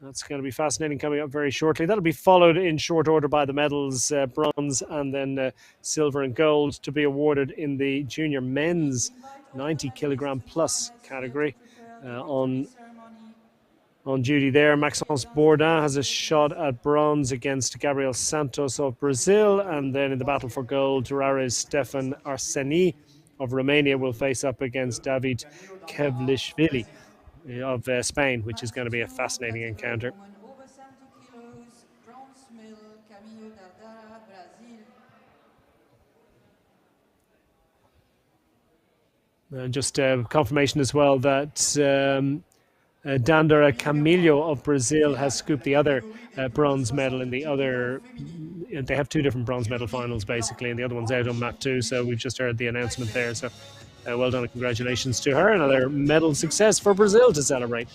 That's going to be fascinating, coming up very shortly. That'll be followed in short order by the medals, bronze and then silver and gold, to be awarded in the junior men's 90 kilogram plus category. On duty there, Maxence Bourdin has a shot at bronze against Gabriel Santos of Brazil. And then in the battle for gold, Turares Stefan Arseni of Romania will face up against David Kevlishvili of Spain, which is going to be a fascinating encounter. Over 70 kilos, bronze medal, Camilo Dardara, Brazil. Just confirmation as well that Dandara Camilo of Brazil has scooped the other bronze medal in the other. They have two different bronze medal finals basically, and the other one's out on mat 2. So we've just heard the announcement there. So well done and congratulations to her. Another medal success for Brazil to celebrate.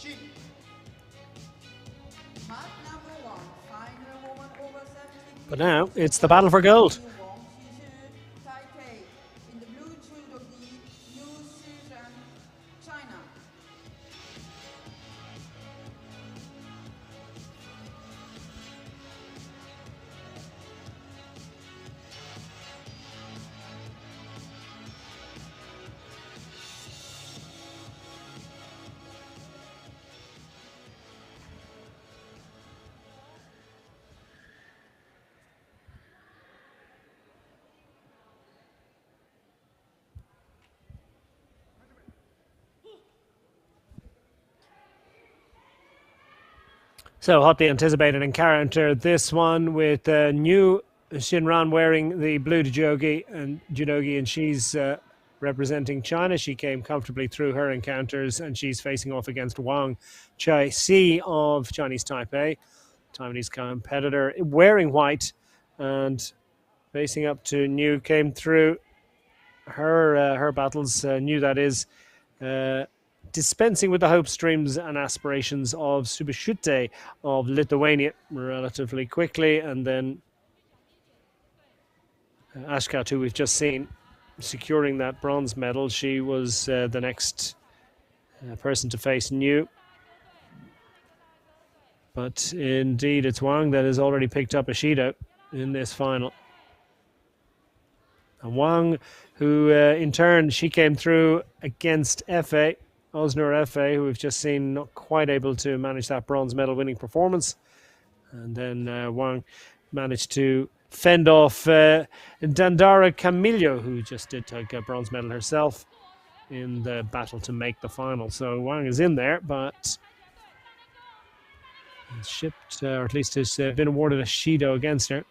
But now it's the battle for gold. So hotly anticipated encounter, this one with new Shinran wearing the blue judogi, and she's representing China. She came comfortably through her encounters, and she's facing off against Wang Chai-si of Chinese Taipei, Taiwanese competitor, wearing white and facing up to New. Came through her battles, New that is, dispensing with the hopes, dreams, and aspirations of Subashute of Lithuania relatively quickly, and then Ashkat, who we've just seen, securing that bronze medal. She was the next person to face New. But indeed, it's Wang that has already picked up a Shido in this final. And Wang, who in turn, she came through against Efe, Osnur Efe, who we've just seen not quite able to manage that bronze medal winning performance. And then Wang managed to fend off Dandara Camillo, who just did take a bronze medal herself in the battle to make the final. So Wang is in there, but shipped, or at least has been awarded a Shido against her.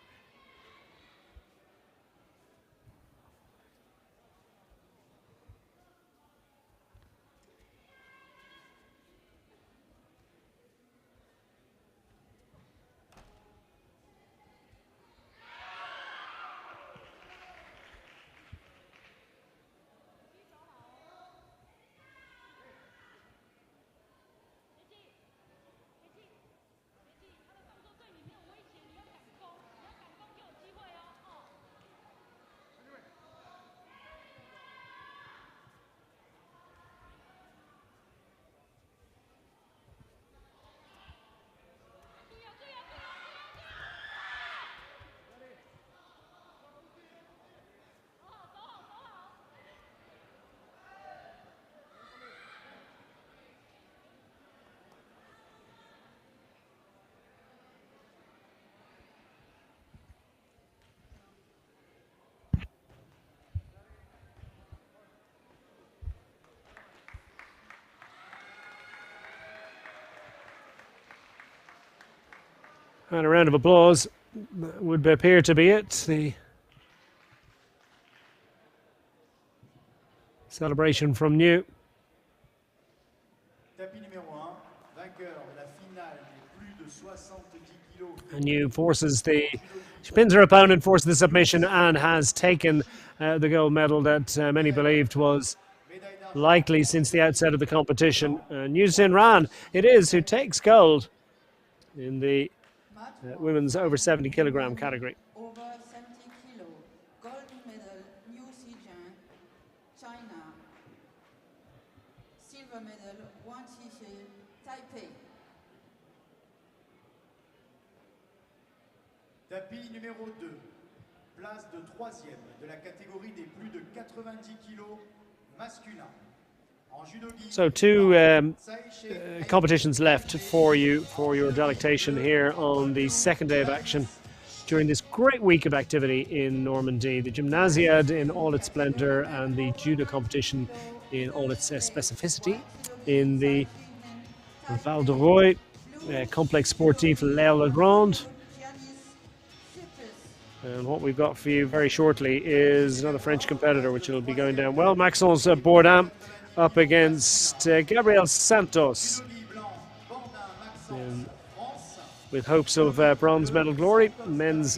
And a round of applause would appear to be it. The celebration from New. And New forces she pins her opponent, forces the submission, and has taken the gold medal that many believed was likely since the outset of the competition. New Sinran it is who takes gold in the women's over 70 kilogram category. Over 70 kilo, gold medal, New Xijin, China. Silver medal, Wang Qixi, Taipei. Tapis numéro 2, place de 3e de la catégorie des plus de 90 kilos masculins. So two competitions left for you for your delectation here on the second day of action during this great week of activity in Normandy. The Gymnasiade in all its splendor and the Judo competition in all its specificity in the Val de Roy Complexe Sportif Léo-Legrand. And what we've got for you very shortly is another French competitor, which will be going down well. Maxence Bourdin up against Gabriel Santos, with hopes of bronze medal glory. Men's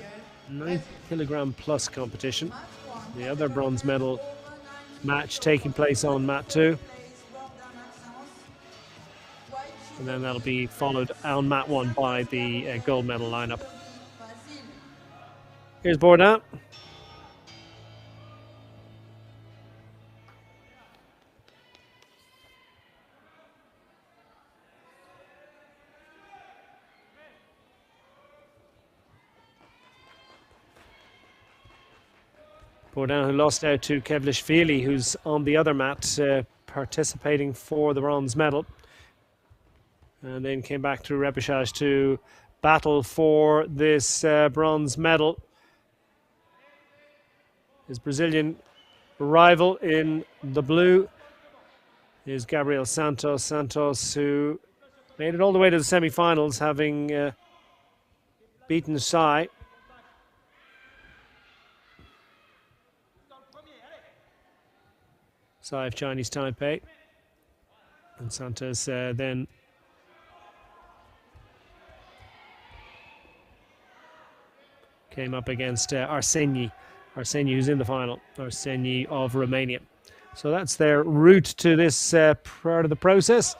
90 kilogram plus competition. The other bronze medal match taking place on mat 2. And then that'll be followed on mat 1 by the gold medal lineup. Here's Bourdin. Bourdin, who lost out to Kevlishvili, who's on the other mat, participating for the bronze medal. And then came back through repechage to battle for this bronze medal. His Brazilian rival in the blue is Gabriel Santos. Santos, who Made it all the way to the semi-finals, having beaten Sai. Sai of Chinese Taipei. And Santos then came up against Arseni, who's in the final. Arseni of Romania. So that's their route to this part of the process.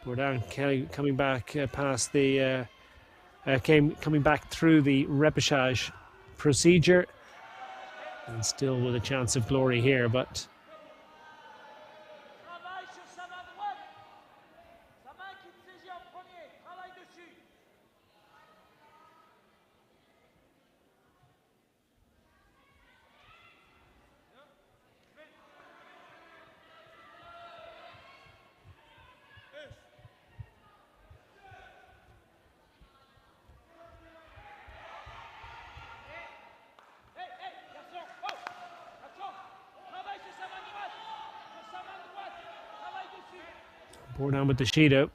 Bourdin coming back past the coming back through the repechage procedure, and still with a chance of glory here, but Bourdin with the Shido.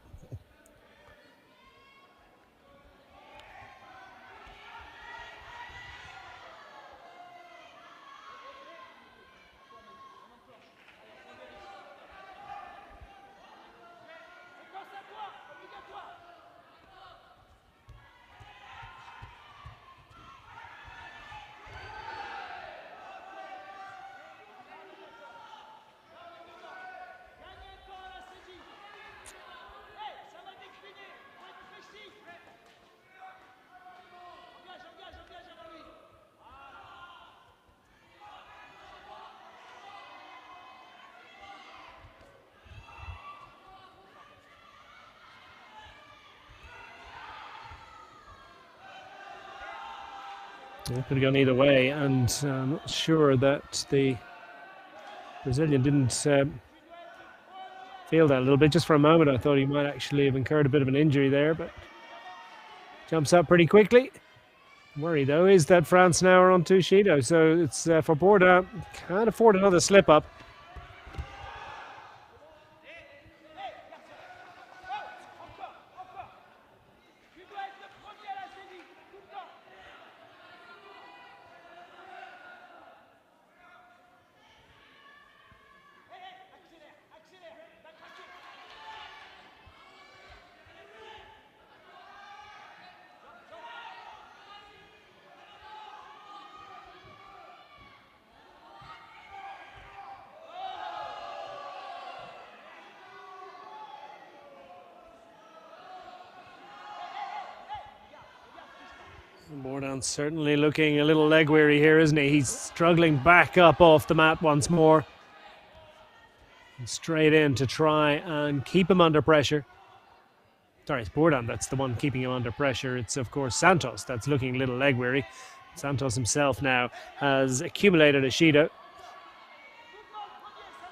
It could have gone either way, and I'm not sure that the Brazilian didn't feel that a little bit. Just for a moment, I thought he might actually have incurred a bit of an injury there, but jumps up pretty quickly. Worry, though, is that France now are on two Shido, so it's for Bourdin. Can't afford another slip-up. Bourdin certainly looking a little leg weary here, isn't he? He's struggling back up off the mat once more. And straight in to try and keep him under pressure. Sorry, it's Bourdin that's the one keeping him under pressure. It's, of course, Santos that's looking a little leg weary. Santos himself now has accumulated a Shido.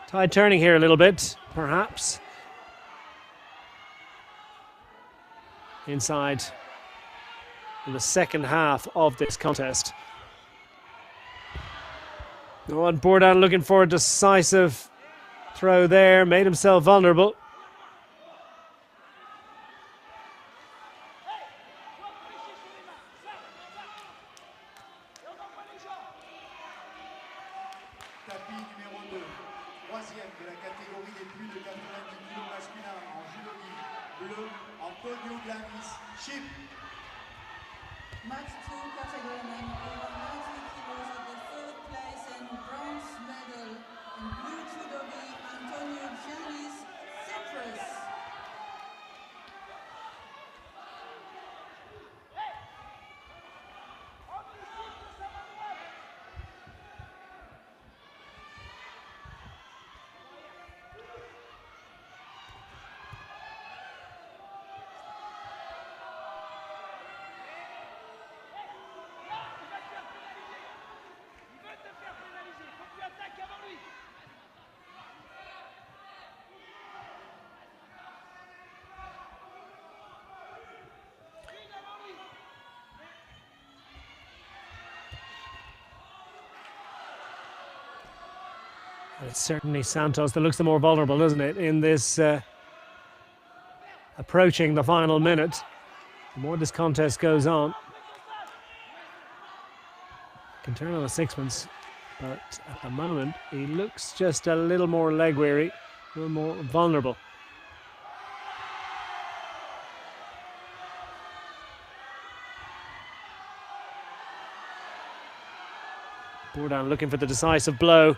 Tide turning here a little bit, perhaps. Inside in the second half of this contest. And Bourdin looking for a decisive throw there, made himself vulnerable. Tapis numéro 2, troisième de la catégorie des plus de 90 kg masculin en judo bleu, Antonio Glanis, Chip. Match 2 category men over 90 kilos at the third place and bronze medal in blue judo Antonio Giannis, Cyprus. It's certainly Santos that looks the more vulnerable, doesn't it, in this approaching the final minute. The more this contest goes on, can turn on a sixpence, but at the moment he looks just a little more leg weary, a little more vulnerable. Bourdain looking for the decisive blow.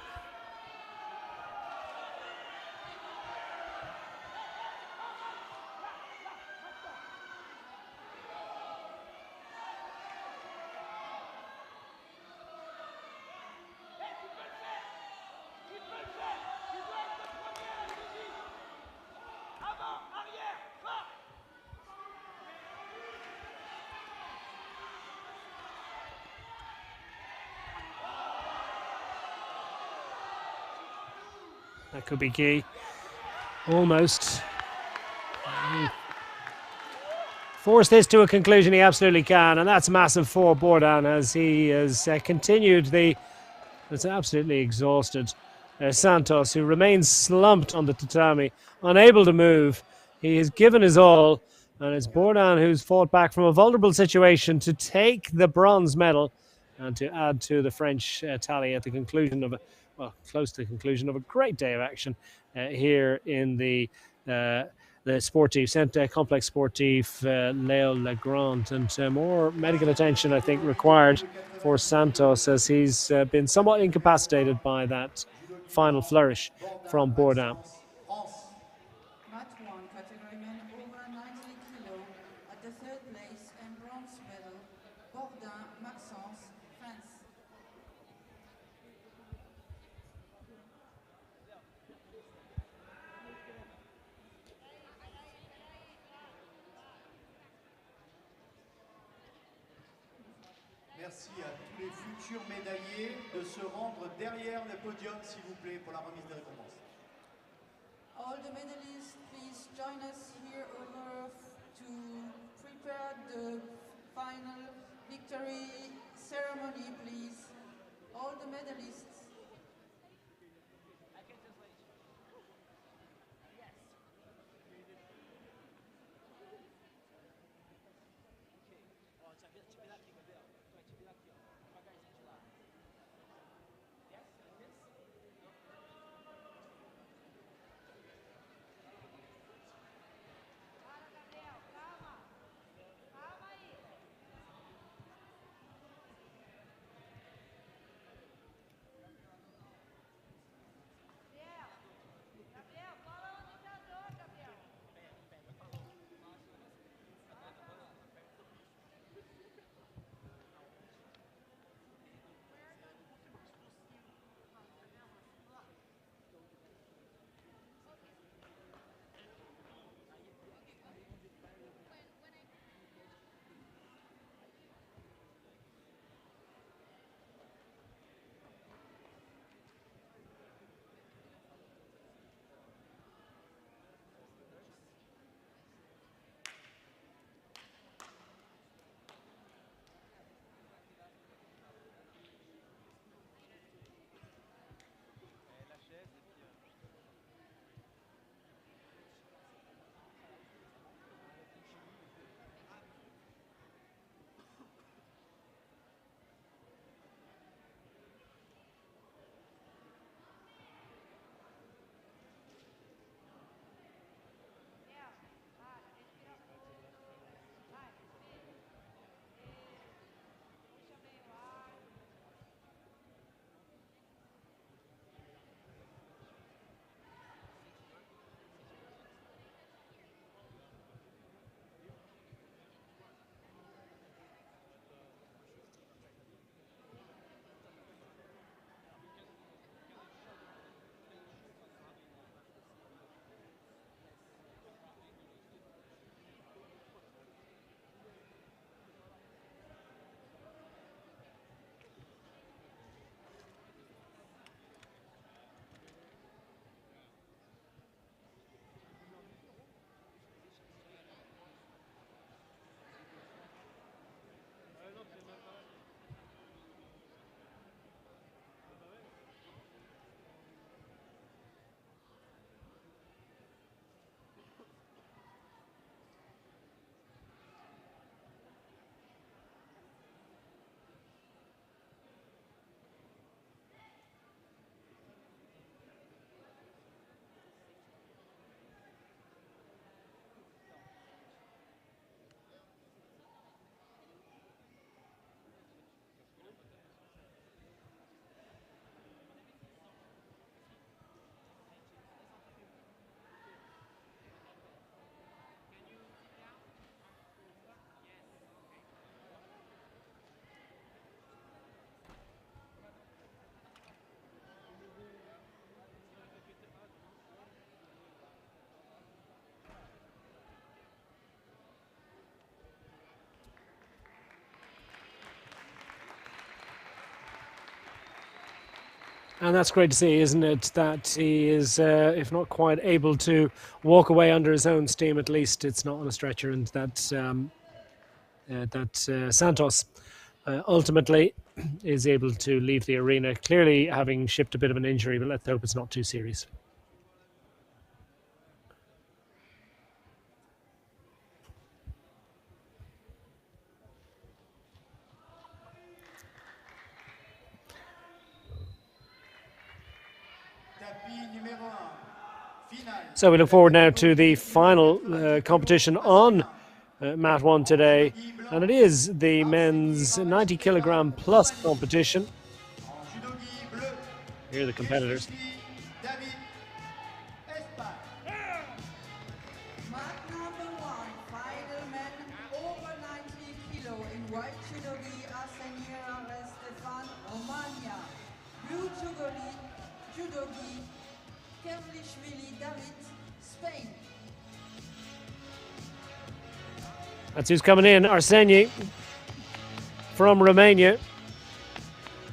That could be key. Almost. Force this to a conclusion, he absolutely can, and that's massive for Bourdain as he has continued the... It's absolutely exhausted Santos, who remains slumped on the tatami, unable to move. He has given his all, and it's Bourdain who's fought back from a vulnerable situation to take the bronze medal and to add to the French tally at the conclusion of close to the conclusion of a great day of action here in the Sportif, Centre Complex Sportif Léo Legrand, and more medical attention, I think, required for Santos as he's been somewhat incapacitated by that final flourish from Bourdain. Match 1, category men over 90 kilo, at the third place and bronze medal, Bourdain, Maxence, France. Merci à tous les futurs médaillés de se rendre derrière le podium, s'il vous plaît, pour la remise des récompenses. All the medalists, please join us here over to prepare the final victory ceremony, please. All the medalists. And that's great to see, isn't it? That he is, if not quite able to walk away under his own steam, at least it's not on a stretcher, and that Santos ultimately is able to leave the arena, clearly having shipped a bit of an injury, but let's hope it's not too serious. So we look forward now to the final competition on Mat 1 today, and it is the men's 90 kilogram plus competition. Here are the competitors. Mat number 1, final men over 90 kilo in white judogi Arsenio Stefan, Romania. Blue judogi Kevlishvili David, Spain. That's who's coming in. Arseni from Romania.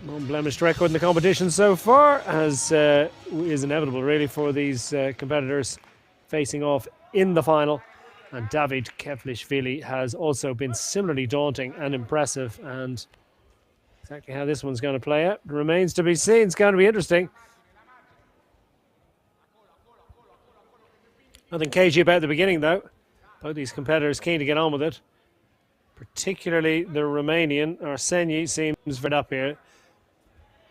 Unblemished record in the competition so far, as is inevitable really for these competitors facing off in the final. And David Kevlishvili has also been similarly daunting and impressive, and exactly how this one's going to play out remains to be seen. It's going to be interesting. Nothing cagey about the beginning, though. Both these competitors keen to get on with it. Particularly the Romanian, Arseni, seems fed up here.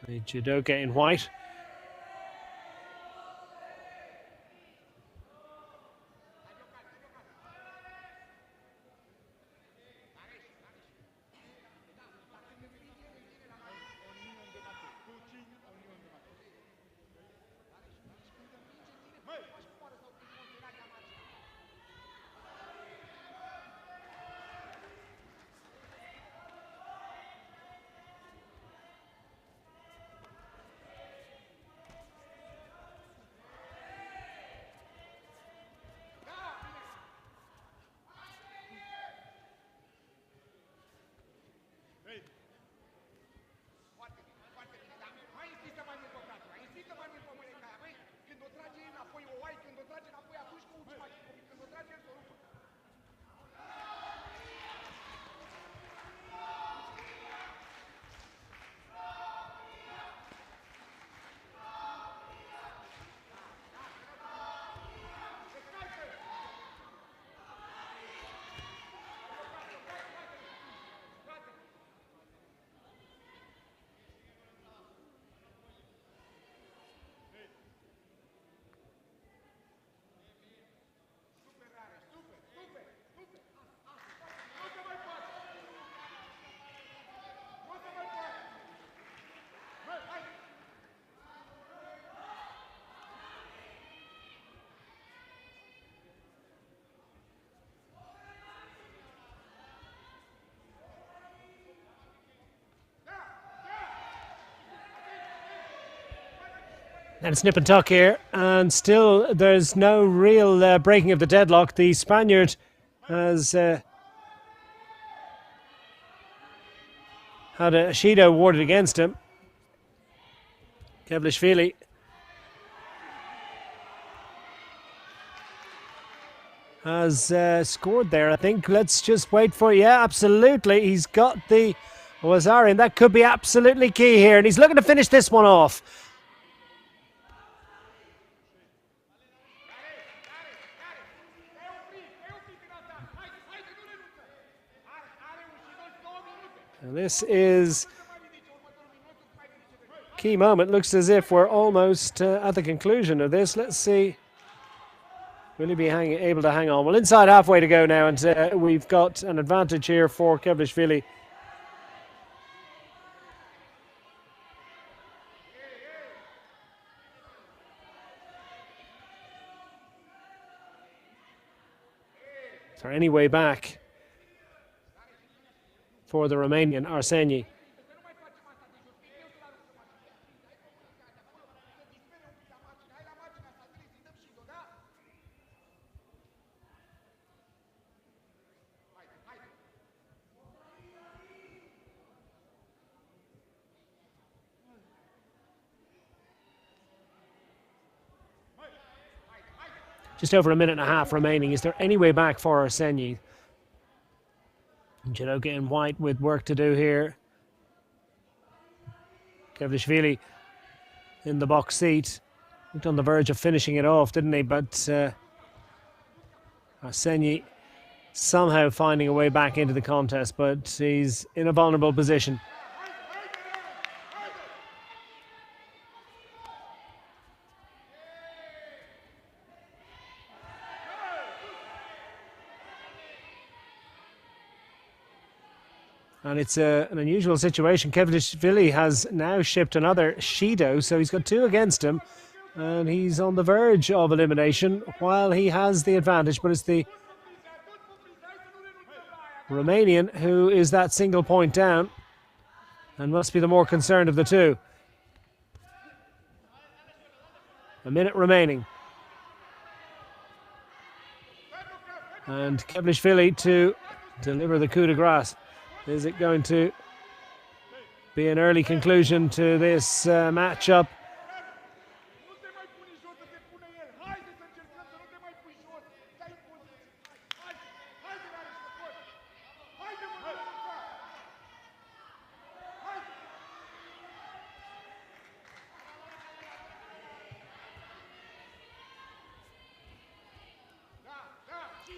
The judoka in white. And snip and tuck here, and still there's no real breaking of the deadlock. The Spaniard has had a Shido awarded against him. Kevlishvili has scored there, I think. Let's just wait for it. Yeah, absolutely. He's got the Wazarian. That could be absolutely key here, and he's looking to finish this one off. And this is key moment. Looks as if we're almost at the conclusion of this. Let's see. Will he be able to hang on? Well, inside halfway to go now, and we've got an advantage here for Kevlishvili. Is there any way back for the Romanian, Arseni? just over a minute and a half remaining. Is there any way back for Arseni? Judoka in white with work to do here. Kevlishvili in the box seat. Looked on the verge of finishing it off, didn't he? But Arseni somehow finding a way back into the contest, but he's in a vulnerable position. And it's an unusual situation. Kevlishvili has now shipped another Shido, so he's got two against him. And he's on the verge of elimination while he has the advantage. But it's the Romanian who is that single point down and must be the more concerned of the two. A minute remaining. And Kevlishvili to deliver the coup de grace. Is it going to be an early conclusion to this matchup?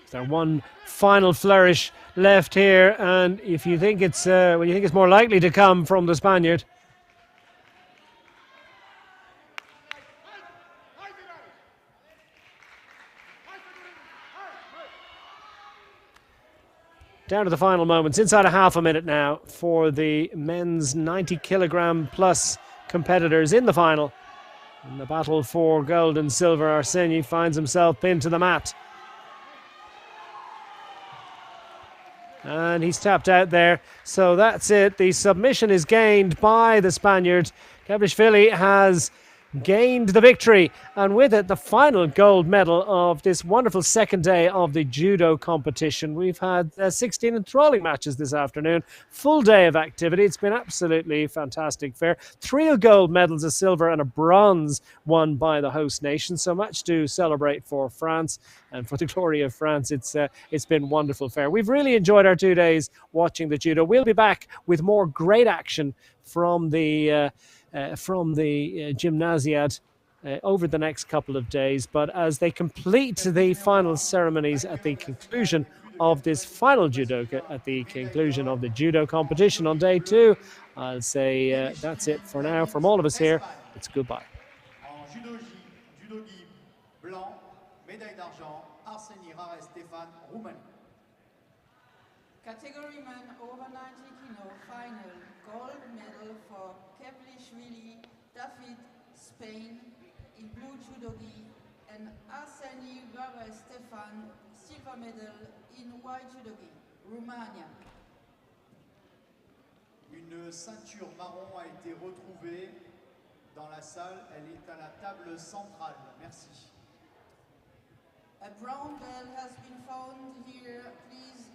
There's one final flourish left here, and if you think it's when you think it's more likely to come from the Spaniard. Down to the final moments, inside a half a minute now for the men's 90 kilogram plus competitors in the final. In the battle for gold and silver, Arseni finds himself pinned to the mat. And he's tapped out there. So that's it. The submission is gained by the Spaniard. Kevlishvili has gained the victory, and with it the final gold medal of this wonderful second day of the judo competition. We've had 16 enthralling matches this afternoon, full day of activity. It's been absolutely fantastic fair. 3 gold medals, a silver and a bronze won by the host nation, so much to celebrate for France and for the glory of France. It's been wonderful fair. We've really enjoyed our 2 days watching the judo. We'll be back with more great action from the Gymnasiade over the next couple of days. But as they complete the final ceremonies at the conclusion of this final judoka, at the conclusion of the judo competition on day 2, I'll say that's it for now. From all of us here, it's goodbye. En judo gi blanc, médaille d'argent, Arseni Stéphane, Roumanie. Category man over 90 kilo final gold medal for Kevlishvili, David, Spain, in blue judo gi, and Arseni Stéphane, silver medal in white judo gi, Romania. Une ceinture marron a été retrouvée dans la salle. Elle est à la table centrale. Merci. A brown belt has been found here. Please